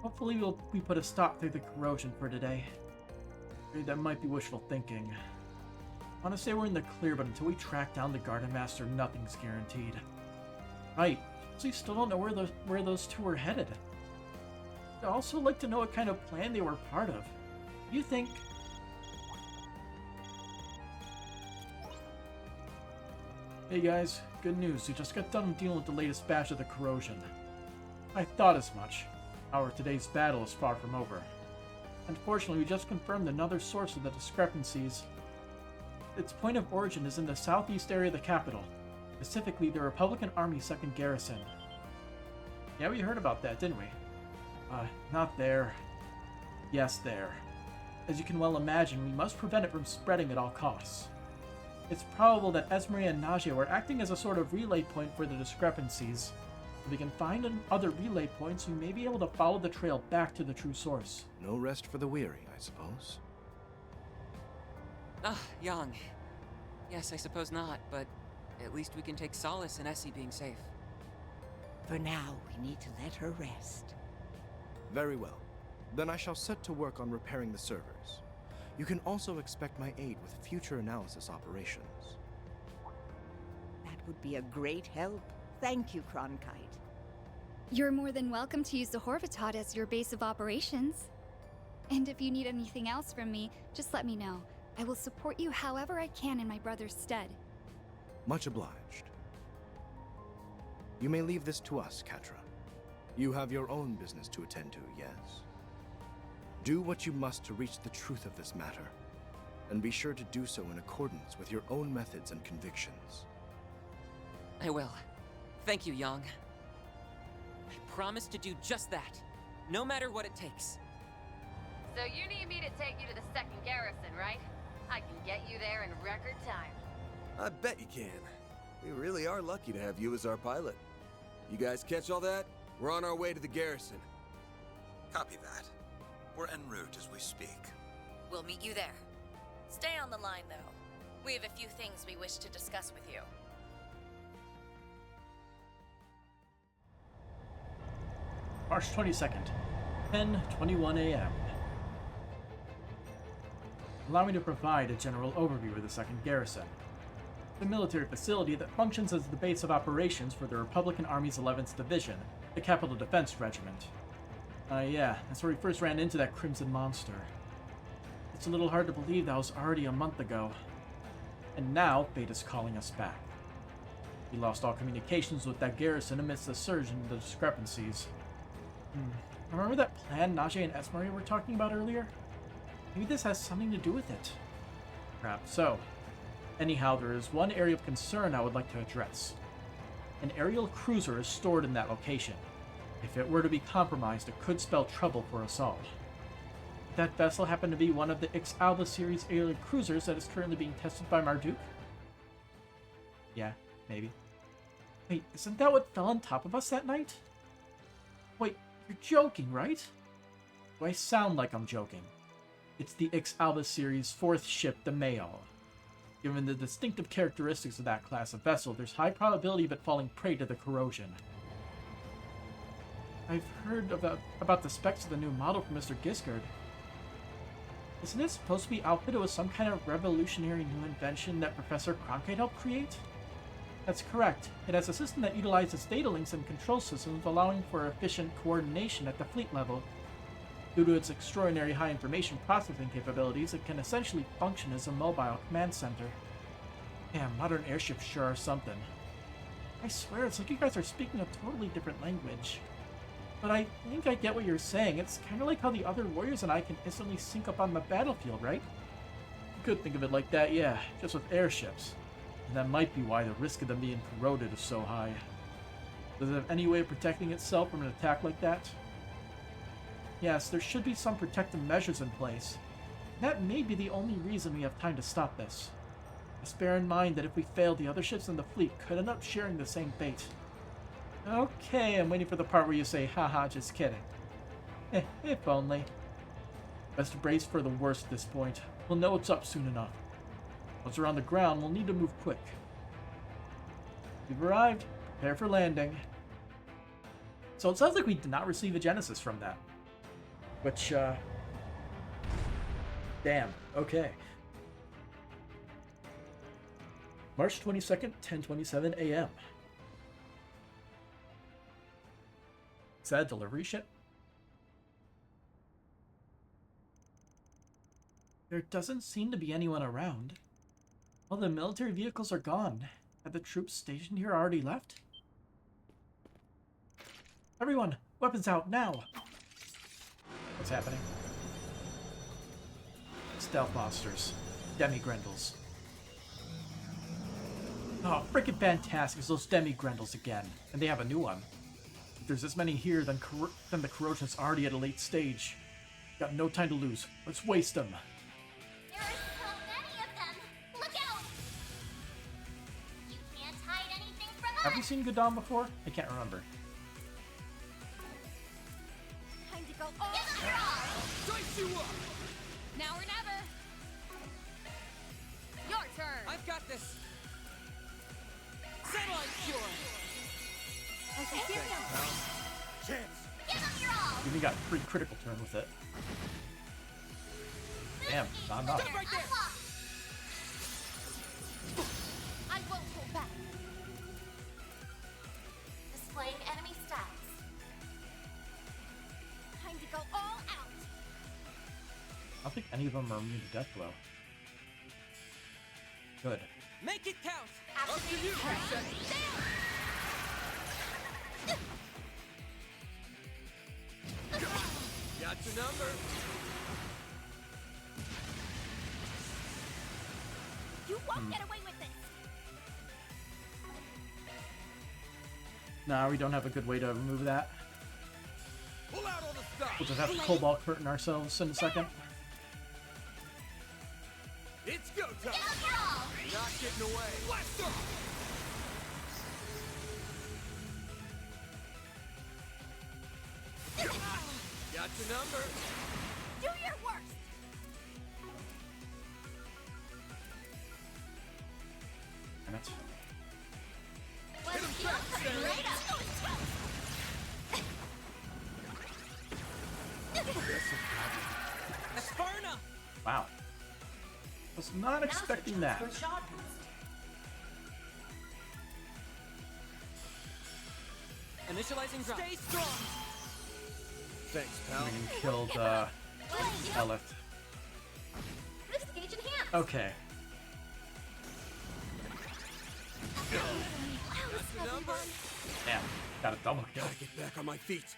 Speaker 1: Hopefully we put a stop through the corrosion for today. That might be wishful thinking. I want to say we're in the clear, but until we track down the Garden Master, nothing's guaranteed. Right. So we still don't know where those two are headed. I'd also like to know what kind of plan they were part of. Do you think... Hey guys, good news. We just got done dealing with the latest batch of the corrosion. I thought as much. However, today's battle is far from over. Unfortunately, we just confirmed another source of the discrepancies. Its point of origin is in the southeast area of the capital. Specifically, the Republican Army's 2nd Garrison. Yeah, we heard about that, didn't we? Not there. Yes, there. As you can well imagine, we must prevent it from spreading at all costs. It's probable that Esmeralda and Najee were acting as a sort of relay point for the discrepancies. If we can find other relay points, we may be able to follow the trail back to the true source.
Speaker 9: No rest for the weary, I suppose.
Speaker 11: Yang. Yes, I suppose not, but at least we can take solace in Essie being safe.
Speaker 5: For now, we need to let her rest.
Speaker 9: Very well. Then I shall set to work on repairing the servers. You can also expect my aid with future analysis operations.
Speaker 5: That would be a great help. Thank you, Cronkite.
Speaker 10: You're more than welcome to use the Horvatot as your base of operations. And if you need anything else from me, just let me know. I will support you however I can in my brother's stead.
Speaker 9: Much obliged. You may leave this to us, Catra. You have your own business to attend to, yes? Do what you must to reach the truth of this matter, and be sure to do so in accordance with your own methods and convictions.
Speaker 11: I will. Thank you, Yang. I promise to do just that, no matter what it takes.
Speaker 23: So you need me to take you to the 2nd Garrison, right? I can get you there in record time.
Speaker 20: I bet you can. We really are lucky to have you as our pilot. You guys catch all that? We're on our way to the garrison.
Speaker 8: Copy that. We're en route as we speak.
Speaker 14: We'll meet you there. Stay on the line, though. We have a few things we wish to discuss with you.
Speaker 1: March 22nd, 10:21 a.m. Allow me to provide a general overview of the 2nd Garrison, the military facility that functions as the base of operations for the Republican Army's 11th Division, the Capital Defense Regiment. Yeah, that's where we first ran into that Crimson Monster. It's a little hard to believe that was already a month ago. And now, fate is calling us back. We lost all communications with that garrison amidst the surge in the discrepancies. Remember that plan Najee and Esmarie were talking about earlier? Maybe this has something to do with it. Perhaps so. Anyhow, there is one area of concern I would like to address. An aerial cruiser is stored in that location. If it were to be compromised, it could spell trouble for us all. Would that vessel happen to be one of the Ix Alba series aerial cruisers that is currently being tested by Marduk? Yeah, maybe. Wait, isn't that what fell on top of us that night? Wait, you're joking, right? Do I sound like I'm joking? It's the Ix Alba series' 4th ship, the Mayo. Given the distinctive characteristics of that class of vessel, there's high probability of it falling prey to the corrosion. I've heard about the specs of the new model from Mr. Gisgard. Isn't it supposed to be outfitted with some kind of revolutionary new invention that Professor Cronkite helped create? That's correct. It has a system that utilizes data links and control systems, allowing for efficient coordination at the fleet level. Due to its extraordinary high information processing capabilities, it can essentially function as a mobile command center. Damn, modern airships sure are something. I swear, it's like you guys are speaking a totally different language. But I think I get what you're saying. It's kind of like how the other warriors and I can instantly sync up on the battlefield, right? You could think of it like that, yeah, just with airships. And that might be why the risk of them being corroded is so high. Does it have any way of protecting itself from an attack like that? Yes, there should be some protective measures in place. That may be the only reason we have time to stop this. Just bear in mind that if we fail, the other ships in the fleet could end up sharing the same fate. Okay, I'm waiting for the part where you say, haha, just kidding. If only. Best to brace for the worst at this point. We'll know what's up soon enough. Once we're on the ground, we'll need to move quick. We've arrived. Prepare for landing. So it sounds like we did not receive a Genesis from that. Which, damn, okay. March 22nd, 10:27 a.m. Is that a delivery ship? There doesn't seem to be anyone around. All the military vehicles are gone. Have the troops stationed here already left? Everyone, weapons out now! What's happening? Stealth monsters. Demi-Grendels. Oh, freaking fantastic. It's those Demi-Grendels again. And they have a new one. If there's this many here, then the corrosion's already at a late stage. Got no time to lose. Let's waste them.
Speaker 12: There are so many of them! Look out! You can't hide anything from us!
Speaker 1: Have we seen Gundam before? I can't remember.
Speaker 12: Time to go all out!
Speaker 23: Dice you up! Now or never! Your turn!
Speaker 11: I've got this!
Speaker 23: Satellite cure!
Speaker 12: Okay, give them
Speaker 23: chance!
Speaker 12: Give them your all!
Speaker 1: We even got a pretty critical turn with it. Damn, not enough.
Speaker 23: Stop right there!
Speaker 12: I won't hold back. Displaying enemy stats. Time to go all out.
Speaker 1: I don't think any of them are immune to death blow. Good.
Speaker 11: Make it count!
Speaker 20: Up to you, Reset! Got your number.
Speaker 12: You won't get away with this!
Speaker 1: Nah, we don't have a good way to remove that.
Speaker 20: Pull out all the stuff.
Speaker 1: We'll just have to cobalt curtain ourselves in a second.
Speaker 20: It's go time. Not getting away. Blast off. Got your number.
Speaker 12: Do your worst!
Speaker 1: Damn it.
Speaker 20: Hit him back,
Speaker 12: Right up!
Speaker 11: Sparna!
Speaker 1: Wow. Was not expecting that.
Speaker 11: Initializing drop. Stay strong!
Speaker 20: Thanks, pal.
Speaker 1: We killed, Elith.
Speaker 12: Rift gauge enhanced!
Speaker 1: Okay.
Speaker 20: Got your number.
Speaker 1: Damn. Got a double kill.
Speaker 20: Gotta get back on my feet.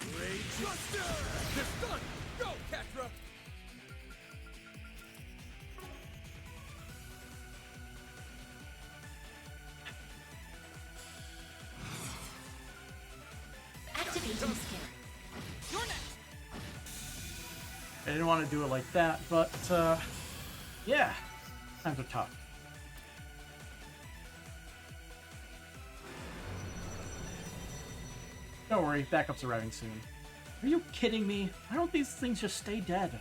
Speaker 20: Rage Buster! They're done! Go, Catra!
Speaker 2: Activating skill.
Speaker 11: You're next!
Speaker 1: I didn't want to do it like that, but, yeah. Times are tough. Don't worry, backup's arriving soon. Are you kidding me? Why don't these things just stay dead?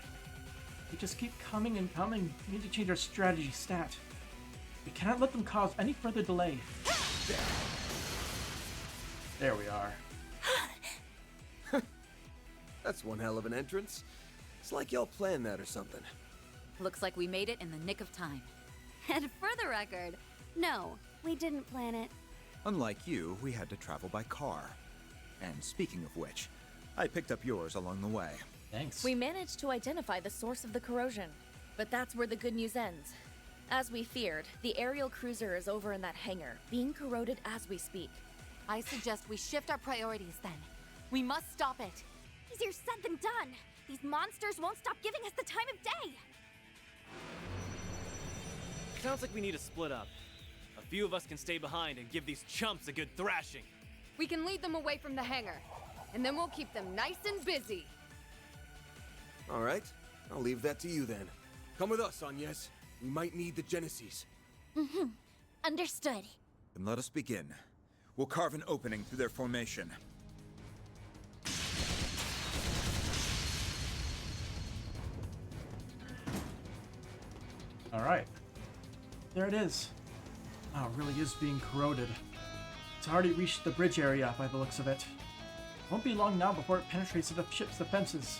Speaker 1: They just keep coming and coming. We need to change our strategy stat. We cannot let them cause any further delay. There we are.
Speaker 20: That's one hell of an entrance. It's like y'all planned that or something.
Speaker 17: Looks like we made it in the nick of time.
Speaker 2: And for the record, no, we didn't plan it.
Speaker 16: Unlike you, we had to travel by car. And speaking of which, I picked up yours along the way.
Speaker 1: Thanks.
Speaker 6: We managed to identify the source of the corrosion, but that's where the good news ends. As we feared, the aerial cruiser is over in that hangar, being corroded as we speak.
Speaker 17: I suggest we shift our priorities then. We must stop it.
Speaker 12: Easier said than done. These monsters won't stop giving us the time of day.
Speaker 22: Sounds like we need to split up. A few of us can stay behind and give these chumps a good thrashing.
Speaker 18: We can lead them away from the hangar, and then we'll keep them nice and busy.
Speaker 20: All right, I'll leave that to you then. Come with us, Agnes. We might need the Genesis.
Speaker 12: Mm-hmm. Understood.
Speaker 16: Then let us begin. We'll carve an opening through their formation.
Speaker 1: Alright. There it is. Oh, it really is being corroded. It's already reached the bridge area by the looks of it. Won't be long now before it penetrates the ship's defenses.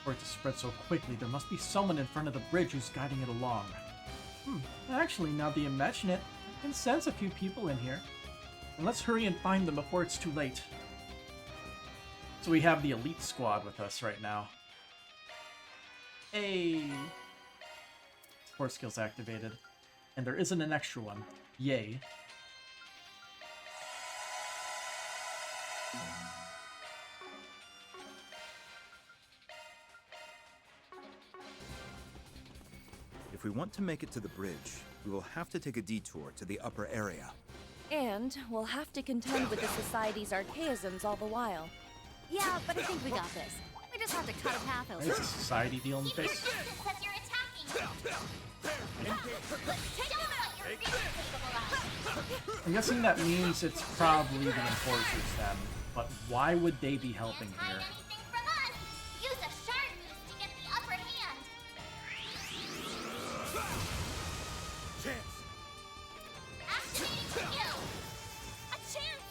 Speaker 1: For it to spread so quickly, there must be someone in front of the bridge who's guiding it along. Actually, now that you mention it, I can sense a few people in here. And let's hurry and find them before it's too late. So we have the elite squad with us right now. Hey! Support skills activated. And there isn't an extra one. Yay.
Speaker 16: If we want to make it to the bridge, we will have to take a detour to the upper area.
Speaker 6: And we'll have to contend with the Society's archaisms all the while.
Speaker 2: Yeah, but I think we got this. We just have to cut a path over.
Speaker 1: There's a society deal in the face.
Speaker 12: Because you're attacking. Let's take them out. You're really capable of.
Speaker 1: I'm guessing that means it's probably the Enforcers then. But why would they be helping here?
Speaker 12: Anything from us. Use a shard boost to get the upper hand.
Speaker 20: Chance!
Speaker 12: Activating skill. A chance.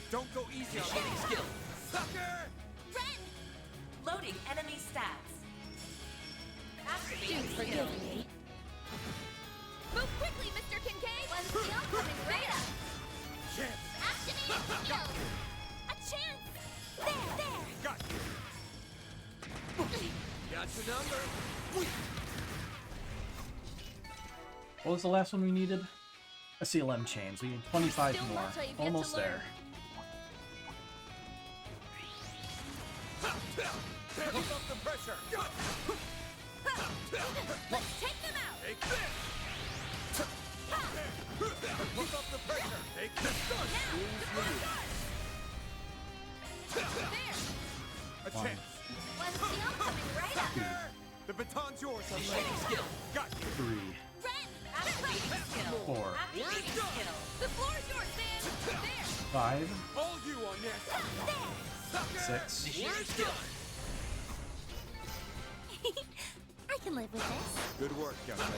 Speaker 20: Don't go easy on
Speaker 11: Initiating skill.
Speaker 20: Sucker!
Speaker 12: Ren.
Speaker 14: Loading enemy stats.
Speaker 6: Do forgive me.
Speaker 12: Move quickly, Mr. Kincaid. One skill coming right up.
Speaker 20: Chance!
Speaker 12: Activating skill. A chance. There.
Speaker 20: Got you! Got your number.
Speaker 1: What was the last one we needed? A CLM chains. We need 25 more. Almost there.
Speaker 3: Keep up the pressure.
Speaker 12: Let's take them out.
Speaker 3: Take this. Keep up the pressure. Take this. A chance.
Speaker 12: One seal coming right up.
Speaker 3: The baton's yours,
Speaker 11: Initiating skill.
Speaker 3: Got you.
Speaker 1: 3,
Speaker 12: Ren, activate skill.
Speaker 1: 4,
Speaker 12: Activating skill. The floor's yours, Sam. There.
Speaker 1: 5,
Speaker 3: All you on this.
Speaker 1: 6,
Speaker 11: Initiating skill.
Speaker 12: I can live with this.
Speaker 3: Good work, young lady.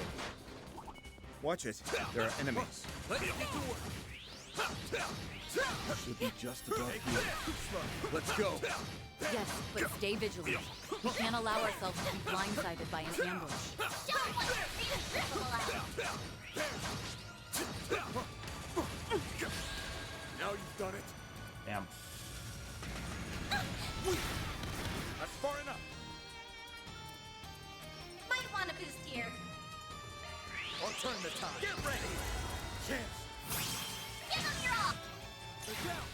Speaker 3: Watch it. There are enemies.
Speaker 20: Let's get to work. Should be just above here. Let's go.
Speaker 15: Yes, but stay vigilant. We can't allow ourselves to be blindsided by an ambush.
Speaker 12: Show what you're capable of.
Speaker 3: Now you've done it.
Speaker 1: damn.
Speaker 3: That's far enough.
Speaker 12: Might want a boost here.
Speaker 3: I'll turn the tide. Get ready. Chance.
Speaker 12: Give them your all.
Speaker 3: They're down.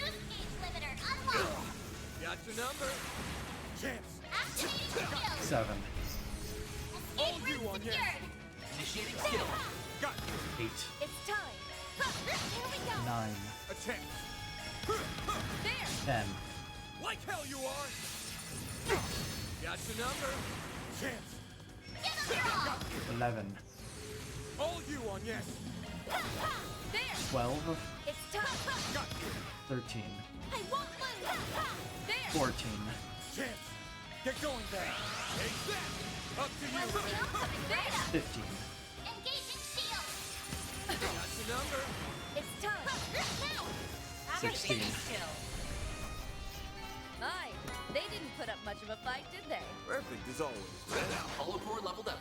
Speaker 12: Boost gauge limiter unlocked.
Speaker 20: Got your number.
Speaker 3: Chance.
Speaker 12: Activating skill.
Speaker 1: 7,
Speaker 12: Escape route secured.
Speaker 11: Initiating skill.
Speaker 3: Got
Speaker 1: 8,
Speaker 12: It's time. Here we go.
Speaker 1: 9,
Speaker 3: a chance.
Speaker 12: There.
Speaker 1: 10,
Speaker 20: Like hell you are. Got your number.
Speaker 3: Chance.
Speaker 12: Give them your all.
Speaker 1: 11,
Speaker 3: All you on yes.
Speaker 12: There.
Speaker 1: 12,
Speaker 12: It's time.
Speaker 3: Got you.
Speaker 1: 13,
Speaker 12: I won't lose. There.
Speaker 1: 14,
Speaker 3: Chance. Get going there. Take that. Up to you.
Speaker 12: One seal coming right up.
Speaker 1: 15,
Speaker 12: Engaging shield.
Speaker 20: Got your number.
Speaker 12: It's time. Now.
Speaker 1: 16,
Speaker 17: My, they didn't put up much of a fight, did they?
Speaker 20: Perfect as always.
Speaker 11: Hollow core leveled up.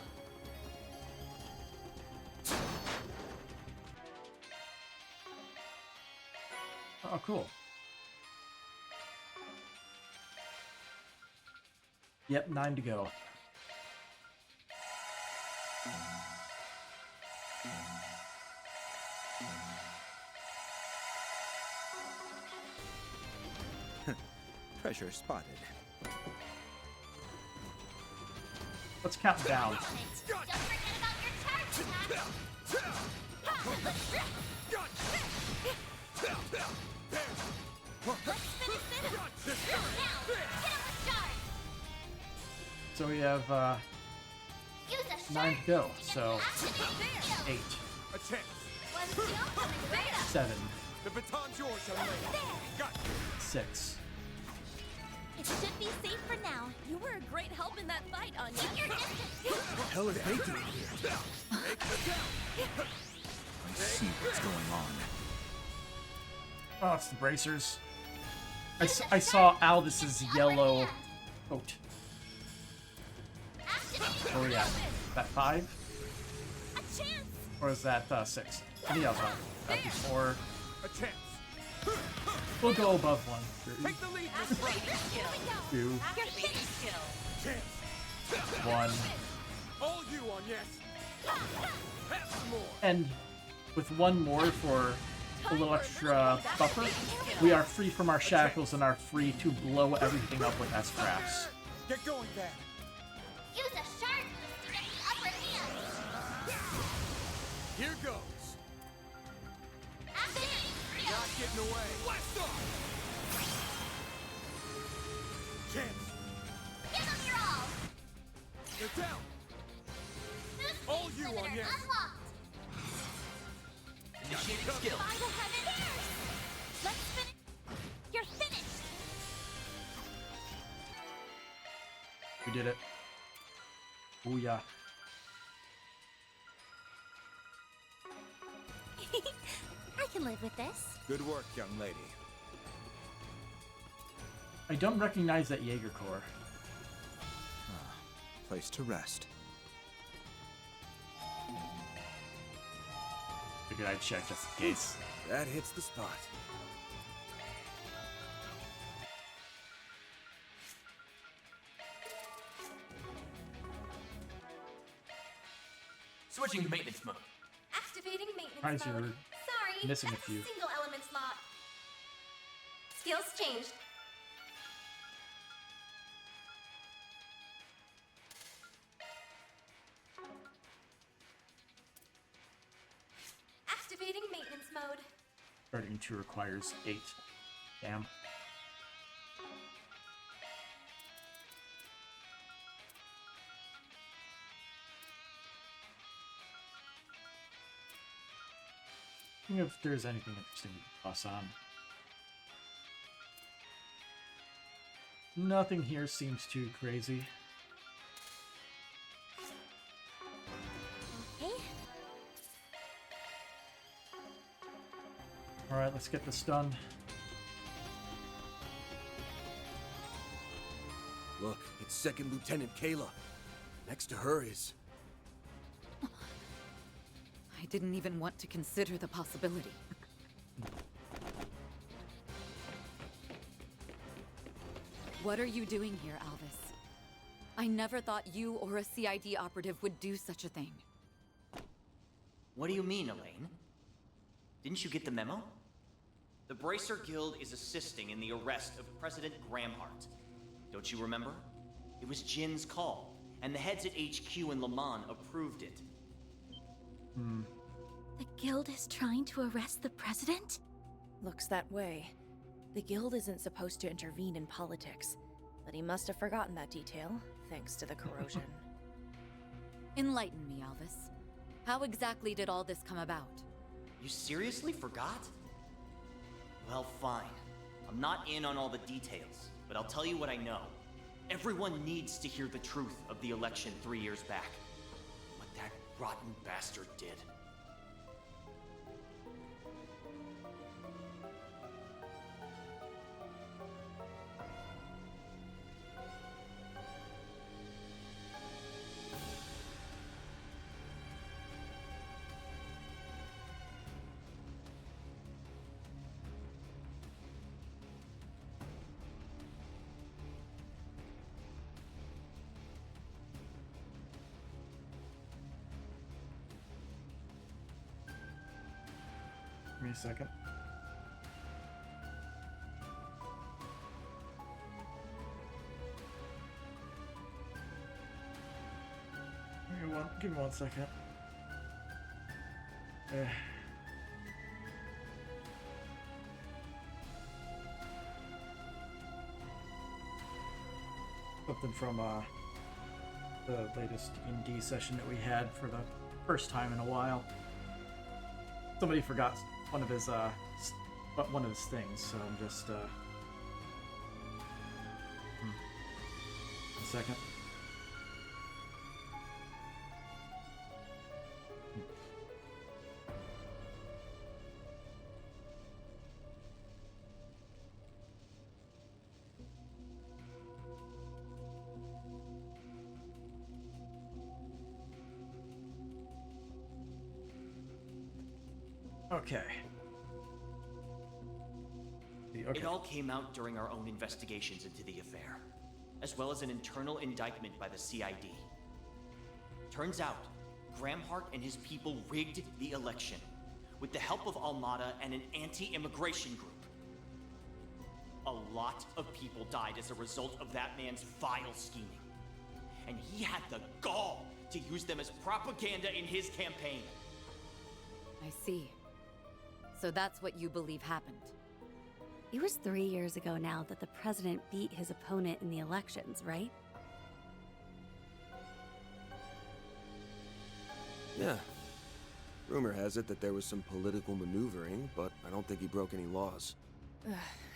Speaker 1: oh cool. Yep, 9 to go.
Speaker 3: Pressure spotted.
Speaker 1: Let's count down.
Speaker 12: Don't forget about your charge attack. Let's finish it. Now, hit him with charge.
Speaker 1: So we have
Speaker 12: Use a
Speaker 1: 9 to go. So
Speaker 12: activate skill.
Speaker 1: 8,
Speaker 3: A chance.
Speaker 12: One seal coming right up.
Speaker 1: 7,
Speaker 3: The baton's yours, young lady. Got you.
Speaker 1: 6,
Speaker 12: It should be safe for now.
Speaker 17: You were a great help in that fight, Anya.
Speaker 12: Keep your distance.
Speaker 9: What the hell are they doing here? I see what's going on.
Speaker 1: oh, it's the bracers. I saw Aldis's yellow coat. Where are we at? That 5?
Speaker 12: A chance.
Speaker 1: Or is that 6? I think that was 5. That'd be 4.
Speaker 3: A chance.
Speaker 1: We'll go above 1.
Speaker 3: Take the lead.
Speaker 17: Activating skill.
Speaker 1: 2,
Speaker 17: Activating skill.
Speaker 3: Chance.
Speaker 1: 1.
Speaker 3: All you on yes. Have some more.
Speaker 1: And with 1 more for a little extra buffer, we are free from our shackles and are free to blow everything up with S-Crafts.
Speaker 3: Get going there.
Speaker 12: Use a shard boost to get the upper hand.
Speaker 3: Here goes.
Speaker 12: Activating skill.
Speaker 3: Not getting away. Blast off. Chance.
Speaker 12: Give them your all.
Speaker 3: They're down.
Speaker 12: Boost
Speaker 3: All
Speaker 12: gauge
Speaker 3: you on
Speaker 12: limiter
Speaker 3: yes.
Speaker 12: unlocked.
Speaker 11: Initiating skill.
Speaker 12: I will have it theirs. Let's finish. You're finished.
Speaker 1: We did it. Booyah.
Speaker 12: I can live with this.
Speaker 3: Good work, young lady.
Speaker 1: I don't recognize that Jaeger Corps.
Speaker 9: Place to rest.
Speaker 1: Figured I'd check just in case.
Speaker 20: That hits the spot.
Speaker 13: Switching to maintenance mode.
Speaker 2: Activating maintenance
Speaker 1: Guys,
Speaker 2: mode.
Speaker 1: you're
Speaker 2: Sorry,
Speaker 1: missing a
Speaker 2: that's
Speaker 1: few.
Speaker 2: single element slot. Skills changed. Activating maintenance mode.
Speaker 1: Starting 2 requires 8. Damn. If there's anything interesting we can toss on. Nothing here seems too crazy.
Speaker 2: Okay.
Speaker 1: Alright, let's get this done.
Speaker 20: Look, it's Second Lieutenant Kayla. Next to her is...
Speaker 15: I didn't even want to consider the possibility. What are you doing here, Alvis? I never thought you or a CID operative would do such a thing.
Speaker 13: What do you mean, Elaine? Didn't you get the memo? The Bracer Guild is assisting in the arrest of President Gramhart. Don't you remember? It was Jin's call, and the heads at HQ in Le Mans approved it.
Speaker 17: The guild is trying to arrest the president?
Speaker 6: Looks that way. The guild isn't supposed to intervene in politics, but he must have forgotten that detail, thanks to the corrosion.
Speaker 15: Enlighten me, Alvis. How exactly did all this come about?
Speaker 13: You seriously forgot? Well, fine. I'm not in on all the details, but I'll tell you what I know. Everyone needs to hear the truth of the election 3 years back. What that rotten bastard did.
Speaker 1: Give me a second. Give me one second. Something from the latest D&D session that we had for the first time in a while. Somebody forgot one of his things, so I'm just a second. Okay.
Speaker 13: It all came out during our own investigations into the affair, as well as an internal indictment by the CID. Turns out, Gramhart and his people rigged the election, with the help of Almada and an anti-immigration group. A lot of people died as a result of that man's vile scheming. And he had the gall to use them as propaganda in his campaign.
Speaker 15: I see. So that's what you believe happened.
Speaker 2: It was 3 years ago now that the president beat his opponent in the elections, right?
Speaker 20: Yeah. Rumor has it that there was some political maneuvering, but I don't think he broke any laws.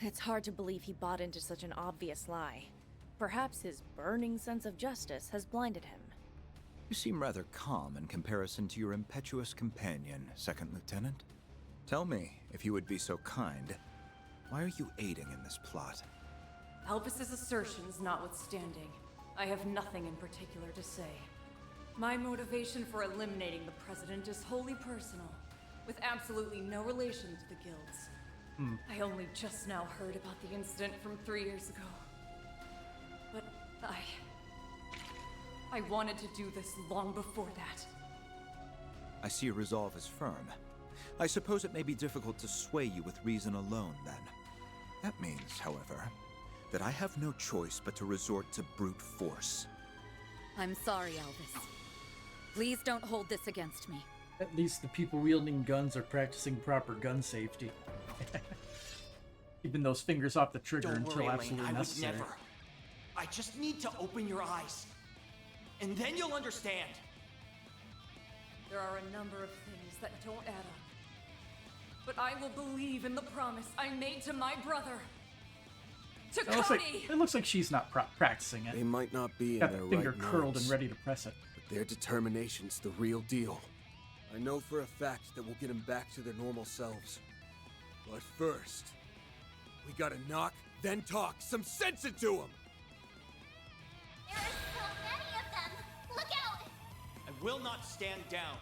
Speaker 6: It's hard to believe he bought into such an obvious lie. Perhaps his burning sense of justice has blinded him.
Speaker 8: You seem rather calm in comparison to your impetuous companion, Second Lieutenant. Tell me, if you would be so kind, why are you aiding in this plot?
Speaker 19: Alvis's assertions notwithstanding, I have nothing in particular to say. My motivation for eliminating the president is wholly personal, with absolutely no relation to the guilds. I only just now heard about the incident from 3 years ago. But I wanted to do this long before that.
Speaker 16: I see your resolve is firm. I suppose it may be difficult to sway you with reason alone, then. That means, however, that I have no choice but to resort to brute force.
Speaker 15: I'm sorry, Elvis. Please don't hold this against me.
Speaker 1: At least the people wielding guns are practicing proper gun safety. Keeping those fingers off the trigger
Speaker 13: Don't
Speaker 1: until
Speaker 13: worry,
Speaker 1: absolutely
Speaker 13: Elaine, I would
Speaker 1: necessary.
Speaker 13: never. I just need to open your eyes. And then you'll understand.
Speaker 19: There are a number of things that don't add up. But I will believe in the promise I made to my brother. To Cody!
Speaker 1: It looks like she's not practicing it.
Speaker 20: They might not be in
Speaker 1: Got
Speaker 20: their
Speaker 1: the finger
Speaker 20: right
Speaker 1: curled
Speaker 20: minds,
Speaker 1: and ready to press it.
Speaker 20: but their determination's the real deal. I know for a fact that we'll get them back to their normal selves. But first, we gotta knock, then talk some sense into them!
Speaker 12: There are so many of them! Look out!
Speaker 13: I will not stand down.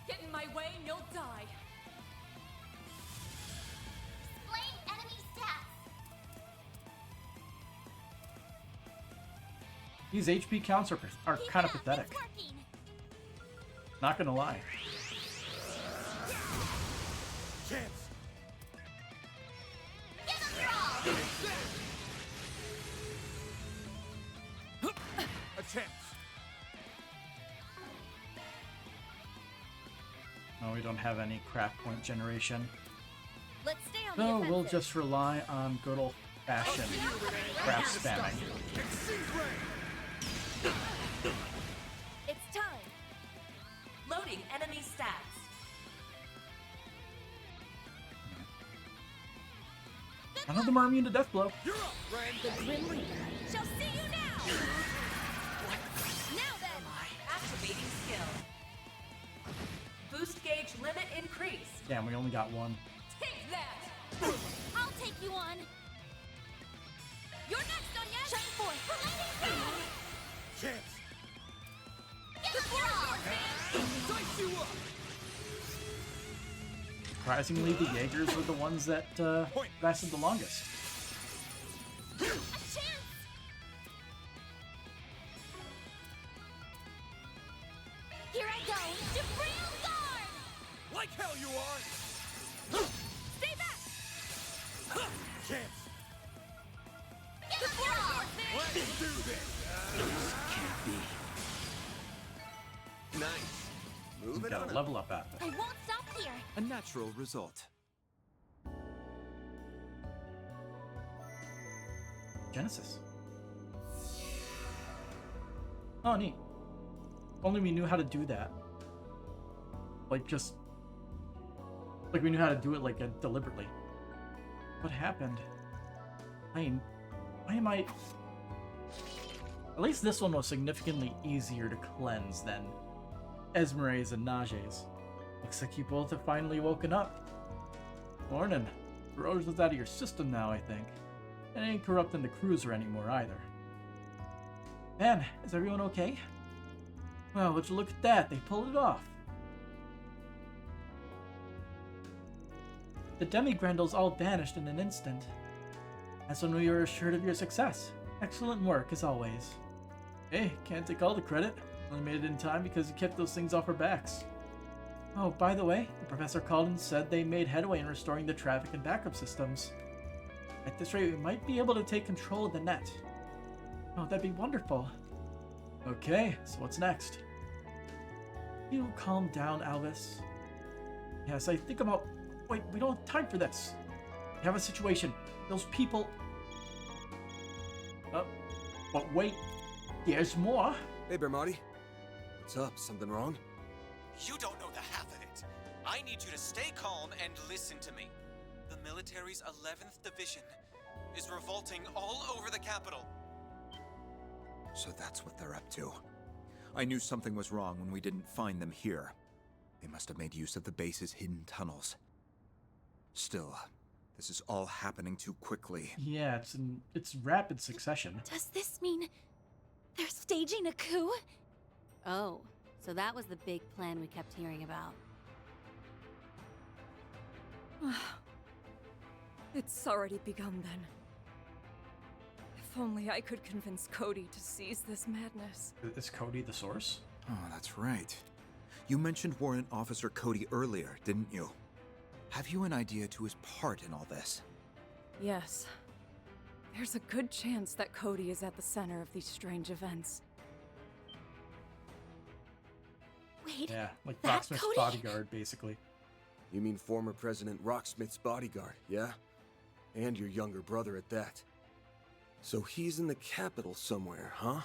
Speaker 19: Get in my way and you'll die.
Speaker 12: Explain enemy stats!
Speaker 1: These HP counts are kind of pathetic. Not gonna lie.
Speaker 3: Chance! A chance!
Speaker 1: No, we don't have any craft point generation.
Speaker 17: Let's stay on the
Speaker 1: So
Speaker 17: offensive.
Speaker 1: we'll just rely on good old-fashioned craft spamming.
Speaker 14: It's time. Loading enemy stats.
Speaker 1: None of them are immune to death blow.
Speaker 3: You're up, friend!
Speaker 17: The Grim Reaper shall see you now! Now then!
Speaker 14: Activating skill. Boost gauge limit increased.
Speaker 1: Damn, we only got one.
Speaker 19: Take that!
Speaker 17: I'll take you on! You're next, Anya! Shine forth!
Speaker 3: Chance!
Speaker 12: Get the draw!
Speaker 3: Dice you up!
Speaker 1: Surprisingly, the Jaegers were the ones that lasted the longest.
Speaker 12: A chance! Here I go! Supreme Guard!
Speaker 3: Like hell you are!
Speaker 12: Stay back!
Speaker 3: Chance!
Speaker 12: Get the draw!
Speaker 3: Let's do this!
Speaker 20: Nice.
Speaker 1: We
Speaker 20: Moving
Speaker 1: gotta
Speaker 20: on.
Speaker 1: level up after.
Speaker 12: I won't stop here!
Speaker 16: A natural result.
Speaker 1: Genesis. Oh, neat. If only we knew how to do that. Like, just... Like, we knew how to do it, like, deliberately. What happened? Why am I... At least this one was significantly easier to cleanse than Esmeralda's and Naje's. Looks like you both have finally woken up. Morning. Corrosion's out of your system now, I think. It ain't corrupting the cruiser anymore, either. Man, is everyone okay? Well, would you look at that? They pulled it off. The demi-grendels all vanished in an instant. That's when we were assured of your success. Excellent work, as always. Hey, can't take all the credit. Only made it in time because you kept those things off our backs. Oh, by the way, the professor called and said they made headway in restoring the traffic and backup systems. At this rate, we might be able to take control of the net. Oh, that'd be wonderful. Okay, so what's next? You calm down, Albus. Yes, I think about... Wait, we don't have time for this. We have a situation. Those people... But wait, there's more.
Speaker 20: Hey, Bermarti. What's up? Something wrong?
Speaker 8: You don't know the half of it. I need you to stay calm and listen to me. The military's 11th Division is revolting all over the capital.
Speaker 16: So that's what they're up to. I knew something was wrong when we didn't find them here. They must have made use of the base's hidden tunnels. Still, this is all happening too quickly.
Speaker 1: Yeah, it's rapid succession.
Speaker 17: Does this mean they're staging a coup?
Speaker 2: Oh, so that was the big plan we kept hearing about.
Speaker 19: It's already begun then. If only I could convince Cody to seize this madness.
Speaker 1: Is Cody the source?
Speaker 16: Oh, that's right. You mentioned Warrant Officer Cody earlier, didn't you? Have you an idea to his part in all this?
Speaker 19: Yes. There's a good chance that Cody is at the center of these strange events.
Speaker 17: Wait,
Speaker 1: Yeah, like
Speaker 17: that's
Speaker 1: Rocksmith's
Speaker 17: Cody?
Speaker 1: bodyguard, basically.
Speaker 20: You mean former President Rocksmith's bodyguard, yeah? And your younger brother at that. So he's in the capital somewhere, huh?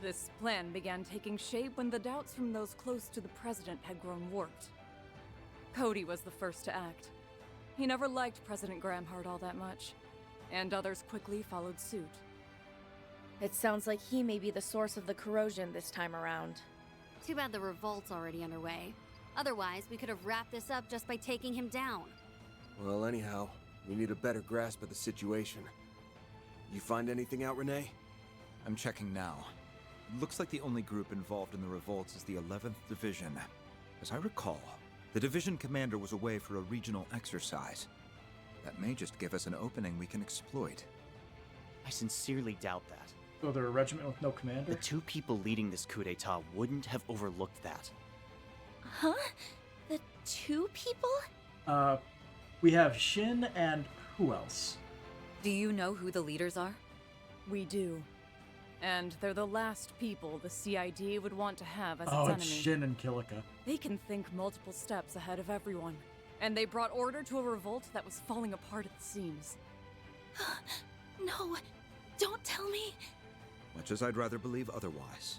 Speaker 19: This plan began taking shape when the doubts from those close to the president had grown warped. Cody was the first to act. He never liked President Gramhart all that much, and others quickly followed suit.
Speaker 6: It sounds like he may be the source of the corrosion this time around.
Speaker 17: Too bad the revolt's already underway. Otherwise, we could have wrapped this up just by taking him down.
Speaker 20: Well, anyhow, we need a better grasp of the situation. You find anything out, Renee?
Speaker 16: I'm checking now. Looks like the only group involved in the revolts is the 11th Division. As I recall, the division commander was away for a regional exercise. That may just give us an opening we can exploit.
Speaker 13: I sincerely doubt that.
Speaker 1: So they're a regiment with no commander?
Speaker 13: The two people leading this coup d'etat wouldn't have overlooked that.
Speaker 6: Huh? The two people?
Speaker 1: We have Shin and who else?
Speaker 14: Do you know who the leaders are?
Speaker 19: We do. And they're the last people the CID would want to have as its
Speaker 1: Oh,
Speaker 19: enemy.
Speaker 1: it's Shin and Kilika.
Speaker 19: They can think multiple steps ahead of everyone. And they brought order to a revolt that was falling apart at the seams.
Speaker 6: No, don't tell me.
Speaker 16: Much as I'd rather believe otherwise,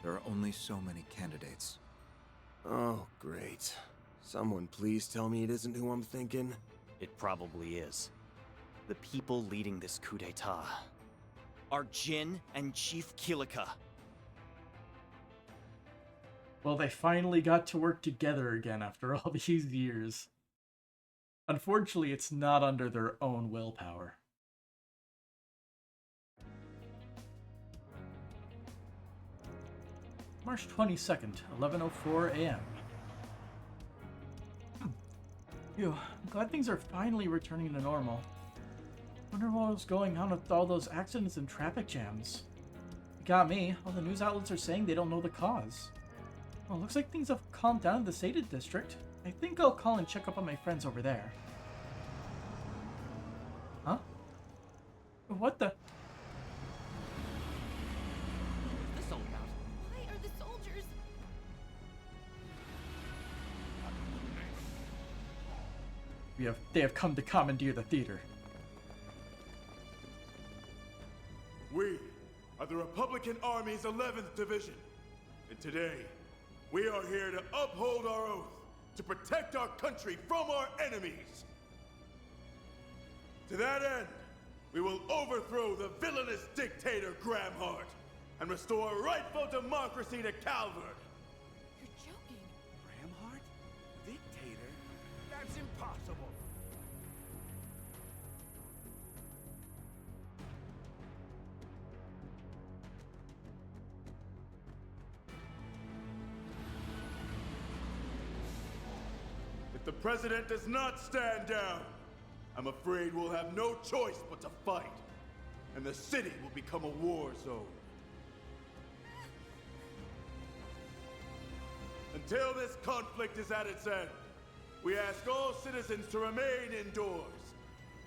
Speaker 16: there are only so many candidates.
Speaker 20: Oh, great. Someone please tell me it isn't who I'm thinking.
Speaker 13: It probably is. The people leading this coup d'etat are Jin and Chief Kilika.
Speaker 1: Well, they finally got to work together again after all these years. Unfortunately, it's not under their own willpower. March 22nd, 11:04 a.m. Phew, I'm glad things are finally returning to normal. Wonder what was going on with all those accidents and traffic jams. It got me. All the news outlets are saying they don't know the cause. Well, looks like things have calmed down in the Sated district. I think I'll call and check up on my friends over there. Huh? What the?
Speaker 13: What's this all about?
Speaker 2: Why are the soldiers?
Speaker 1: They have come to commandeer the theater.
Speaker 3: We are the Republican Army's 11th Division, and today, we are here to uphold our oath to protect our country from our enemies. To that end, we will overthrow the villainous dictator Gramhart and restore rightful democracy to Calvert.
Speaker 19: You're joking.
Speaker 3: Gramhart? Dictator? That's impossible. If the president does not stand down, I'm afraid we'll have no choice but to fight, and the city will become a war zone. Until this conflict is at its end, we ask all citizens to remain indoors.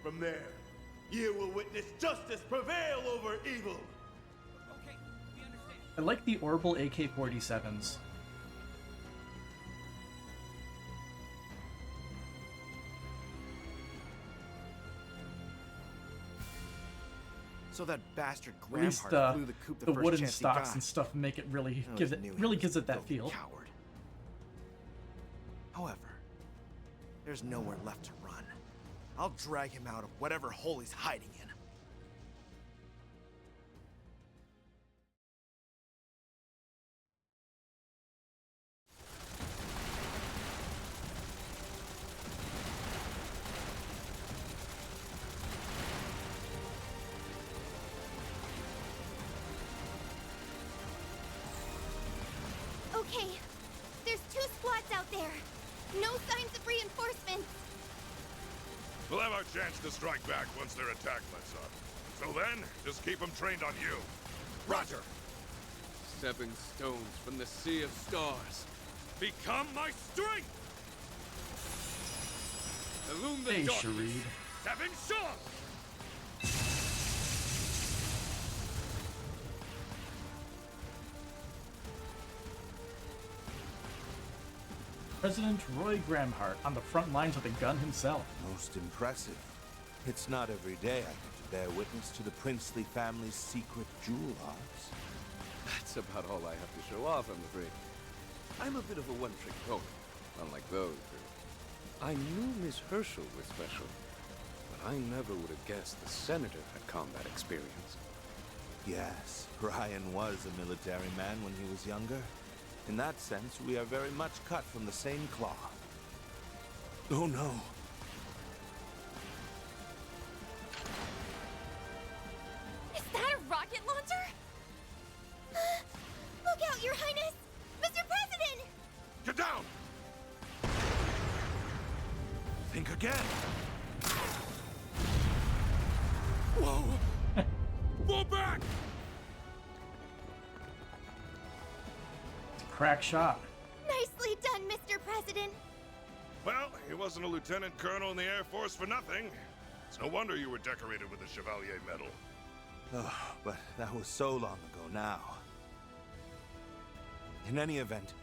Speaker 3: From there, you will witness justice prevail over evil.
Speaker 1: I like the Orbital AK-47s.
Speaker 9: So that bastard
Speaker 1: At least
Speaker 9: Gramhart flew the coup the first
Speaker 1: wooden
Speaker 9: chance he
Speaker 1: stocks
Speaker 9: got.
Speaker 1: and stuff make it really
Speaker 9: I
Speaker 1: gives
Speaker 9: always knew
Speaker 1: it
Speaker 9: he
Speaker 1: really
Speaker 9: was
Speaker 1: gives
Speaker 9: a
Speaker 1: it that
Speaker 9: filthy
Speaker 1: feel.
Speaker 9: Coward. However, there's nowhere left to run. I'll drag him out of whatever hole he's hiding in.
Speaker 12: Okay, there's 2 squads out there. No signs of reinforcements.
Speaker 4: We'll have our chance to strike back once their attack lets up. So then, just keep them trained on you. Roger!
Speaker 5: stepping stones from the sea of stars.
Speaker 4: Become my strength!
Speaker 5: Illume the
Speaker 1: Hey,
Speaker 5: darkness.
Speaker 1: Shareed.
Speaker 4: Seven Shaw!
Speaker 1: President Roy Gramhart on the front lines with a gun himself.
Speaker 9: Most impressive. It's not every day I get to bear witness to the princely family's secret jewel arts.
Speaker 5: That's about all I have to show off, I'm afraid. I'm a bit of a one-trick pony, unlike those two. I knew Miss Herschel was special, but I never would have guessed the senator had combat experience.
Speaker 9: Yes, Ryan was a military man when he was younger. In that sense, we are very much cut from the same cloth. Oh no.
Speaker 17: Is that a rocket launcher? Look out, Your Highness! Mr. President!
Speaker 4: Get down!
Speaker 9: Think again.
Speaker 4: Whoa! Fall back!
Speaker 1: Crack shot.
Speaker 17: Nicely done, Mr. President!
Speaker 4: Well, he wasn't a lieutenant colonel in the Air Force for nothing. It's no wonder you were decorated with the Chevalier Medal.
Speaker 9: Oh, but that was so long ago now. In any event,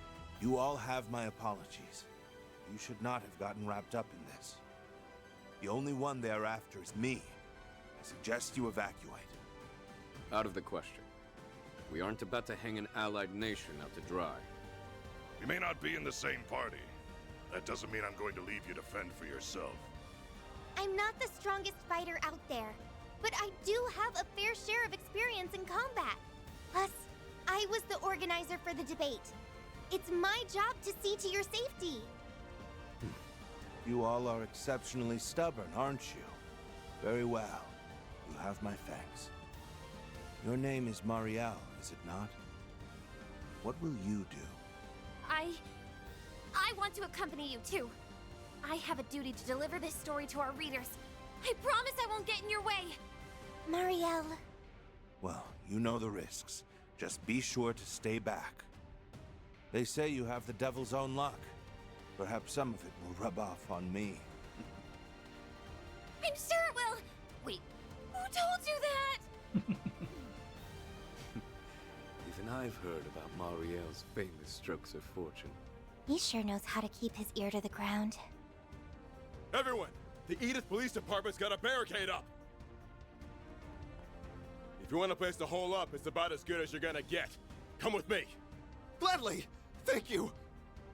Speaker 9: you all have my apologies. You should not have gotten wrapped up in this. The only one they are after is me. I suggest you evacuate.
Speaker 5: Out of the question. We aren't about to hang an allied nation out to dry.
Speaker 4: We may not be in the same party. That doesn't mean I'm going to leave you to fend for yourself.
Speaker 17: I'm not the strongest fighter out there, but I do have a fair share of experience in combat. Plus, I was the organizer for the debate. It's my job to see to your safety.
Speaker 9: You all are exceptionally stubborn, aren't you? Very well. You have my thanks. Your name is Marielle, is it not? What will you do?
Speaker 17: I want to accompany you too. I have a duty to deliver this story to our readers. I promise I won't get in your way. Marielle.
Speaker 9: Well, you know the risks. Just be sure to stay back. They say you have the devil's own luck. Perhaps some of it will rub off on me.
Speaker 17: I'm sure it will. Wait, who told you that?
Speaker 5: Even I've heard about Marielle's famous strokes of fortune.
Speaker 17: He sure knows how to keep his ear to the ground.
Speaker 3: Everyone, the Edith Police Department's got a barricade up. If you want a place to hole up, it's about as good as you're gonna get. Come with me.
Speaker 20: Gladly! Thank you!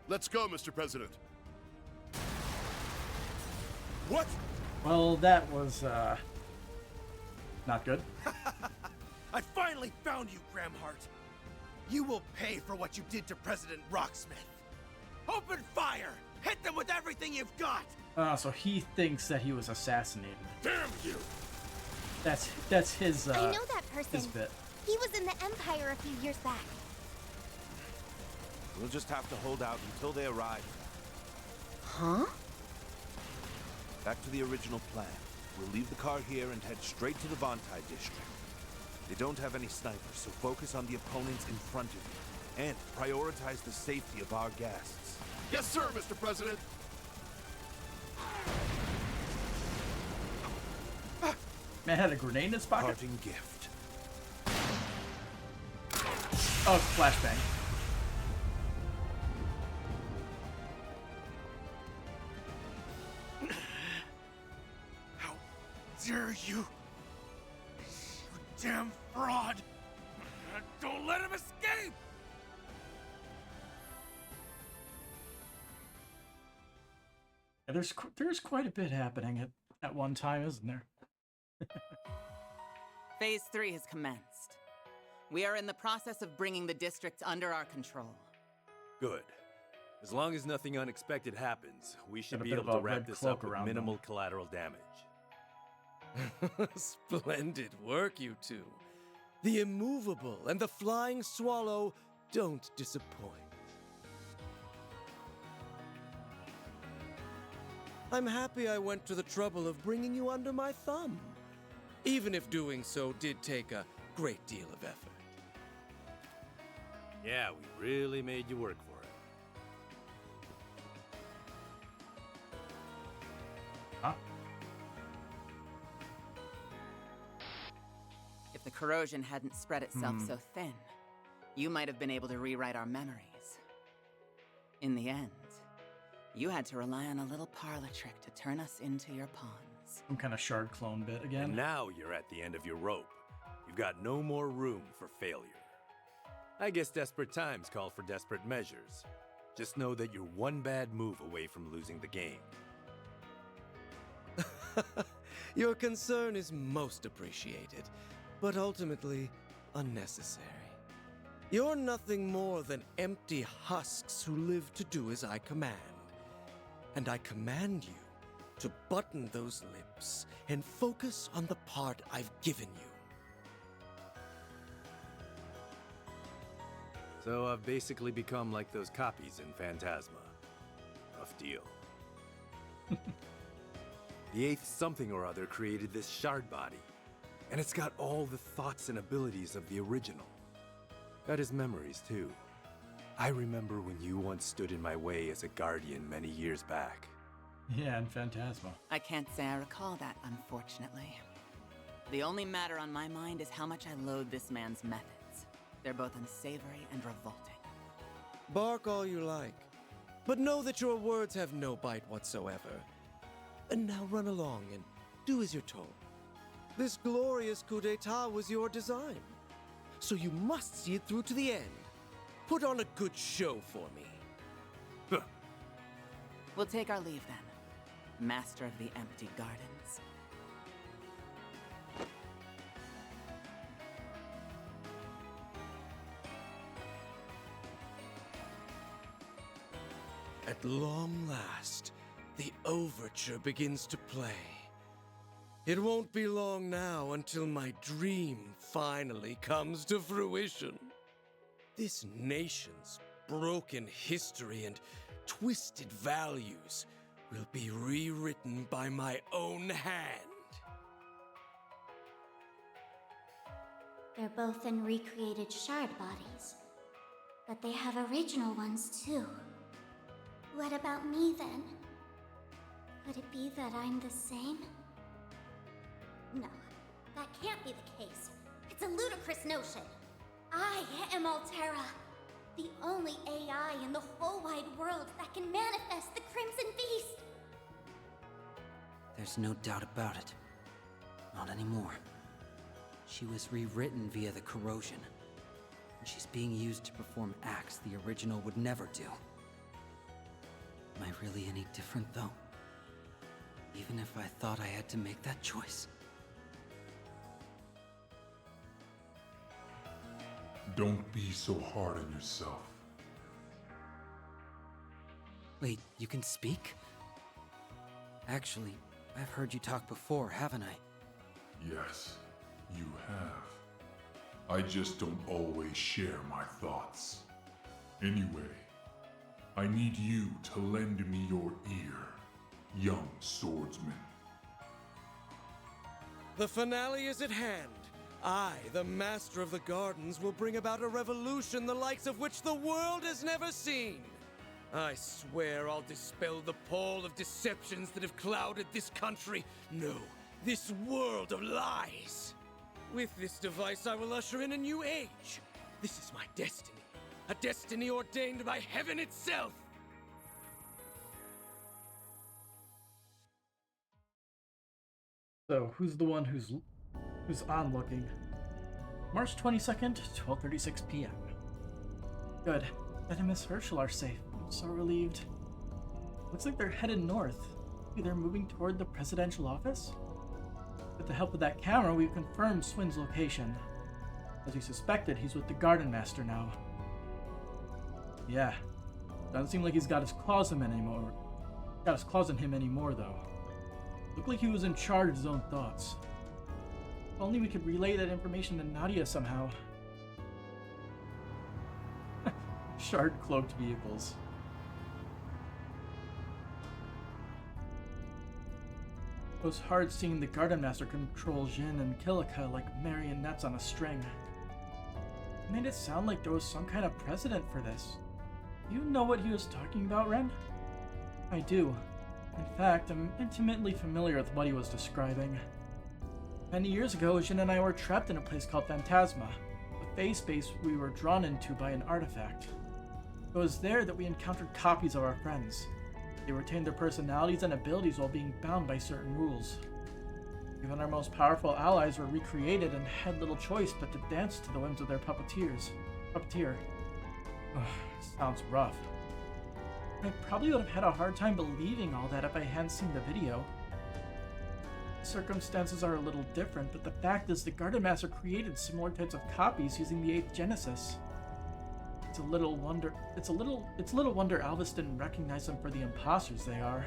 Speaker 4: Let's go, Mr. President.
Speaker 3: What?
Speaker 1: Well, that was, not good.
Speaker 7: I finally found you, Gramhart. You will pay for what you did to President Rocksmith. Open fire! Hit them with everything you've got!
Speaker 1: So he thinks that he was assassinated.
Speaker 4: Damn you!
Speaker 1: That's his,
Speaker 17: I know that person.
Speaker 1: his bit.
Speaker 17: He was in the Empire a few years back.
Speaker 9: We'll just have to hold out until they arrive.
Speaker 17: Huh?
Speaker 9: Back to the original plan. We'll leave the car here and head straight to the Vontai district. They don't have any snipers, so focus on the opponents in front of you. And prioritize the safety of our guests.
Speaker 4: Yes, sir, Mr. President.
Speaker 1: Man had a grenade in his pocket.
Speaker 9: Parting gift.
Speaker 1: Oh, flashbang.
Speaker 7: How dare you? You damn fraud! Don't let him escape!
Speaker 1: Yeah, there's quite a bit happening at one time, isn't there?
Speaker 21: Phase 3 has commenced. We are in the process of bringing the districts under our control.
Speaker 24: Good. As long as nothing unexpected happens, we should
Speaker 1: Got a
Speaker 24: be
Speaker 1: bit
Speaker 24: able
Speaker 1: of
Speaker 24: to
Speaker 1: a
Speaker 24: wrap
Speaker 1: red
Speaker 24: this
Speaker 1: cloak
Speaker 24: up with
Speaker 1: around
Speaker 24: minimal
Speaker 1: them.
Speaker 24: collateral damage.
Speaker 5: Splendid work, you two. The immovable and the flying swallow don't disappoint. I'm happy I went to the trouble of bringing you under my thumb, even if doing so did take a great deal of effort.
Speaker 24: Yeah, we really made you work for it.
Speaker 1: Huh?
Speaker 21: If the corrosion hadn't spread itself so thin, you might have been able to rewrite our memories. In the end, you had to rely on a little parlor trick to turn us into your pawns.
Speaker 1: Some kind of shard clone bit again.
Speaker 24: And now you're at the end of your rope. You've got no more room for failure. I guess desperate times call for desperate measures. Just know that you're one bad move away from losing the game.
Speaker 9: Your concern is most appreciated, but ultimately unnecessary. You're nothing more than empty husks who live to do as I command. And I command you to button those lips and focus on the part I've given you.
Speaker 24: So I've basically become like those copies in Phantasma. Rough deal. The eighth something or other created this shard body, and it's got all the thoughts and abilities of the original. Got his memories, too. I remember when you once stood in my way as a guardian many years back.
Speaker 1: Yeah, and Phantasma.
Speaker 21: I can't say I recall that, unfortunately. The only matter on my mind is how much I loathe this man's methods. They're both unsavory and revolting.
Speaker 9: Bark all you like, but know that your words have no bite whatsoever. And now run along and do as you're told. This glorious coup d'etat was your design, so you must see it through to the end. Put on a good show for me.
Speaker 21: We'll take our leave then, Master of the Empty Gardens.
Speaker 9: At long last, the overture begins to play. It won't be long now until my dream finally comes to fruition. This nation's broken history and twisted values will be rewritten by my own hand.
Speaker 12: They're both in recreated shard bodies, but they have original ones too. What about me then? Could it be that I'm the same? No, that can't be the case. It's a ludicrous notion. I am Altera, the only AI in the whole wide world that can manifest the Crimson Beast.
Speaker 10: There's no doubt about it. Not anymore. She was rewritten via the corrosion, and she's being used to perform acts the original would never do. Am I really any different, though? Even if I thought I had to make that choice?
Speaker 18: Don't be so hard on yourself.
Speaker 10: Wait, you can speak? Actually, I've heard you talk before, haven't I?
Speaker 18: Yes, you have. I just don't always share my thoughts. Anyway, I need you to lend me your ear, young swordsman.
Speaker 9: The finale is at hand. I, the Master of the Gardens, will bring about a revolution the likes of which the world has never seen. I swear I'll dispel the pall of deceptions that have clouded this country. No, this world of lies. With this device, I will usher in a new age. This is my destiny. A destiny ordained by heaven itself.
Speaker 1: So, who's the one who's onlooking? March 22nd, 12:36 p.m. Good. Ed and Miss Herschel are safe. I'm so relieved. Looks like they're headed north. Maybe they're moving toward the presidential office? With the help of that camera, we've confirmed Swin's location. As we suspected, he's with the Garden Master now. Yeah. Doesn't seem like he's got his claws in him anymore. Got his claws in him anymore, though. Looked like he was in charge of his own thoughts. If only we could relay that information to Nadia somehow. Shard-cloaked vehicles. It was hard seeing the Garden Master control Jin and Kilika like marionettes on a string. made it sound like there was some kind of precedent for this. Do you know what he was talking about, Ren? I do. In fact, I'm intimately familiar with what he was describing. Many years ago, Jin and I were trapped in a place called Phantasma, a phase space we were drawn into by an artifact. It was there that we encountered copies of our friends. They retained their personalities and abilities while being bound by certain rules. Even our most powerful allies were recreated and had little choice but to dance to the whims of their puppeteer. Sounds rough. I probably would have had a hard time believing all that if I hadn't seen the video. Circumstances are a little different, but the fact is the Garden Master created similar types of copies using the 8th Genesis. It's little wonder Alvis didn't recognize them for the imposters they are.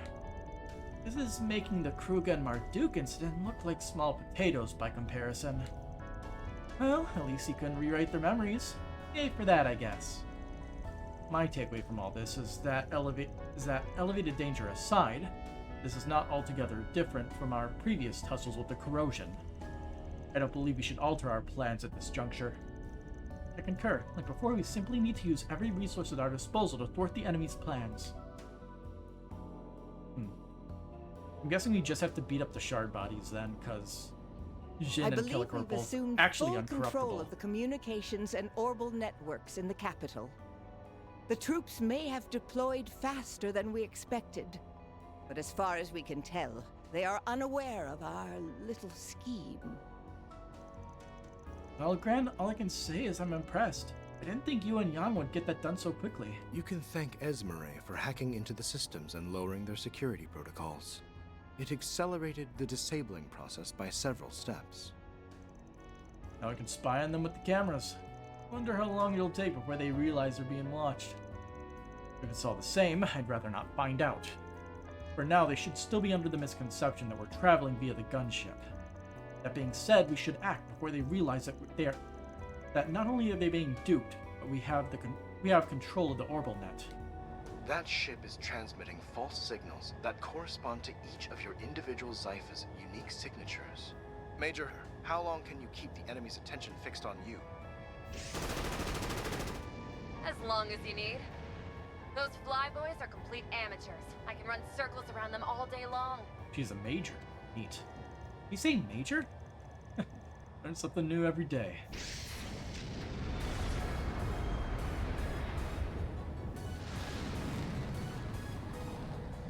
Speaker 1: This is making the Kruga and Marduk incident look like small potatoes by comparison. Well, at least he couldn't rewrite their memories. Yay for that, I guess. My takeaway from all this is that elevated danger aside, this is not altogether different from our previous tussles with the corrosion. I don't believe we should alter our plans at this juncture. I concur. Like before, we simply need to use every resource at our disposal to thwart the enemy's plans. I'm guessing we just have to beat up the shard bodies then, because Jin and Killick are both actually
Speaker 11: full
Speaker 1: uncorruptible.
Speaker 11: Control of the communications and orbital networks in the capital. The troops may have deployed faster than we expected, but as far as we can tell, they are unaware of our little scheme.
Speaker 1: Well, Gran, all I can say is I'm impressed. I didn't think you and Yang would get that done so quickly.
Speaker 9: You can thank Esmeralda for hacking into the systems and lowering their security protocols. It accelerated the disabling process by several steps.
Speaker 1: Now I can spy on them with the cameras. Wonder how long it'll take before they realize they're being watched. If it's all the same, I'd rather not find out. For now, they should still be under the misconception that we're traveling via the gunship. That being said, we should act before they realize that not only are they being duped, but we have control of the orbital net.
Speaker 9: That ship is transmitting false signals that correspond to each of your individual Zypha's unique signatures. Major, how long can you keep the enemy's attention fixed on you?
Speaker 14: As long as you need. Those flyboys are complete amateurs. I can run circles around them all day long.
Speaker 1: She's a major. Neat. You say major? Learn something new every day.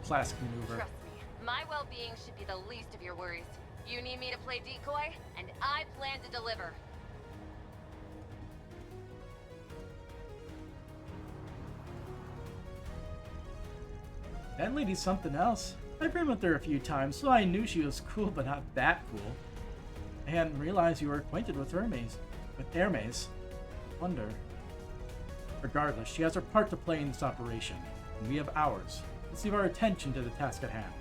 Speaker 1: Classic maneuver.
Speaker 14: Trust me, my well-being should be the least of your worries. You need me to play decoy, and I plan to deliver.
Speaker 1: That lady's something else. I've been with her a few times, so I knew she was cool, but not that cool. I hadn't realized you were acquainted with Hermes. Wonder. Regardless, she has her part to play in this operation, and we have ours. Let's leave our attention to the task at hand.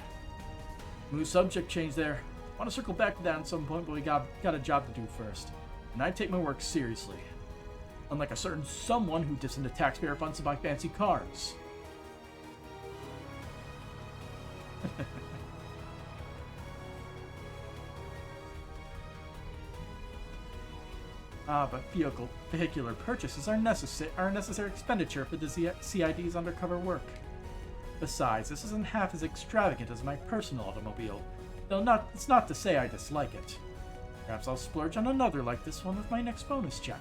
Speaker 1: Smooth subject change there. Want to circle back to that at some point, but we got a job to do first. And I take my work seriously. Unlike a certain someone who dips into taxpayer funds to buy fancy cars. But vehicular purchases are necessary expenditure for the CID's undercover work. Besides, this isn't half as extravagant as my personal automobile, though it's not to say I dislike it. Perhaps I'll splurge on another like this one with my next bonus check.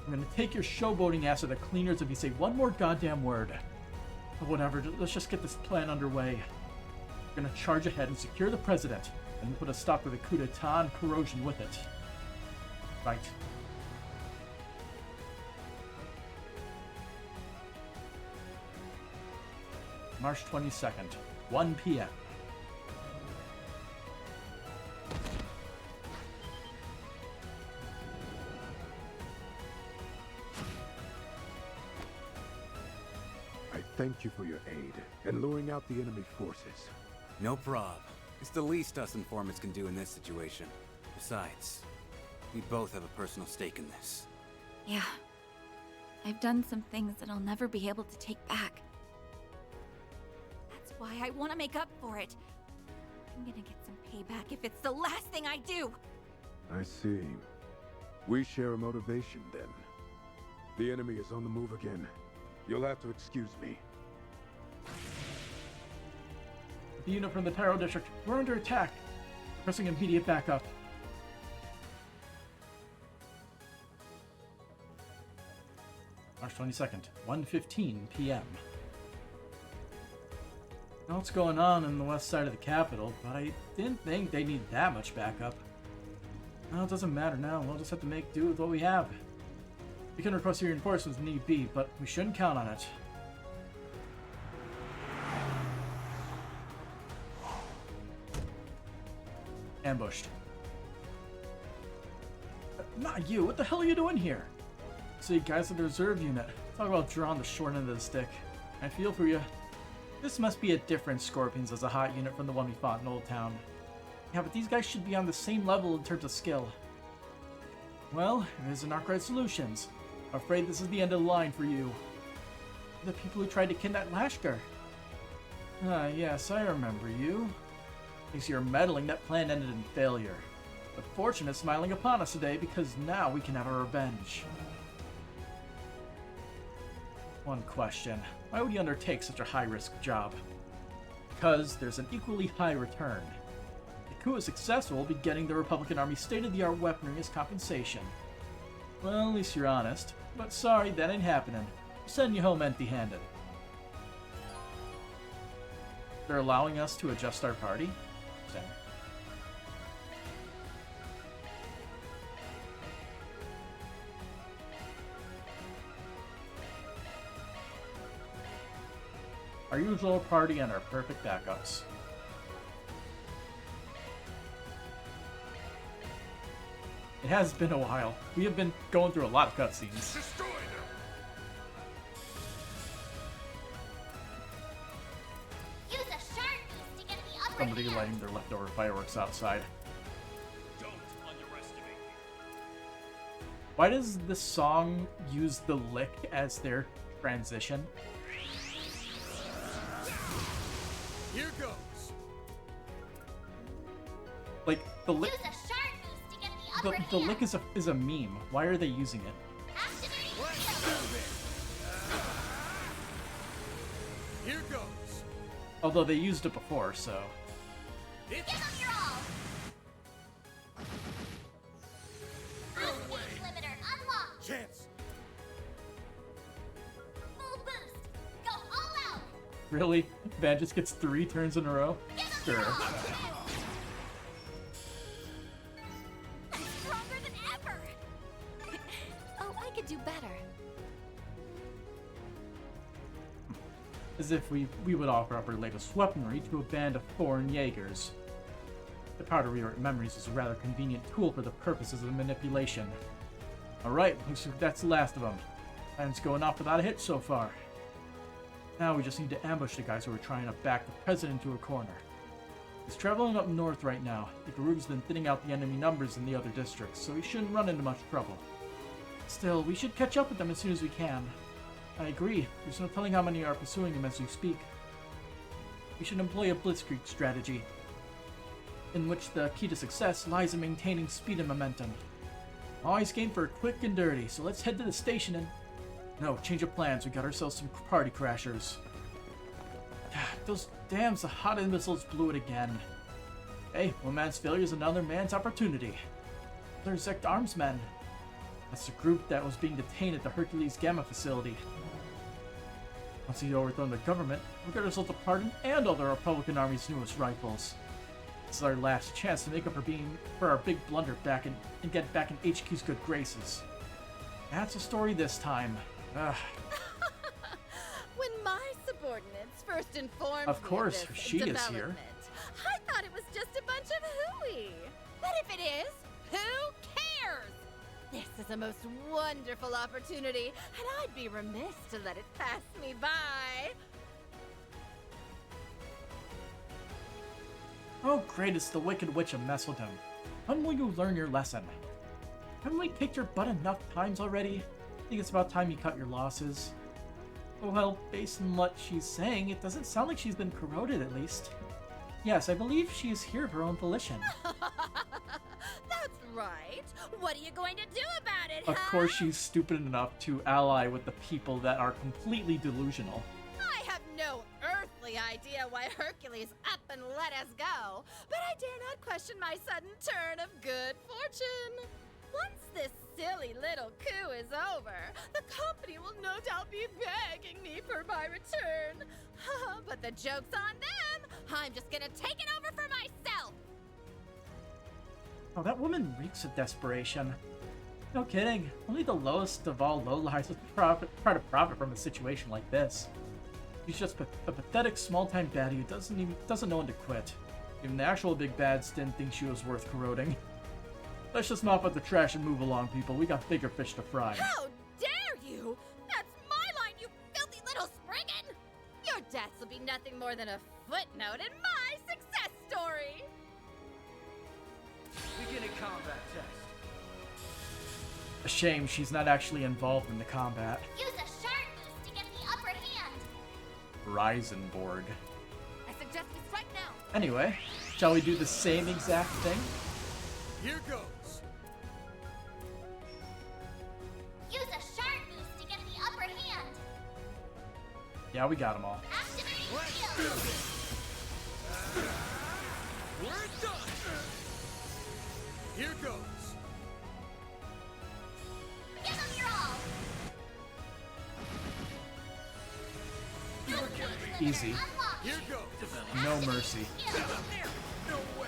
Speaker 1: I'm gonna take your showboating ass to the cleaners if you say one more goddamn word. But whatever, let's just get this plan underway. We're gonna charge ahead and secure the president, and put a stop to the coup d'etat and corrosion with it. Right. March 22nd, 1 p.m.
Speaker 24: I thank you for your aid in luring out the enemy forces.
Speaker 5: No prob. It's the least us informants can do in this situation. Besides, we both have a personal stake in this.
Speaker 6: Yeah. I've done some things that I'll never be able to take back. That's why I want to make up for it. I'm gonna get some payback if it's the last thing I do!
Speaker 24: I see. We share a motivation then. The enemy is on the move again. You'll have to excuse me.
Speaker 1: The unit from the Tyro District, we're under attack. Pressing immediate backup. March 22nd, 1:15 p.m. Know what's going on the west side of the capital, but I didn't think they need that much backup. Well, it doesn't matter now. We'll just have to make do with what we have. We can request reinforcements if need be, but we shouldn't count on it. Ambushed. Not you! What the hell are you doing here? So you guys are the reserve unit. Talk about drawing the short end of the stick. I feel for you. This must be a different Scorpions as a hot unit from the one we fought in Old Town. Yeah, but these guys should be on the same level in terms of skill. Well, it isn't Arkwright Solutions. I'm afraid this is the end of the line for you. The people who tried to kidnap Lashkar. Ah, yes, I remember you. Thanks to your meddling, that plan ended in failure. But fortune is smiling upon us today because now we can have our revenge. One question. Why would you undertake such a high-risk job? Because there's an equally high return. If Coup is successful, we'll be getting the Republican Army state-of-the-art weaponry as compensation. Well, at least you're honest. But sorry, that ain't happening. We'll send you home empty-handed. They're allowing us to adjust our party? Same. Our usual party and our perfect backups. It has been a while. We have been going through a lot of cutscenes.
Speaker 12: Use a shard boost to get the upper
Speaker 1: Somebody
Speaker 12: hand.
Speaker 1: lighting their leftover fireworks outside.
Speaker 13: Don't underestimate me.
Speaker 1: Why does this song use the lick as their transition?
Speaker 7: Here goes.
Speaker 1: Like the lick.
Speaker 12: Use a shard boost to get the upper
Speaker 1: The
Speaker 12: hand.
Speaker 1: lick is a meme. Why are they using it?
Speaker 7: Here goes.
Speaker 1: Although they used it before, so.
Speaker 12: Give them your all. Escape limiter unlocked.
Speaker 7: Chance.
Speaker 12: Full boost. Go all out.
Speaker 1: Really? Van just gets 3 turns in a row? Sure.
Speaker 17: I'm stronger than ever! Oh, I could do better.
Speaker 1: As if we would offer up our latest weaponry to a band of foreign Jaegers. The powder rewrite memories is a rather convenient tool for the purposes of manipulation. Alright, looks like that's the last of them. Plan's going off without a hitch so far. Now we just need to ambush the guys who are trying to back the president into a corner. He's traveling up north right now. Ikaru's been thinning out the enemy numbers in the other districts, so he shouldn't run into much trouble. Still, we should catch up with them as soon as we can. I agree. There's no telling how many are pursuing him as we speak. We should employ a blitzkrieg strategy, in which the key to success lies in maintaining speed and momentum. Always game for quick and dirty, so let's head to the station and... No, change of plans. We got ourselves some party crashers. Those damn Zahada missiles blew it again. Hey, one man's failure is another man's opportunity. They're Zect Armsmen. That's the group that was being detained at the Hercules Gamma facility. Once we overthrow the government, we'll get ourselves a pardon and all the Republican Army's newest rifles. This is our last chance to make up for our big blunder back and get back in HQ's good graces. That's the story this time. Ugh.
Speaker 6: When my subordinates first informed
Speaker 1: Of course,
Speaker 6: me of this
Speaker 1: she is here.
Speaker 6: development, I thought it was just a bunch of hooey. But if it is, who cares? This is a most wonderful opportunity, and I'd be remiss to let it pass me by.
Speaker 1: Oh great, it's the Wicked Witch of Messeldom. When will you learn your lesson? Haven't we kicked your butt enough times already? I think it's about time you cut your losses. Oh well, based on what she's saying, it doesn't sound like she's been corroded at least. Yes, I believe she is here of her own volition.
Speaker 6: That's
Speaker 8: right. What are you going to do about it,
Speaker 1: Of course she's stupid enough to ally with the people that are completely delusional.
Speaker 8: I have no earthly idea why Hercules up and let us go, but I dare not question my sudden turn of good fortune. Once this silly little coup is over, the company will no doubt be begging me for my return. But the joke's on them. I'm just gonna take it over for myself.
Speaker 1: Oh, that woman reeks of desperation. No kidding. Only the lowest of all lowlives would try to profit from a situation like this. She's just a pathetic small-time baddie who doesn't know when to quit. Even the actual big bads didn't think she was worth corroding. Let's just mop up the trash and move along, people. We got bigger fish to fry.
Speaker 8: How dare you! That's my line, you filthy little spriggan! Your deaths will be nothing more than a footnote in my success story!
Speaker 15: Beginning combat test.
Speaker 1: A shame she's not actually involved in the combat.
Speaker 12: Use a shard boost to get the upper hand.
Speaker 1: Risenborg.
Speaker 8: I suggest we strike now.
Speaker 1: Anyway, shall we do the same exact thing?
Speaker 7: Here goes.
Speaker 12: Use a shard boost to get the upper hand.
Speaker 1: Yeah, we got them all.
Speaker 12: Activating skill.
Speaker 7: We're done. Here goes.
Speaker 12: Give them your all.
Speaker 1: Easy.
Speaker 7: Here goes.
Speaker 1: No mercy.
Speaker 7: No way.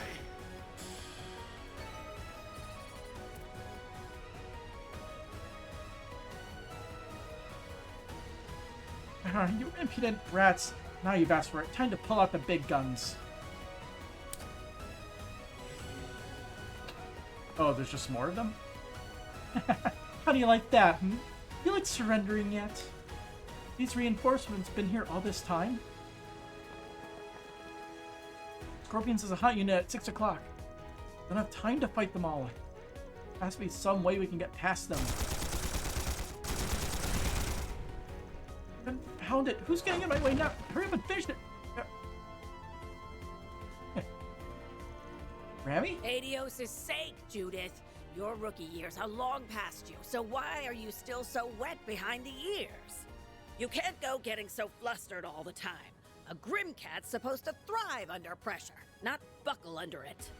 Speaker 1: You impudent brats. Now you've asked for it. Time to pull out the big guns. Oh, there's just more of them? How do you like that, hmm? You like surrendering yet? These reinforcements been here all this time? Scorpions is a hot unit at 6 o'clock. Don't have time to fight them all. Has to be some way we can get past them. Confound it! Who's getting in my way now? Hurry up and finish it! Rami?
Speaker 22: Adios' sake, Judith. Your rookie years are long past you, so why are you still so wet behind the ears? You can't go getting so flustered all the time. A Grimcat's supposed to thrive under pressure, not buckle under it.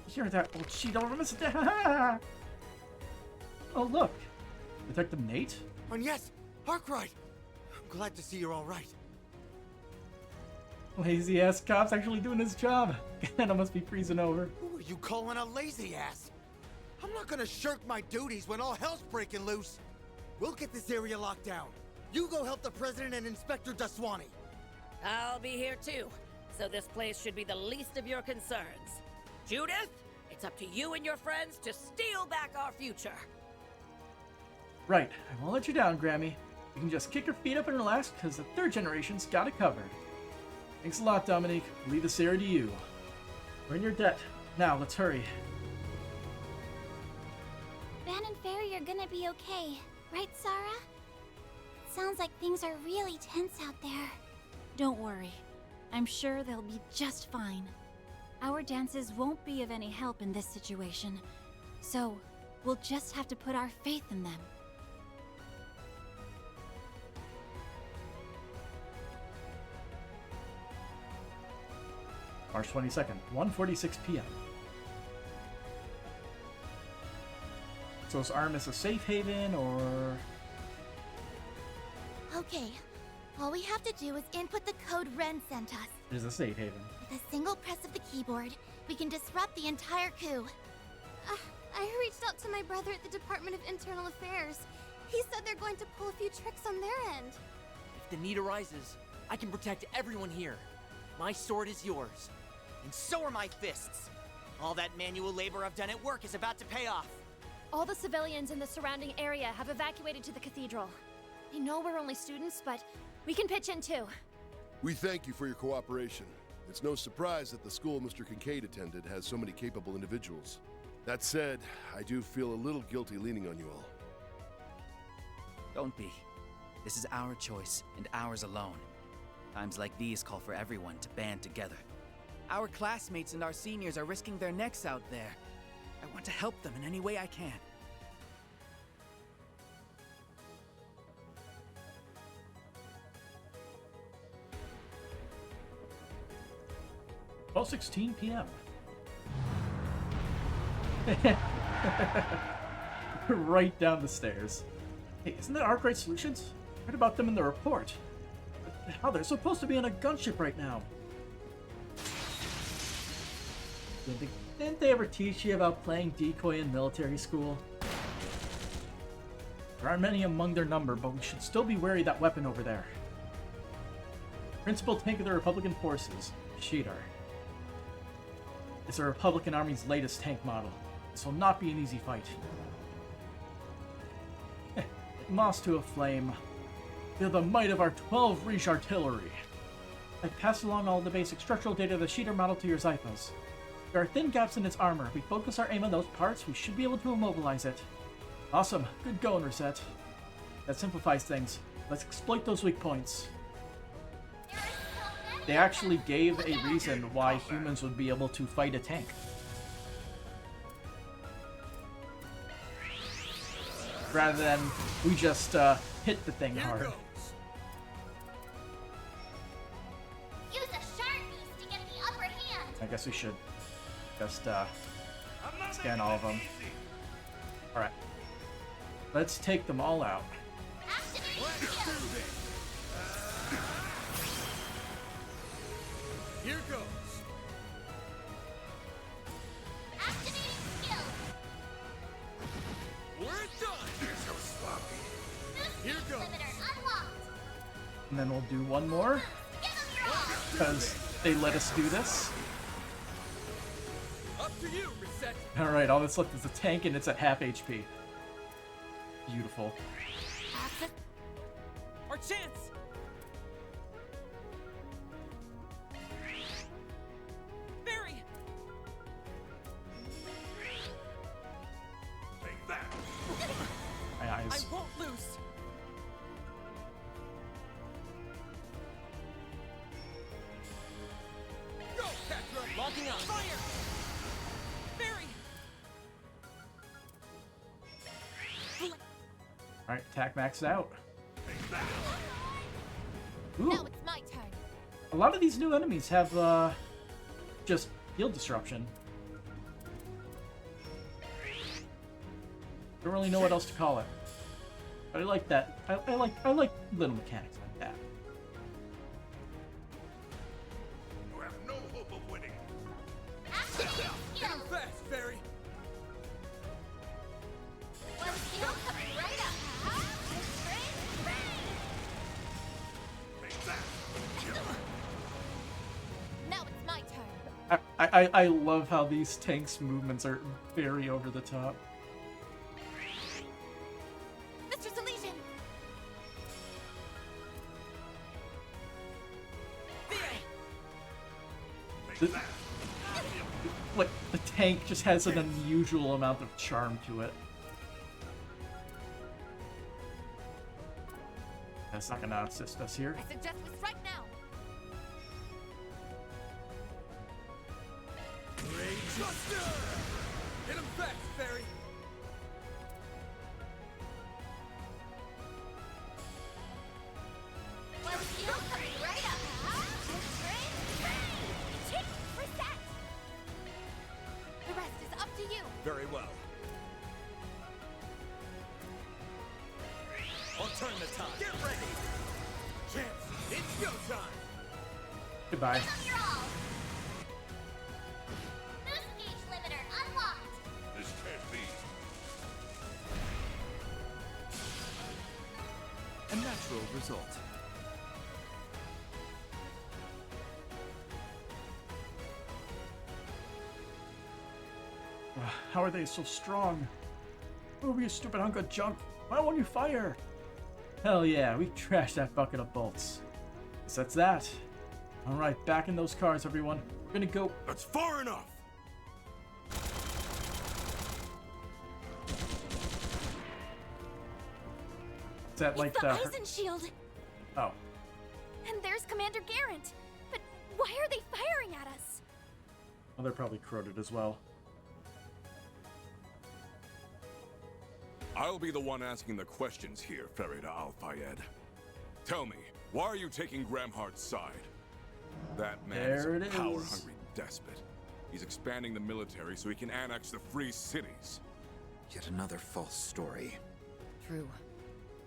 Speaker 1: Hear that old sheet over us? Oh, look. Detective Nate?
Speaker 7: And yes, Arkwright. I'm glad to see you're all right.
Speaker 1: Lazy ass cop's actually doing his job. Anna must be freezing over.
Speaker 7: Who are you calling a lazy ass? I'm not gonna shirk my duties when all hell's breaking loose. We'll get this area locked down. You go help the President and Inspector Daswani.
Speaker 22: I'll be here too, so this place should be the least of your concerns. Judith, it's up to you and your friends to steal back our future.
Speaker 1: Right, I won't let you down, Grammy. You can just kick your feet up and relax, because the third generation's got it covered. Thanks a lot, Dominique. I'll leave this area to you. We're in your debt. Now, let's hurry.
Speaker 12: Van and Fairy are gonna be okay, right, Sarah? Sounds like things are really tense out there.
Speaker 23: Don't worry. I'm sure they'll be just fine. Our dances won't be of any help in this situation, so we'll just have to put our faith in them.
Speaker 1: March 22nd, 1:46 p.m. So is Artemis a safe haven, or...
Speaker 12: Okay, all we have to do is input the code Ren sent us.
Speaker 1: It is a safe haven.
Speaker 12: With a single press of the keyboard, we can disrupt the entire coup. I reached out to my brother at the Department of Internal Affairs. He said they're going to pull a few tricks on their end.
Speaker 15: If the need arises, I can protect everyone here. My sword is yours. And so are my fists. All that manual labor I've done at work is about to pay off.
Speaker 17: All the civilians in the surrounding area have evacuated to the cathedral. I know we're only students, but we can pitch in too.
Speaker 25: We thank you for your cooperation. It's no surprise that the school Mr. Kincaid attended has so many capable individuals. That said, I do feel a little guilty leaning on you all.
Speaker 15: Don't be. This is our choice, and ours alone. Times like these call for everyone to band together. Our classmates and our seniors are risking their necks out there. I want to help them in any way I can.
Speaker 1: Well, 16 p.m. Right down the stairs. Hey, isn't that Arkwright Solutions? I heard about them in the report. But how they're supposed to be in a gunship right now. Didn't they ever teach you about playing decoy in military school? There aren't many among their number, but we should still be wary of that weapon over there. Principal tank of the Republican forces, Sheetar. It's the Republican Army's latest tank model. This will not be an easy fight. Moss to a flame. They're the might of our 12 Reach artillery. I passed along all the basic structural data of the Sheetar model to your Zyphos. There are thin gaps in its armor. If we focus our aim on those parts, we should be able to immobilize it. Awesome. Good going, Reset. That simplifies things. Let's exploit those weak points. They actually gave a reason why humans would be able to fight a tank. Rather than we just hit the thing hard.
Speaker 12: Use a shard beast to get the upper hand.
Speaker 1: I guess we should just scan all of them. Alright. Let's take them all out.
Speaker 7: Here goes.
Speaker 12: Activating skill.
Speaker 7: We're done. You're so sloppy. Here goes.
Speaker 12: Limiter unlocked.
Speaker 1: And then we'll do one more. Because they let us do this.
Speaker 7: Up to you, Reset.
Speaker 1: Alright, all that's left is a tank and it's at half HP. Beautiful.
Speaker 15: Our chance! Barry!
Speaker 7: Take that.
Speaker 1: My eyes.
Speaker 15: I won't lose.
Speaker 7: Go, Catcher.
Speaker 15: Locking on. Fire! Barry!
Speaker 1: Alright, attack maxed out. Ooh.
Speaker 12: Now it's my turn.
Speaker 1: A lot of these new enemies have just field disruption. Don't really know what else to call it. But I like that. I like little mechanics like that.
Speaker 4: You have no hope of winning.
Speaker 7: Get him fast, Barry.
Speaker 12: Well, skill coming right up.
Speaker 4: Take that.
Speaker 12: Now it's my turn.
Speaker 1: I love how these tanks' movements are very over the top.
Speaker 12: Mr. Elysian.
Speaker 1: Like, the tank just has an unusual amount of charm to it. That's not gonna assist us here.
Speaker 12: I suggest we strike now.
Speaker 7: Buster! Hit him fast, Barry.
Speaker 12: Well, skill coming right up. Tick, reset. The rest is up to you.
Speaker 7: Very well. I'll turn the time. Get ready. Chance, it's go time.
Speaker 1: Goodbye.
Speaker 12: You're all. Boost gauge limiter unlocked.
Speaker 4: This can't be.
Speaker 9: A natural result.
Speaker 1: How are they so strong? Oh, you stupid hunk of junk. Why won't you fire? Hell yeah, we trashed that bucket of bolts. Guess that's that. Alright, back in those cars, everyone. We're gonna go.
Speaker 7: That's far enough.
Speaker 1: Is that like
Speaker 17: it's the Eisen Shield.
Speaker 1: Oh.
Speaker 17: And there's Commander Garrett. But why are they firing at us?
Speaker 1: Oh, they're probably corroded as well.
Speaker 2: I'll be the one asking the questions here, Farida Al-Fayed. Tell me, why are you taking Gramhart's side? That man
Speaker 1: There
Speaker 2: is
Speaker 1: it
Speaker 2: a
Speaker 1: is.
Speaker 2: power-hungry despot. He's expanding the military so he can annex the free cities.
Speaker 3: Yet another false story.
Speaker 16: True.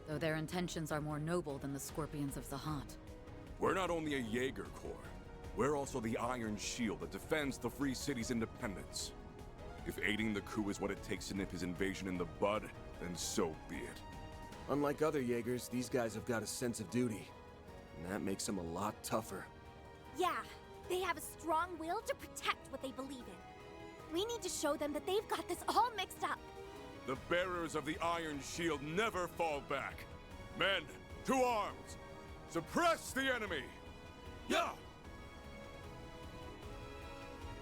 Speaker 16: Though their intentions are more noble than the Scorpions of Zahat.
Speaker 2: We're not only a Jaeger Corps, we're also the Iron Shield that defends the free city's independence. If aiding the coup is what it takes to nip his invasion in the bud, then so be it.
Speaker 9: Unlike other Jaegers, these guys have got a sense of duty. And that makes them a lot tougher.
Speaker 17: Yeah, they have a strong will to protect what they believe in. We need to show them that they've got this all mixed up.
Speaker 2: The bearers of the Iron Shield never fall back. Men, to arms! Suppress the enemy! Yeah!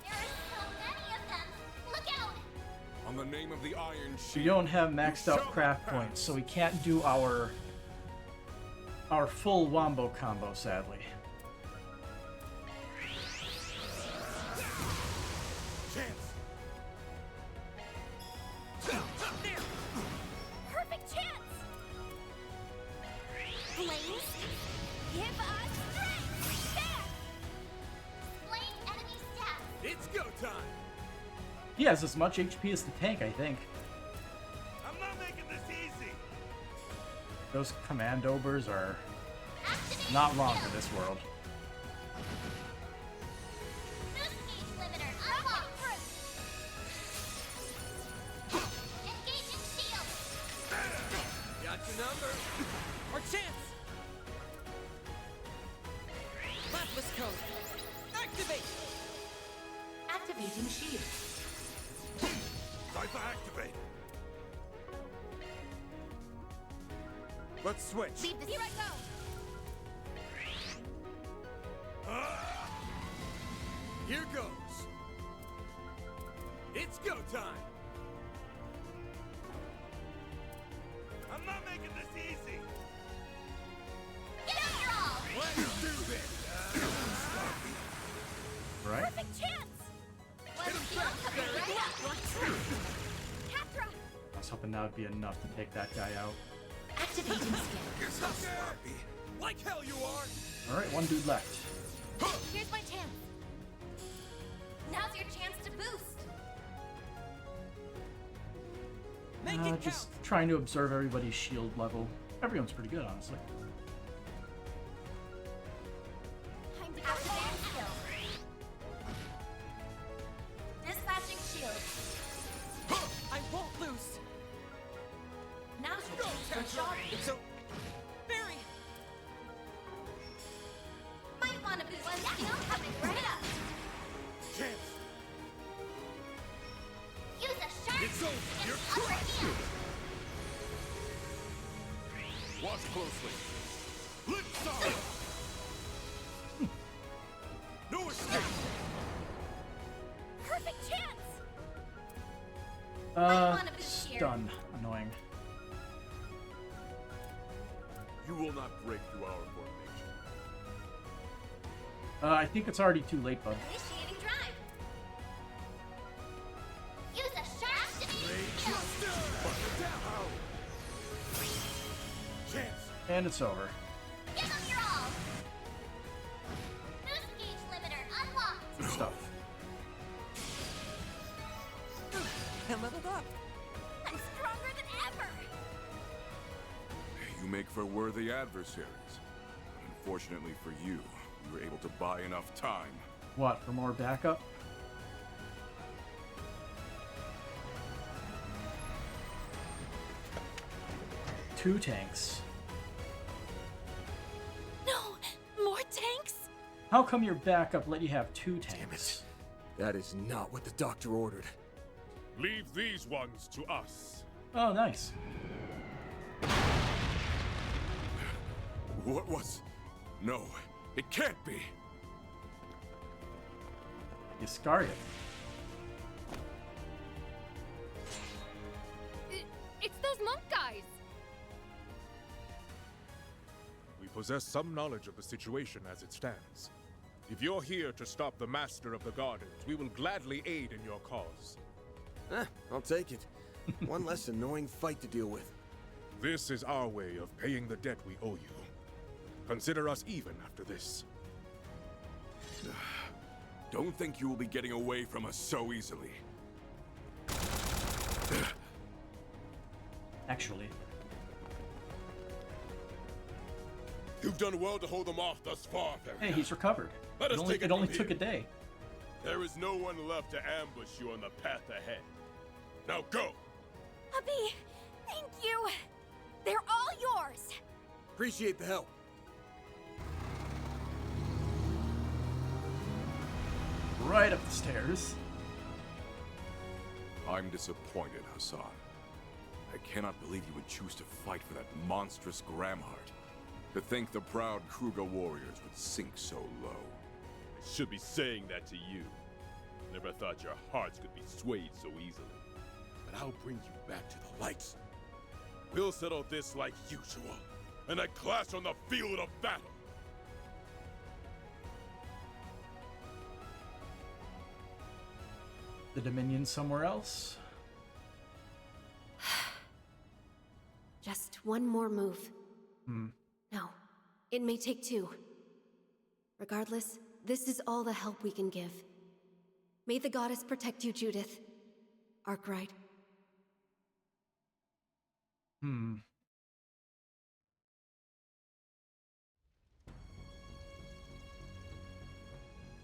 Speaker 12: There are so many of them! Look out!
Speaker 2: On the name of the Iron Shield.
Speaker 1: We don't have maxed out craft points, so we can't do our full wombo combo, sadly.
Speaker 17: Perfect chance! Flames, give us strength! There!
Speaker 12: Blame enemy stats!
Speaker 7: It's go time!
Speaker 1: He has as much HP as the tank, I think.
Speaker 7: I'm not making this easy!
Speaker 1: Those commandobers are not wrong for this world.
Speaker 12: Boost gauge limiter unlocked! Engaging shield!
Speaker 7: Got your number! Our chance! Lapis code! Activate!
Speaker 16: Activating shield.
Speaker 2: Cypher activate!
Speaker 7: Let's switch.
Speaker 17: Leave this. Here I go!
Speaker 7: Here goes. It's go time. I'm not making this easy.
Speaker 12: Give it your all!
Speaker 7: Let's do this.
Speaker 1: Right?
Speaker 17: Perfect chance!
Speaker 12: One shield coming right up!
Speaker 17: Catra!
Speaker 1: I was hoping that would be enough to take that guy out.
Speaker 16: Activating skill.
Speaker 7: You're so sloppy. Like hell you are.
Speaker 1: Alright, one dude left.
Speaker 17: Here's my chance.
Speaker 12: Now's your chance to boost!
Speaker 7: Make it count.
Speaker 1: Just trying to observe everybody's shield level. Everyone's pretty good, honestly.
Speaker 12: Time to activate skill. Dispatching shield.
Speaker 15: I won't lose.
Speaker 12: Now's your chance to charge.
Speaker 15: So, Barry.
Speaker 12: Might want to boost one shield coming right up.
Speaker 7: Chance.
Speaker 12: Use a sharp
Speaker 7: It's over.
Speaker 12: in
Speaker 7: You're
Speaker 12: the upper hand.
Speaker 2: Watch closely. Blitz off! No escape!
Speaker 17: Perfect chance!
Speaker 12: wanna be here.
Speaker 1: Stun. Annoying.
Speaker 2: You will not break through our formation.
Speaker 1: I think it's already too late, bud.
Speaker 12: Initiating drive. Use a sharp skill.
Speaker 7: Chance.
Speaker 1: And it's over.
Speaker 12: Give them your all. Boost gauge limiter unlocked.
Speaker 1: Good stuff.
Speaker 15: I leveled up.
Speaker 17: I'm stronger than ever!
Speaker 2: You make for worthy adversaries. Unfortunately for you, we were able to buy enough time.
Speaker 1: What, for more backup? Two tanks.
Speaker 17: No! More tanks?
Speaker 1: How come your backup let you have two tanks?
Speaker 9: That is not what the doctor ordered.
Speaker 4: Leave these ones to us.
Speaker 1: Oh, nice.
Speaker 2: What was... No, it can't be!
Speaker 1: You scarred it.
Speaker 17: It's those monk guys!
Speaker 4: We possess some knowledge of the situation as it stands.
Speaker 10: If you're here to stop the Master of the Gardens, we will gladly aid in your cause.
Speaker 9: I'll take it. One less annoying fight to deal with.
Speaker 10: This is our way of paying the debt we owe you. Consider us even after this.
Speaker 2: Don't think you will be getting away from us so easily.
Speaker 1: Actually.
Speaker 4: You've done well to hold them off thus far, Perry.
Speaker 1: Hey, he's recovered.
Speaker 4: Let us take
Speaker 1: it only took a day.
Speaker 4: There is no one left to ambush you on the path ahead. Now go!
Speaker 17: Abby, thank you. They're all yours.
Speaker 9: Appreciate the help.
Speaker 1: Right up the stairs.
Speaker 2: I'm disappointed, Hassan. I cannot believe you would choose to fight for that monstrous Gramhart. To think the proud Kruger warriors would sink so low.
Speaker 4: I should be saying that to you. Never thought your hearts could be swayed so easily. But I'll bring you back to the lights. We'll settle this like usual, and a clash on the field of battle.
Speaker 1: The Dominion somewhere else?
Speaker 18: Just one more move. No, it may take two. Regardless, this is all the help we can give. May the goddess protect you, Judith. Arkwright.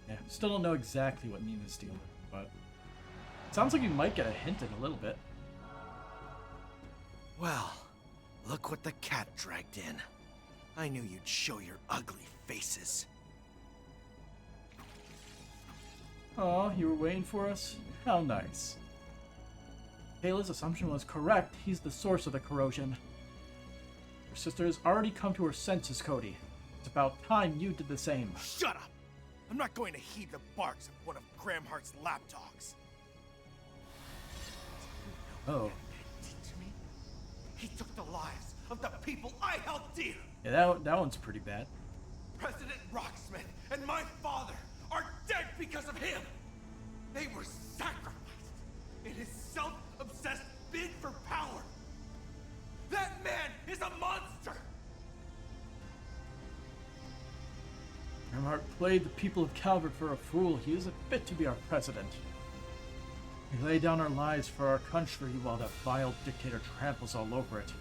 Speaker 1: Yeah, still don't know exactly what Nina's dealing with, but it sounds like we might get a hint in a little bit.
Speaker 9: Well, look what the cat dragged in. I knew you'd show your ugly faces.
Speaker 1: Oh, you were waiting for us? How nice. Kayla's assumption was correct. He's the source of the corrosion. Your sister has already come to her senses, Cody. It's about time you did the same.
Speaker 7: Shut up! I'm not going to heed the barks of one of Gramhart's lapdogs.
Speaker 1: Oh.
Speaker 7: He took the lives of the people I held dear.
Speaker 1: Yeah, that one's pretty bad.
Speaker 7: President Rocksmith and my father are dead because of him. They were sacrificed in his self-obsessed bid for power. That man is a monster.
Speaker 1: Gramhart played the people of Calvert for a fool. He isn't fit to be our president. We lay down our lives for our country while that vile dictator tramples all over it.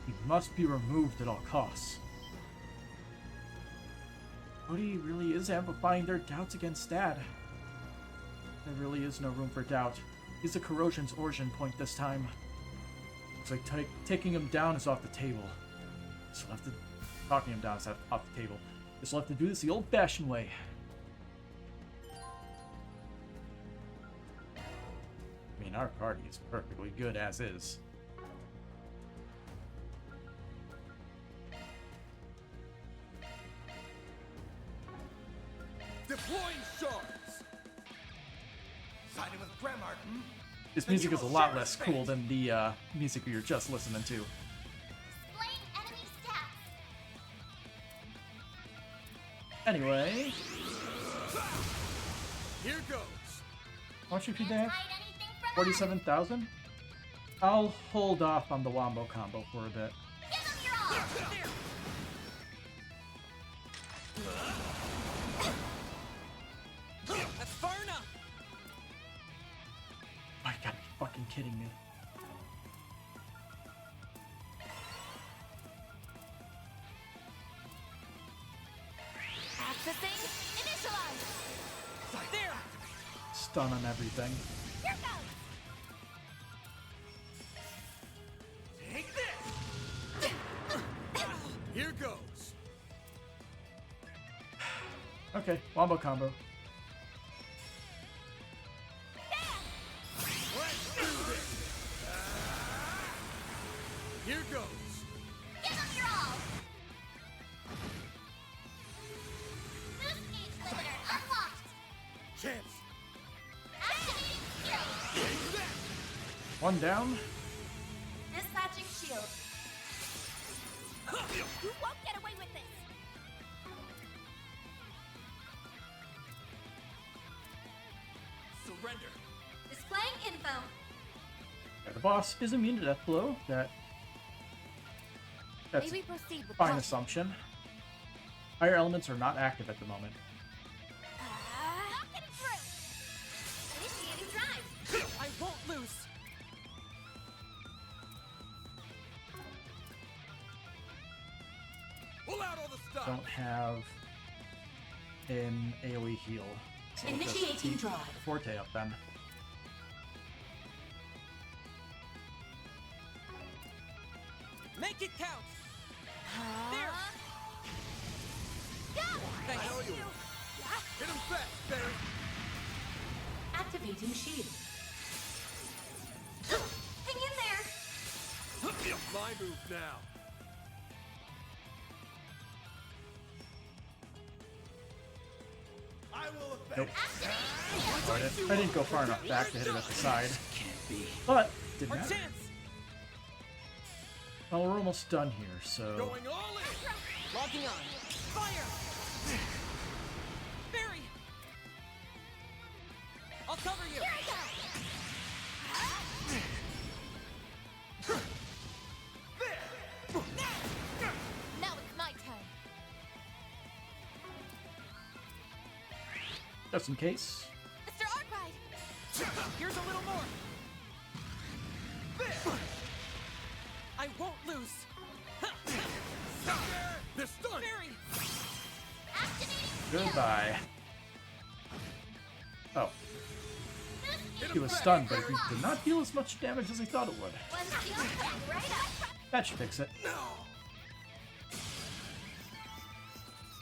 Speaker 1: He must be removed at all costs. Cody really is amplifying their doubts against Dad. There really is no room for doubt. He's the corrosion's origin point this time. Looks like taking him down is off the table. Just left to talking him down is off the table. Just left to do this the old-fashioned way. I mean, our party is perfectly good as is.
Speaker 7: Deploying shards. Siding with Gramhart,
Speaker 1: This music is a lot less cool than the music we were just listening to. Anyway.
Speaker 7: Here goes.
Speaker 1: How much did they have? 47,000? I'll hold off on the Wombo combo for a bit.
Speaker 15: That's far enough.
Speaker 1: Oh, you gotta be fucking kidding me.
Speaker 17: Accessing initialize.
Speaker 15: There.
Speaker 1: Stun on everything.
Speaker 17: Here goes.
Speaker 7: Take this. Here goes.
Speaker 1: Okay, Wombo combo.
Speaker 7: Let's do this. Here goes.
Speaker 17: Give them your all. Boost gauge limiter unlocked.
Speaker 7: Chance.
Speaker 17: Activating skill.
Speaker 7: Take that.
Speaker 1: One down.
Speaker 17: Dispatching shield. You won't get away with this.
Speaker 7: surrender.
Speaker 17: Displaying info.
Speaker 1: Yeah, the boss is immune to death blow. That's
Speaker 17: May we proceed with
Speaker 1: fine
Speaker 17: caution?
Speaker 1: assumption. Higher elements are not active at the moment.
Speaker 17: Getting through. Initiating drive.
Speaker 15: I won't lose.
Speaker 7: Pull out all the stuff.
Speaker 1: Don't have an AoE heal. So we'll just
Speaker 22: Initiating
Speaker 1: keep
Speaker 22: drive.
Speaker 1: Forte up then.
Speaker 15: Make it count. There.
Speaker 7: I know you. Hit him fast, Barry.
Speaker 22: Activating shield.
Speaker 17: Hang in there.
Speaker 7: My move now. I will
Speaker 1: Nope.
Speaker 7: avenge.
Speaker 1: I didn't go far enough back to hit it at the side.
Speaker 3: Can't be.
Speaker 1: But, didn't
Speaker 15: Our
Speaker 1: matter.
Speaker 15: chance.
Speaker 1: Well, we're almost done here, so...
Speaker 7: Going all in.
Speaker 15: Locking on. Fire. Barry. I'll cover you.
Speaker 17: Here I go. Now it's my turn.
Speaker 1: Just in case.
Speaker 17: Mr. Arkwright.
Speaker 15: Here's a little more. I won't lose.
Speaker 7: They're stunned.
Speaker 15: Barry.
Speaker 1: Goodbye. Oh. He was stunned, but he did not deal as much damage as he thought it would.
Speaker 17: One shield coming right up.
Speaker 1: That should fix it.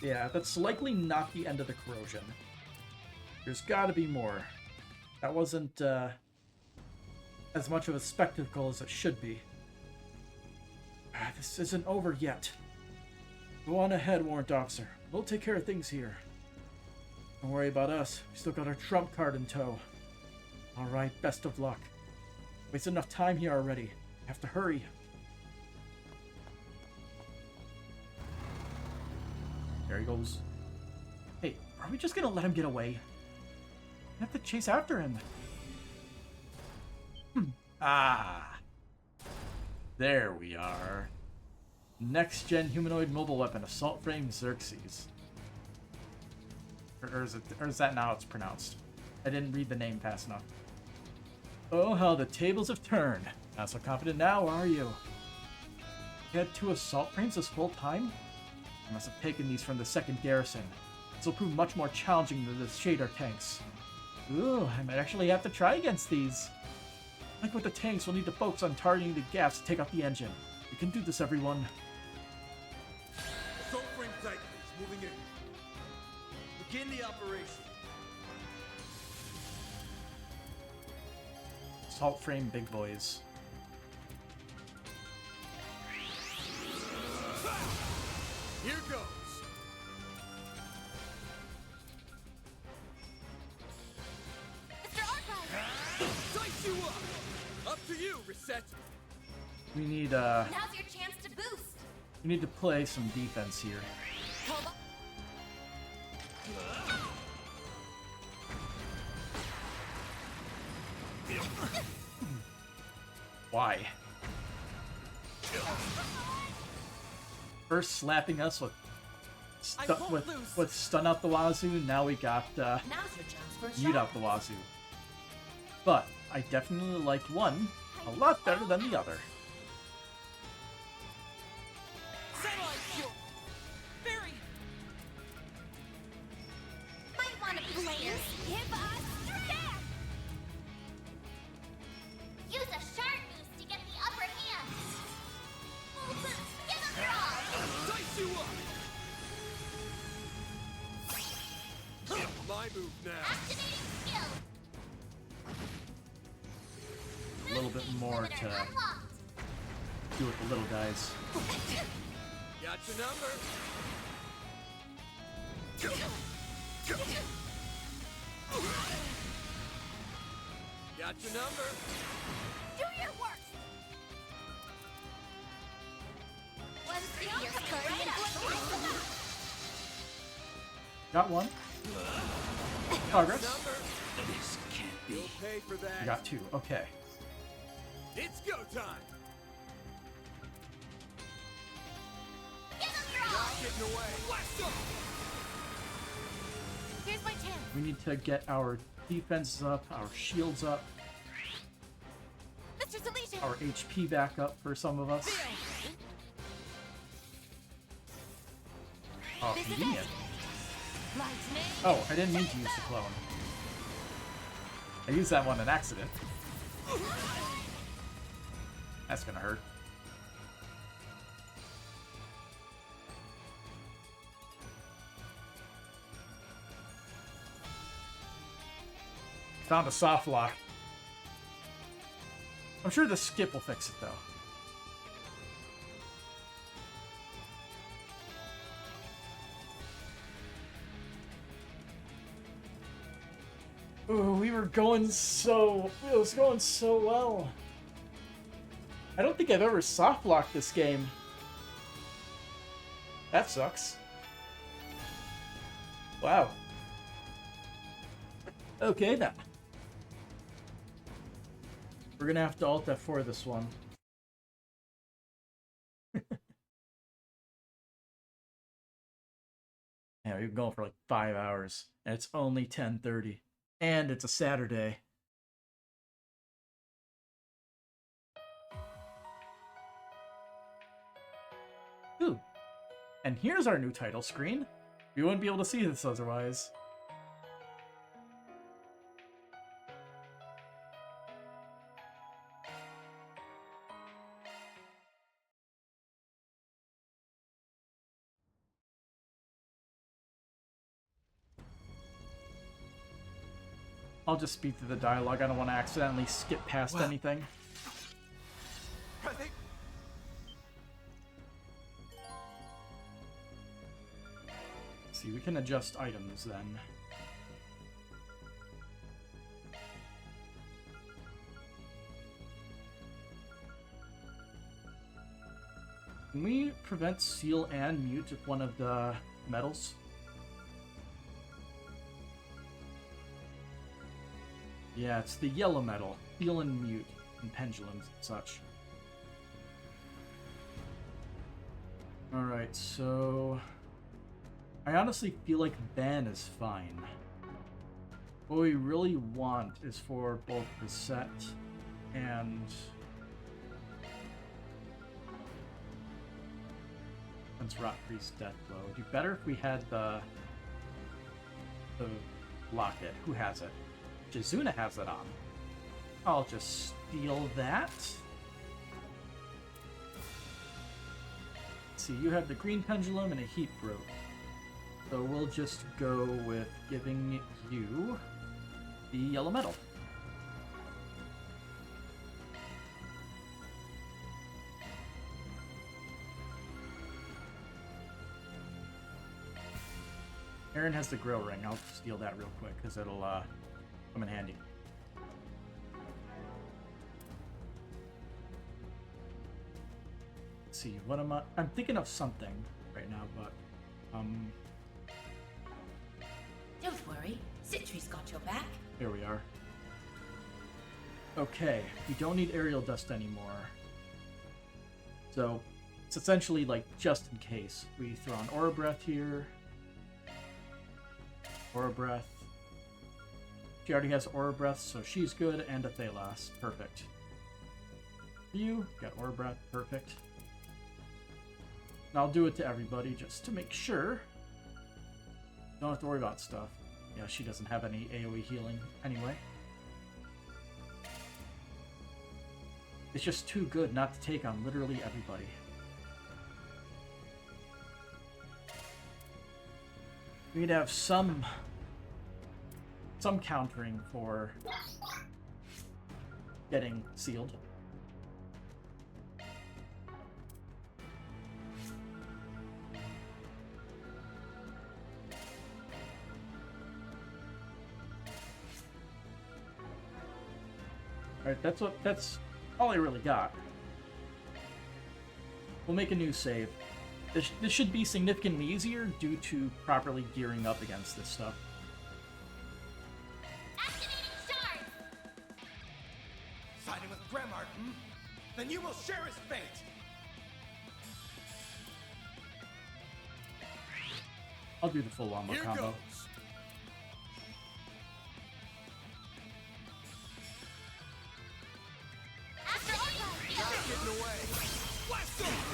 Speaker 1: Yeah, that's likely not the end of the corrosion. There's gotta be more. That wasn't, as much of a spectacle as it should be. This isn't over yet. Go on ahead, Warrant Officer. We'll take care of things here. Don't worry about us. We still got our trump card in tow. Alright, best of luck. Wasted enough time here already. Have to hurry. There he goes. Hey, are we just gonna let him get away? We have to chase after him. Ah. There we are. Next-gen humanoid mobile weapon, assault frame Xerxes. Or is that now it's pronounced? I didn't read the name fast enough. Oh, how the tables have turned. Not so confident now, are you? You had 2 assault frames this whole time? I must have taken these from the 2nd Garrison. This will prove much more challenging than the shader tanks. Ooh, I might actually have to try against these. Like with the tanks, we'll need to focus on targeting the gaps to take out the engine. We can do this, everyone.
Speaker 7: Assault frame Titans moving in. Begin the operation.
Speaker 1: Assault frame big boys.
Speaker 7: Here goes.
Speaker 17: Mr. Arkwright.
Speaker 7: Dice you up. Up to you, Reset.
Speaker 1: We need,
Speaker 17: Now's your chance to boost.
Speaker 1: we need to play some defense here.
Speaker 17: Hold on.
Speaker 1: Why? First slapping us with stun out the wazoo, now we got
Speaker 22: Now's your chance for a
Speaker 1: mute
Speaker 22: shot.
Speaker 1: out the wazoo. But I definitely liked one a lot better than the other.
Speaker 15: Satellite shield. Barry.
Speaker 17: Might want to players give us strength. Use a shard boost to get the upper hand. Full boost. Give them your all.
Speaker 7: Dice you up. My move now.
Speaker 17: Activating skill.
Speaker 1: A little bit more to do with the little guys.
Speaker 7: Got your number. Got your number.
Speaker 17: Do your worst. One skill coming right up.
Speaker 1: Got one. Progress.
Speaker 7: Number.
Speaker 3: This can't be.
Speaker 4: Pay for that.
Speaker 1: I got 2. Okay.
Speaker 4: It's go time.
Speaker 7: Not getting away.
Speaker 4: Blast 'em!
Speaker 23: Here's my chance.
Speaker 1: We need to get our defenses up, our shields up,
Speaker 23: Mr. Salesian.
Speaker 1: our HP back up for some of us. Oh, convenient. Oh, I didn't mean to use the clone. I used that one in accident. That's gonna hurt. Found a soft lock. I'm sure the skip will fix it though. Ooh, we were going so... It was going so well. I don't think I've ever soft locked this game. That sucks. Wow. Okay then. We're gonna have to Alt F4 this one. Yeah, we've been going for like 5 hours, and it's only 10:30. And it's a Saturday. Ooh. And here's our new title screen. You wouldn't be able to see this otherwise. I'll just speed through the dialogue. I don't want to accidentally skip past anything. See, we can adjust items then. Can we prevent seal and mute with one of the metals? Yeah, it's the yellow metal. Seal and mute, and pendulums and such. Alright, so... I honestly feel like Ben is fine. What we really want is for both the set and... Since Rotfree's death blow. It'd be better if we had the locket. Who has it? Jizuna has it on. I'll just steal that. Let's see, you have the green pendulum and a heat rope. So we'll just go with giving you the yellow metal. Aaron has the grill ring. I'll steal that real quick because it'll come in handy. Let's see, what am I'm thinking of something right now, but
Speaker 11: Don't worry, Citri's got your back.
Speaker 1: here we are. Okay, we don't need aerial dust anymore. So it's essentially like just in case. We throw on Aura Breath here. Aura Breath. She already has Aura Breath, so she's good, and a Thalos. Perfect. You got Aura Breath, perfect. And I'll do it to everybody just to make sure. Don't have to worry about stuff. Yeah, she doesn't have any AoE healing anyway. It's just too good not to take on literally everybody. We need to have some countering for getting sealed. Alright, that's all I really got. We'll make a new save. This should be significantly easier due to properly gearing up against this stuff.
Speaker 7: share his fate!
Speaker 1: I'll do the full wombo
Speaker 7: Here
Speaker 1: combo.
Speaker 7: goes. Not getting away. Blast off!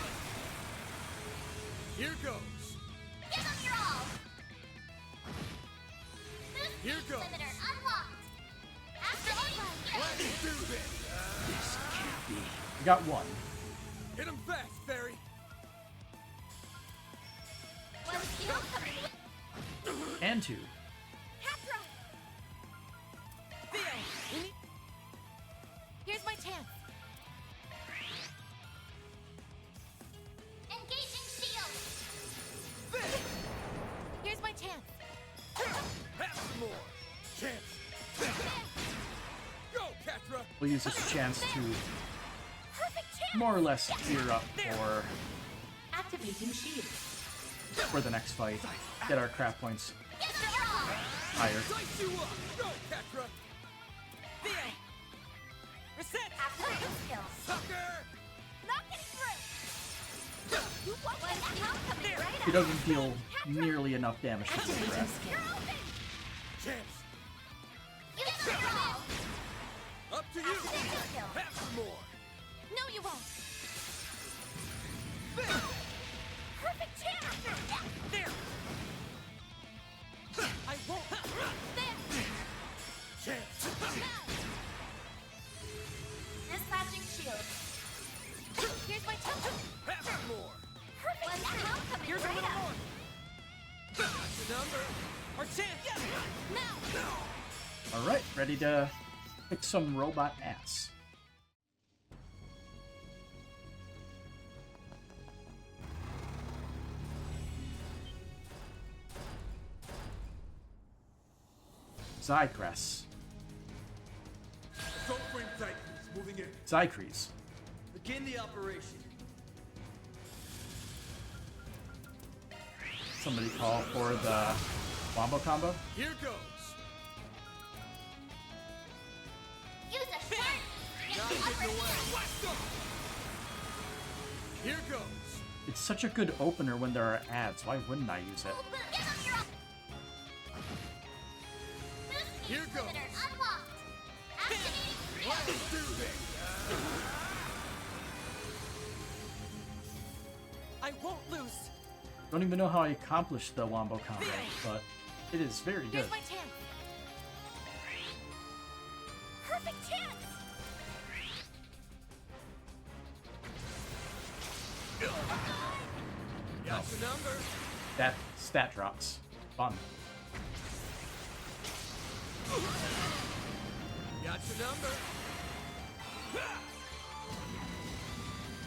Speaker 7: Here goes.
Speaker 12: Give them your all!
Speaker 7: Here goes.
Speaker 12: Limiter unlocked!
Speaker 7: Let's do this! This can't be.
Speaker 1: We got one.
Speaker 7: Hit him fast, Barry!
Speaker 1: And two.
Speaker 17: Here's my chance.
Speaker 12: Engaging shield!
Speaker 17: Here's my chance.
Speaker 7: Have some more! Chance! Go, Catra!
Speaker 1: We'll use this chance to more or less clear up for
Speaker 11: Activating shield.
Speaker 1: the next fight. Get our craft points higher.
Speaker 7: Dice you up! Go, Catra!
Speaker 17: Reset.
Speaker 12: Activating skill.
Speaker 7: Sucker!
Speaker 12: Not getting through! You won't let that help coming right
Speaker 1: He doesn't deal nearly enough damage to the craft.
Speaker 7: Chance!
Speaker 12: Use your all!
Speaker 7: Up to you! Have some more!
Speaker 17: No, you won't.
Speaker 12: Perfect chance!
Speaker 17: There. I won't. There.
Speaker 7: Chance!
Speaker 12: Dispatching shield.
Speaker 17: Here's my chance.
Speaker 7: Have some more!
Speaker 12: Perfect let that help coming
Speaker 17: Here's a
Speaker 12: right
Speaker 17: little
Speaker 12: up!
Speaker 17: more.
Speaker 7: That's the number!
Speaker 17: Our chance. Now.
Speaker 1: Alright, ready to kick some robot ass. Zycress.
Speaker 7: Don't frame Zycress, moving in.
Speaker 1: Zycress.
Speaker 7: Begin the operation.
Speaker 1: Somebody call for the wombo combo.
Speaker 7: Here goes.
Speaker 12: Use a sharp!
Speaker 7: Not getting away. Blast off! Here goes.
Speaker 1: It's such a good opener when there are ads. Why wouldn't I use it?
Speaker 7: Here goes.
Speaker 12: Limiter unlocked! Activating
Speaker 7: Let's do this.
Speaker 17: I won't lose.
Speaker 1: Don't even know how I accomplished the wombo combo, but it is very good.
Speaker 17: Here's my chance.
Speaker 12: perfect chance!
Speaker 7: Got the number.
Speaker 1: That stat drops. Fun.
Speaker 7: Got the number.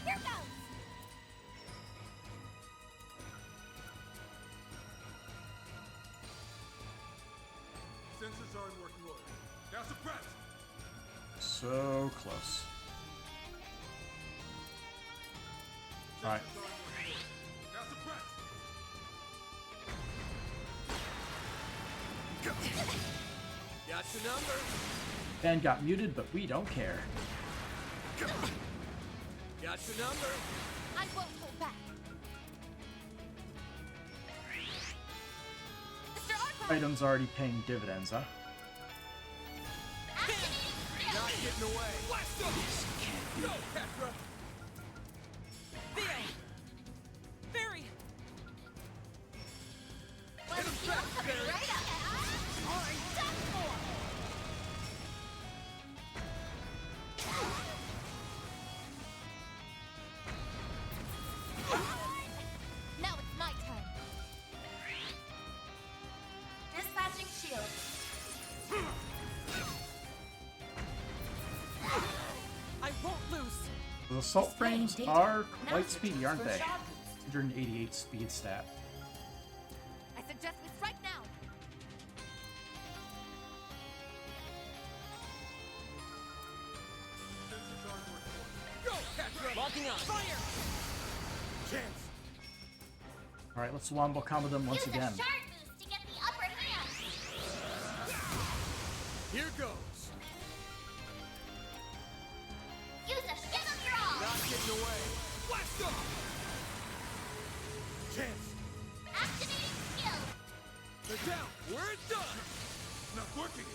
Speaker 12: Here goes!
Speaker 10: Sensors are in working order. Now suppress!
Speaker 1: So close. Alright.
Speaker 10: Now suppress!
Speaker 7: Got the number.
Speaker 1: Ben got muted, but we don't care.
Speaker 7: Got the number.
Speaker 17: I won't hold back.
Speaker 1: Items already paying dividends, huh?
Speaker 7: Not getting away. Blast off! Go, Petra!
Speaker 17: Barry!
Speaker 7: Hit him fast, Barry!
Speaker 12: Right up! I'm done for!
Speaker 17: Now it's my turn.
Speaker 12: Dispatching shield.
Speaker 17: I won't lose.
Speaker 1: The assault frames are quite speedy, aren't they? 188 speed stat.
Speaker 17: I suggest we strike now.
Speaker 7: Go, Petra!
Speaker 17: Locking on. Fire!
Speaker 7: Chance!
Speaker 1: Alright, let's wombo combo them once
Speaker 12: Use
Speaker 1: again.
Speaker 12: a shard boost to get the upper hand.
Speaker 7: Here goes.
Speaker 12: Use a give them your all.
Speaker 7: Not getting chance.
Speaker 12: Activating skill.
Speaker 7: They're down. We're done. Not working.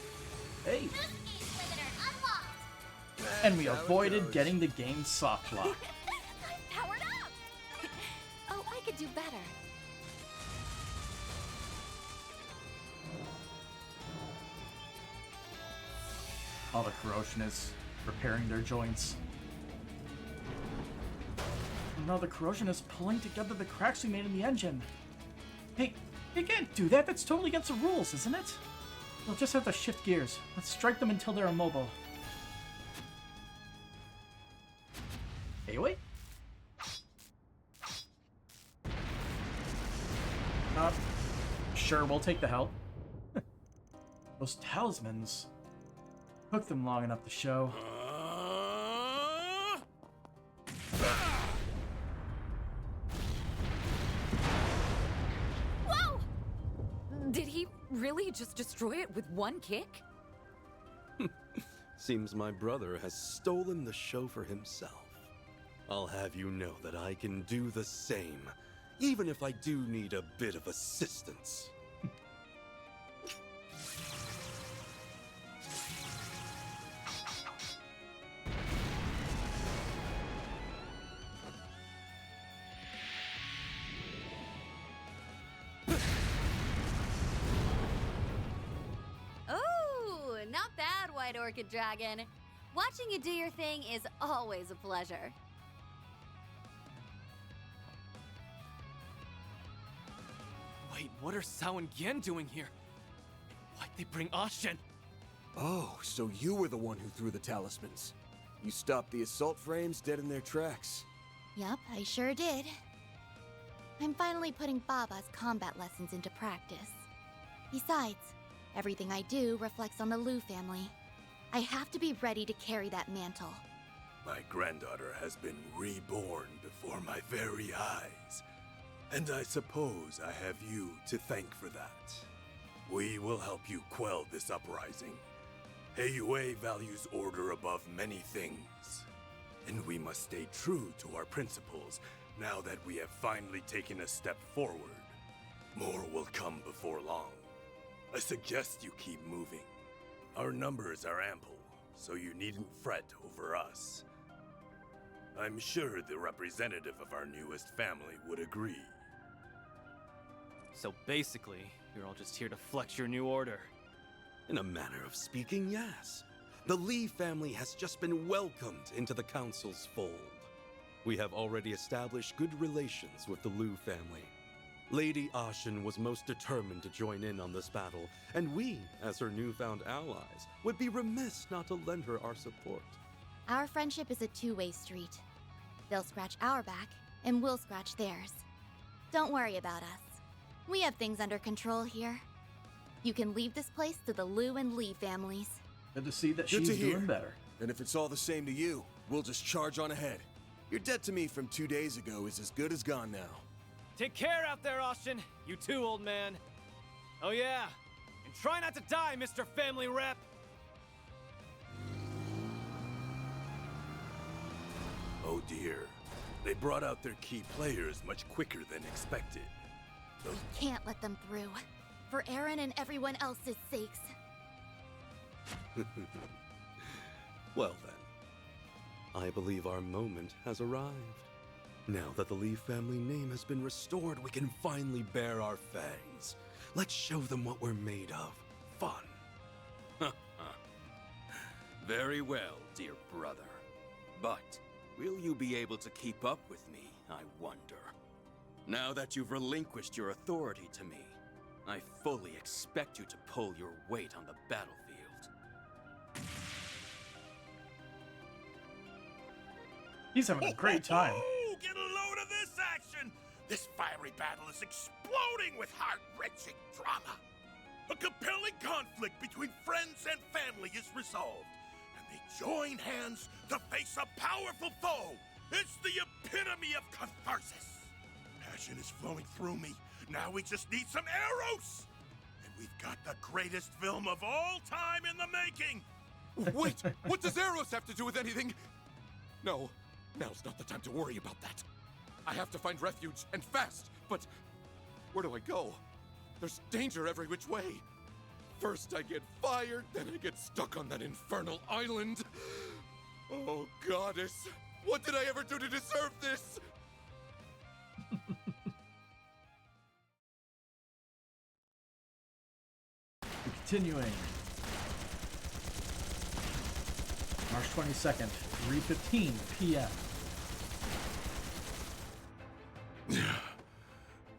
Speaker 1: Hey.
Speaker 12: Boost gauge limiter unlocked.
Speaker 1: And we avoided getting the game soft lock.
Speaker 17: I'm powered up! Oh, I could do better.
Speaker 1: All the corrosionists repairing their joints. And now the corrosion is pulling together the cracks we made in the engine. Hey, you can't do that. That's totally against the rules, isn't it? We'll just have to shift gears. Let's strike them until they're immobile. Hey, wait. Sure, we'll take the help. Those talismans took them long enough to show.
Speaker 16: Whoa! Did he really just destroy it with one kick?
Speaker 24: Seems my brother has stolen the show for himself. I'll have you know that I can do the same, even if I do need a bit of assistance.
Speaker 17: Oh, not bad, White Orchid Dragon. Watching you do your thing is always a pleasure.
Speaker 15: Wait, what are Sao and Gian doing here? Why'd they bring Ashen?
Speaker 9: Oh, so you were the one who threw the talismans. You stopped the assault frames dead in their tracks.
Speaker 12: Yup, I sure did. I'm finally putting Baba's combat lessons into practice. Besides, everything I do reflects on the Liu family. I have to be ready to carry that mantle.
Speaker 24: My granddaughter has been reborn before my very eyes. And I suppose I have you to thank for that. We will help you quell this uprising. Heiyue values order above many things. And we must stay true to our principles now that we have finally taken a step forward. More will come before long. I suggest you keep moving. Our numbers are ample, so you needn't fret over us. I'm sure the representative of our newest family would agree.
Speaker 15: So basically, you're all just here to flex your new order.
Speaker 24: In a manner of speaking, yes. The Li family has just been welcomed into the Council's fold. We have already established good relations with the Liu family. Lady Ashen was most determined to join in on this battle, and we, as her newfound allies, would be remiss not to lend her our support.
Speaker 12: Our friendship is a two-way street. They'll scratch our back, and we'll scratch theirs. Don't worry about us. We have things under control here. You can leave this place to the Liu and Li families.
Speaker 1: Good to see that she's doing better.
Speaker 9: And if it's all the same to you, we'll just charge on ahead. Your debt to me from 2 days ago is as good as gone now.
Speaker 15: Take care out there, Ashen. You too, old man. Oh yeah, and try not to die, Mr. Family Rep.
Speaker 24: Oh dear. They brought out their key players much quicker than expected.
Speaker 12: We can't let them through. For Aaron and everyone else's sakes.
Speaker 24: Well then, I believe our moment has arrived. Now that the Li family name has been restored, we can finally bare our fangs. Let's show them what we're made of. Fun.
Speaker 5: Very well, dear brother. But will you be able to keep up with me, I wonder? Now that you've relinquished your authority to me, I fully expect you to pull your weight on the battlefield.
Speaker 1: He's having a great time.
Speaker 7: Oh, get a load of this action! This fiery battle is exploding with heart-wrenching drama. A compelling conflict between friends and family is resolved, and they join hands to face a powerful foe. It's the epitome of catharsis. Passion is flowing through me. Now we just need some arrows! And we've got the greatest film of all time in the making!
Speaker 10: Wait! What does arrows have to do with anything? No, now's not the time to worry about that.
Speaker 2: I have to find refuge, and fast! But where do I go? There's danger every which way. First I get fired, then I get stuck on that infernal island. Oh, goddess! What did I ever do to deserve this?
Speaker 1: Continuing. March 22nd, 3:15 p.m.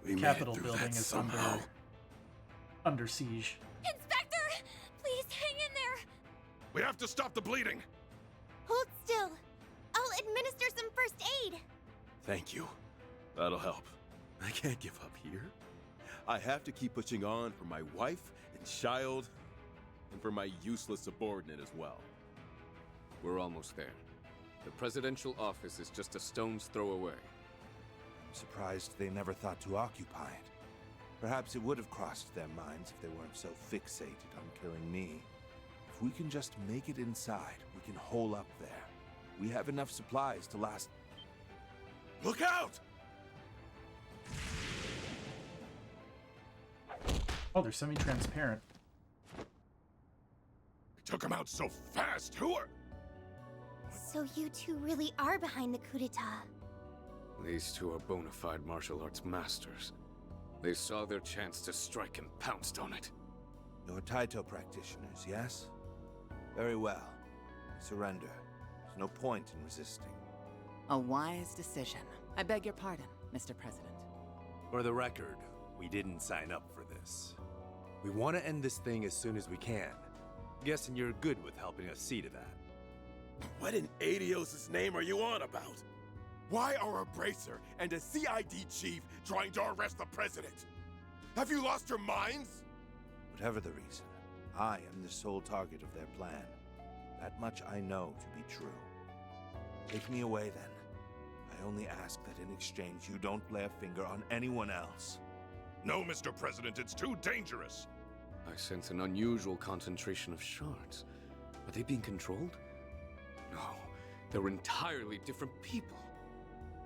Speaker 1: The Capitol building is under siege.
Speaker 17: Inspector! Please hang in there!
Speaker 10: We have to stop the bleeding!
Speaker 12: Hold still. I'll administer some first aid.
Speaker 4: Thank you. That'll help. I can't give up here. I have to keep pushing on for my wife and child, and for my useless subordinate as well.
Speaker 13: We're almost there. The presidential office is just a stone's throw away.
Speaker 14: I'm surprised they never thought to occupy it. Perhaps it would have crossed their minds if they weren't so fixated on killing me. If we can just make it inside, we can hole up there. We have enough supplies to last.
Speaker 10: Look out!
Speaker 1: Oh, they're semi-transparent.
Speaker 10: We took him out so fast. Who are...
Speaker 12: So you two really are behind the coup d'etat.
Speaker 13: These two are bona fide martial arts masters. They saw their chance to strike and pounced on it.
Speaker 14: You're Taito practitioners, yes? Very well. Surrender. There's no point in resisting.
Speaker 19: A wise decision. I beg your pardon, Mr. President.
Speaker 24: For the record, we didn't sign up for this. We want to end this thing as soon as we can. Guessing you're good with helping us see to that.
Speaker 4: What in Adios' name are you on about?
Speaker 10: Why are a bracer and a CID chief trying to arrest the president? Have you lost your minds?
Speaker 14: Whatever the reason, I am the sole target of their plan. That much I know to be true. Take me away then. I only ask that in exchange you don't lay a finger on anyone else.
Speaker 10: No, Mr. President, it's too dangerous.
Speaker 13: I sense an unusual concentration of shards. Are they being controlled? No, they're entirely different people.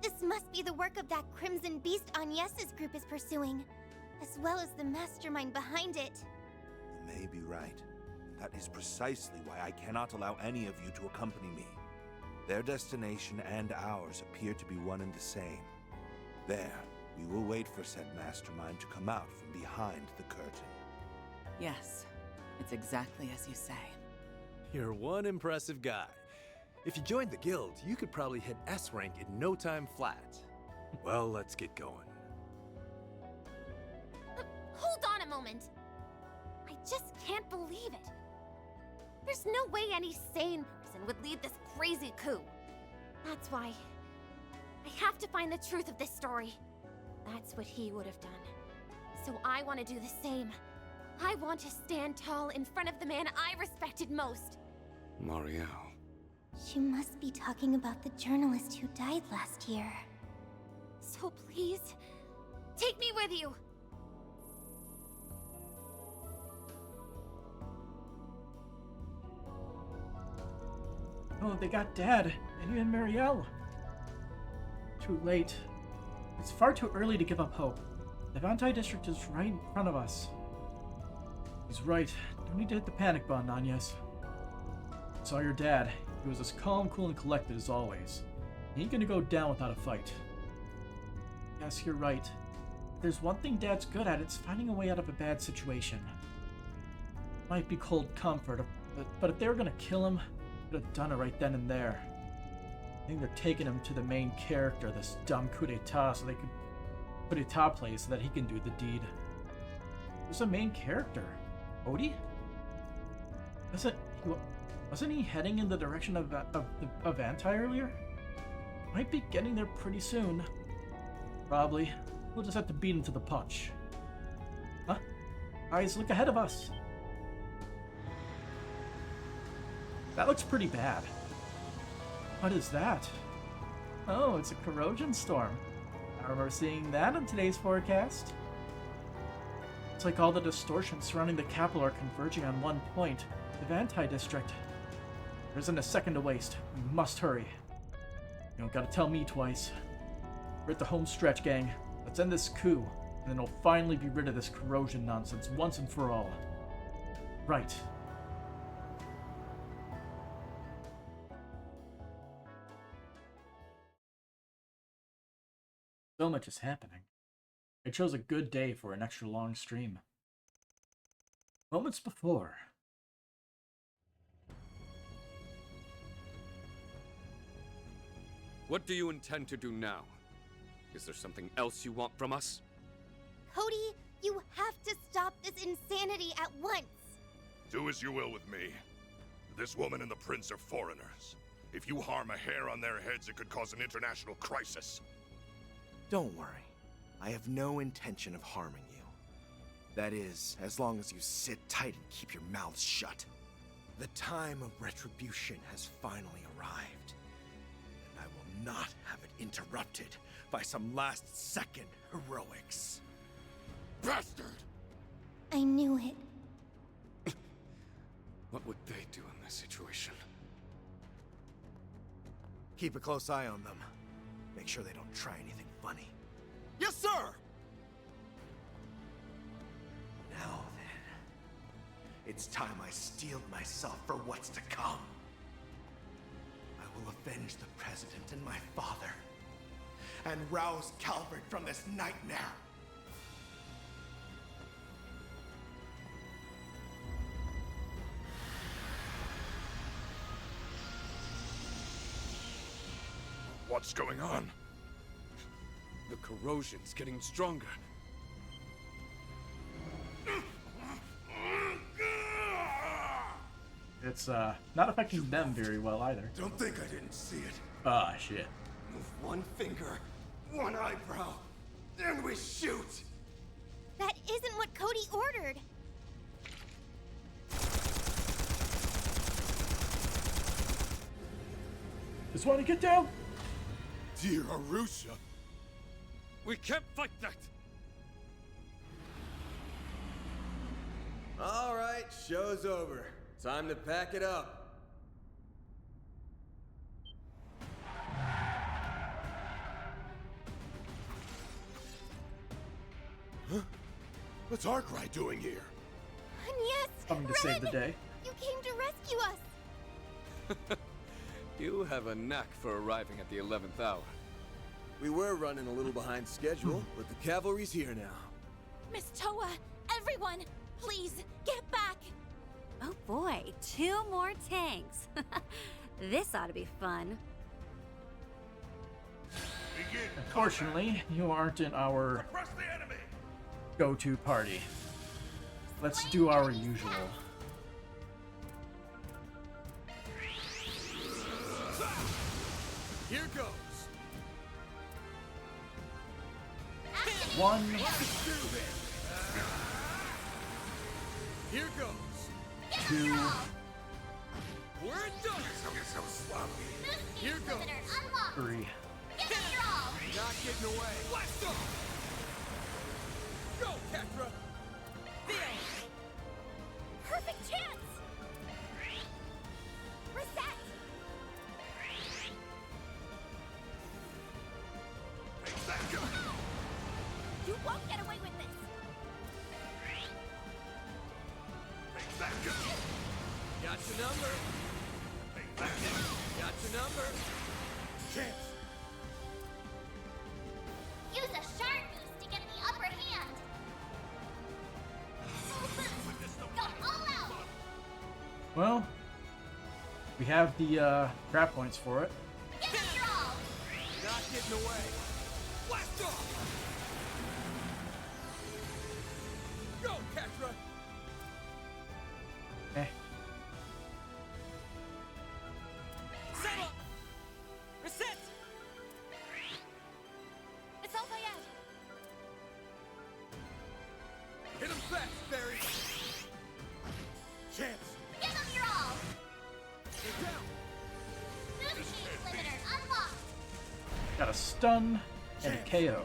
Speaker 12: This must be the work of that Crimson Beast Agnes's group is pursuing, as well as the mastermind behind it.
Speaker 14: You may be right. That is precisely why I cannot allow any of you to accompany me. Their destination and ours appear to be one and the same. There, we will wait for said mastermind to come out from behind the curtain.
Speaker 19: Yes, it's exactly as you say.
Speaker 24: You're one impressive guy. If you joined the guild, you could probably hit S rank in no time flat. Well, let's get going.
Speaker 17: Hold on a moment. I just can't believe it. There's no way any sane person would lead this crazy coup. That's why I have to find the truth of this story. That's what he would have done. So I want to do the same. I want to stand tall in front of the man I respected most.
Speaker 13: Marielle.
Speaker 12: You must be talking about the journalist who died last year.
Speaker 17: So please, take me with you.
Speaker 1: Oh, they got Dad, and even Marielle. Too late. It's far too early to give up hope. The Vantai district is right in front of us. He's right. Don't need to hit the panic button, Agnes. I saw your dad. He was as calm, cool, and collected as always. He ain't gonna go down without a fight. Yes, you're right. If there's one thing Dad's good at, it's finding a way out of a bad situation. Might be cold comfort, but if they were gonna kill him, would have done it right then and there. I think they're taking him to the main character, this dumb coup d'etat, so they could coup d'etat play so that he can do the deed. Who's the main character? Odie? Wasn't he heading in the direction of Vantai earlier? Might be getting there pretty soon. Probably. We'll just have to beat him to the punch. Huh? Eyes, look ahead of us. That looks pretty bad. What is that? Oh, it's a corrosion storm. I remember seeing that in today's forecast. It's like all the distortions surrounding the capital are converging on one point, the Vantai district. There isn't a second to waste. We must hurry. You don't gotta tell me twice. We're at the home stretch, gang. Let's end this coup, and then we'll finally be rid of this corrosion nonsense once and for all. Right. So much is happening. I chose a good day for an extra long stream. Moments before.
Speaker 13: What do you intend to do now? Is there something else you want from us?
Speaker 17: Cody, you have to stop this insanity at once.
Speaker 10: Do as you will with me. This woman and the prince are foreigners. If you harm a hair on their heads, it could cause an international crisis.
Speaker 9: Don't worry. I have no intention of harming you. That is, as long as you sit tight and keep your mouths shut. The time of retribution has finally arrived. And I will not have it interrupted by some last-second heroics.
Speaker 10: Bastard!
Speaker 17: I knew it.
Speaker 13: What would they do in this situation?
Speaker 9: Keep a close eye on them. Make sure they don't try anything funny.
Speaker 7: Yes, sir!
Speaker 9: Now then, it's time I steeled myself for what's to come. I will avenge the President and my father, and rouse Calvert from this nightmare.
Speaker 10: What's going on?
Speaker 13: The corrosion's getting stronger.
Speaker 1: It's not affecting them very well either.
Speaker 10: Don't think I didn't see it.
Speaker 1: Ah, shit.
Speaker 7: Move one finger, one eyebrow, then we shoot!
Speaker 17: That isn't what Cody ordered.
Speaker 1: Just want to get down.
Speaker 10: Dear Arusha.
Speaker 13: We can't fight that!
Speaker 7: All right, show's over. Time to pack it up.
Speaker 10: Huh? What's Arkwright doing here?
Speaker 17: Yes,
Speaker 1: Coming to save the day.
Speaker 17: You came to rescue us.
Speaker 13: You have a knack for arriving at the 11th hour.
Speaker 7: We were running a little behind schedule, but the cavalry's here now.
Speaker 23: Miss Toa, everyone, please, get back! Oh boy, 2 more tanks. This ought to be fun.
Speaker 1: Unfortunately, you aren't in our go-to party. Let's do our usual.
Speaker 7: Here goes.
Speaker 1: 1.
Speaker 7: Here goes.
Speaker 1: 2.
Speaker 7: We're done. So sloppy. Here goes.
Speaker 1: 3.
Speaker 7: Not getting away. Blast off. Go, Ketra.
Speaker 17: Perfect chance. Reset. You won't get away with this.
Speaker 7: Got your number. Got your number.
Speaker 10: Chance.
Speaker 12: Use a shard boost to get the upper hand. Go all out.
Speaker 1: Well, we have the crap points for it.
Speaker 12: Give it your all.
Speaker 7: Not getting away. Blast off. Go, Ketra.
Speaker 1: Eh.
Speaker 15: Settle! Reset!
Speaker 17: It's all Bayad.
Speaker 7: Hit him fast, Barry.
Speaker 10: Chance.
Speaker 12: Give them your all.
Speaker 7: Get down.
Speaker 12: Boost gauge limiter unlocked.
Speaker 1: Got a stun and a KO.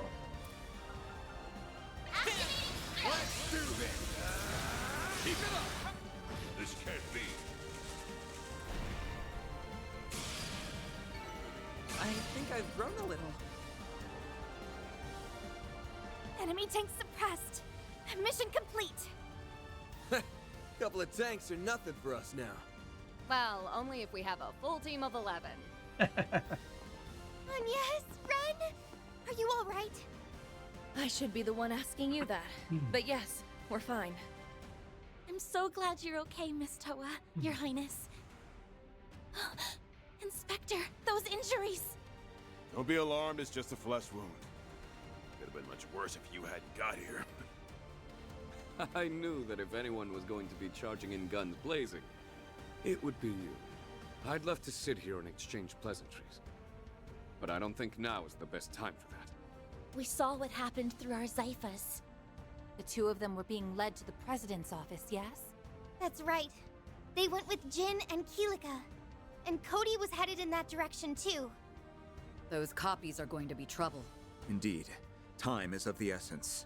Speaker 7: Let's do this. Keep it up.
Speaker 10: This can't be.
Speaker 15: I think I've grown a little.
Speaker 17: Enemy tank suppressed. Mission complete.
Speaker 6: Couple of tanks are nothing for us now.
Speaker 8: Well, only if we have a full team of 11.
Speaker 17: Yes, Ren? Are you all right?
Speaker 22: I should be the one asking you that. But yes, we're fine.
Speaker 23: I'm so glad you're okay, Miss Toa, Your Highness. Inspector, those injuries!
Speaker 4: Don't be alarmed, it's just a flesh wound. Could have been much worse if you hadn't got here.
Speaker 13: I knew that if anyone was going to be charging in guns blazing, it would be you. I'd love to sit here and exchange pleasantries, but I don't think now is the best time for that.
Speaker 23: We saw what happened through our Zyphas. The two of them were being led to the President's office, yes?
Speaker 17: That's right. They went with Jin and Keelika. And Cody was headed in that direction too.
Speaker 16: Those copies are going to be trouble.
Speaker 3: Indeed. Time is of the essence.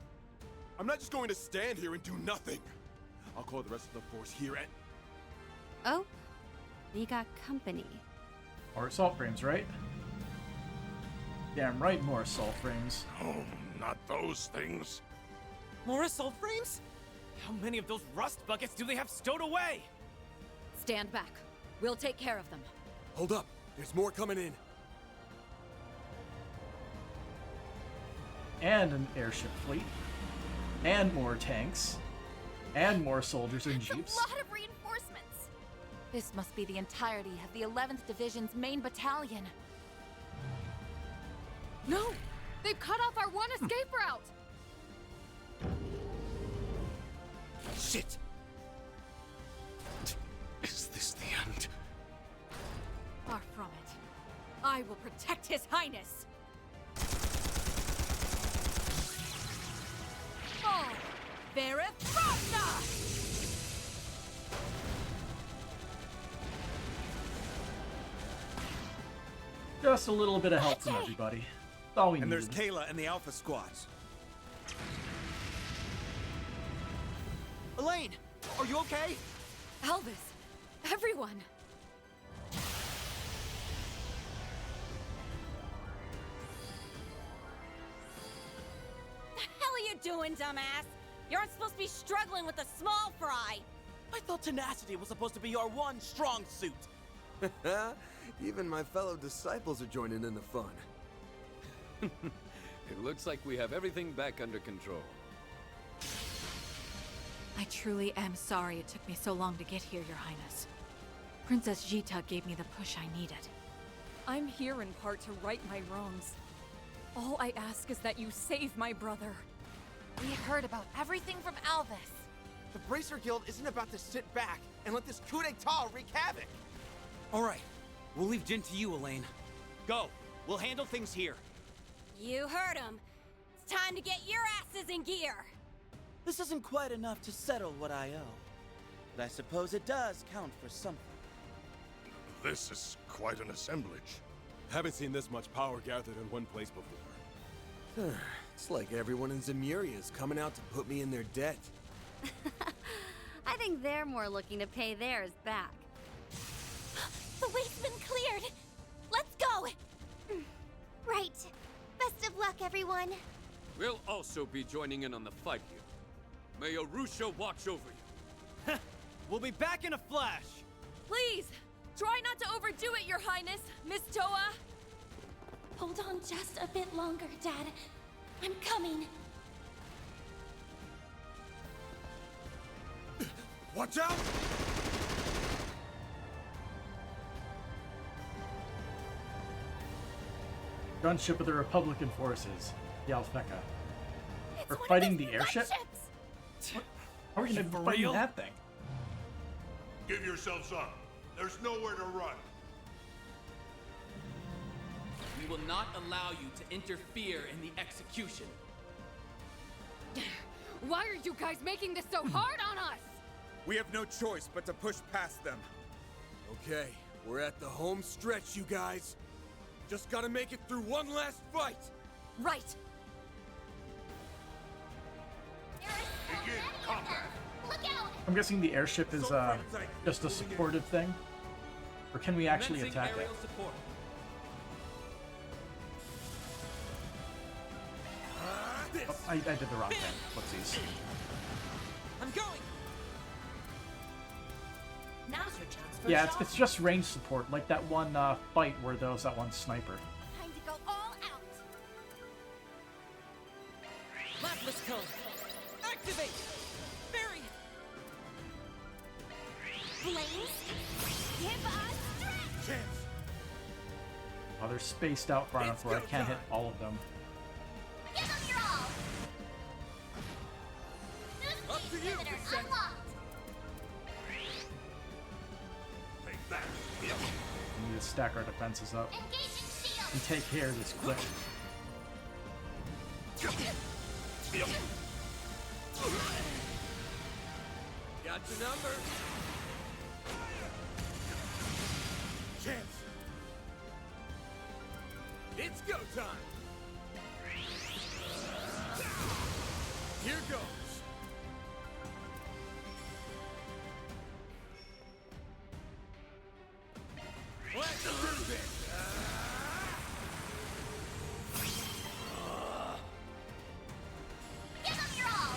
Speaker 4: I'm not just going to stand here and do nothing. I'll call the rest of the force here and...
Speaker 18: Oh, we got company.
Speaker 1: More assault frames, right? Damn right, more assault frames.
Speaker 10: Oh, not those things.
Speaker 15: More assault frames? How many of those rust buckets do they have stowed away?
Speaker 16: Stand back. We'll take care of them.
Speaker 24: Hold up. There's more coming in.
Speaker 1: And an airship fleet. And more tanks. And more soldiers and jeeps.
Speaker 23: A lot of reinforcements! This must be the entirety of the 11th Division's main battalion.
Speaker 8: No! They've cut off our one escape route!
Speaker 24: Shit!
Speaker 13: Is this the end?
Speaker 8: Far from it. I will protect His Highness! Fall! Verith Ragna!
Speaker 1: Just a little bit of help from everybody. That's all we
Speaker 14: And
Speaker 1: needed.
Speaker 14: there's Kayla and the Alpha squads.
Speaker 15: Elaine, are you okay?
Speaker 8: Elvis, everyone!
Speaker 22: The hell are you doing, dumbass? You aren't supposed to be struggling with a small fry.
Speaker 15: I thought tenacity was supposed to be our one strong suit.
Speaker 6: Even my fellow disciples are joining in the fun.
Speaker 13: It looks like we have everything back under control.
Speaker 23: I truly am sorry it took me so long to get here, Your Highness. Princess Jita gave me the push I needed.
Speaker 8: I'm here in part to right my wrongs. All I ask is that you save my brother.
Speaker 23: We heard about everything from Alvis.
Speaker 15: The Bracer Guild isn't about to sit back and let this coup d'etat wreak havoc. All right, we'll leave Jin to you, Elaine. Go. We'll handle things here.
Speaker 22: You heard him. It's time to get your asses in gear.
Speaker 15: This isn't quite enough to settle what I owe, but I suppose it does count for something.
Speaker 10: This is quite an assemblage.
Speaker 4: Haven't seen this much power gathered in one place before.
Speaker 6: It's like everyone in Zemuria is coming out to put me in their debt.
Speaker 18: I think they're more looking to pay theirs back.
Speaker 17: The way's been cleared! Let's go! Right. Best of luck, everyone.
Speaker 13: We'll also be joining in on the fight here. May Arusha watch over you.
Speaker 15: We'll be back in a flash.
Speaker 8: Please, try not to overdo it, Your Highness, Miss Toa.
Speaker 23: Hold on just a bit longer, Dad. I'm coming.
Speaker 10: Watch out!
Speaker 1: Gunship of the Republican forces, the Alfeka. We're fighting the airship? What? How are we gonna fight that thing?
Speaker 10: Give yourselves up. There's nowhere to run.
Speaker 15: We will not allow you to interfere in the execution.
Speaker 8: Why are you guys making this so hard on us?
Speaker 6: We have no choice but to push past them. Okay, we're at the home stretch, you guys. Just gotta make it through one last fight.
Speaker 8: Right.
Speaker 10: Begin combat.
Speaker 17: Look out!
Speaker 1: I'm guessing the airship is just a supportive thing? Or can we actually attack it? Oh, I did the wrong thing. Whoopsies.
Speaker 15: I'm going.
Speaker 5: Now's your chance for
Speaker 1: Yeah, it's just range support, like that one fight where there was that one sniper.
Speaker 17: Time to go all out.
Speaker 15: Lapis cone. Activate. Bury.
Speaker 17: Flames, give us strength.
Speaker 6: Chance.
Speaker 1: Oh, they're spaced out far enough where I can't hit all of them.
Speaker 17: Give them your all.
Speaker 6: Up to you, Cassette.
Speaker 10: Take that.
Speaker 1: We need to stack our defenses up and take care of this quick.
Speaker 6: Got your number. Chance. It's go time. Here goes. Let's do this.
Speaker 17: Give them your all.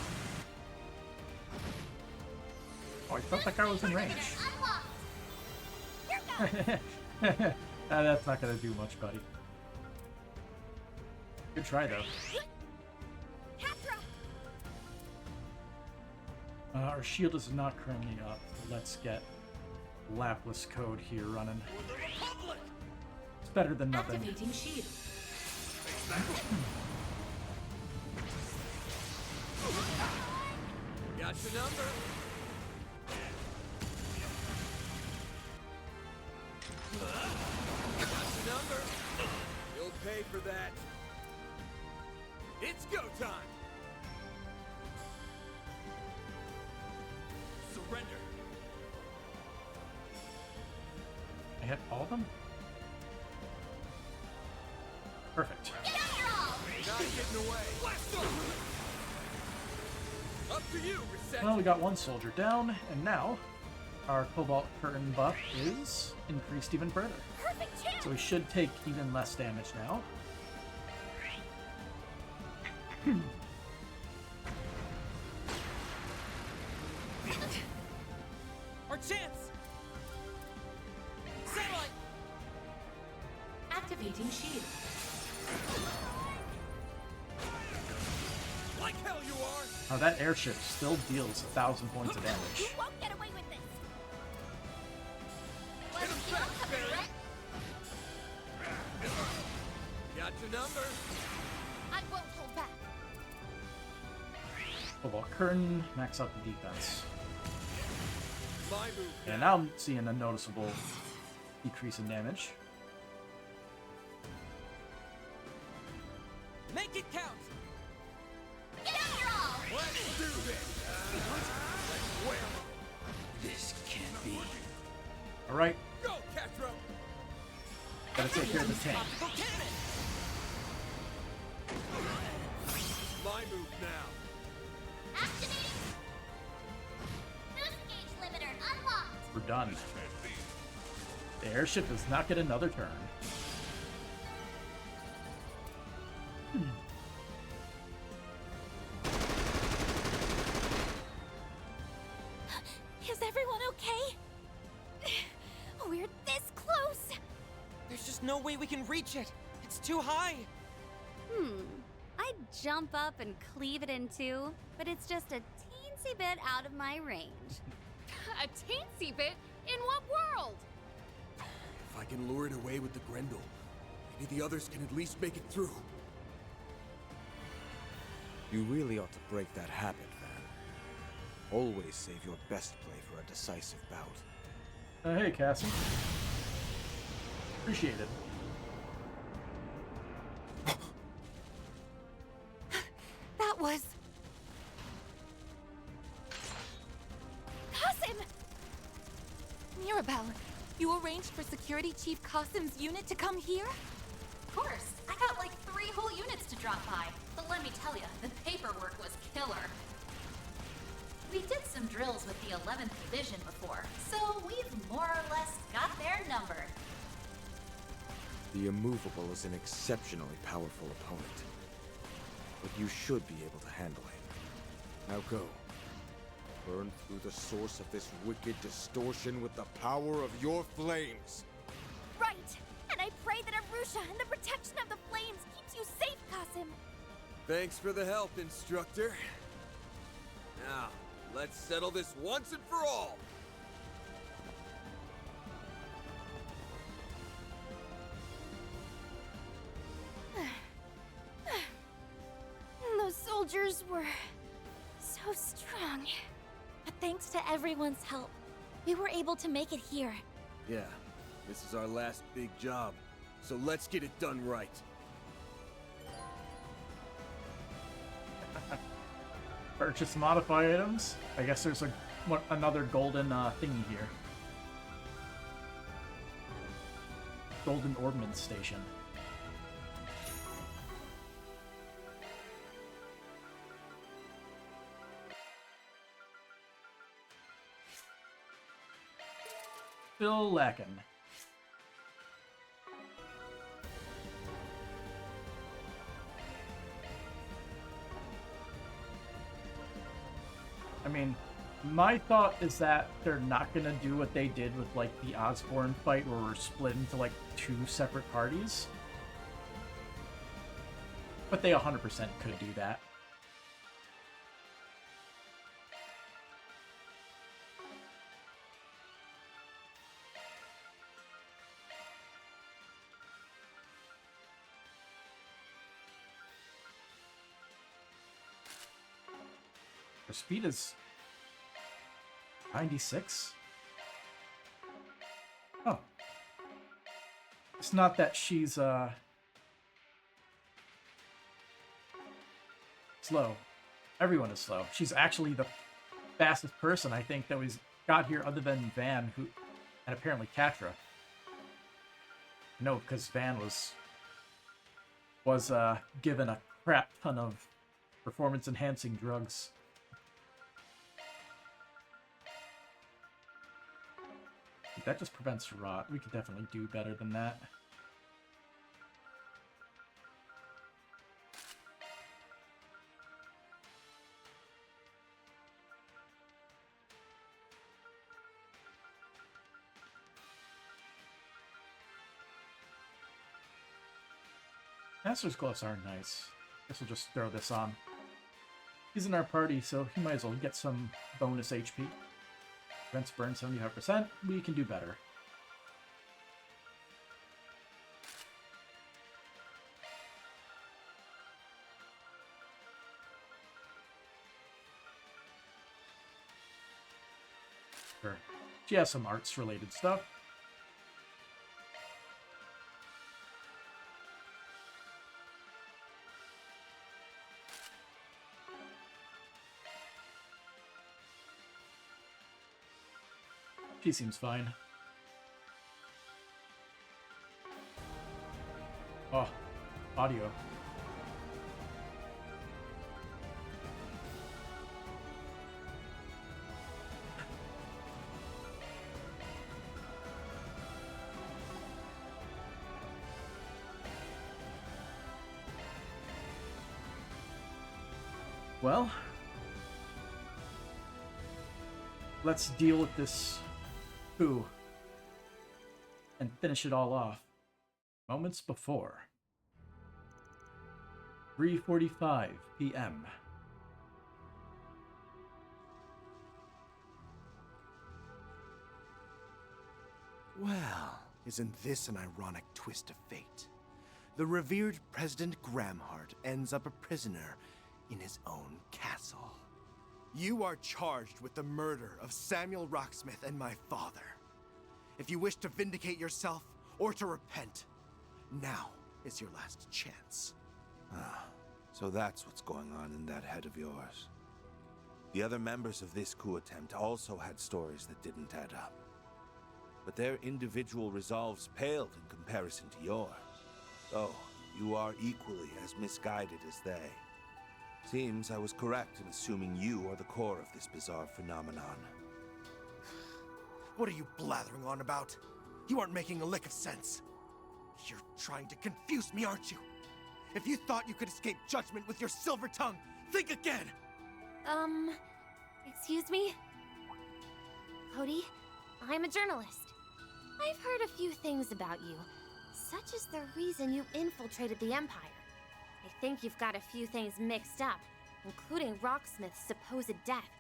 Speaker 1: Oh, I thought that guy was in range.
Speaker 17: Unlocked. Here goes.
Speaker 1: That's not gonna do much, buddy. Good try, though. Our shield is not currently up. Let's get Lapis Code here running. It's better than nothing.
Speaker 5: Activating shield.
Speaker 6: Got your number. Got your number. You'll pay for that. It's go time. Surrender.
Speaker 1: I hit all of them? Perfect.
Speaker 6: Not getting away. Blast them. Up to you, reset.
Speaker 1: Well, we got one soldier down, and now our Cobalt Curtain buff is increased even further. So we should take even less damage now.
Speaker 15: Our chance. Satellite.
Speaker 5: Activating shield.
Speaker 6: Like hell you are.
Speaker 1: Now that airship still deals 1,000 points of damage.
Speaker 17: You won't get away with this.
Speaker 6: Hit him fast, Barry. Got your number.
Speaker 17: I won't hold back.
Speaker 1: Cobalt Curtain, max out the defense.
Speaker 6: My move.
Speaker 1: And now I'm seeing a noticeable decrease in damage.
Speaker 15: Make it count.
Speaker 17: Get out your all.
Speaker 6: Let's do this. Let's whale 'em.
Speaker 3: This can't be.
Speaker 1: Alright,
Speaker 6: Go, Castro.
Speaker 1: gotta take care of the tank.
Speaker 15: Optical cannon.
Speaker 6: My move now.
Speaker 17: Activating. Boost gauge limiter unlocked.
Speaker 1: We're done. The airship does not get another turn.
Speaker 17: Is everyone okay? We're this close.
Speaker 15: There's just no way we can reach it. It's too high.
Speaker 17: I'd jump up and cleave it in two, but it's just a teensy bit out of my range.
Speaker 8: A teensy bit? In what world?
Speaker 6: If I can lure it away with the Grendel, maybe the others can at least make it through.
Speaker 9: You really ought to break that habit, Van. Always save your best play for a decisive bout.
Speaker 1: Hey, Cassie. Appreciate it.
Speaker 17: That was... Qasim!
Speaker 11: Mirabelle, you arranged for Security Chief Qasim's unit to come here?
Speaker 16: Of course. I got like 3 whole units to drop by. But let me tell you, the paperwork was killer. We did some drills with the 11th Division before, so we've more or less got their number.
Speaker 9: The Immovable is an exceptionally powerful opponent.
Speaker 6: but you should be able to handle it. Now go. Burn through the source of this wicked distortion with the power of your flames.
Speaker 17: Right! And I pray that Arusha and the protection of the flames keeps you safe, Qasim.
Speaker 6: Thanks for the help, Instructor. Now, let's settle this once and for all.
Speaker 17: Those soldiers were so strong.
Speaker 23: But thanks to everyone's help, we were able to make it here.
Speaker 6: Yeah, this is our last big job, so let's get it done right.
Speaker 1: Purchase modify items. I guess there's another golden thingy here. Golden Ordnance Station. Still lacking. I mean, my thought is that they're not gonna do what they did with, like, the Osborn fight where we're split into, like, 2 separate parties. But they 100% could do that. Her speed is 96? Oh. It's not that she's, slow. Everyone is slow. She's actually the fastest person, I think, that we've got here other than Van, who, and apparently Catra. No, because Van was given a crap ton of performance-enhancing drugs. That just prevents rot. We could definitely do better than that. Master's gloves are nice. Guess we'll just throw this on. He's in our party, so he might as well get some bonus HP. Prevents burn 75%. We can do better. Sure. She has some arts-related stuff. She seems fine. Oh, audio. Well, let's deal with this Coup and finish it all off. Moments before. 3:45 p.m.
Speaker 9: Well, isn't this an ironic twist of fate? The revered President Gramhart ends up a prisoner in his own castle. You are charged with the murder of Samuel Rocksmith and my father. If you wish to vindicate yourself or to repent, now is your last chance.
Speaker 14: Ah, so that's what's going on in that head of yours. The other members of this coup attempt also had stories that didn't add up. But their individual resolves paled in comparison to yours. So, you are equally as misguided as they. Seems I was correct in assuming you are the core of this bizarre phenomenon.
Speaker 9: What are you blathering on about? You aren't making a lick of sense. You're trying to confuse me, aren't you?
Speaker 6: If you thought you could escape judgment with your silver tongue, think again!
Speaker 17: Excuse me? Cody, I'm a journalist. I've heard a few things about you, such as the reason you infiltrated the Empire. I think you've got a few things mixed up, including Rocksmith's supposed death,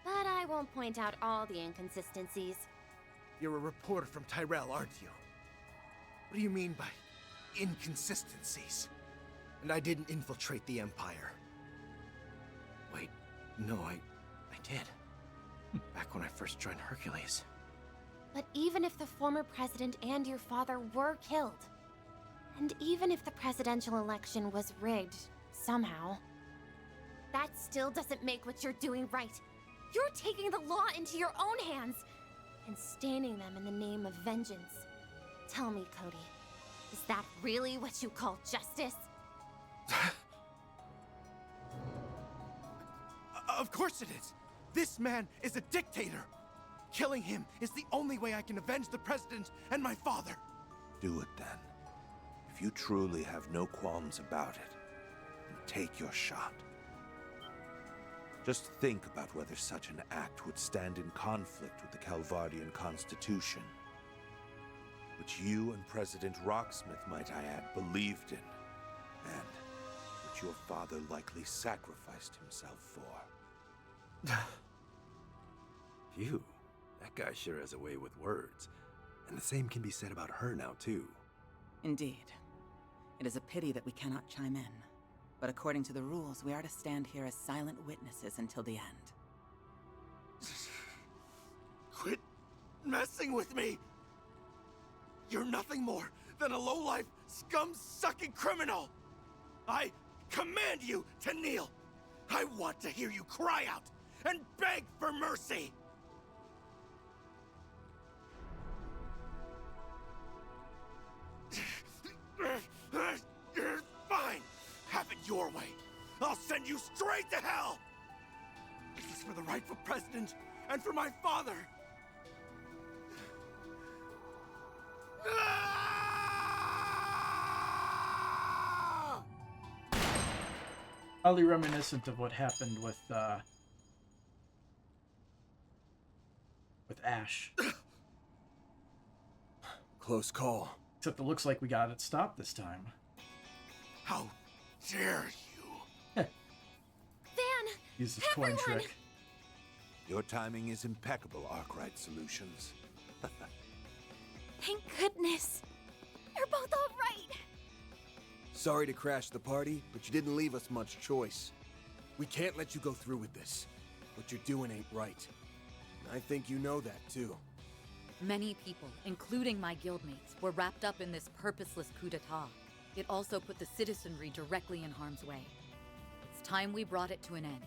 Speaker 17: but I won't point out all the inconsistencies.
Speaker 6: You're a reporter from Tyrell, aren't you? What do you mean by inconsistencies?
Speaker 9: And I didn't infiltrate the Empire. Wait, no, I did. Back when I first joined Hercules.
Speaker 17: But even if the former president and your father were killed, and even if the presidential election was rigged, somehow, that still doesn't make what you're doing right. You're taking the law into your own hands and staining them in the name of vengeance. Tell me, Cody, is that really what you call justice?
Speaker 6: Of course it is! This man is a dictator! Killing him is the only way I can avenge the president and my father!
Speaker 14: Do it then. If you truly have no qualms about it, then take your shot. Just think about whether such an act would stand in conflict with the Calvardian Constitution, which you and President Rocksmith, might I add, believed in, and which your father likely sacrificed himself for.
Speaker 24: Phew. That guy sure has a way with words. And the same can be said about her now, too.
Speaker 2: Indeed. It is a pity that we cannot chime in. But according to the rules, we are to stand here as silent witnesses until the end.
Speaker 6: Quit messing with me! You're nothing more than a low-life, scum-sucking criminal! I command you to kneel! I want to hear you cry out and beg for mercy! Fine! Have it your way! I'll send you straight to hell! This is for the rightful president and for my father!
Speaker 1: Highly reminiscent of what happened with Ash.
Speaker 6: Close call.
Speaker 1: Except it looks like we got it stopped this time.
Speaker 6: How dare you?
Speaker 17: Van!
Speaker 1: Use this coin trick.
Speaker 14: Your timing is impeccable, Arkwright Solutions.
Speaker 17: Thank goodness. You're both all right.
Speaker 6: Sorry to crash the party, but you didn't leave us much choice. We can't let you go through with this. What you're doing ain't right. And I think you know that, too.
Speaker 5: Many people, including my guildmates, were wrapped up in this purposeless coup d'etat. It also put the citizenry directly in harm's way. It's time we brought it to an end.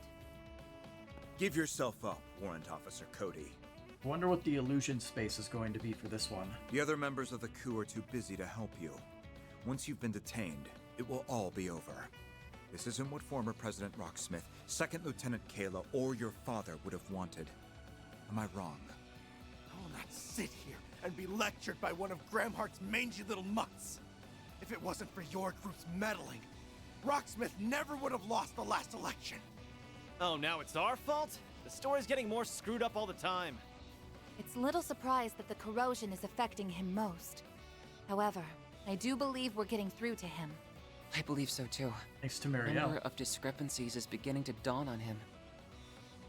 Speaker 19: Give yourself up, Warrant Officer Cody.
Speaker 1: I wonder what the illusion space is going to be for this one.
Speaker 19: The other members of the coup are too busy to help you. Once you've been detained, it will all be over. This isn't what former President Rocksmith, Second Lieutenant Kayla, or your father would have wanted. Am I wrong?
Speaker 6: I will not sit here and be lectured by one of Gramhart's mangy little mutts. If it wasn't for your group's meddling, Rocksmith never would have lost the last election.
Speaker 15: Oh, now it's our fault? The story's getting more screwed up all the time.
Speaker 23: It's little surprise that the corrosion is affecting him most. However, I do believe we're getting through to him.
Speaker 20: I believe so too.
Speaker 1: Thanks to
Speaker 20: The
Speaker 1: Marielle.
Speaker 20: number of discrepancies is beginning to dawn on him.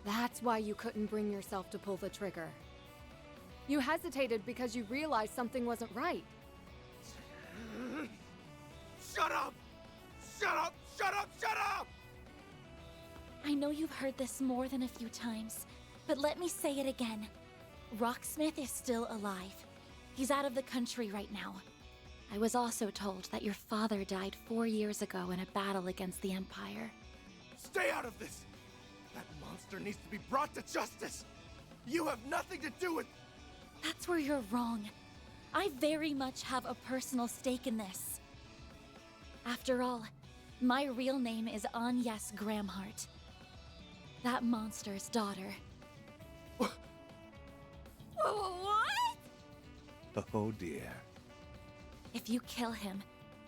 Speaker 8: That's why you couldn't bring yourself to pull the trigger. You hesitated because you realized something wasn't right.
Speaker 6: Shut up! Shut up! Shut up! Shut up!
Speaker 23: I know you've heard this more than a few times, but let me say it again. Rocksmith is still alive. He's out of the country right now. I was also told that your father died 4 years ago in a battle against the Empire.
Speaker 6: Stay out of this! That monster needs to be brought to justice! You have nothing to do with...
Speaker 23: That's where you're wrong. I very much have a personal stake in this. After all, my real name is Agnes Gramhart. That monster's daughter. What?
Speaker 14: Oh dear.
Speaker 23: If you kill him,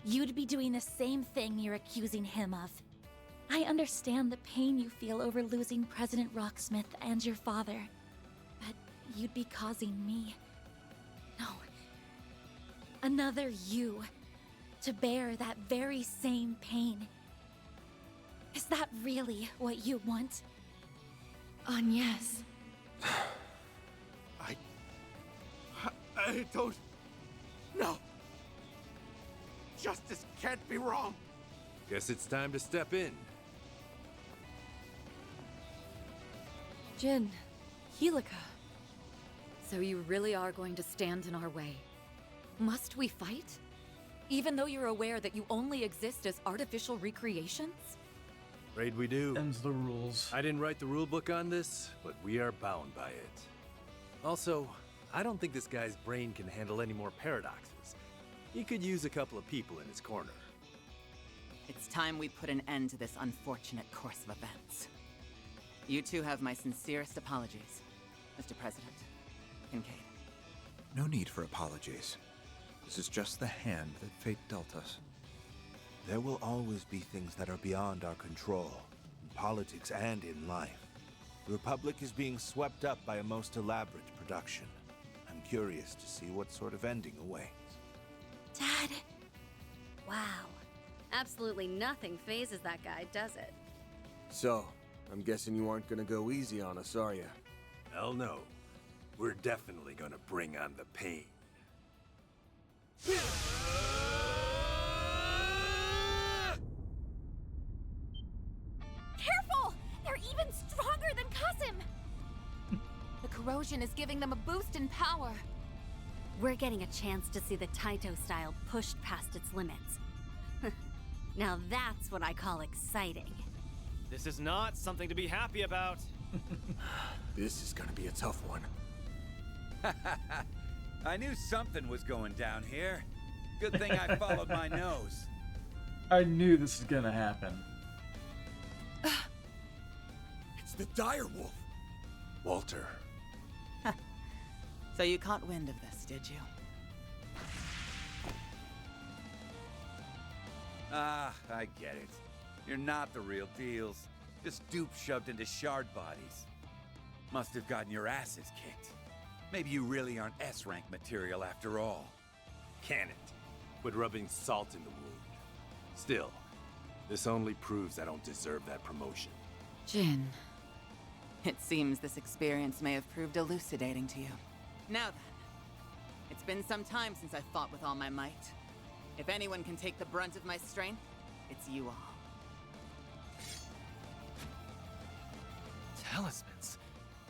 Speaker 23: you'd be doing the same thing you're accusing him of. I understand the pain you feel over losing President Rocksmith and your father, but you'd be causing me, no, another you, to bear that very same pain. Is that really what you want?
Speaker 18: Yes.
Speaker 6: I don't... No. Justice can't be wrong.
Speaker 24: Guess it's time to step in.
Speaker 8: Jin, Helica.
Speaker 5: So you really are going to stand in our way? Must we fight? Even though you're aware that you only exist as artificial recreations?
Speaker 24: Afraid we do.
Speaker 1: Them's the rules.
Speaker 24: I didn't write the rulebook on this, but we are bound by it. Also, I don't think this guy's brain can handle any more paradoxes. He could use a couple of people in his corner.
Speaker 2: It's time we put an end to this unfortunate course of events. You two have my sincerest apologies, Mr. President. Kincaid.
Speaker 19: No need for apologies. This is just the hand that fate dealt us.
Speaker 14: There will always be things that are beyond our control, in politics and in life. The Republic is being swept up by a most elaborate production. I'm curious to see what sort of ending awaits.
Speaker 17: Dad!
Speaker 7: Wow. Absolutely nothing phases that guy, does it?
Speaker 6: So, I'm guessing you aren't gonna go easy on us, are you?
Speaker 24: Hell no. We're definitely gonna bring on the pain.
Speaker 11: Careful! They're even stronger than Qasim! The corrosion is giving them a boost in power.
Speaker 7: We're getting a chance to see the Taito style pushed past its limits. Now that's what I call exciting.
Speaker 15: This is not something to be happy about.
Speaker 6: This is gonna be a tough one.
Speaker 3: I knew something was going down here. Good thing I followed my nose.
Speaker 1: I knew this was gonna happen.
Speaker 6: It's the direwolf!
Speaker 24: Walter.
Speaker 2: So you caught wind of this, did you?
Speaker 3: Ah, I get it. You're not the real deals. Just dupes shoved into shard bodies. Must have gotten your asses kicked. Maybe you really aren't S-rank material after all.
Speaker 24: Can it? Quit rubbing salt in the wound. Still, this only proves I don't deserve that promotion.
Speaker 2: Jin. It seems this experience may have proved elucidating to you. Now then, it's been some time since I fought with all my might. If anyone can take the brunt of my strength, it's you all.
Speaker 15: Talismans?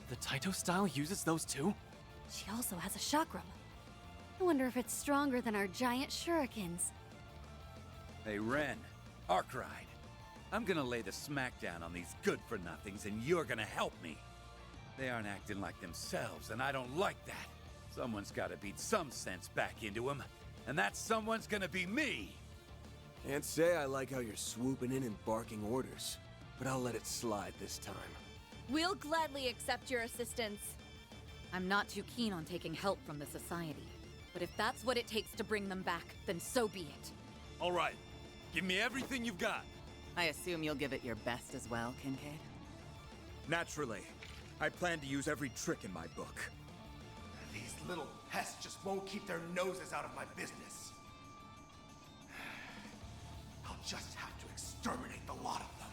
Speaker 15: The Taito style uses those too?
Speaker 17: She also has a chakram. I wonder if it's stronger than our giant shurikens.
Speaker 3: Hey, Ren. Arkride. I'm gonna lay the smackdown on these good-for-nothings, and you're gonna help me. They aren't acting like themselves, and I don't like that. Someone's gotta beat some sense back into them, and that someone's gonna be me!
Speaker 6: Can't say I like how you're swooping in and barking orders, but I'll let it slide this time.
Speaker 11: We'll gladly accept your assistance.
Speaker 5: I'm not too keen on taking help from the Society. But if that's what it takes to bring them back, then so be it.
Speaker 24: All right. Give me everything you've got.
Speaker 2: I assume you'll give it your best as well, Kincaid?
Speaker 19: Naturally. I plan to use every trick in my book.
Speaker 6: These little pests just won't keep their noses out of my business. I'll just have to exterminate the lot of them.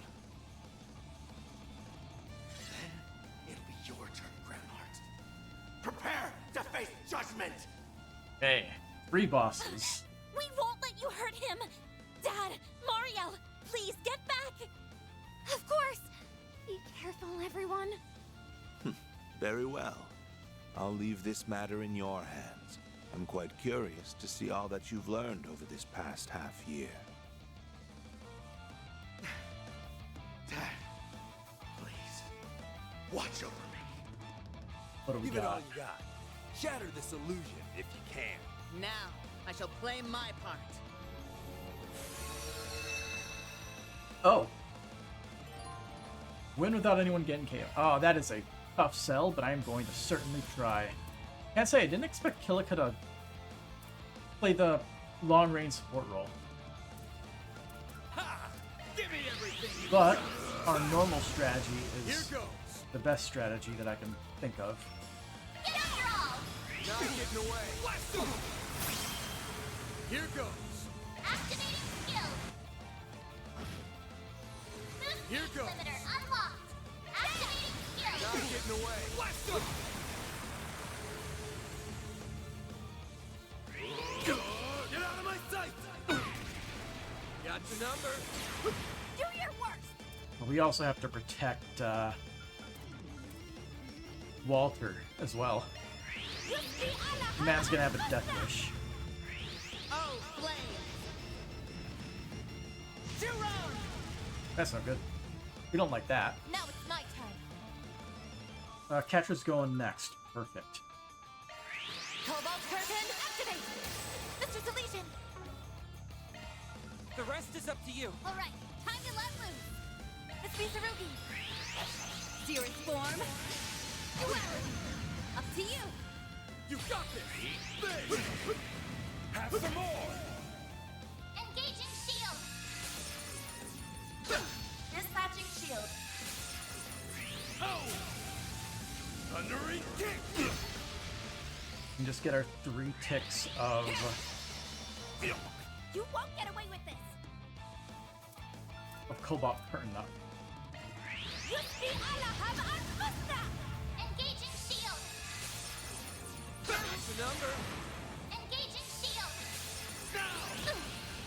Speaker 6: Then it'll be your turn, Grandheart. Prepare to face judgment!
Speaker 1: Hey, 3 bosses.
Speaker 11: We won't let you hurt him! Dad, Mariel, please get back!
Speaker 17: Of course! Be careful, everyone.
Speaker 14: Very well. I'll leave this matter in your hands. I'm quite curious to see all that you've learned over this past half-year.
Speaker 6: Dad, please, watch over me.
Speaker 1: What do we
Speaker 24: Give it all
Speaker 1: got?
Speaker 24: you got. Shatter this illusion if you can.
Speaker 2: Now, I shall play my part.
Speaker 1: Oh. Win without anyone getting KO. Oh, that is a tough sell, but I am going to certainly try. Can't say I didn't expect Kilika to play the long-range support role. But our normal strategy is the best strategy that I can think of.
Speaker 11: Get out your all!
Speaker 6: Not getting away. Blast him! Here goes.
Speaker 11: Activating skill. Boost
Speaker 6: Here goes.
Speaker 11: limiter unlocked. Activating skill.
Speaker 6: Not getting away. Blast him! Get out of my sight! Got your number.
Speaker 11: Do your worst.
Speaker 1: But we also have to protect Walter as well. Man's gonna have a death wish.
Speaker 11: Oh, flame. 2 rounds.
Speaker 1: That's not good. We don't like that.
Speaker 11: Now it's my turn.
Speaker 1: Catra's going next. Perfect.
Speaker 11: Cobalt curtain activate. Mr. Deletion.
Speaker 15: The rest is up to you.
Speaker 11: All right, time to let loose. Let's be Sarugi. Searing form. Duality. Up to you.
Speaker 6: You got this. Have some more.
Speaker 11: Engaging shield. Dispatching shield.
Speaker 6: Oh! Thundering kick.
Speaker 1: And just get our 3 ticks of
Speaker 11: You won't get away with this.
Speaker 1: Cobalt curtain up.
Speaker 11: Engaging shield.
Speaker 6: That's the number.
Speaker 11: Engaging shield.
Speaker 6: Now!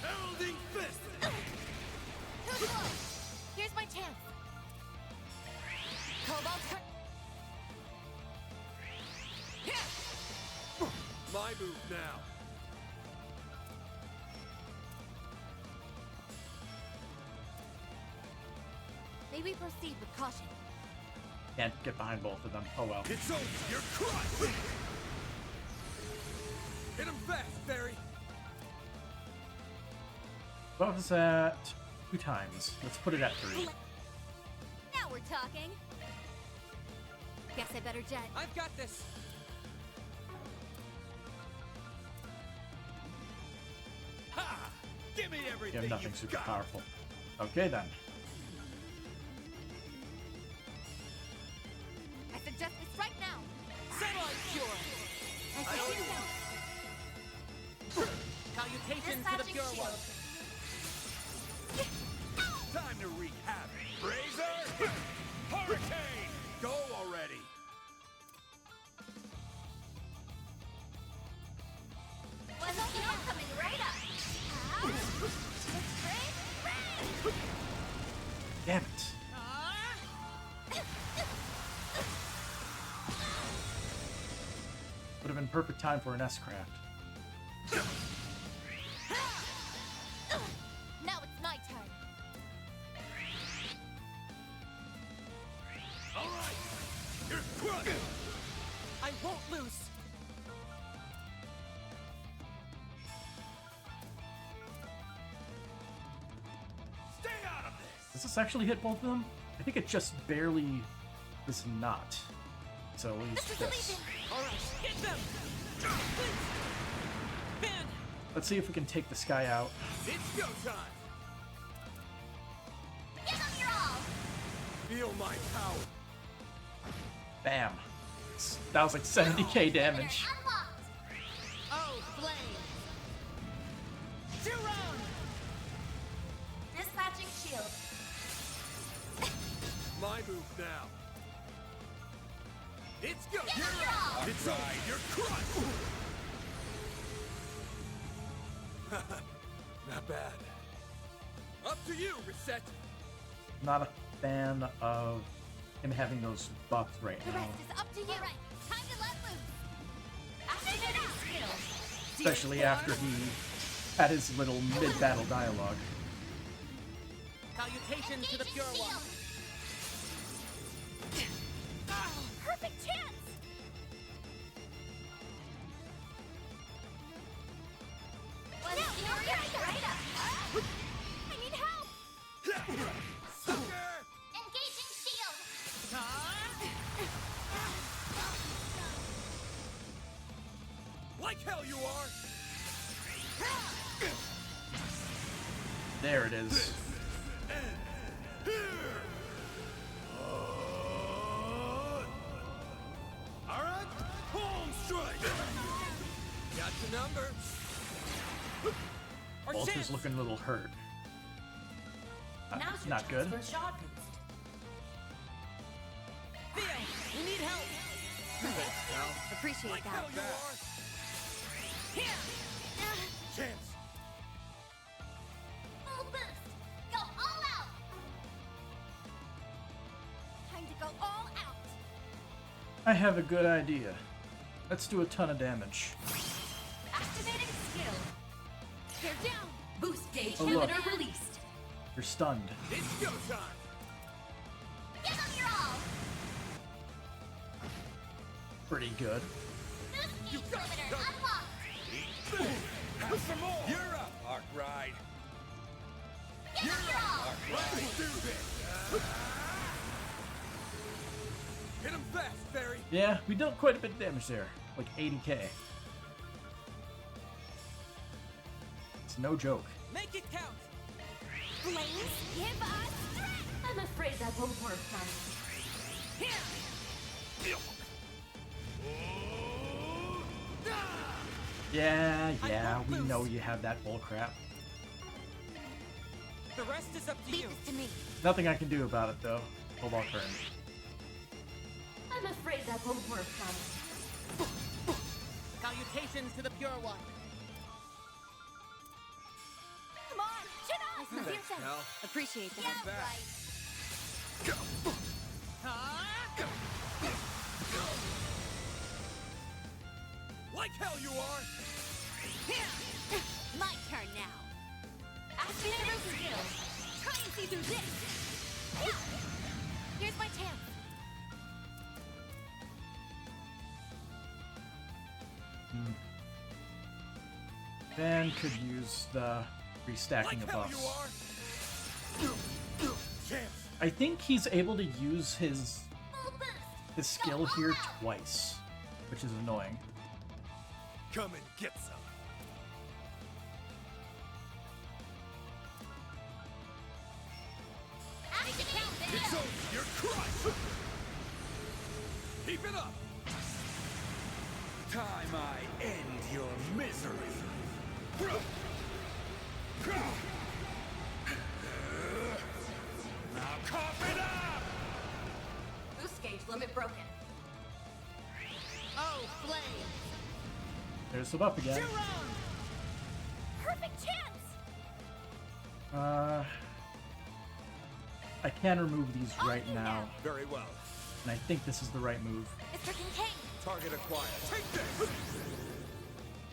Speaker 6: Heralding fist.
Speaker 11: Too close. Here's my chance. Cobalt curtain.
Speaker 6: My move now.
Speaker 11: May we proceed with caution?
Speaker 1: Can't get behind both of them. Oh well.
Speaker 6: It's over. You're crushed. Hit him fast, Barry.
Speaker 1: What was that? 2 times. Let's put it at 3.
Speaker 7: Now we're talking. Guess I better jet.
Speaker 15: I've got this.
Speaker 6: Ha! Give me
Speaker 1: You
Speaker 6: everything.
Speaker 1: have nothing
Speaker 6: you've
Speaker 1: super
Speaker 6: got.
Speaker 1: powerful. Okay then.
Speaker 11: I suggest this right now.
Speaker 15: Satellite cure.
Speaker 11: I suggest
Speaker 15: Salutations to the
Speaker 11: Dispatching
Speaker 15: pure
Speaker 11: shield.
Speaker 15: one.
Speaker 6: Time to wreak havoc. Razor! Hurricane! Go already!
Speaker 11: Well, you're coming right up. Ow.
Speaker 1: Damn it. Would have been perfect time for an S-craft.
Speaker 11: Now it's my turn.
Speaker 6: All right! You're crushed!
Speaker 15: I won't lose.
Speaker 6: Stay out of this!
Speaker 1: Does this actually hit both of them? I think it just barely is not. So we'll use this.
Speaker 15: All right, get them. Ben,
Speaker 1: Let's see if we can take this guy out.
Speaker 6: It's go time!
Speaker 11: Give them your all.
Speaker 6: Feel my power!
Speaker 1: Bam. That was like 70k damage.
Speaker 11: Unlocked. Oh, flame. 2 rounds. Dispatching shield.
Speaker 6: My move now. It's go!
Speaker 11: Give them your all.
Speaker 6: It's right. You're crushed! Not bad. Up to you, Reset!
Speaker 1: Not a fan of him having those buffs right
Speaker 11: The
Speaker 1: now.
Speaker 11: rest is up to you. All right, time to let loose. Activating skill.
Speaker 1: Especially after he had his little mid-battle dialogue.
Speaker 15: salutations to the pure one.
Speaker 11: Perfect chance. Well, you're right up. I need help.
Speaker 6: Sucker!
Speaker 11: Engaging shield.
Speaker 6: Like hell you are!
Speaker 1: There it is.
Speaker 6: strike! Got your number.
Speaker 1: Vulture's looking a little hurt.
Speaker 11: Now's your
Speaker 1: Not
Speaker 11: chance
Speaker 1: good.
Speaker 11: for a shot boost.
Speaker 15: Theo, we need help.
Speaker 17: Appreciate that.
Speaker 6: Chance.
Speaker 11: Full boost. Go all out.
Speaker 17: Time to go all out.
Speaker 1: I have a good idea. Let's do a ton of damage.
Speaker 11: Activating skill.
Speaker 17: Tear down.
Speaker 11: Boost gauge
Speaker 1: Oh, look.
Speaker 11: inhibitor released.
Speaker 1: You're stunned.
Speaker 6: It's go time.
Speaker 11: Give them your all.
Speaker 1: Pretty good.
Speaker 11: Boost gauge inhibitor unlocked.
Speaker 6: Have some more.
Speaker 3: You're up, Arkride.
Speaker 11: Give them your all.
Speaker 6: Let's do this. Hit him fast, Fairy.
Speaker 1: Yeah, we dealt quite a bit of damage there. Like 80k. It's no joke.
Speaker 15: Make it count.
Speaker 17: Flames, give us strength.
Speaker 11: I'm afraid that won't work, darling.
Speaker 1: Yeah, we know you have that bull crap.
Speaker 15: The rest is up to you.
Speaker 17: Leave this to me.
Speaker 1: Nothing I can do about it though. Cobalt Current.
Speaker 11: I'm afraid that won't work, darling.
Speaker 15: Salutations to the Pure One.
Speaker 17: Come on, chin up.
Speaker 6: Thanks, pal.
Speaker 17: Appreciate that.
Speaker 6: Not bad. Like hell you are.
Speaker 17: My turn now.
Speaker 11: Activating skill.
Speaker 17: Try and see through this. Yeah. Here's my chance.
Speaker 1: Van could use the restacking of buffs. I think he's able to use his skill here twice, which is annoying.
Speaker 6: Come and get some. It's over. You're crushed. Keep it up.
Speaker 3: Time I end your misery.
Speaker 6: Now cough it up.
Speaker 11: Boost gauge limit broken.
Speaker 15: Oh, flame.
Speaker 1: There's the buff again.
Speaker 17: Perfect chance.
Speaker 1: I can remove these right now,
Speaker 6: Very well.
Speaker 1: and I think this is the right move.
Speaker 17: Mr. Kincaid.
Speaker 6: Target acquired. Take this.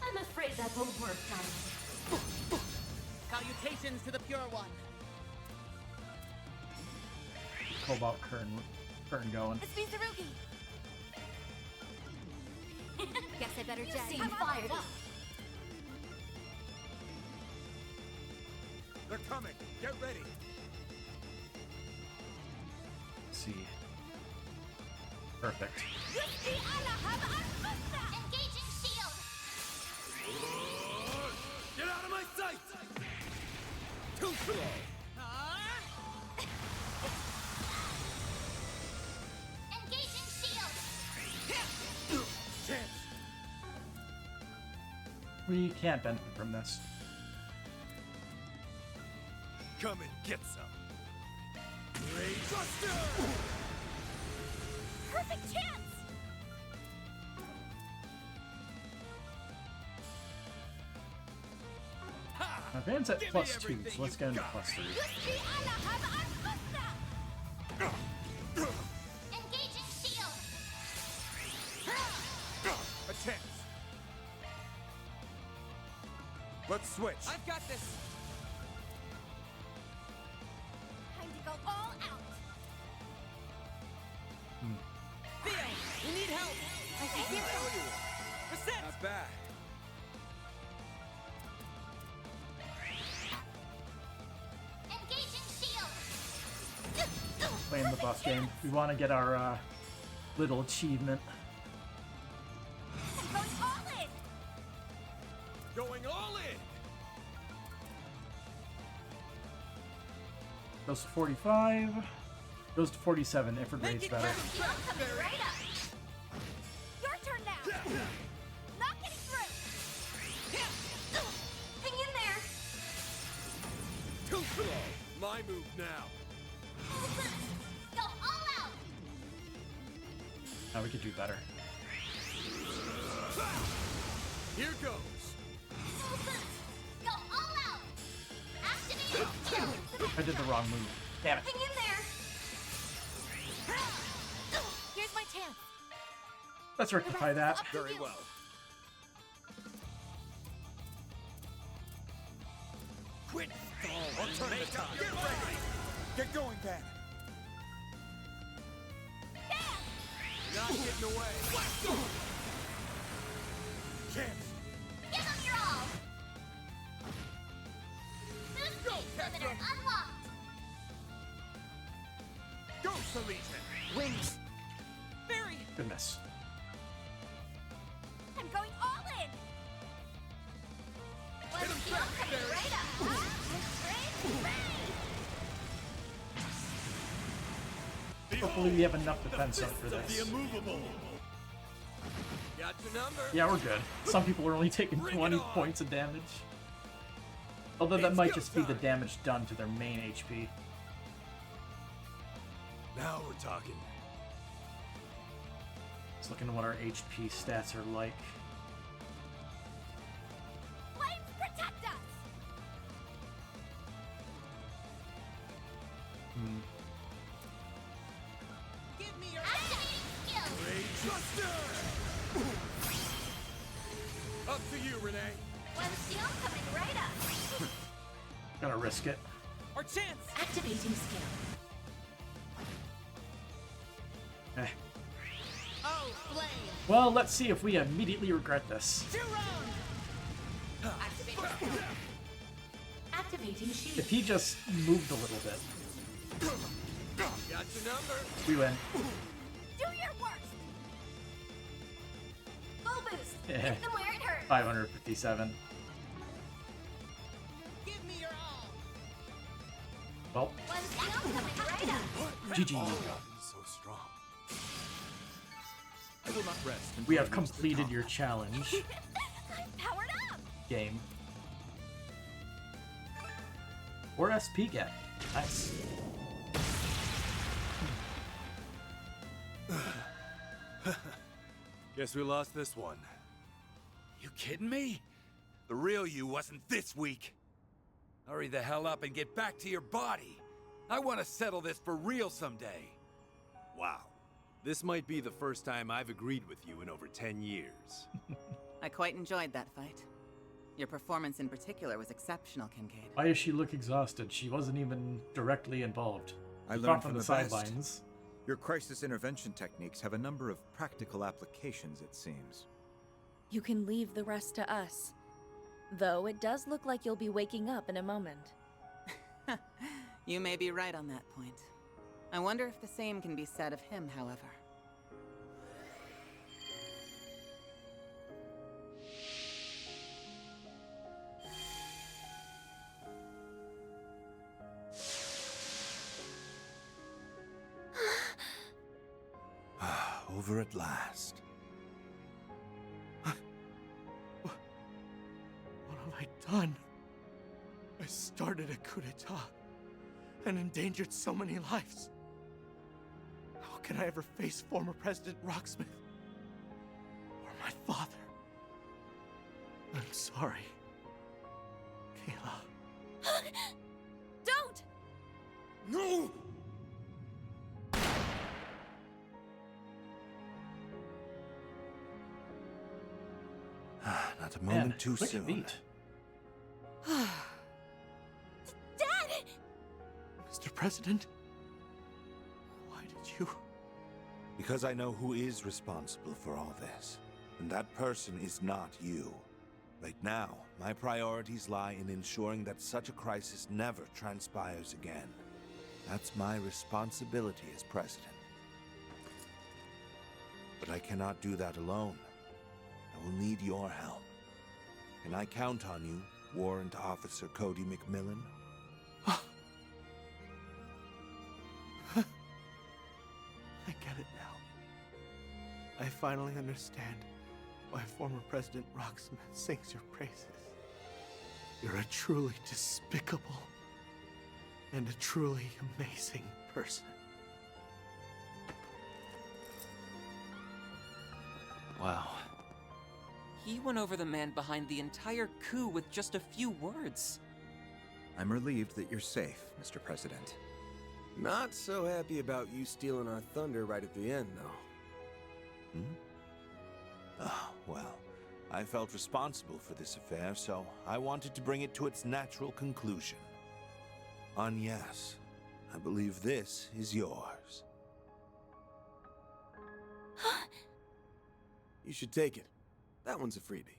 Speaker 11: I'm afraid that won't work, darling.
Speaker 15: Salutations to the Pure One.
Speaker 1: Cobalt Current going.
Speaker 17: It's Misarugi. Guess I better jet.
Speaker 11: Seem fired up.
Speaker 6: They're coming. Get ready.
Speaker 1: Let's see. Perfect.
Speaker 11: Engaging shield.
Speaker 6: Get out of my sight. Too slow.
Speaker 11: Engaging shield.
Speaker 6: Chance.
Speaker 1: We can't benefit from this.
Speaker 6: Come and get some. Blade Buster.
Speaker 17: Perfect chance.
Speaker 1: My Van's at +2, so let's get into +3.
Speaker 11: Engaging shield.
Speaker 6: A chance. Let's switch.
Speaker 15: I've got this.
Speaker 17: Time to go all out.
Speaker 15: Theo, we need help.
Speaker 17: I see you.
Speaker 15: Reset.
Speaker 3: Not bad.
Speaker 11: Engaging shield.
Speaker 1: Playing the buff game. We want to get our little achievement.
Speaker 17: I'm going all in.
Speaker 6: Going all in.
Speaker 1: Goes to 45. Goes to 47 if it rates better.
Speaker 11: Shield coming right up.
Speaker 17: Your turn now.
Speaker 24: my move now.
Speaker 16: Go all out!
Speaker 1: Now we could do better.
Speaker 24: Here goes.
Speaker 16: Go all out! Activate skill!
Speaker 1: I did the wrong move. Damn it.
Speaker 16: Hang in there!
Speaker 11: Here's my chance.
Speaker 1: Let's rectify that.
Speaker 24: Very well.
Speaker 6: Quit stalling. Make up. Get ready. Get going, Ben.
Speaker 24: Not getting away.
Speaker 6: Chance.
Speaker 16: Give them your all! Boost limiter unlocked!
Speaker 6: Go, Salita.
Speaker 15: Wings. Barry.
Speaker 1: Goodness.
Speaker 11: I'm going all in.
Speaker 16: One skill coming right up!
Speaker 1: Hopefully we have enough defense up for
Speaker 24: The
Speaker 1: this.
Speaker 24: immovable. Got your number.
Speaker 1: Yeah, we're good. Some people are only taking 20 points of damage. Although that might just be the damage done to their main HP.
Speaker 24: Now we're talking.
Speaker 1: Let's look into what our HP stats are like.
Speaker 11: Flames protect us.
Speaker 15: Give me your
Speaker 16: Activating skill!
Speaker 24: Up to you, Renee.
Speaker 16: One skill coming right up!
Speaker 1: Gonna risk it.
Speaker 15: Our chance.
Speaker 16: Activating skill.
Speaker 1: Eh.
Speaker 15: Oh, flame.
Speaker 1: Well, let's see if we immediately regret this.
Speaker 16: Activating skill. Activating shield.
Speaker 1: If he just moved a little bit,
Speaker 24: Got your number.
Speaker 1: we win.
Speaker 11: Do your worst.
Speaker 16: Full boost!
Speaker 1: Yeah.
Speaker 16: Hit them where it hurts!
Speaker 1: 557.
Speaker 15: Give me your all.
Speaker 1: Well,
Speaker 16: One skill coming right up!
Speaker 1: GG.
Speaker 24: So strong. I will not rest.
Speaker 1: We have completed your challenge.
Speaker 11: I'm powered up.
Speaker 1: Game. Or SP get. Nice.
Speaker 24: Guess we lost this one.
Speaker 3: You kidding me? The real you wasn't this weak. Hurry the hell up and get back to your body. I want to settle this for real someday.
Speaker 24: Wow. This might be the first time I've agreed with you in over 10 years.
Speaker 2: I quite enjoyed that fight. Your performance in particular was exceptional, Kincaid.
Speaker 1: Why does she look exhausted? She wasn't even directly involved.
Speaker 19: I
Speaker 1: She
Speaker 19: learned
Speaker 1: fought
Speaker 19: from
Speaker 1: from
Speaker 19: the
Speaker 1: the
Speaker 19: best.
Speaker 1: sidelines.
Speaker 19: Your crisis intervention techniques have a number of practical applications, it seems.
Speaker 4: You can leave the rest to us. Though it does look like you'll be waking up in a moment.
Speaker 2: You may be right on that point. I wonder if the same can be said of him, however.
Speaker 14: Over at last.
Speaker 6: What have I done? I started a coup d'etat and endangered so many lives. How can I ever face former President Rocksmith or my father? I'm sorry, Kayla.
Speaker 11: Don't!
Speaker 6: No!
Speaker 14: Not a moment too
Speaker 1: quick
Speaker 14: soon.
Speaker 1: feet.
Speaker 11: Dad!
Speaker 6: Mr. President, why did you?
Speaker 14: Because I know who is responsible for all this. And that person is not you. Right now, my priorities lie in ensuring that such a crisis never transpires again. That's my responsibility as president. But I cannot do that alone. I will need your help. Can I count on you, Warrant Officer Cody McMillan?
Speaker 6: I get it now. I finally understand why former President Rocksmith sings your praises. You're a truly despicable,
Speaker 9: and a truly amazing person. Wow.
Speaker 20: He went over the man behind the entire coup with just a few words.
Speaker 19: I'm relieved that you're safe, Mr. President.
Speaker 24: Not so happy about you stealing our thunder right at the end, though.
Speaker 14: Oh, well, I felt responsible for this affair, so I wanted to bring it to its natural conclusion. Agnes, I believe this is yours.
Speaker 24: You should take it. That one's a freebie.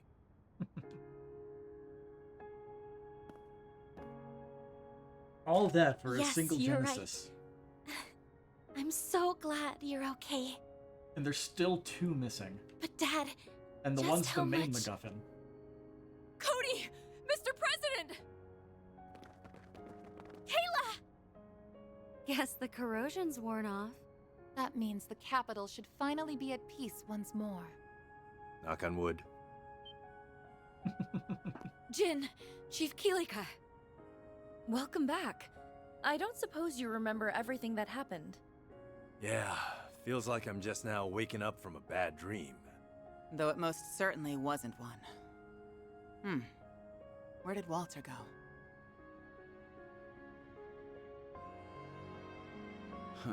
Speaker 1: All that for a
Speaker 23: Yes,
Speaker 1: single
Speaker 23: you're
Speaker 1: Genesis.
Speaker 23: right. I'm so glad you're okay.
Speaker 1: And there's still 2 missing.
Speaker 23: But Dad,
Speaker 1: And the
Speaker 23: just
Speaker 1: one's
Speaker 23: how
Speaker 1: the main
Speaker 23: much...
Speaker 1: MacGuffin.
Speaker 8: Cody! Mr. President!
Speaker 23: Kayla!
Speaker 17: Guess the corrosion's worn off.
Speaker 11: That means the capital should finally be at peace once more.
Speaker 24: Knock on wood.
Speaker 4: Jin, Chief Kilika. Welcome back. I don't suppose you remember everything that happened.
Speaker 24: Yeah, feels like I'm just now waking up from a bad dream.
Speaker 2: Though it most certainly wasn't one. Where did Walter go?
Speaker 3: Huh.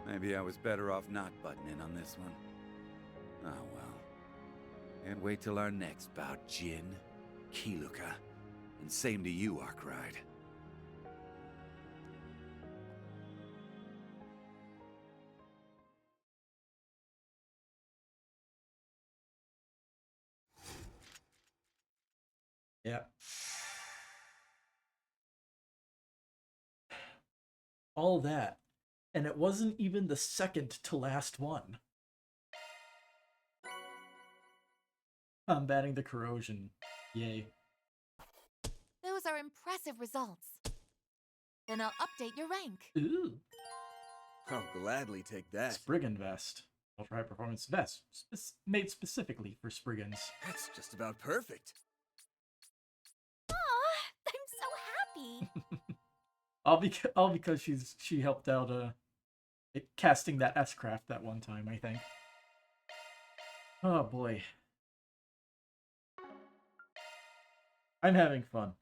Speaker 3: Maybe I was better off not butting in on this one. Oh well. Can't wait till our next bout, Jin, Kilika, and same to you, Arkwright.
Speaker 1: Yeah. All that. And it wasn't even the second to last one. Combating the corrosion. Yay.
Speaker 11: Those are impressive results. Then I'll update your rank.
Speaker 1: Ooh.
Speaker 24: I'll gladly take that.
Speaker 1: Spriggan vest. Ultra high performance vest. Made specifically for Spriggans.
Speaker 24: That's just about perfect.
Speaker 23: Aw, I'm so happy.
Speaker 1: all because she helped out casting that S-Craft that one time, I think. Oh boy. I'm having fun.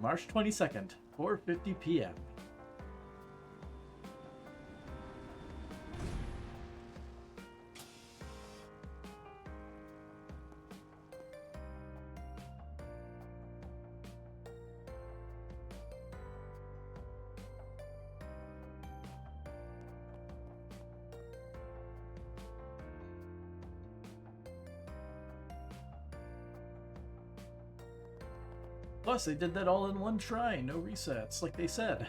Speaker 1: March 22nd, 4:50 p.m. Plus, they did that all in one try, no resets, like they said.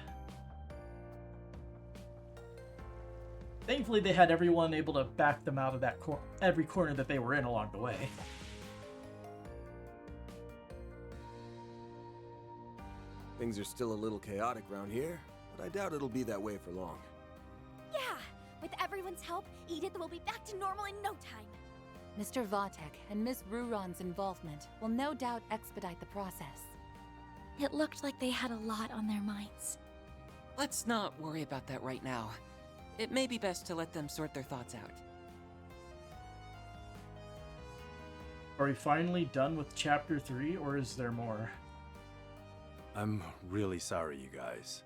Speaker 1: Thankfully, they had everyone able to back them out of that every corner that they were in along the way.
Speaker 24: Things are still a little chaotic around here, but I doubt it'll be that way for long.
Speaker 17: Yeah, with everyone's help, Edith will be back to normal in no time.
Speaker 11: Mr. Vatek and Miss Ruron's involvement will no doubt expedite the process.
Speaker 23: It looked like they had a lot on their minds.
Speaker 20: Let's not worry about that right now. It may be best to let them sort their thoughts out.
Speaker 1: Are we finally done with Chapter 3, or is there more?
Speaker 24: I'm really sorry, you guys.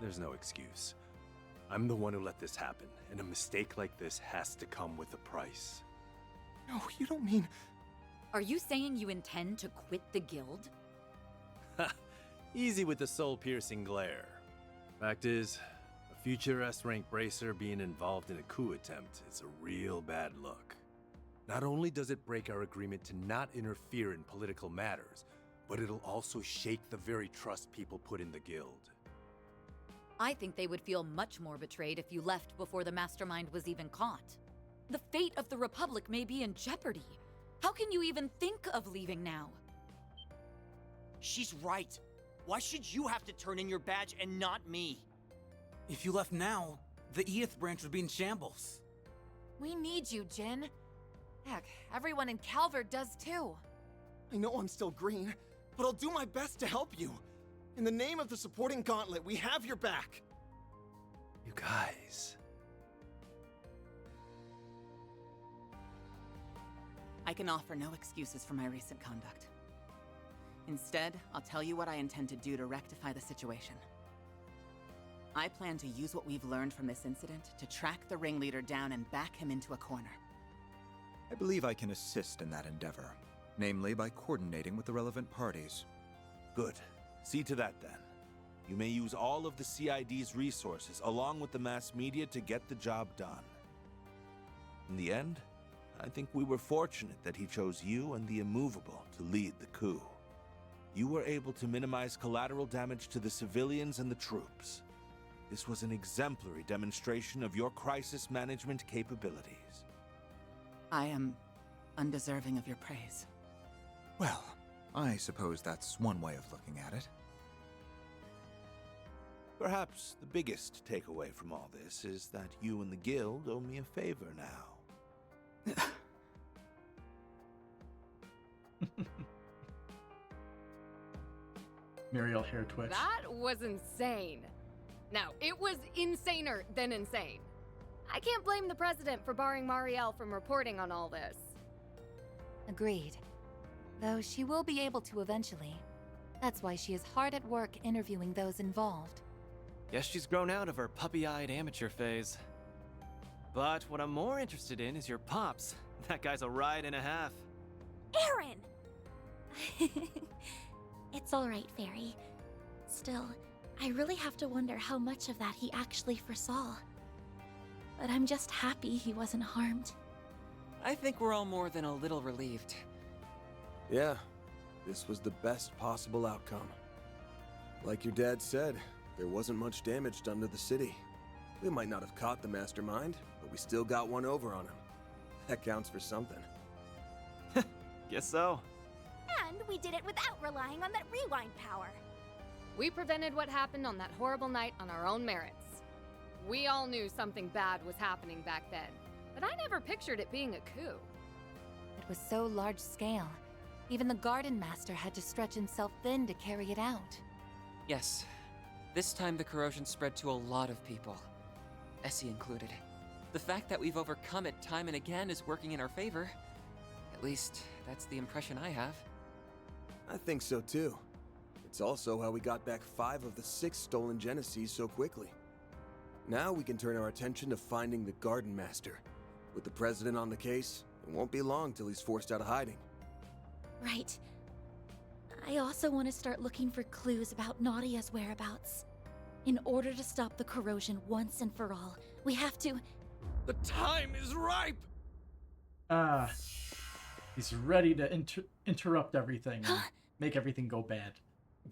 Speaker 24: There's no excuse. I'm the one who let this happen, and a mistake like this has to come with a price.
Speaker 19: No, you don't mean...
Speaker 5: Are you saying you intend to quit the guild?
Speaker 24: Ha! Easy with the soul-piercing glare. Fact is, a future S-rank bracer being involved in a coup attempt is a real bad look. Not only does it break our agreement to not interfere in political matters, but it'll also shake the very trust people put in the guild.
Speaker 5: I think they would feel much more betrayed if you left before the mastermind was even caught. The fate of the Republic may be in jeopardy. How can you even think of leaving now?
Speaker 15: She's right. Why should you have to turn in your badge and not me?
Speaker 12: If you left now, the Edith branch would be in shambles.
Speaker 11: We need you, Jin. Heck, everyone in Calvert does too.
Speaker 6: I know I'm still green, but I'll do my best to help you. In the name of the supporting gauntlet, we have your back.
Speaker 24: You guys.
Speaker 2: I can offer no excuses for my recent conduct. Instead, I'll tell you what I intend to do to rectify the situation. I plan to use what we've learned from this incident to track the ringleader down and back him into a corner.
Speaker 19: I believe I can assist in that endeavor, namely by coordinating with the relevant parties.
Speaker 14: Good. See to that then. You may use all of the CID's resources along with the mass media to get the job done. In the end, I think we were fortunate that he chose you and the Immovable to lead the coup. You were able to minimize collateral damage to the civilians and the troops. This was an exemplary demonstration of your crisis management capabilities.
Speaker 2: I am undeserving of your praise.
Speaker 19: Well, I suppose that's one way of looking at it.
Speaker 14: Perhaps the biggest takeaway from all this is that you and the guild owe me a favor now.
Speaker 1: Muriel hair twitch.
Speaker 8: That was insane. Now, it was insaner than insane. I can't blame the president for barring Marielle from reporting on all this.
Speaker 5: Agreed. Though she will be able to eventually. That's why she is hard at work interviewing those involved.
Speaker 15: Guess she's grown out of her puppy-eyed amateur phase. But what I'm more interested in is your pops. That guy's a ride and a half.
Speaker 23: Aaron! It's alright, Fairy. Still, I really have to wonder how much of that he actually foresaw. But I'm just happy he wasn't harmed.
Speaker 20: I think we're all more than a little relieved.
Speaker 24: Yeah, this was the best possible outcome. Like your dad said, there wasn't much damage done to the city. We might not have caught the mastermind, but we still got one over on him. That counts for something.
Speaker 15: Guess so.
Speaker 11: And we did it without relying on that rewind power.
Speaker 8: We prevented what happened on that horrible night on our own merits. We all knew something bad was happening back then, but I never pictured it being a coup.
Speaker 5: It was so large scale. Even the Garden Master had to stretch himself thin to carry it out.
Speaker 20: Yes. This time the corrosion spread to a lot of people. Essie included. The fact that we've overcome it time and again is working in our favor. At least, that's the impression I have.
Speaker 24: I think so too. It's also how we got back 5 of the 6 stolen Genesees so quickly. Now we can turn our attention to finding the Garden Master. With the President on the case, it won't be long till he's forced out of hiding.
Speaker 23: Right. I also want to start looking for clues about Nadia's whereabouts. In order to stop the corrosion once and for all, we have to...
Speaker 6: The time is ripe!
Speaker 1: He's ready to interrupt everything and make everything go bad.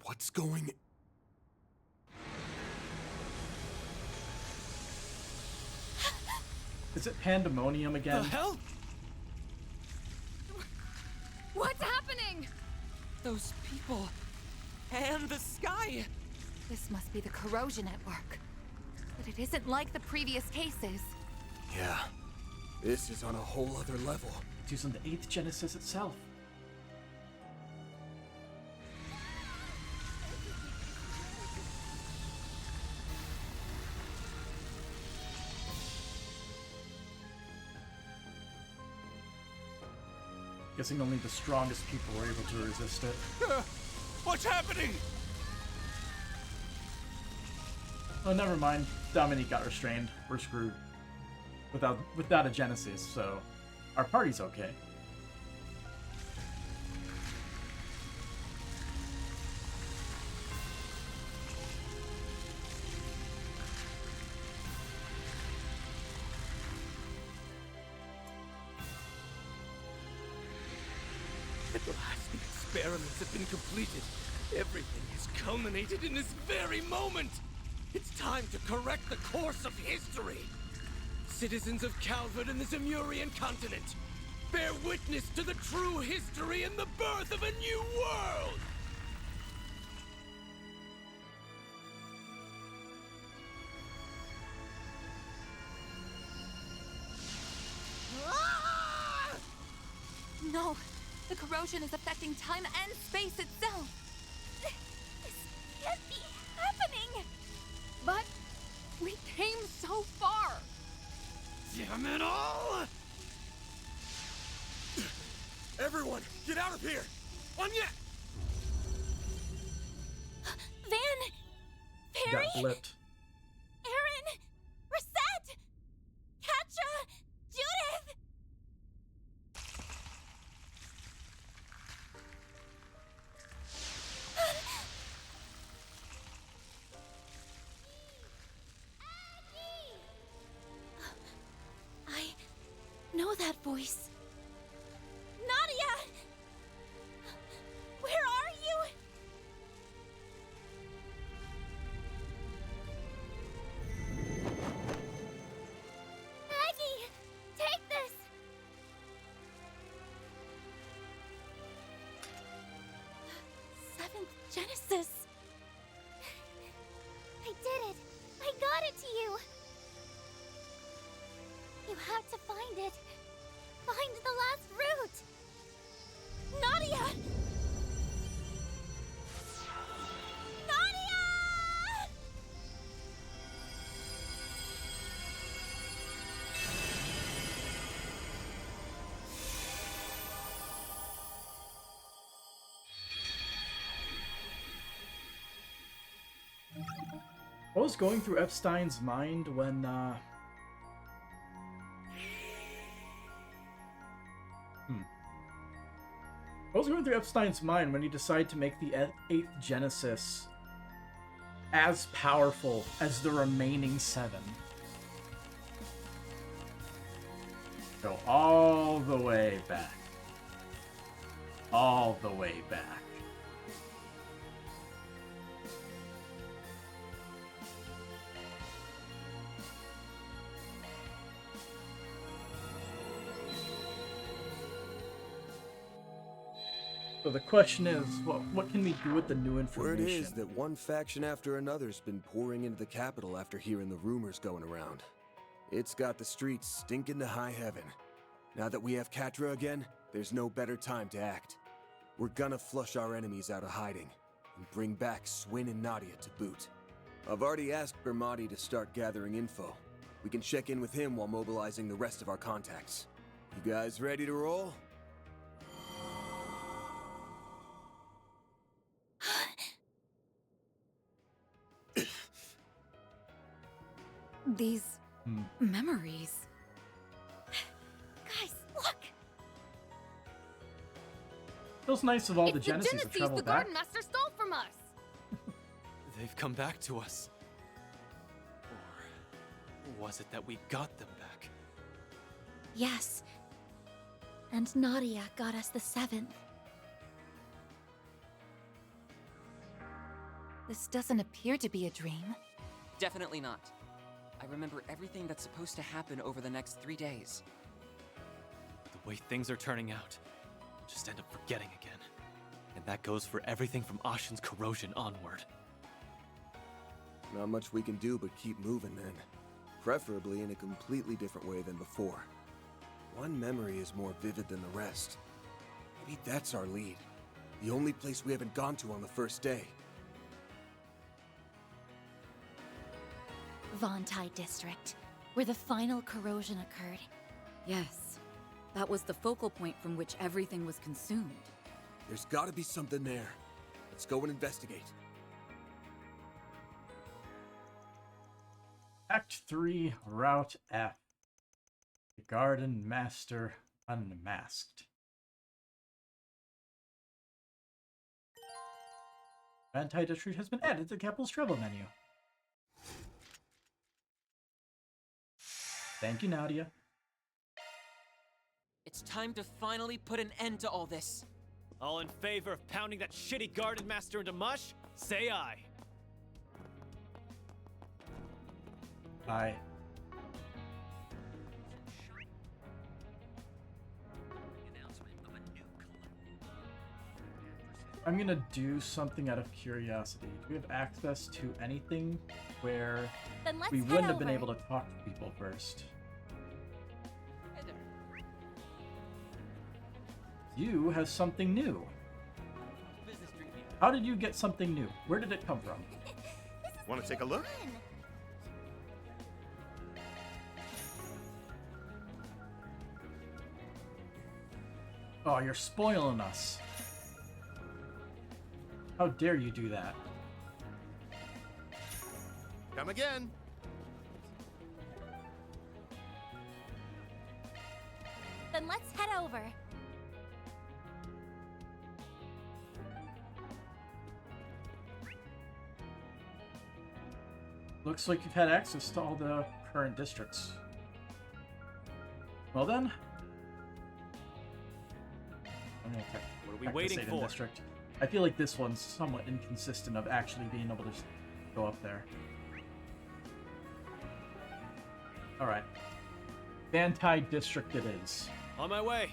Speaker 24: What's going...
Speaker 1: Is it pandemonium again?
Speaker 15: The hell?
Speaker 8: What's happening?
Speaker 20: Those people... and the sky!
Speaker 5: This must be the corrosion at work. But it isn't like the previous cases.
Speaker 24: Yeah, this is on a whole other level.
Speaker 1: It's using the 8th Genesis itself. Guessing only the strongest people were able to resist it.
Speaker 6: What's happening?
Speaker 1: Oh, never mind. Dominique got restrained. We're screwed. Without a Genesis, so our party's okay.
Speaker 6: At last, the experiments have been completed. Everything has culminated in this very moment. It's time to correct the course of history. Citizens of Calvert and the Zemurian continent, bear witness to the true history and the birth of a new world!
Speaker 5: No!
Speaker 4: The corrosion is affecting time and space itself.
Speaker 23: This can't be happening!
Speaker 8: But we came so far!
Speaker 6: Damn it all! Everyone, get out of here! On ya!
Speaker 23: Van! Perry!
Speaker 1: Got blipped.
Speaker 23: Aaron! Reset! Katja! Judith! I know that voice. Nadia! Where are you? Maggie! Take this! Seventh Genesis!
Speaker 11: I did it! I got it to you! You have to find it. Find the last route!
Speaker 23: Nadia! Nadia!
Speaker 1: What was going through Epstein's mind when, What was going through Epstein's mind when he decided to make the 8th Genesis as powerful as the remaining 7? Go all the way back. All the way back. So the question is, what can we do with the new information?
Speaker 9: Word is that one faction after another's been pouring into the capital after hearing the rumors going around. It's got the streets stinking to high heaven. Now that we have Catra again, there's no better time to act. We're gonna flush our enemies out of hiding, and bring back Swin and Nadia to boot. I've already asked Bermati to start gathering info. We can check in with him while mobilizing the rest of our contacts. You guys ready to roll?
Speaker 5: These memories.
Speaker 23: Guys, look!
Speaker 1: Feels nice of all the
Speaker 8: It's
Speaker 1: Genesis to travel
Speaker 8: the
Speaker 1: back.
Speaker 8: Garden Master stole from us!
Speaker 12: They've come back to us. Or was it that we got them back?
Speaker 23: Yes. And Nadia got us the 7th.
Speaker 2: This doesn't appear to be a dream.
Speaker 20: Definitely not. I remember everything that's supposed to happen over the next 3 days.
Speaker 12: The way things are turning out, I'll just end up forgetting again. And that goes for everything from Ashen's corrosion onward.
Speaker 9: Not much we can do but keep moving then. Preferably in a completely different way than before. One memory is more vivid than the rest. Maybe that's our lead. The only place we haven't gone to on the first day.
Speaker 23: Vontai District, where the final corrosion occurred.
Speaker 5: Yes. That was the focal point from which everything was consumed.
Speaker 9: There's gotta be something there. Let's go and investigate.
Speaker 1: Act 3, Route F. The Garden Master Unmasked. Vantai District has been added to the capital's travel menu. Thank you, Nadia.
Speaker 20: It's time to finally put an end to all this.
Speaker 12: All in favor of pounding that shitty Garden Master into mush? Say aye.
Speaker 1: Aye. I'm gonna do something out of curiosity. Do we have access to anything where
Speaker 23: Then let's
Speaker 1: we
Speaker 23: head
Speaker 1: wouldn't have been
Speaker 23: over.
Speaker 1: able to talk to people first? You have something new. How did you get something new? Where did it come from?
Speaker 6: Want to take a look?
Speaker 1: Oh, you're spoiling us. How dare you do that?
Speaker 6: Come again.
Speaker 23: Then let's head over.
Speaker 1: Looks like you've had access to all the current districts. Well then, I'm gonna check.
Speaker 12: What are we waiting for?
Speaker 1: District. I feel like this one's somewhat inconsistent of actually being able to go up there. All right, Bantai District it is.
Speaker 12: On my way.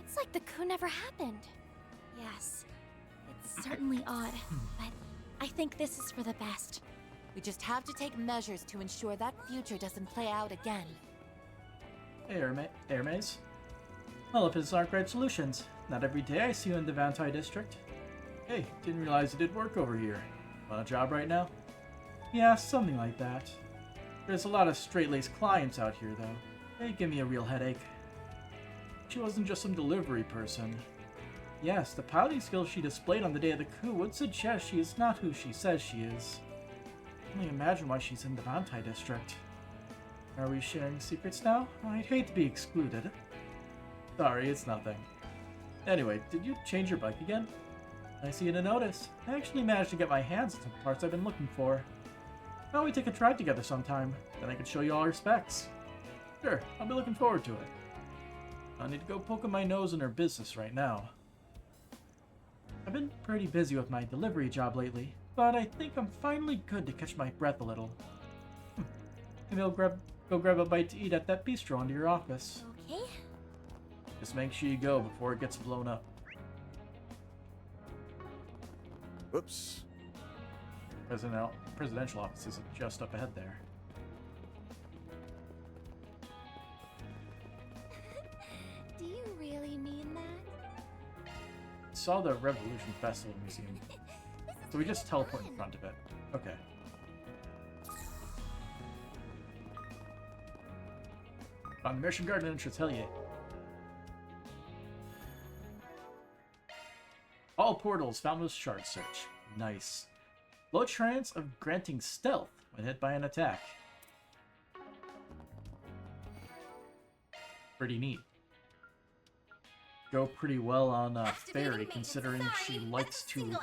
Speaker 23: It's like the coup never happened. Yes, it's certainly odd, but I think this is for the best.
Speaker 11: We just have to take measures to ensure that future doesn't play out again.
Speaker 1: Hey, Hermes. Elephants aren't great solutions. Not every day I see you in the Bantai District. Hey, didn't realize you did work over here. Want a job right now? Yeah, something like that. There's a lot of straight-laced clients out here, though. They give me a real headache. She wasn't just some delivery person. Yes, the piloting skills she displayed on the day of the coup would suggest she is not who she says she is. Only imagine why she's in the Bantai District. Are we sharing secrets now? I'd hate to be excluded. Sorry, it's nothing. Anyway, did you change your bike again? I see you to notice. I actually managed to get my hands on some parts I've been looking for. Why don't we take a ride together sometime? Then I can show you all her specs. Sure, I'll be looking forward to it. I need to go poking my nose in her business right now. I've been pretty busy with my delivery job lately, but I think I'm finally good to catch my breath a little. Maybe I'll go grab a bite to eat at that bistro under your office.
Speaker 23: Okay.
Speaker 1: Just make sure you go before it gets blown up.
Speaker 6: Oops.
Speaker 1: Presidential office is just up ahead there.
Speaker 23: Do you really mean that?
Speaker 1: Saw the Revolution Festival Museum. So we just teleport in front of it. Okay. On the Mission Garden entrance, hell yeah. All portals found with shard search. Nice. Low chance of granting stealth when hit by an attack. Pretty neat. Go pretty well on Fairy, considering she likes to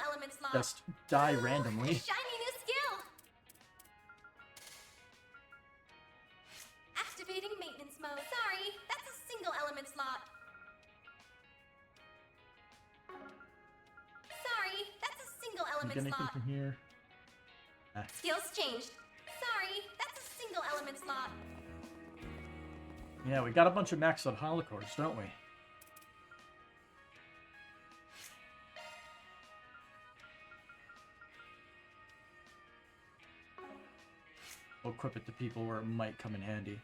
Speaker 1: just die randomly.
Speaker 16: Shiny new skill! Activating maintenance mode. Sorry, that's a single element slot. Sorry, that's a single element
Speaker 1: Get anything
Speaker 16: slot.
Speaker 1: from here?
Speaker 16: Skills changed. Sorry, that's a single element slot.
Speaker 1: Yeah, we got a bunch of maxed out holocores, don't we? We'll equip it to people where it might come in handy.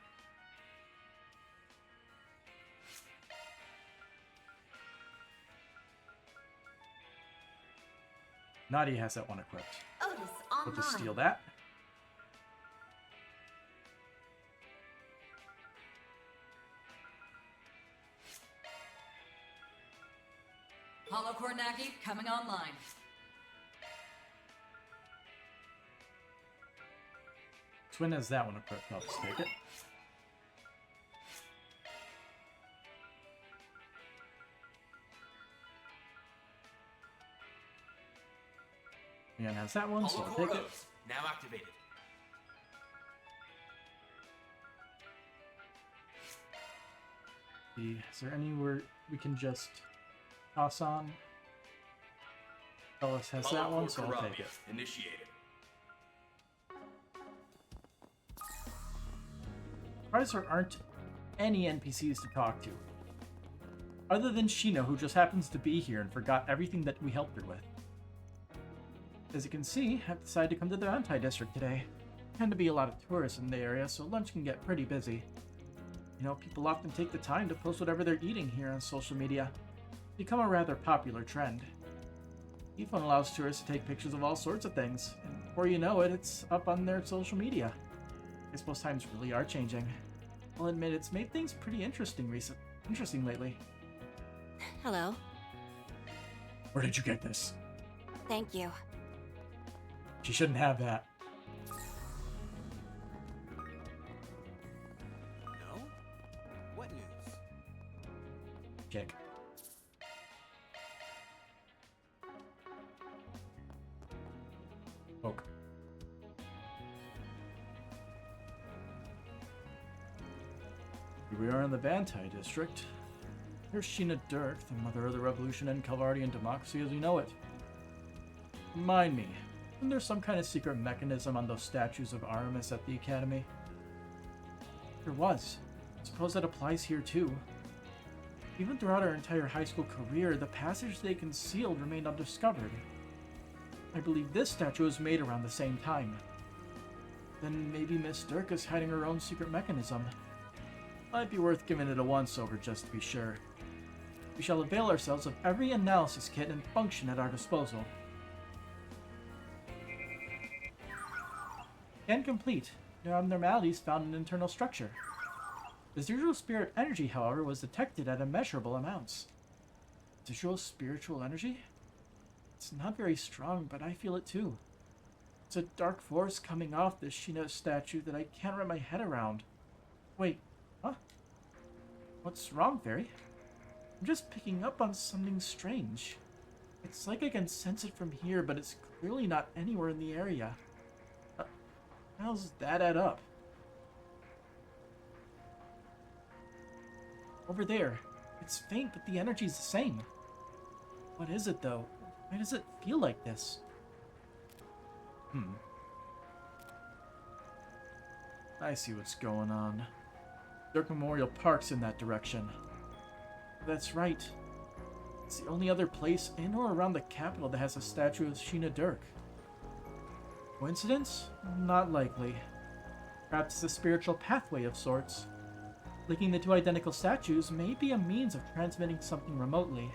Speaker 1: Nadia has that one equipped.
Speaker 16: Otis
Speaker 1: We'll just
Speaker 16: online.
Speaker 1: steal that.
Speaker 5: Holocore Nagi coming online.
Speaker 1: Twin has that one equipped. I'll just take it. Ian has that one, so I'll take it.
Speaker 15: Now activated.
Speaker 1: Is there anywhere we can just toss on? Ellis has that one, so I'll take it.
Speaker 15: Initiated.
Speaker 1: Surprised there aren't any NPCs to talk to. Other than Sheena, who just happens to be here and forgot everything that we helped her with. As you can see, I've decided to come to the Bantai District today. Tend to be a lot of tourists in the area, so lunch can get pretty busy. You know, people often take the time to post whatever they're eating here on social media. It's become a rather popular trend. ePhone allows tourists to take pictures of all sorts of things, and before you know it, it's up on their social media. I suppose times really are changing. I'll admit it's made things pretty interesting lately.
Speaker 17: Hello.
Speaker 1: Where did you get this?
Speaker 17: Thank you.
Speaker 1: She shouldn't have that.
Speaker 6: No? What news?
Speaker 1: Kick. Poke. Here we are in the Bantai district. Here's Sheena Dirk, the mother of the revolution and Calvardian democracy as we know it. Remind me, isn't there some kind of secret mechanism on those statues of Aramis at the Academy? There was. Suppose that applies here too. Even throughout our entire high school career, the passage they concealed remained undiscovered. I believe this statue was made around the same time. Then maybe Miss Dirk is hiding her own secret mechanism. Might be worth giving it a once-over just to be sure. We shall avail ourselves of every analysis kit and function at our disposal. And complete. No abnormalities found in internal structure. The zero spirit energy, however, was detected at immeasurable amounts. Zero spiritual energy? It's not very strong, but I feel it too. It's a dark force coming off this Sheena statue that I can't wrap my head around. Wait, huh? What's wrong, Fairy? I'm just picking up on something strange. It's like I can sense it from here, but it's clearly not anywhere in the area. How's that add up? Over there. It's faint, but the energy's the same. What is it, though? Why does it feel like this? I see what's going on. Dirk Memorial Park's in that direction. That's right. It's the only other place in or around the capital that has a statue of Sheena Dirk. Coincidence? Not likely. Perhaps it's a spiritual pathway of sorts. Linking the two identical statues may be a means of transmitting something remotely.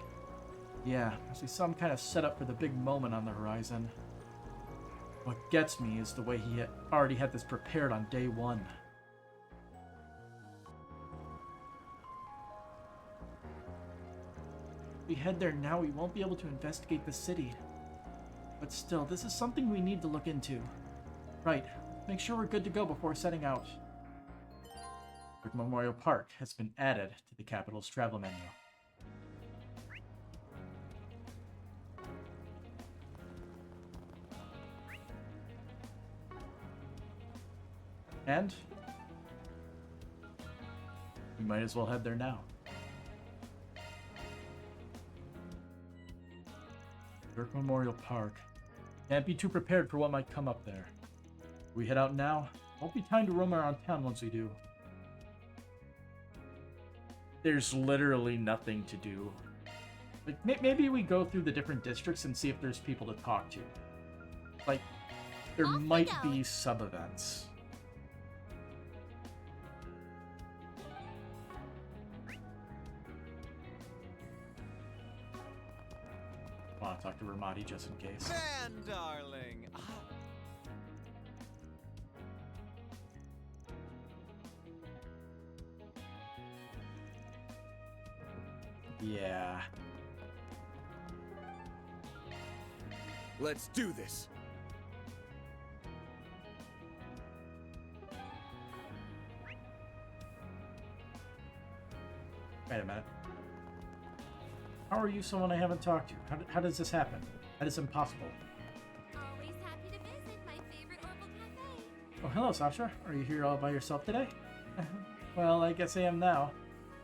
Speaker 1: Yeah, must be some kind of setup for the big moment on the horizon. What gets me is the way he already had this prepared on day one. If we head there now, we won't be able to investigate the city. But still, this is something we need to look into. Right, make sure we're good to go before setting out. Dirk Memorial Park has been added to the capital's travel menu. And we might as well head there now. Dirk Memorial Park. Can't be too prepared for what might come up there. If we head out now, won't be time to roam around town once we do. There's literally nothing to do. Like, maybe we go through the different districts and see if there's people to talk to. Like, there might be sub-events. I'll talk to Ramadi just in case.
Speaker 6: Man, darling.
Speaker 1: Yeah.
Speaker 6: Let's do this.
Speaker 1: Wait a minute. How are you someone I haven't talked to? How does this happen? That is impossible.
Speaker 11: Always happy to visit my favorite Orbital Cafe.
Speaker 1: Oh, hello, Sasha. Are you here all by yourself today? Well, I guess I am now.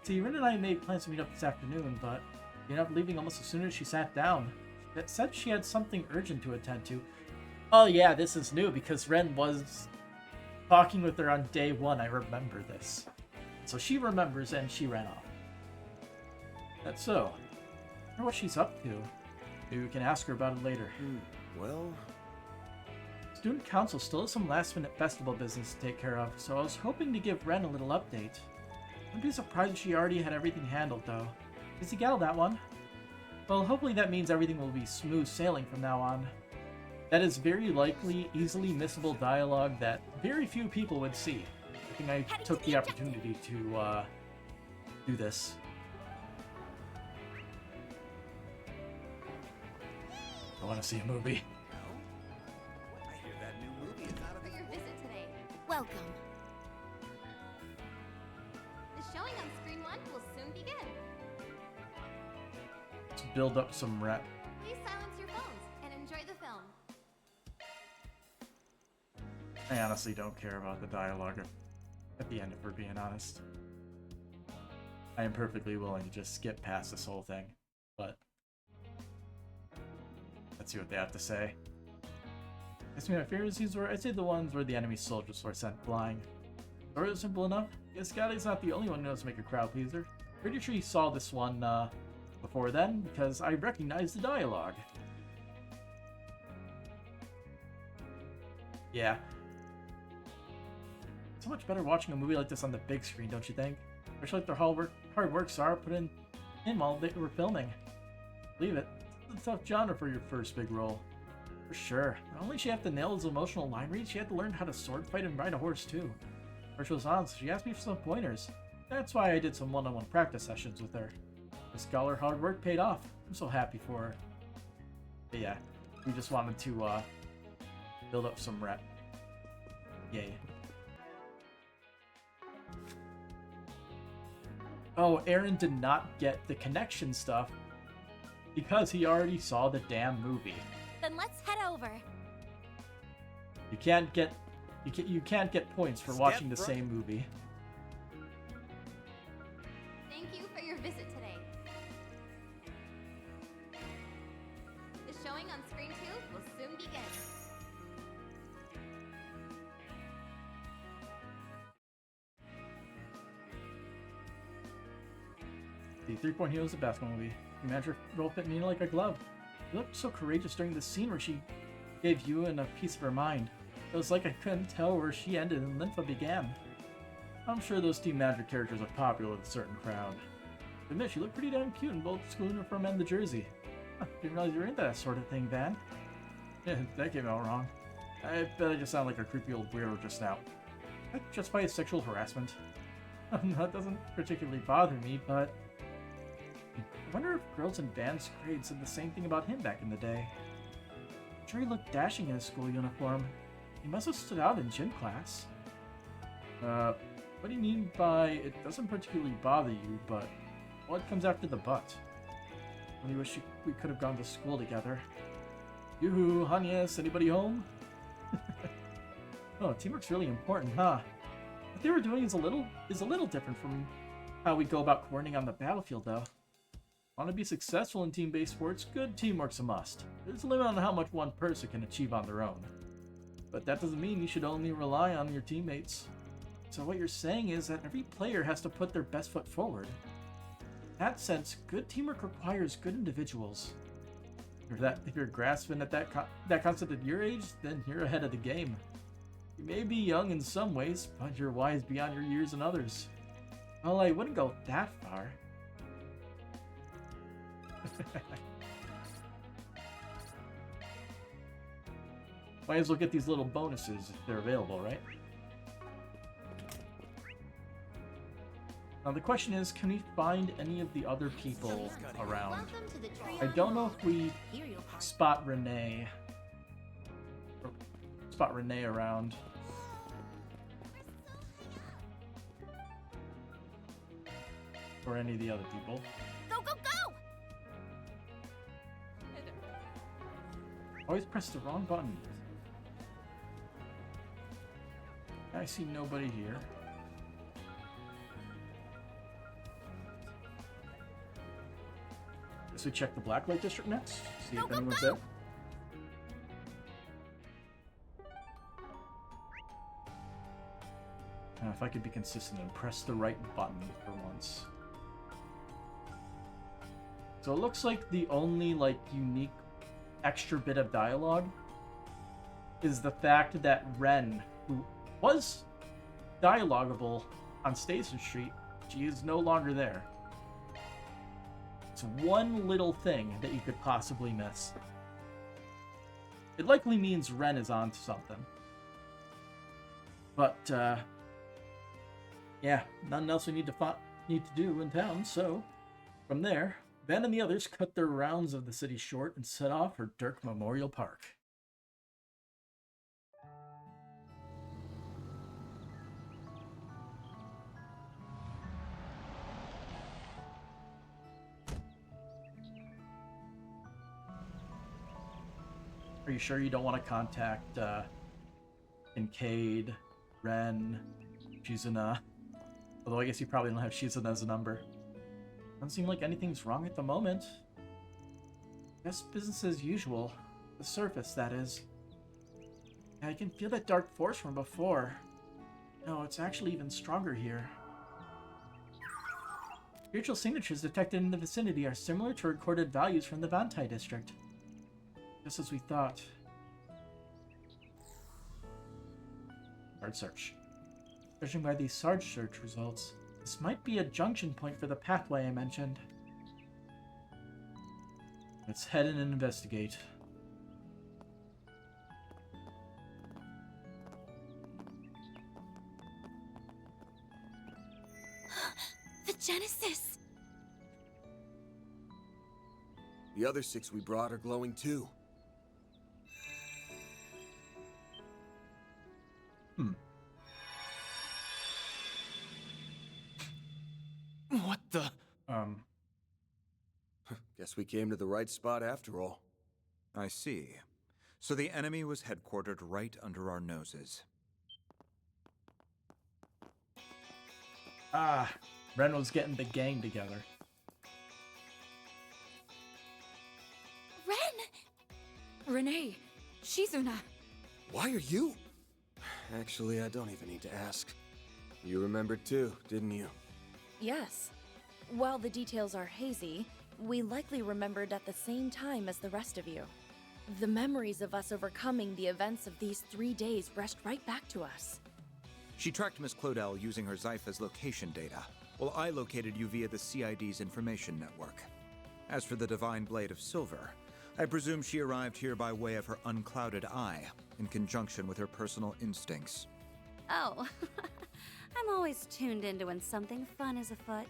Speaker 1: See, Rin and I made plans to meet up this afternoon, but you ended up leaving almost as soon as she sat down. She said she had something urgent to attend to. Oh yeah, this is new because Ren was talking with her on day one. I remember this. So she remembers and she ran off. That's so. I wonder what she's up to. Maybe we can ask her about it later.
Speaker 9: Well...
Speaker 1: Student Council still has some last-minute festival business to take care of, so I was hoping to give Ren a little update. I'd be surprised if she already had everything handled, though. Busy gal, that one. Well, hopefully that means everything will be smooth sailing from now on. That is very likely easily missable dialogue that very few people would see. I think I took the opportunity to do this. I want to see a movie.
Speaker 6: I hear that new movie is out of
Speaker 11: For your visit today.
Speaker 17: Welcome.
Speaker 11: The showing on screen 1 will soon begin.
Speaker 1: Let's build up some rep.
Speaker 11: Please silence your phones and enjoy the film.
Speaker 1: I honestly don't care about the dialogue at the end, if we're being honest. I am perfectly willing to just skip past this whole thing, but let's see what they have to say. Guess my favorite scenes were, I'd say, the ones where the enemy soldiers were sent flying. Story was simple enough. Guess Scotty's not the only one who knows to make a crowd pleaser. Pretty sure he saw this one before then, because I recognized the dialogue. Yeah. So much better watching a movie like this on the big screen, don't you think? Especially like their hard work Sarah put in while they were filming. Believe it. It's a tough genre for your first big role. For sure. Not only did she have to nail his emotional line reads, she had to learn how to sword fight and ride a horse too. First was on, so she asked me for some pointers. That's why I did some one-on-one practice sessions with her. The scholar hard work paid off. I'm so happy for her. But yeah, we just wanted to build up some rep. Yay. Oh, Aaron did not get the connection stuff because he already saw the damn movie.
Speaker 17: Then let's head over.
Speaker 1: You can't get points for watching the same movie.
Speaker 11: Thank you for your visit today. The showing on screen 2 will soon begin.
Speaker 1: The 3-Point Hero is a basketball movie. The magic role fit Nina like a glove. She looked so courageous during the scene where she gave Ewan a piece of her mind. It was like I couldn't tell where she ended and Lympha began. I'm sure those Team Magic characters are popular with a certain crowd. I admit, she looked pretty damn cute in both the school uniform and the jersey. Huh, didn't realize you were into that sort of thing, Van. Yeah, that came out wrong. I bet I just sound like a creepy old weirdo just now. That justifies sexual harassment. That doesn't particularly bother me, but I wonder if girls in Van's grade said the same thing about him back in the day. I'm sure he looked dashing in his school uniform. He must have stood out in gym class. What do you mean by it doesn't particularly bother you, but what comes after the but? I really wish we could have gone to school together. Yoo-hoo, Hanyas, anybody home? Oh, teamwork's really important, huh? What they were doing is a little different from how we go about coordinating on the battlefield, though. Want to be successful in team-based sports? Good teamwork's a must. There's a limit on how much one person can achieve on their own. But that doesn't mean you should only rely on your teammates. So what you're saying is that every player has to put their best foot forward. In that sense, good teamwork requires good individuals. If you're grasping at that concept at your age, then you're ahead of the game. You may be young in some ways, but you're wise beyond your years in others. Well, I wouldn't go that far. Might as well get these little bonuses if they're available, right? Now the question is, can we find any of the other people around? I don't know if we spot Renee around. Or any of the other people.
Speaker 17: Go, go, go!
Speaker 1: Always press the wrong button. I see nobody here. Guess we check the Blacklight District next. See if anyone's there. Now, if I could be consistent and press the right button for once. So it looks like the only unique extra bit of dialogue is the fact that Ren, who was dialoguable on Station Street, She is no longer there. It's one little thing that you could possibly miss. It likely means Ren is onto something. But, yeah, nothing else we need to do in town, so from there, Ben and the others cut their rounds of the city short and set off for Dirk Memorial Park. Are you sure you don't want to contact Kincaid, Ren, Shizuna? Although I guess you probably don't have Shizuna's number. Doesn't seem like anything's wrong at the moment. Guess business as usual. The surface, that is. I can feel that dark force from before. No, it's actually even stronger here. Spiritual signatures detected in the vicinity are similar to recorded values from the Vantai district. Just as we thought. Sarge search. Judging by these Sarge search results, this might be a junction point for the pathway I mentioned. Let's head in and investigate.
Speaker 17: The Genesis!
Speaker 6: The other 6 we brought are glowing too.
Speaker 12: What the?
Speaker 6: Guess we came to the right spot after all.
Speaker 19: I see. So the enemy was headquartered right under our noses.
Speaker 1: Ah, Ren was getting the gang together.
Speaker 4: Ren! Renee, Shizuna.
Speaker 6: Why are you? Actually, I don't even need to ask. You remembered too, didn't you?
Speaker 4: Yes. While the details are hazy, we likely remembered at the same time as the rest of you. The memories of us overcoming the events of these 3 days rushed right back to us.
Speaker 19: She tracked Miss Claudel using her Zypha's location data, while I located you via the CID's information network. As for the Divine Blade of Silver, I presume she arrived here by way of her unclouded eye, in conjunction with her personal instincts.
Speaker 7: Oh, I'm always tuned into when something fun is afoot.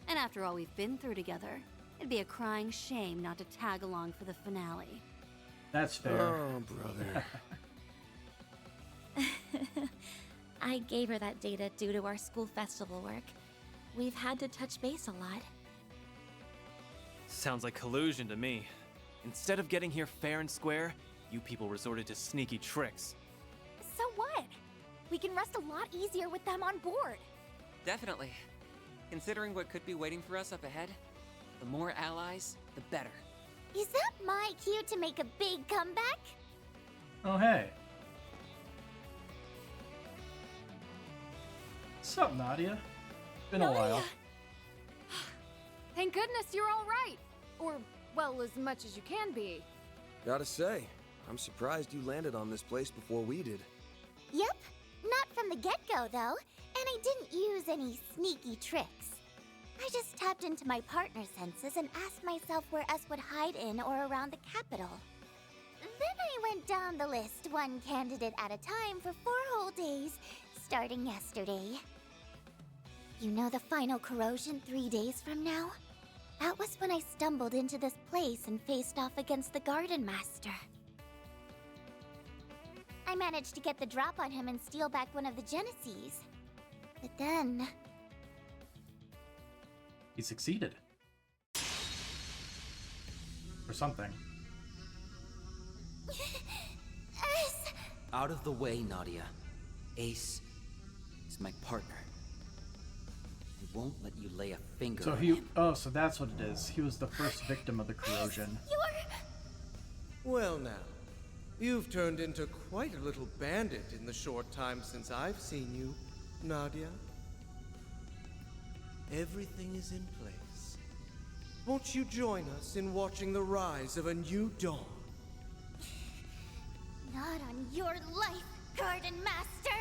Speaker 7: And after all we've been through together, it'd be a crying shame not to tag along for the finale.
Speaker 1: That's fair.
Speaker 6: Oh, brother.
Speaker 23: I gave her that data due to our school festival work. We've had to touch base a lot.
Speaker 12: Sounds like collusion to me. Instead of getting here fair and square, you people resorted to sneaky tricks.
Speaker 23: So what? We can rest a lot easier with them on board.
Speaker 20: Definitely. Considering what could be waiting for us up ahead, the more allies, the better.
Speaker 11: Is that my cue to make a big comeback?
Speaker 1: Oh, hey. What's up, Nadia? Been a while.
Speaker 8: Thank goodness you're all right. Or, well, as much as you can be.
Speaker 6: Gotta say, I'm surprised you landed on this place before we did.
Speaker 11: Yep, not from the get-go though, and I didn't use any sneaky tricks. I just tapped into my partner senses and asked myself where us would hide in or around the capital. Then I went down the list, one candidate at a time for 4 whole days, starting yesterday. You know the final corrosion 3 days from now? That was when I stumbled into this place and faced off against the Garden Master. I managed to get the drop on him and steal back one of the Genesees. But then...
Speaker 1: He succeeded. Or something.
Speaker 15: Out of the way, Nadia. Ace is my partner. I won't let you lay a finger
Speaker 1: So
Speaker 15: on
Speaker 1: he...
Speaker 15: him.
Speaker 1: Oh, so that's what it is. He was the first victim of the corrosion.
Speaker 10: Well now, you've turned into quite a little bandit in the short time since I've seen you, Nadia. Everything is in place. Won't you join us in watching the rise of a new dawn?
Speaker 11: Not on your life, Garden Master!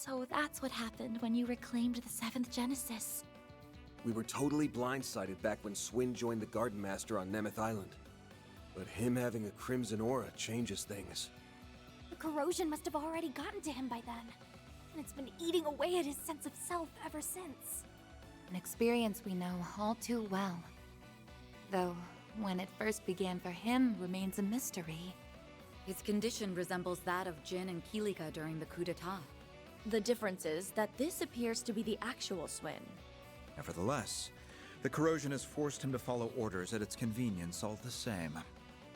Speaker 23: So that's what happened when you reclaimed the 7th Genesis.
Speaker 9: We were totally blindsided back when Swin joined the Garden Master on Nemeth Island. But him having a crimson aura changes things.
Speaker 17: The corrosion must have already gotten to him by then. And it's been eating away at his sense of self ever since.
Speaker 5: An experience we know all too well. Though, when it first began for him remains a mystery. His condition resembles that of Jin and Kilika during the coup d'etat.
Speaker 4: The difference is that this appears to be the actual Swin.
Speaker 19: Nevertheless, the corrosion has forced him to follow orders at its convenience all the same.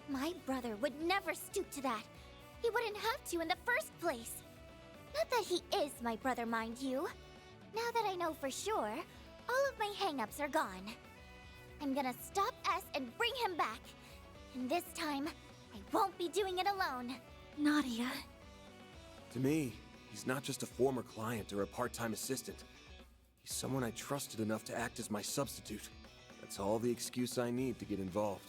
Speaker 11: My brother would never stoop to that. He wouldn't have to in the first place. Not that he is my brother, mind you. Now that I know for sure, all of my hang-ups are gone. I'm gonna stop S and bring him back. And this time, I won't be doing it alone.
Speaker 23: Nadia.
Speaker 9: To me, he's not just a former client or a part-time assistant. He's someone I trusted enough to act as my substitute. That's all the excuse I need to get involved.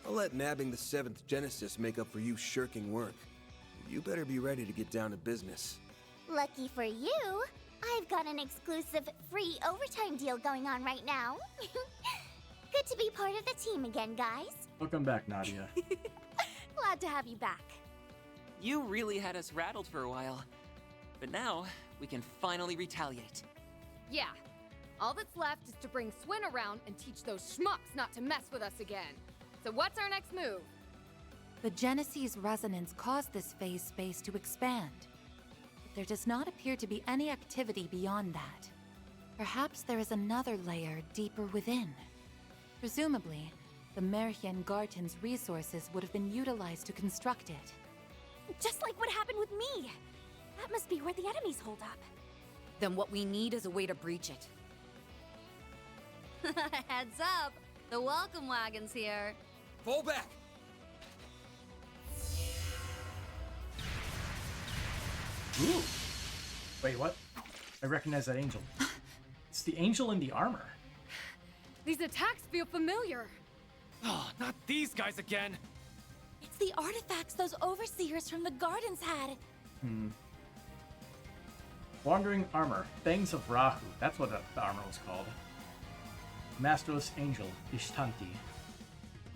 Speaker 9: I'll let nabbing the 7th Genesis make up for you shirking work. You better be ready to get down to business.
Speaker 11: Lucky for you, I've got an exclusive free overtime deal going on right now. Good to be part of the team again, guys.
Speaker 1: Welcome back, Nadia.
Speaker 17: Glad to have you back.
Speaker 15: You really had us rattled for a while. But now, we can finally retaliate.
Speaker 8: Yeah. All that's left is to bring Swin around and teach those schmucks not to mess with us again. So what's our next move?
Speaker 5: The Genesis resonance caused this phase space to expand. But there does not appear to be any activity beyond that. Perhaps there is another layer deeper within. Presumably, the Merhien Garten's resources would have been utilized to construct it.
Speaker 17: Just like what happened with me. That must be where the enemies hold up.
Speaker 5: Then what we need is a way to breach it.
Speaker 7: Heads up! The welcome wagon's here.
Speaker 9: Fall back!
Speaker 1: Ooh. Wait, what? I recognize that angel. It's the angel in the armor.
Speaker 8: These attacks feel familiar.
Speaker 12: Oh, not these guys again!
Speaker 23: It's the artifacts those overseers from the gardens had.
Speaker 1: Wandering armor. Fangs of Rahu. That's what the armor was called. Masterless angel. Ishtanti.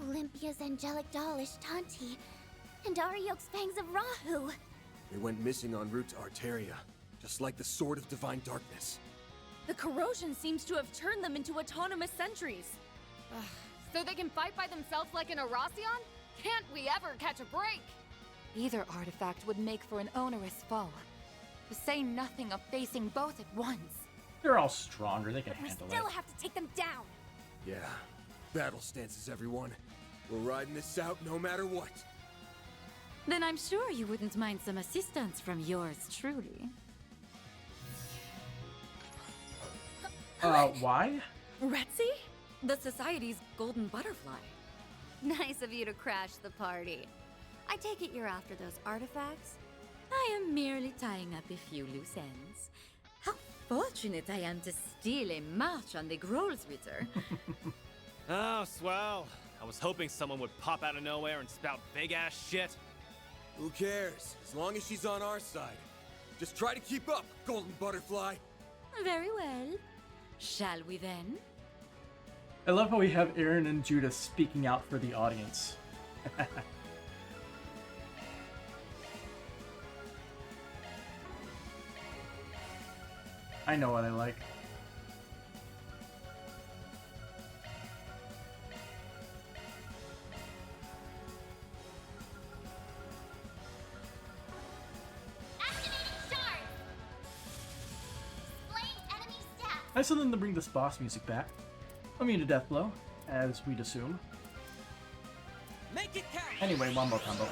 Speaker 11: Olympia's angelic doll Ishtanti. And Ariok's fangs of Rahu.
Speaker 9: They went missing en route to Arteria, just like the Sword of Divine Darkness.
Speaker 4: The corrosion seems to have turned them into autonomous sentries.
Speaker 8: So they can fight by themselves like an Arasion? Can't we ever catch a break?
Speaker 5: Either artifact would make for an onerous foe. To say nothing of facing both at once.
Speaker 1: They're all stronger. They can
Speaker 17: We
Speaker 1: handle
Speaker 17: still
Speaker 1: it.
Speaker 17: have to take them down.
Speaker 9: Yeah. Battle stances, everyone. We're riding this out no matter what.
Speaker 5: Then I'm sure you wouldn't mind some assistance from yours truly.
Speaker 1: Why?
Speaker 5: Retzi? The Society's golden butterfly.
Speaker 7: Nice of you to crash the party. I take it you're after those artifacts?
Speaker 5: I am merely tying up a few loose ends. How fortunate I am to steal a march on the Grolsritter.
Speaker 12: Oh, swell. I was hoping someone would pop out of nowhere and spout big-ass shit.
Speaker 9: Who cares? As long as she's on our side. Just try to keep up, Golden Butterfly.
Speaker 5: Very well. Shall we then?
Speaker 1: I love how we have Aaron and Judah speaking out for the audience. I know what I like. Nice of them to bring this boss music back. Immune to death blow, as we'd assume.
Speaker 15: Make it count.
Speaker 1: Anyway, wombo combo.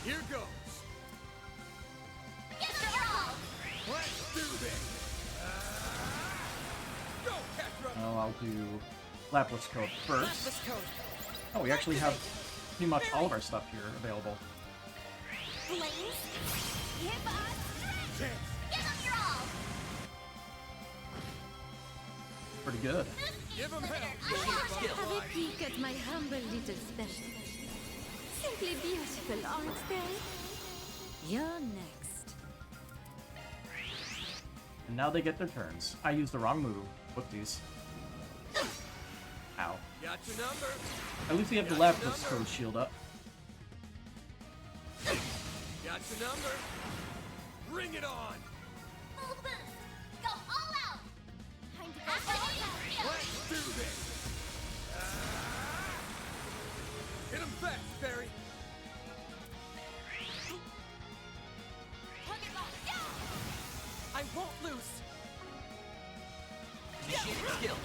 Speaker 9: Here goes. Let's do this. Go, Ketra.
Speaker 1: Oh, I'll do Lapis Code first.
Speaker 15: Lapis Code.
Speaker 1: Oh, we actually have pretty much all of our stuff here available.
Speaker 11: Blaze, give us strength. Give them your all.
Speaker 1: Pretty good.
Speaker 9: Give him hell.
Speaker 5: Have a peek at my humble little special. Simply beautiful, aren't they? You're next.
Speaker 1: And now they get their turns. I used the wrong move. Whoopsies. Ow.
Speaker 6: Got your number.
Speaker 1: At least we have the left with Strode's shield up.
Speaker 6: Got your number. Bring it on.
Speaker 11: Full boost. Go all out. Time to go all out.
Speaker 6: Let's do this. Hit him fast, Barry.
Speaker 15: I won't lose. Initiating skill.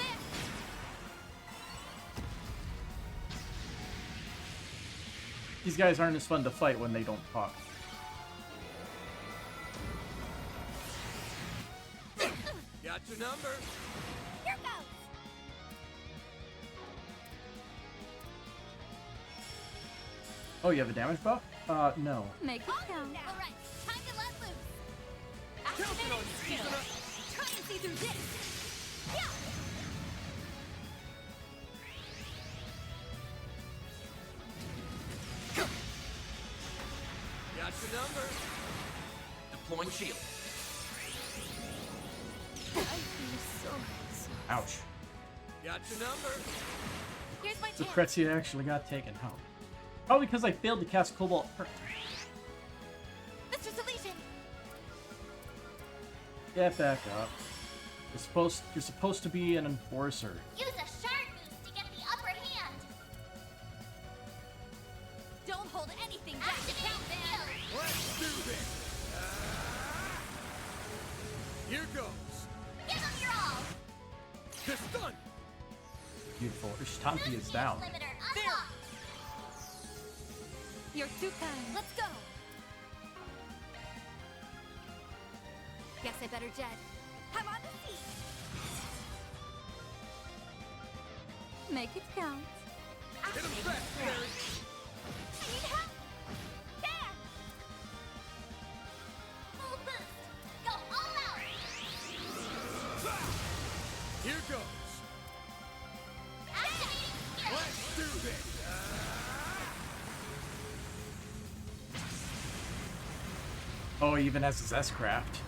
Speaker 1: These guys aren't as fun to fight when they don't talk.
Speaker 6: Got your number.
Speaker 11: Here goes.
Speaker 1: Oh, you have a damage buff? No.
Speaker 11: Make it count. All right, time to let loose. Activating skill. Try and see through this. Yeah.
Speaker 6: Got your number.
Speaker 15: Deploying shield.
Speaker 1: Ouch.
Speaker 6: Got your number.
Speaker 11: Here's my
Speaker 1: So
Speaker 11: chance.
Speaker 1: Kretzy actually got taken. How? Probably because I failed to cast Cobalt.
Speaker 11: Mr. Solution.
Speaker 1: Get back up. You're supposed to be an enforcer.
Speaker 11: Use a shard boost to get the upper hand.
Speaker 17: Don't hold anything back to count, man.
Speaker 6: Let's do this. Here goes.
Speaker 11: Give them your all.
Speaker 6: The stun.
Speaker 1: Beautiful. Ishtanti is down.
Speaker 11: Limiter unlocked.
Speaker 17: You're too kind.
Speaker 11: Let's go.
Speaker 17: Guess I better jet.
Speaker 11: I'm on the seat.
Speaker 17: Make it count.
Speaker 6: Hit him fast, Barry.
Speaker 11: I need help. There. Full boost. Go all out.
Speaker 6: Here goes.
Speaker 11: Activating skill.
Speaker 6: Let's do this.
Speaker 1: Oh, he even has his S-Craft.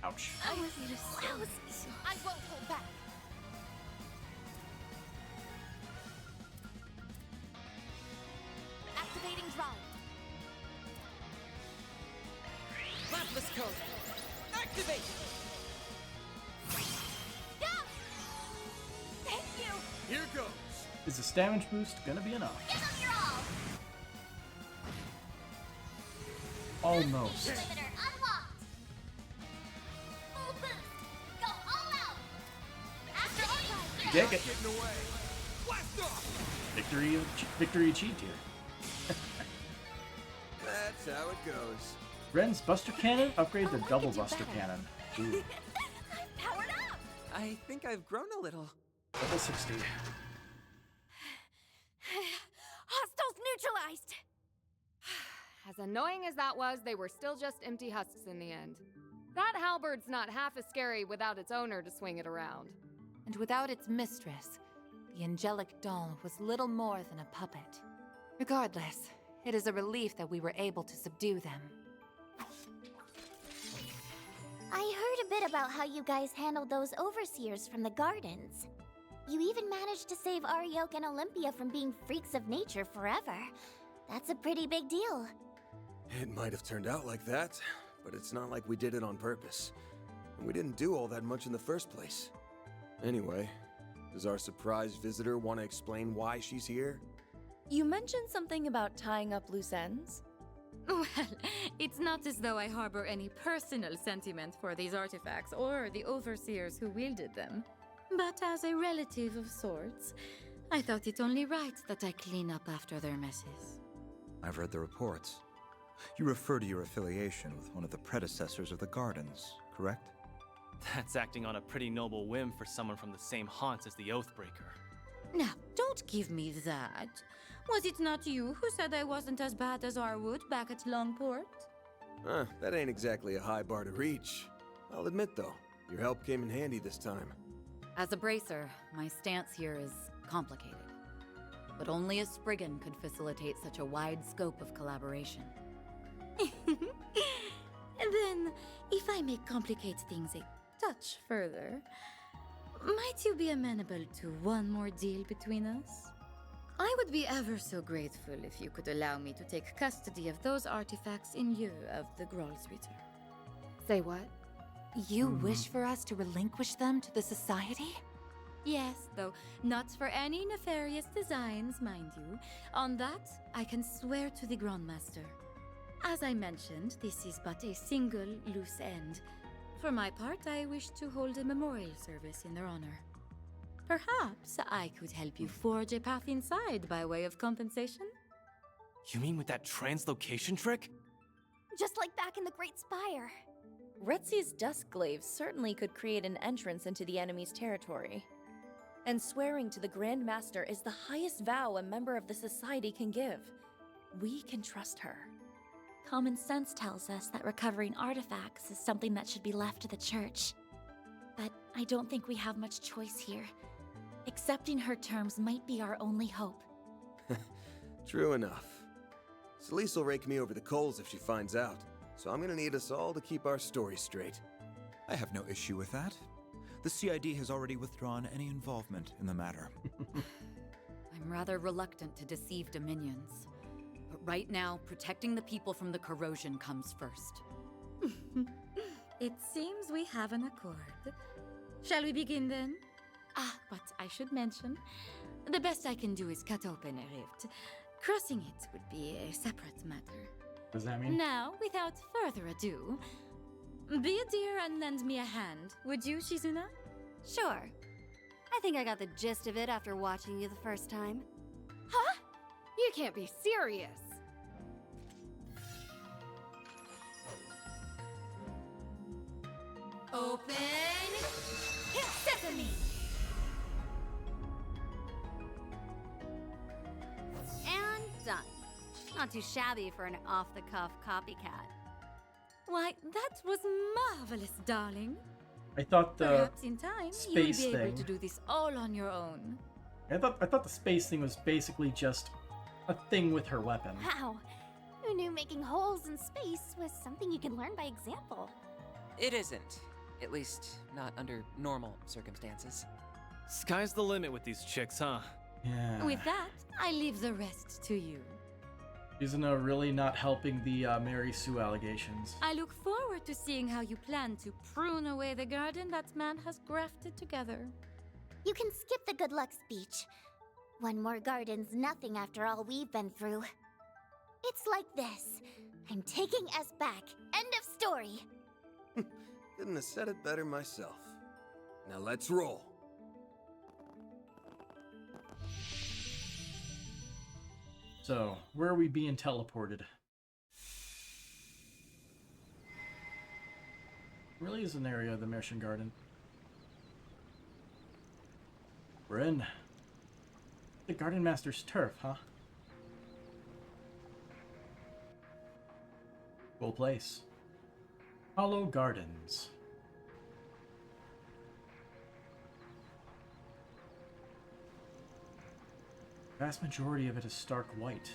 Speaker 1: Ouch.
Speaker 11: I won't hold back. Activating drive.
Speaker 15: Lapis code. Activate.
Speaker 11: Go. Thank you.
Speaker 6: Here goes.
Speaker 1: Is this damage boost gonna be enough?
Speaker 11: Give them your all.
Speaker 1: Almost.
Speaker 11: Limiter unlocked. Full boost. Go all out. Activating skill.
Speaker 1: Dig it.
Speaker 6: Getting away. Blast off.
Speaker 1: Victory achieved here.
Speaker 6: That's how it goes.
Speaker 1: Ren's Buster Cannon? Upgrade to double Buster Cannon. Ooh.
Speaker 11: Powered up.
Speaker 15: I think I've grown a little.
Speaker 1: Level 60.
Speaker 17: Hostiles neutralized.
Speaker 8: As annoying as that was, they were still just empty husks in the end. That halberd's not half as scary without its owner to swing it around.
Speaker 5: And without its mistress, the angelic doll was little more than a puppet. Regardless, it is a relief that we were able to subdue them.
Speaker 11: I heard a bit about how you guys handled those overseers from the gardens. You even managed to save Arioke and Olympia from being freaks of nature forever. That's a pretty big deal.
Speaker 9: It might have turned out like that, but it's not like we did it on purpose. And we didn't do all that much in the first place. Anyway, does our surprise visitor want to explain why she's here?
Speaker 4: You mentioned something about tying up loose ends?
Speaker 13: Well, it's not as though I harbor any personal sentiment for these artifacts or the overseers who wielded them. But as a relative of sorts, I thought it only right that I clean up after their messes.
Speaker 19: I've read the reports. You refer to your affiliation with one of the predecessors of the Gardens, correct?
Speaker 12: That's acting on a pretty noble whim for someone from the same haunts as the Oathbreaker.
Speaker 13: Now, don't give me that. Was it not you who said I wasn't as bad as Arwood back at Longport?
Speaker 9: That ain't exactly a high bar to reach. I'll admit, though, your help came in handy this time.
Speaker 2: As a bracer, my stance here is complicated. But only a Spriggan could facilitate such a wide scope of collaboration.
Speaker 13: And then, if I may complicate things a touch further, might you be amenable to one more deal between us? I would be ever so grateful if you could allow me to take custody of those artifacts in lieu of the Grolsritter.
Speaker 8: Say what?
Speaker 5: You wish for us to relinquish them to the Society?
Speaker 13: Yes, though not for any nefarious designs, mind you. On that, I can swear to the Grandmaster. As I mentioned, this is but a single loose end. For my part, I wish to hold a memorial service in their honor. Perhaps I could help you forge a path inside by way of compensation?
Speaker 12: You mean with that translocation trick?
Speaker 17: Just like back in the Great Spire.
Speaker 4: Retzi's Duskglaive certainly could create an entrance into the enemy's territory. And swearing to the Grand Master is the highest vow a member of the Society can give. We can trust her.
Speaker 23: Common sense tells us that recovering artifacts is something that should be left to the Church. But I don't think we have much choice here. Accepting her terms might be our only hope.
Speaker 10: True enough. Celeste will rake me over the coals if she finds out, so I'm gonna need us all to keep our story straight.
Speaker 19: I have no issue with that. The CID has already withdrawn any involvement in the matter.
Speaker 2: I'm rather reluctant to deceive Dominions. But right now, protecting the people from the corrosion comes first.
Speaker 13: It seems we have an accord. Shall we begin then? But I should mention, the best I can do is cut open a rift. Crossing it would be a separate matter.
Speaker 1: What does that mean?
Speaker 13: Now, without further ado, be a dear and lend me a hand, would you, Shizuna?
Speaker 7: Sure. I think I got the gist of it after watching you the first time.
Speaker 8: Huh? You can't be serious.
Speaker 7: Open sesame! And done. Not too shabby for an off-the-cuff copycat.
Speaker 13: Why, that was marvelous, darling.
Speaker 1: I thought the
Speaker 13: Perhaps in time
Speaker 1: space
Speaker 13: you'll be able
Speaker 1: thing.
Speaker 13: to do this all on your own.
Speaker 1: I thought the space thing was basically just a thing with her weapon.
Speaker 11: Wow. Who knew making holes in space was something you can learn by example?
Speaker 20: It isn't. At least, not under normal circumstances.
Speaker 12: Sky's the limit with these chicks, huh?
Speaker 1: Yeah.
Speaker 13: With that, I leave the rest to you.
Speaker 1: Shizuna really not helping the Mary Sue allegations.
Speaker 13: I look forward to seeing how you plan to prune away the garden that man has grafted together.
Speaker 11: You can skip the good luck speech. One more garden's nothing after all we've been through. It's like this. I'm taking us back. End of story.
Speaker 10: Couldn't have said it better myself. Now let's roll.
Speaker 1: So, where are we being teleported? Really is an area of the Mission Garden. We're in the Garden Master's turf, huh? Cool place. Hollow Gardens. Vast majority of it is stark white.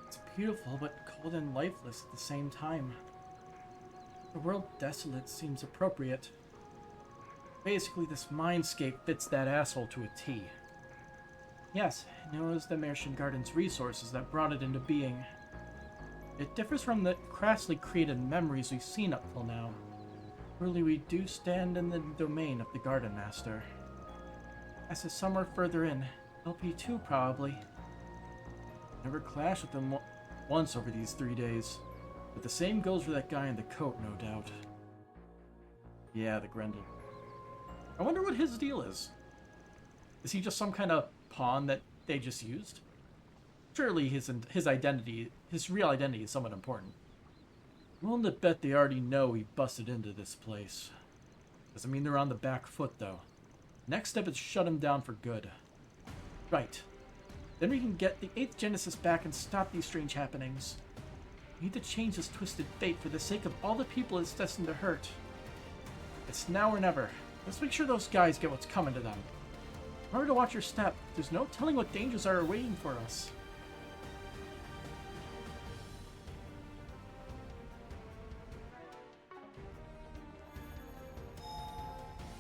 Speaker 1: It's beautiful, but cold and lifeless at the same time. The world desolate seems appropriate. Basically, this mindscape fits that asshole to a T. Yes, it was the Mercian Garden's resources that brought it into being. It differs from the crassly created memories we've seen up till now. Truly, we do stand in the domain of the Garden Master. As is somewhere further in, LP2 probably. Never clashed with them once over these 3 days. But the same goes for that guy in the coat, no doubt. Yeah, the Grendel. I wonder what his deal is. Is he just some kind of pawn that they just used? Surely his identity, his real identity is somewhat important. I'm willing to bet they already know he busted into this place. Doesn't mean they're on the back foot, though. Next step is shut him down for good. Right. Then we can get the 8th Genesis back and stop these strange happenings. We need to change this twisted fate for the sake of all the people it's destined to hurt. It's now or never. Let's make sure those guys get what's coming to them. Remember to watch your step. There's no telling what dangers are waiting for us.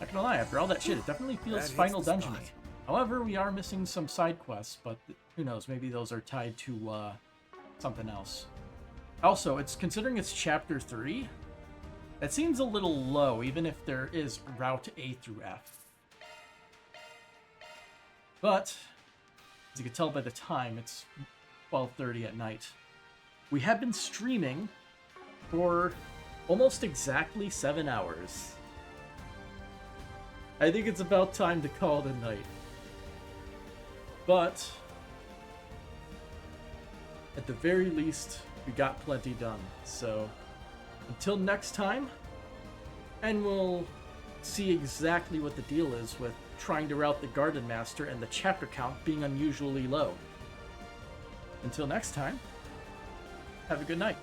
Speaker 1: Not gonna lie, after all that shit, it definitely feels final dungeon-y. However, we are missing some side quests, but who knows, maybe those are tied to something else. Also, considering it's chapter 3, that seems a little low, even if there is route A through F. But, as you can tell by the time, it's 12:30 at night. We have been streaming for almost exactly 7 hours. I think it's about time to call it a night. But, at the very least, we got plenty done. So, until next time, and we'll see exactly what the deal is with trying to route the Garden Master and the chapter count being unusually low. Until next time, have a good night.